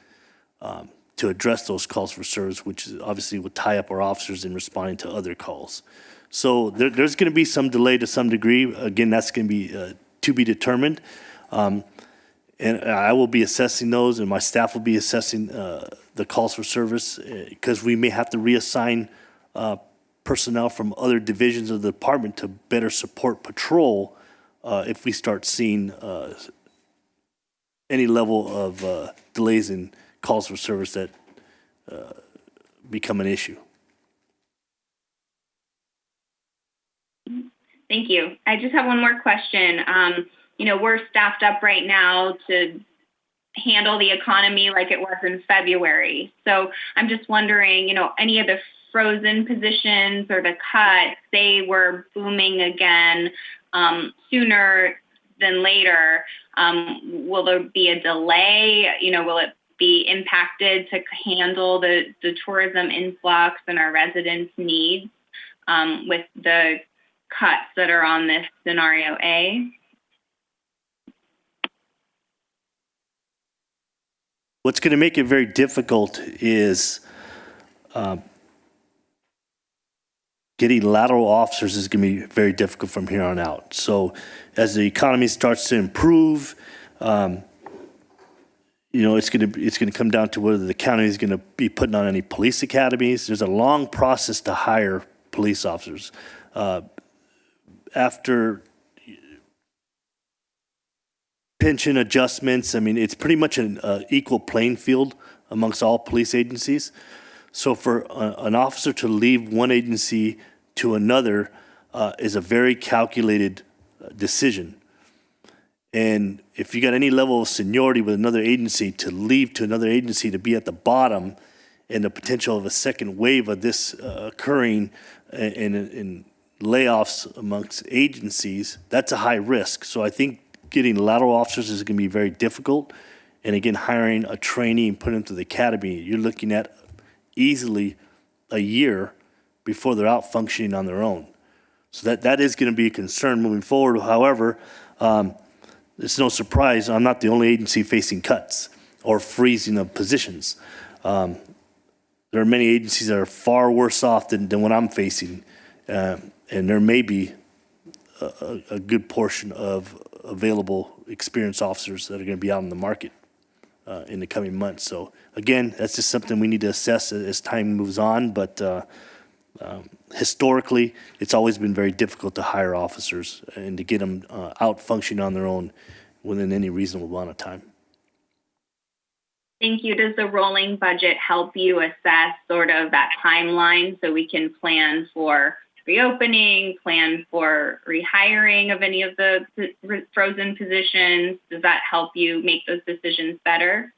to address those calls for service, which obviously would tie up our officers in responding to other calls. So there's going to be some delay to some degree. Again, that's going to be to be determined. And I will be assessing those, and my staff will be assessing the calls for service, because we may have to reassign personnel from other divisions of the department to better support patrol if we start seeing any level of delays in calls for service that become an issue. Thank you. I just have one more question. We're staffed up right now to handle the economy like it was in February. So I'm just wondering, any of the frozen positions or the cuts, they were booming again sooner than later. Will there be a delay? Will it be impacted to handle the tourism influx and our residents' needs with the cuts that are on this scenario A? What's going to make it very difficult is getting lateral officers is going to be very difficult from here on out. So as the economy starts to improve, it's going to come down to whether the county is going to be putting on any police academies. There's a long process to hire police officers. After pension adjustments, it's pretty much an equal playing field amongst all police agencies. So for an officer to leave one agency to another is a very calculated decision. And if you got any level of seniority with another agency, to leave to another agency to be at the bottom and the potential of a second wave of this occurring in layoffs amongst agencies, that's a high risk. So I think getting lateral officers is going to be very difficult. And again, hiring a trainee and putting them through the academy, you're looking at easily a year before they're out functioning on their own. So that is going to be a concern moving forward. However, it's no surprise I'm not the only agency facing cuts or freezing of positions. There are many agencies that are far worse off than what I'm facing. And there may be a good portion of available experienced officers that are going to be out in the market in the coming months. So again, that's just something we need to assess as time moves on. But historically, it's always been very difficult to hire officers and to get them out functioning on their own within any reasonable amount of time. Thank you. Does the rolling budget help you assess sort of that timeline so we can plan for reopening, plan for rehiring of any of the frozen positions? Does that help you make those decisions better?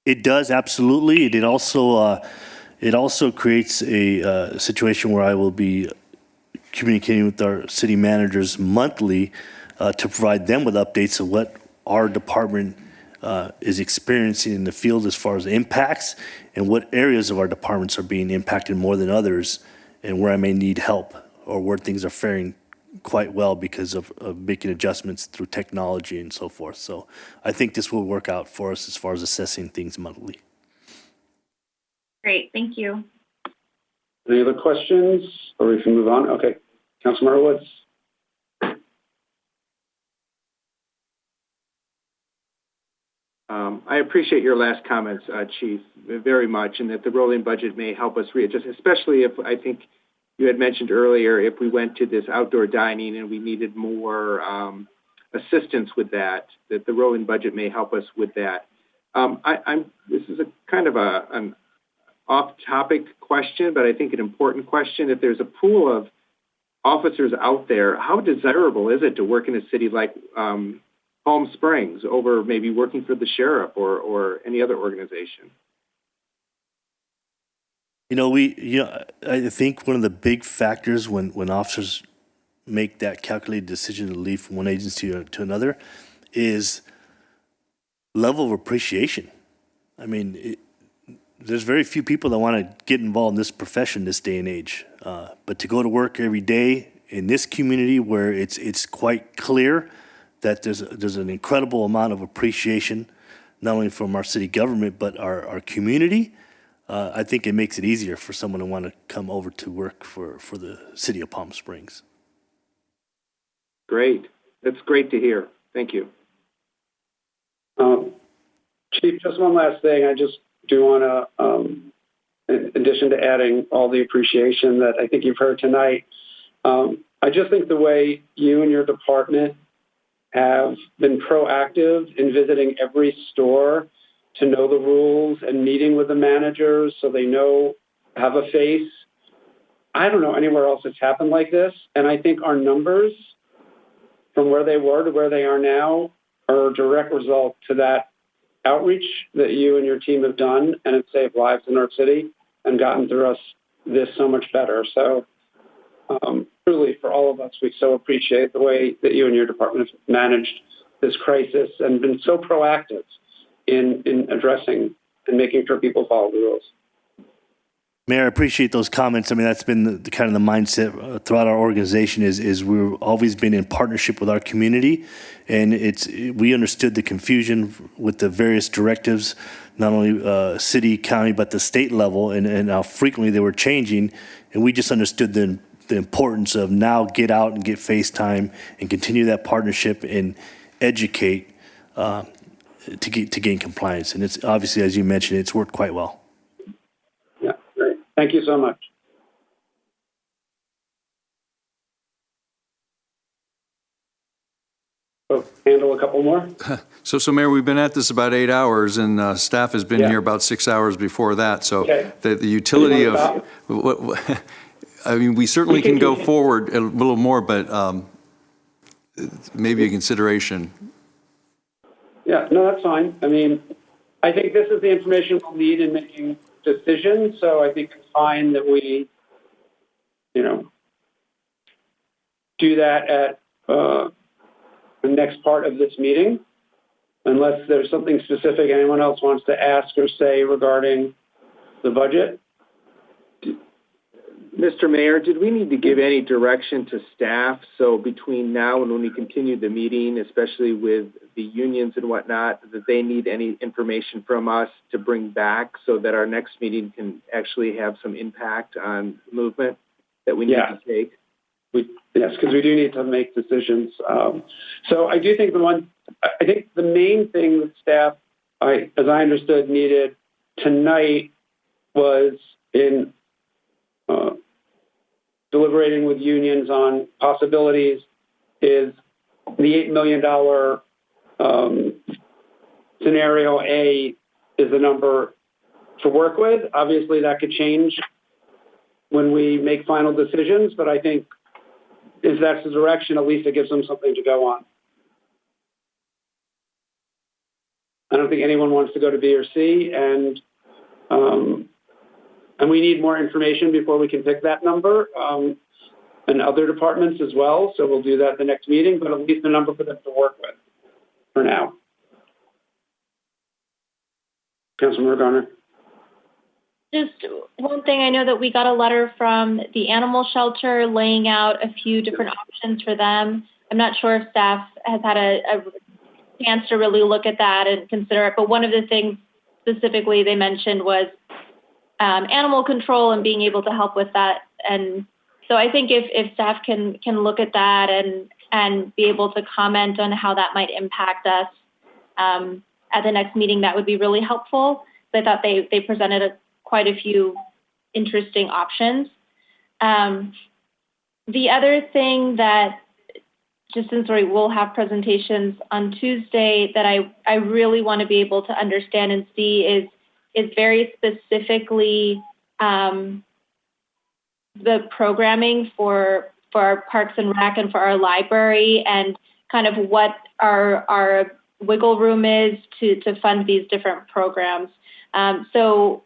It does, absolutely. It also creates a situation where I will be communicating with our city managers monthly to provide them with updates of what our department is experiencing in the field as far as impacts and what areas of our departments are being impacted more than others and where I may need help or where things are faring quite well because of making adjustments through technology and so forth. So I think this will work out for us as far as assessing things monthly. Great, thank you. Any other questions, or we can move on? Okay, Councilmember Woods. I appreciate your last comments, Chief, very much, and that the rolling budget may help us readjust, especially if I think you had mentioned earlier, if we went to this outdoor dining and we needed more assistance with that the rolling budget may help us with that. This is a kind of an off-topic question, but I think an important question. If there's a pool of officers out there, how desirable is it to work in a city like Palm Springs over maybe working for the sheriff or any other organization? I think one of the big factors when officers make that calculated decision to leave from one agency to another is level of appreciation. There's very few people that want to get involved in this profession this day and age. But to go to work every day in this community where it's quite clear that there's an incredible amount of appreciation, not only from our city government, but our community, I think it makes it easier for someone to want to come over to work for the city of Palm Springs. Great. That's great to hear. Thank you. Chief, just one last thing. I just do want to in addition to adding all the appreciation that I think you've heard tonight, I just think the way you and your department have been proactive in visiting every store to know the rules and meeting with the managers so they have a face. I don't know anywhere else it's happened like this. And I think our numbers from where they were to where they are now are a direct result to that outreach that you and your team have done, and it's saved lives in our city and gotten through us this so much better. So truly, for all of us, we so appreciate the way that you and your department have managed this crisis and been so proactive in addressing and making sure people follow the rules. Mayor, I appreciate those comments. I mean, that's been the kind of the mindset throughout our organization is we've always been in partnership with our community, and we understood the confusion with the various directives, not only city, county, but the state level, and how frequently they were changing, and we just understood the importance of now get out and get face time and continue that partnership and educate to gain compliance. And it's obviously, as you mentioned, it's worked quite well. Yeah, great. Thank you so much. Oh, handle a couple more. So Mayor, we've been at this about 8 hours, and staff has been here about 6 hours before that. So the utility of I mean, we certainly can go forward a little more, but maybe a consideration. Yeah, no, that's fine. I mean, I think this is the information we'll need in making decisions. So I think it's fine that we, do that at the next part of this meeting, unless there's something specific anyone else wants to ask or say regarding the budget. Mr. Mayor, did we need to give any direction to staff? So between now and when we continue the meeting, especially with the unions and whatnot, that they need any information from us to bring back so that our next meeting can actually have some impact on movement that we need to take? Yes, because we do need to make decisions. So I do think the main thing that staff, as I understood, needed tonight was in deliberating with unions on possibilities is the $8 million scenario A is the number to work with. Obviously, that could change when we make final decisions, but I think if that's the direction, at least it gives them something to go on. I don't think anyone wants to go to B or C, and we need more information before we can pick that number, and other departments as well. So we'll do that at the next meeting, but at least a number for them to work with for now. Councilmember Garner. Just one thing, I know that we got a letter from the animal shelter laying out a few different options for them. I'm not sure if staff has had a chance to really look at that and consider it, but one of the things specifically they mentioned was animal control and being able to help with that. And so I think if staff can look at that and be able to comment on how that might impact us at the next meeting, that would be really helpful. So I thought they presented quite a few interesting options. The other thing that, just since we will have presentations on Tuesday, that I really want to be able to understand and see is very specifically the programming for our Parks and Rec and for our library, and kind of what our wiggle room is to fund these different programs. So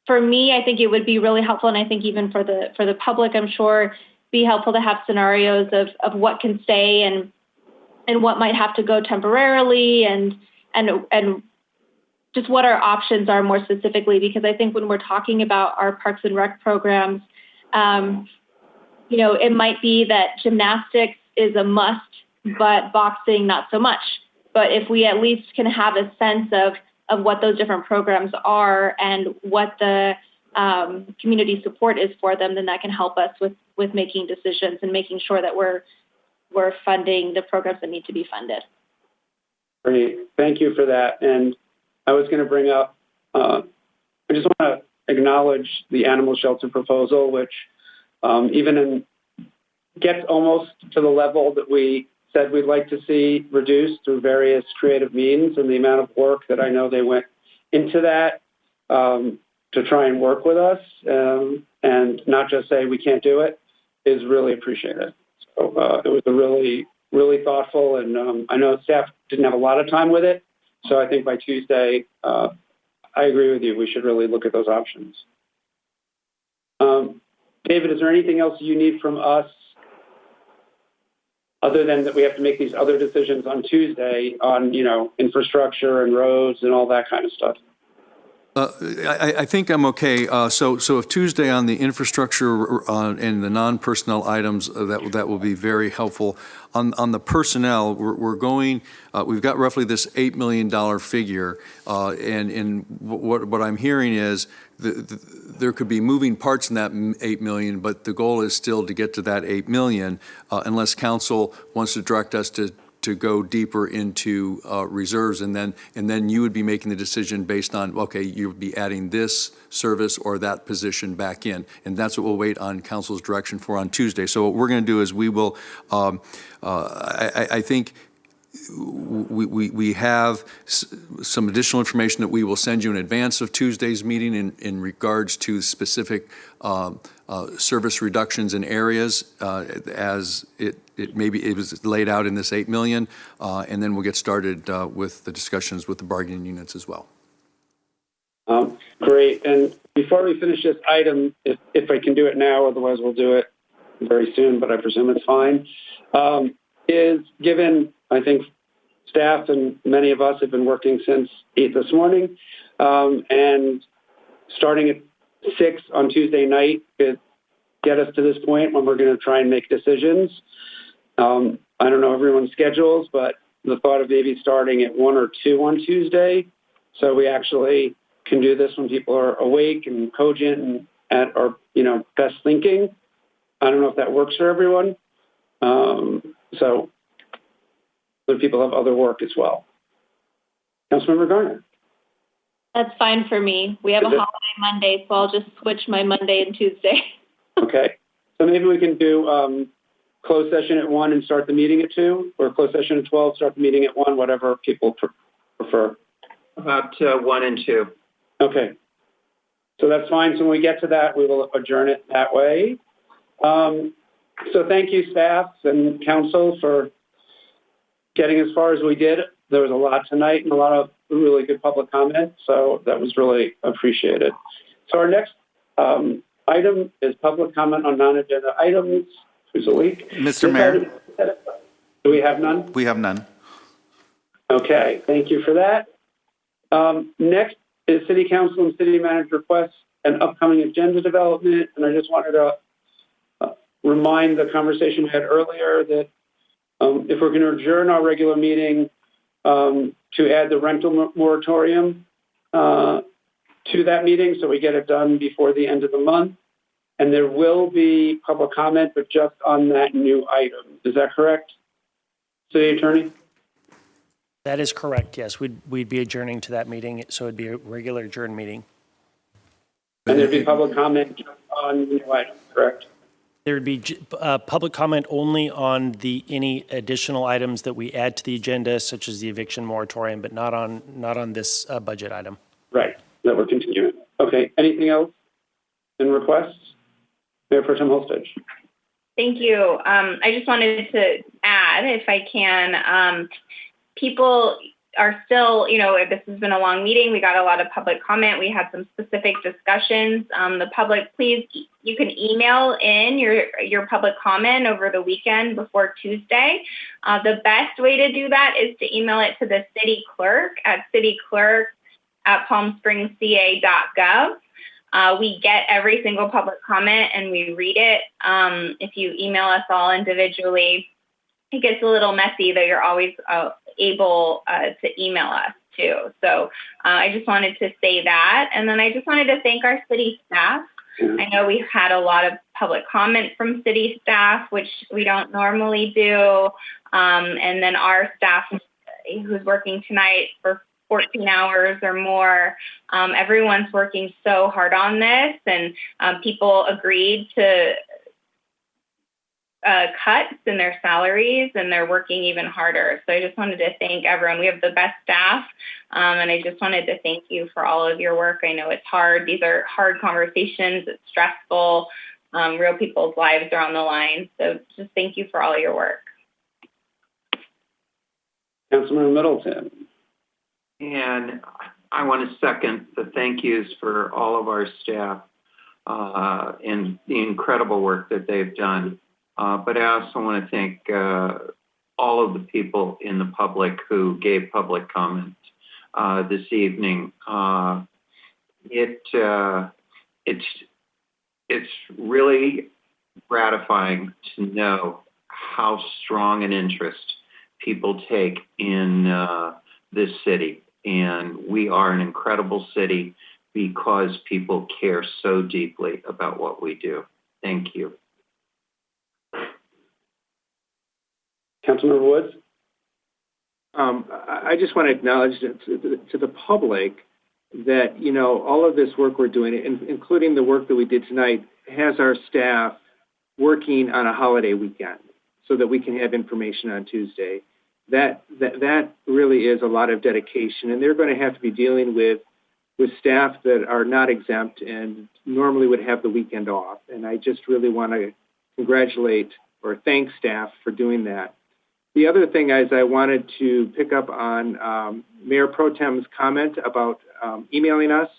for me, I think it would be really helpful, and I think even for the public, I'm sure, be helpful to have scenarios of what can stay and what might have to go temporarily, and just what our options are more specifically, because I think when we're talking about our Parks and Rec programs, it might be that gymnastics is a must, but boxing not so much. But if we at least can have a sense of what those different programs are and what the community support is for them, then that can help us with making decisions and making sure that we're funding the programs that need to be funded. Great, thank you for that. And I was going to bring up, I just want to acknowledge the animal shelter proposal, which gets almost to the level that we said we'd like to see reduced through various creative means, and the amount of work that I know they went into that to try and work with us and not just say we can't do it is really appreciated. So it was a really, really thoughtful, and I know staff didn't have a lot of time with it. So I think by Tuesday, I agree with you. We should really look at those options. David, is there anything else you need from us other than that we have to make these other decisions on Tuesday on, infrastructure and roads and all that kind of stuff? I think I'm okay. So if Tuesday on the infrastructure and the non-personnel items, that will be very helpful. On the personnel, we're going. We've got roughly this $8 million figure, and what I'm hearing is there could be moving parts in that $8 million, but the goal is still to get to that $8 million, unless council wants to direct us to go deeper into reserves, and then you would be making the decision based on, okay, you would be adding this service or that position back in, and that's what we'll wait on council's direction for on Tuesday. So what we're going to do is we will, I think we have some additional information that we will send you in advance of Tuesday's meeting in regards to specific service reductions in areas as it was laid out in this $8 million, and then we'll get started with the discussions with the bargaining units as well. Great. And before we finish this item, if I can do it now, otherwise we'll do it very soon, but I presume it's fine, is given, I think, staff and many of us have been working since 8 this morning, and starting at 6 on Tuesday night could get us to this point when we're going to try and make decisions. I don't know everyone's schedules, but the thought of maybe starting at 1 or 2 on Tuesday, so we actually can do this when people are awake and cogent and at our best thinking. I don't know if that works for everyone. So other people have other work as well. Councilmember Garner. That's fine for me. We have a holiday Monday, so I'll just switch my Monday and Tuesday. Okay. So maybe we can do closed session at 1 and start the meeting at 2, or closed session at 12, start the meeting at 1, whatever people prefer. About 1 and 2. Okay. So that's fine. So when we get to that, we will adjourn it that way. So thank you, staff and council, for getting as far as we did. There was a lot tonight and a lot of really good public comment, so that was really appreciated. So our next item is public comment on non-agenda items. Who's awake? Mr. Mayor? Do we have none? We have none. Okay, thank you for that. Next is City Council and City Manager requests and upcoming agenda development, and I just wanted to remind the conversation we had earlier that if we're going to adjourn our regular meeting to add the rental moratorium to that meeting so we get it done before the end of the month. And there will be public comment, but just on that new item. Is that correct, City Attorney? That is correct, yes. We'd be adjourning to that meeting, so it'd be a regular adjourned meeting. And there'd be public comment just on the new item, correct? There would be public comment only on any additional items that we add to the agenda, such as the eviction moratorium, but not on this budget item. Right, that we're continuing. Okay, anything else in requests? Mayor Pro Tem Holstage. Thank you. I just wanted to add, if I can, people are still, this has been a long meeting. We got a lot of public comment. We had some specific discussions. The public, please, you can email in your public comment over the weekend before Tuesday. The best way to do that is to email it to the city clerk at cityclerk@palmspringsca.gov. We get every single public comment and we read it. If you email us all individually, it gets a little messy, though you're always able to email us too. So I just wanted to say that. And then I just wanted to thank our city staff. I know we've had a lot of public comment from city staff, which we don't normally do. And then our staff who's working tonight for 14 hours or more. Everyone's working so hard on this, and people agreed to cuts in their salaries, and they're working even harder. So I just wanted to thank everyone. We have the best staff, and I just wanted to thank you for all of your work. I know it's hard. These are hard conversations. It's stressful. Real people's lives are on the line. So just thank you for all your work. Councilmember Middleton. And I want to second the thank yous for all of our staff and the incredible work that they've done. But I also want to thank all of the people in the public who gave public comment this evening. It's really gratifying to know how strong an interest people take in this city. And we are an incredible city because people care so deeply about what we do. Thank you. Councilmember Woods. I just want to acknowledge to the public that, you know, all of this work we're doing, including the work that we did tonight, has our staff working on a holiday weekend so that we can have information on Tuesday. That really is a lot of dedication, and they're going to have to be dealing with staff that are not exempt and normally would have the weekend off. And I just really want to congratulate or thank staff for doing that. The other thing is I wanted to pick up on Mayor Pro Tem's comment about emailing us.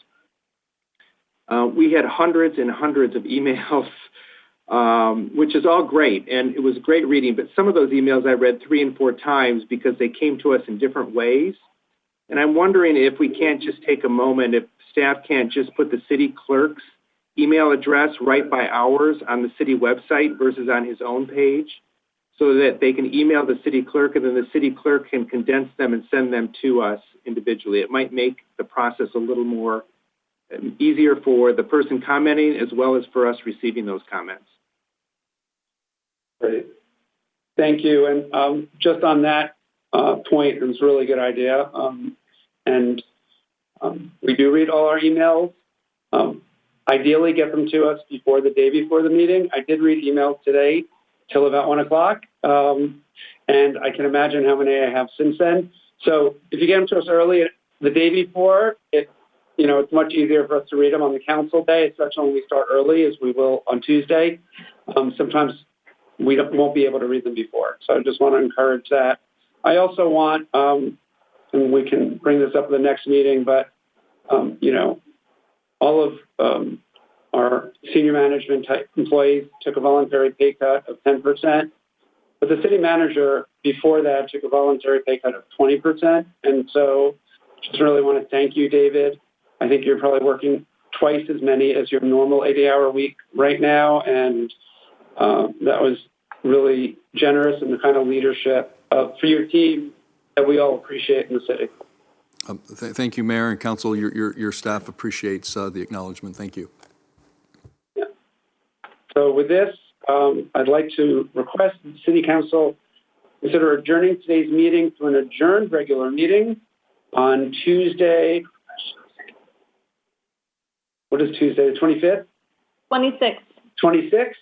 We had hundreds and hundreds of emails, which is all great, and it was great reading, but some of those emails I read 3 and 4 times because they came to us in different ways. And I'm wondering if we can't just take a moment, if staff can't just put the city clerk's email address right by ours on the city website versus on his own page, so that they can email the city clerk and then the city clerk can condense them and send them to us individually. It might make the process a little more easier for the person commenting as well as for us receiving those comments. Great. Thank you. And just on that point, it was a really good idea. We do read all our emails. Ideally, get them to us before the day before the meeting. I did read emails today till about 1 o'clock. And I can imagine how many I have since then. So if you get them to us early the day before, it's much easier for us to read them on the council day, especially when we start early, as we will on Tuesday. Sometimes we won't be able to read them before. So I just want to encourage that. I also want, and we can bring this up at the next meeting, but, all of our senior management type employees took a voluntary pay cut of 10%. But the city manager before that took a voluntary pay cut of 20%. And so just really want to thank you, David. I think you're probably working twice as many as your normal 80-hour week right now. And that was really generous and the kind of leadership for your team that we all appreciate in the city. Thank you, Mayor and Council. Your staff appreciates the acknowledgement. Thank you. Yeah. So with this, I'd like to request that the City Council consider adjourning today's meeting to an adjourned regular meeting on Tuesday. What is Tuesday, the 25th? 26th.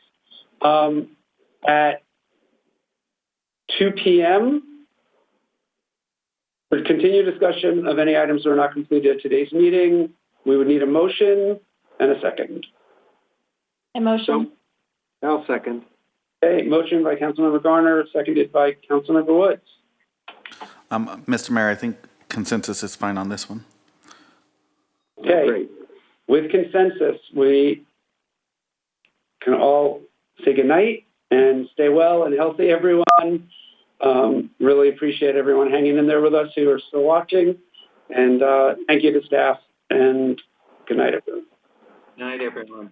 26th at 2 p.m. For continued discussion of any items that are not completed at today's meeting, we would need a motion and a second. A motion. I'll second. Okay, motion by Councilmember Garner, seconded by Councilmember Woods. Mr. Mayor, I think consensus is fine on this one. Okay, great. With consensus, we can all say goodnight and stay well and healthy, everyone. Really appreciate everyone hanging in there with us who are still watching. And thank you to staff, and good night, everyone. Good night, everyone.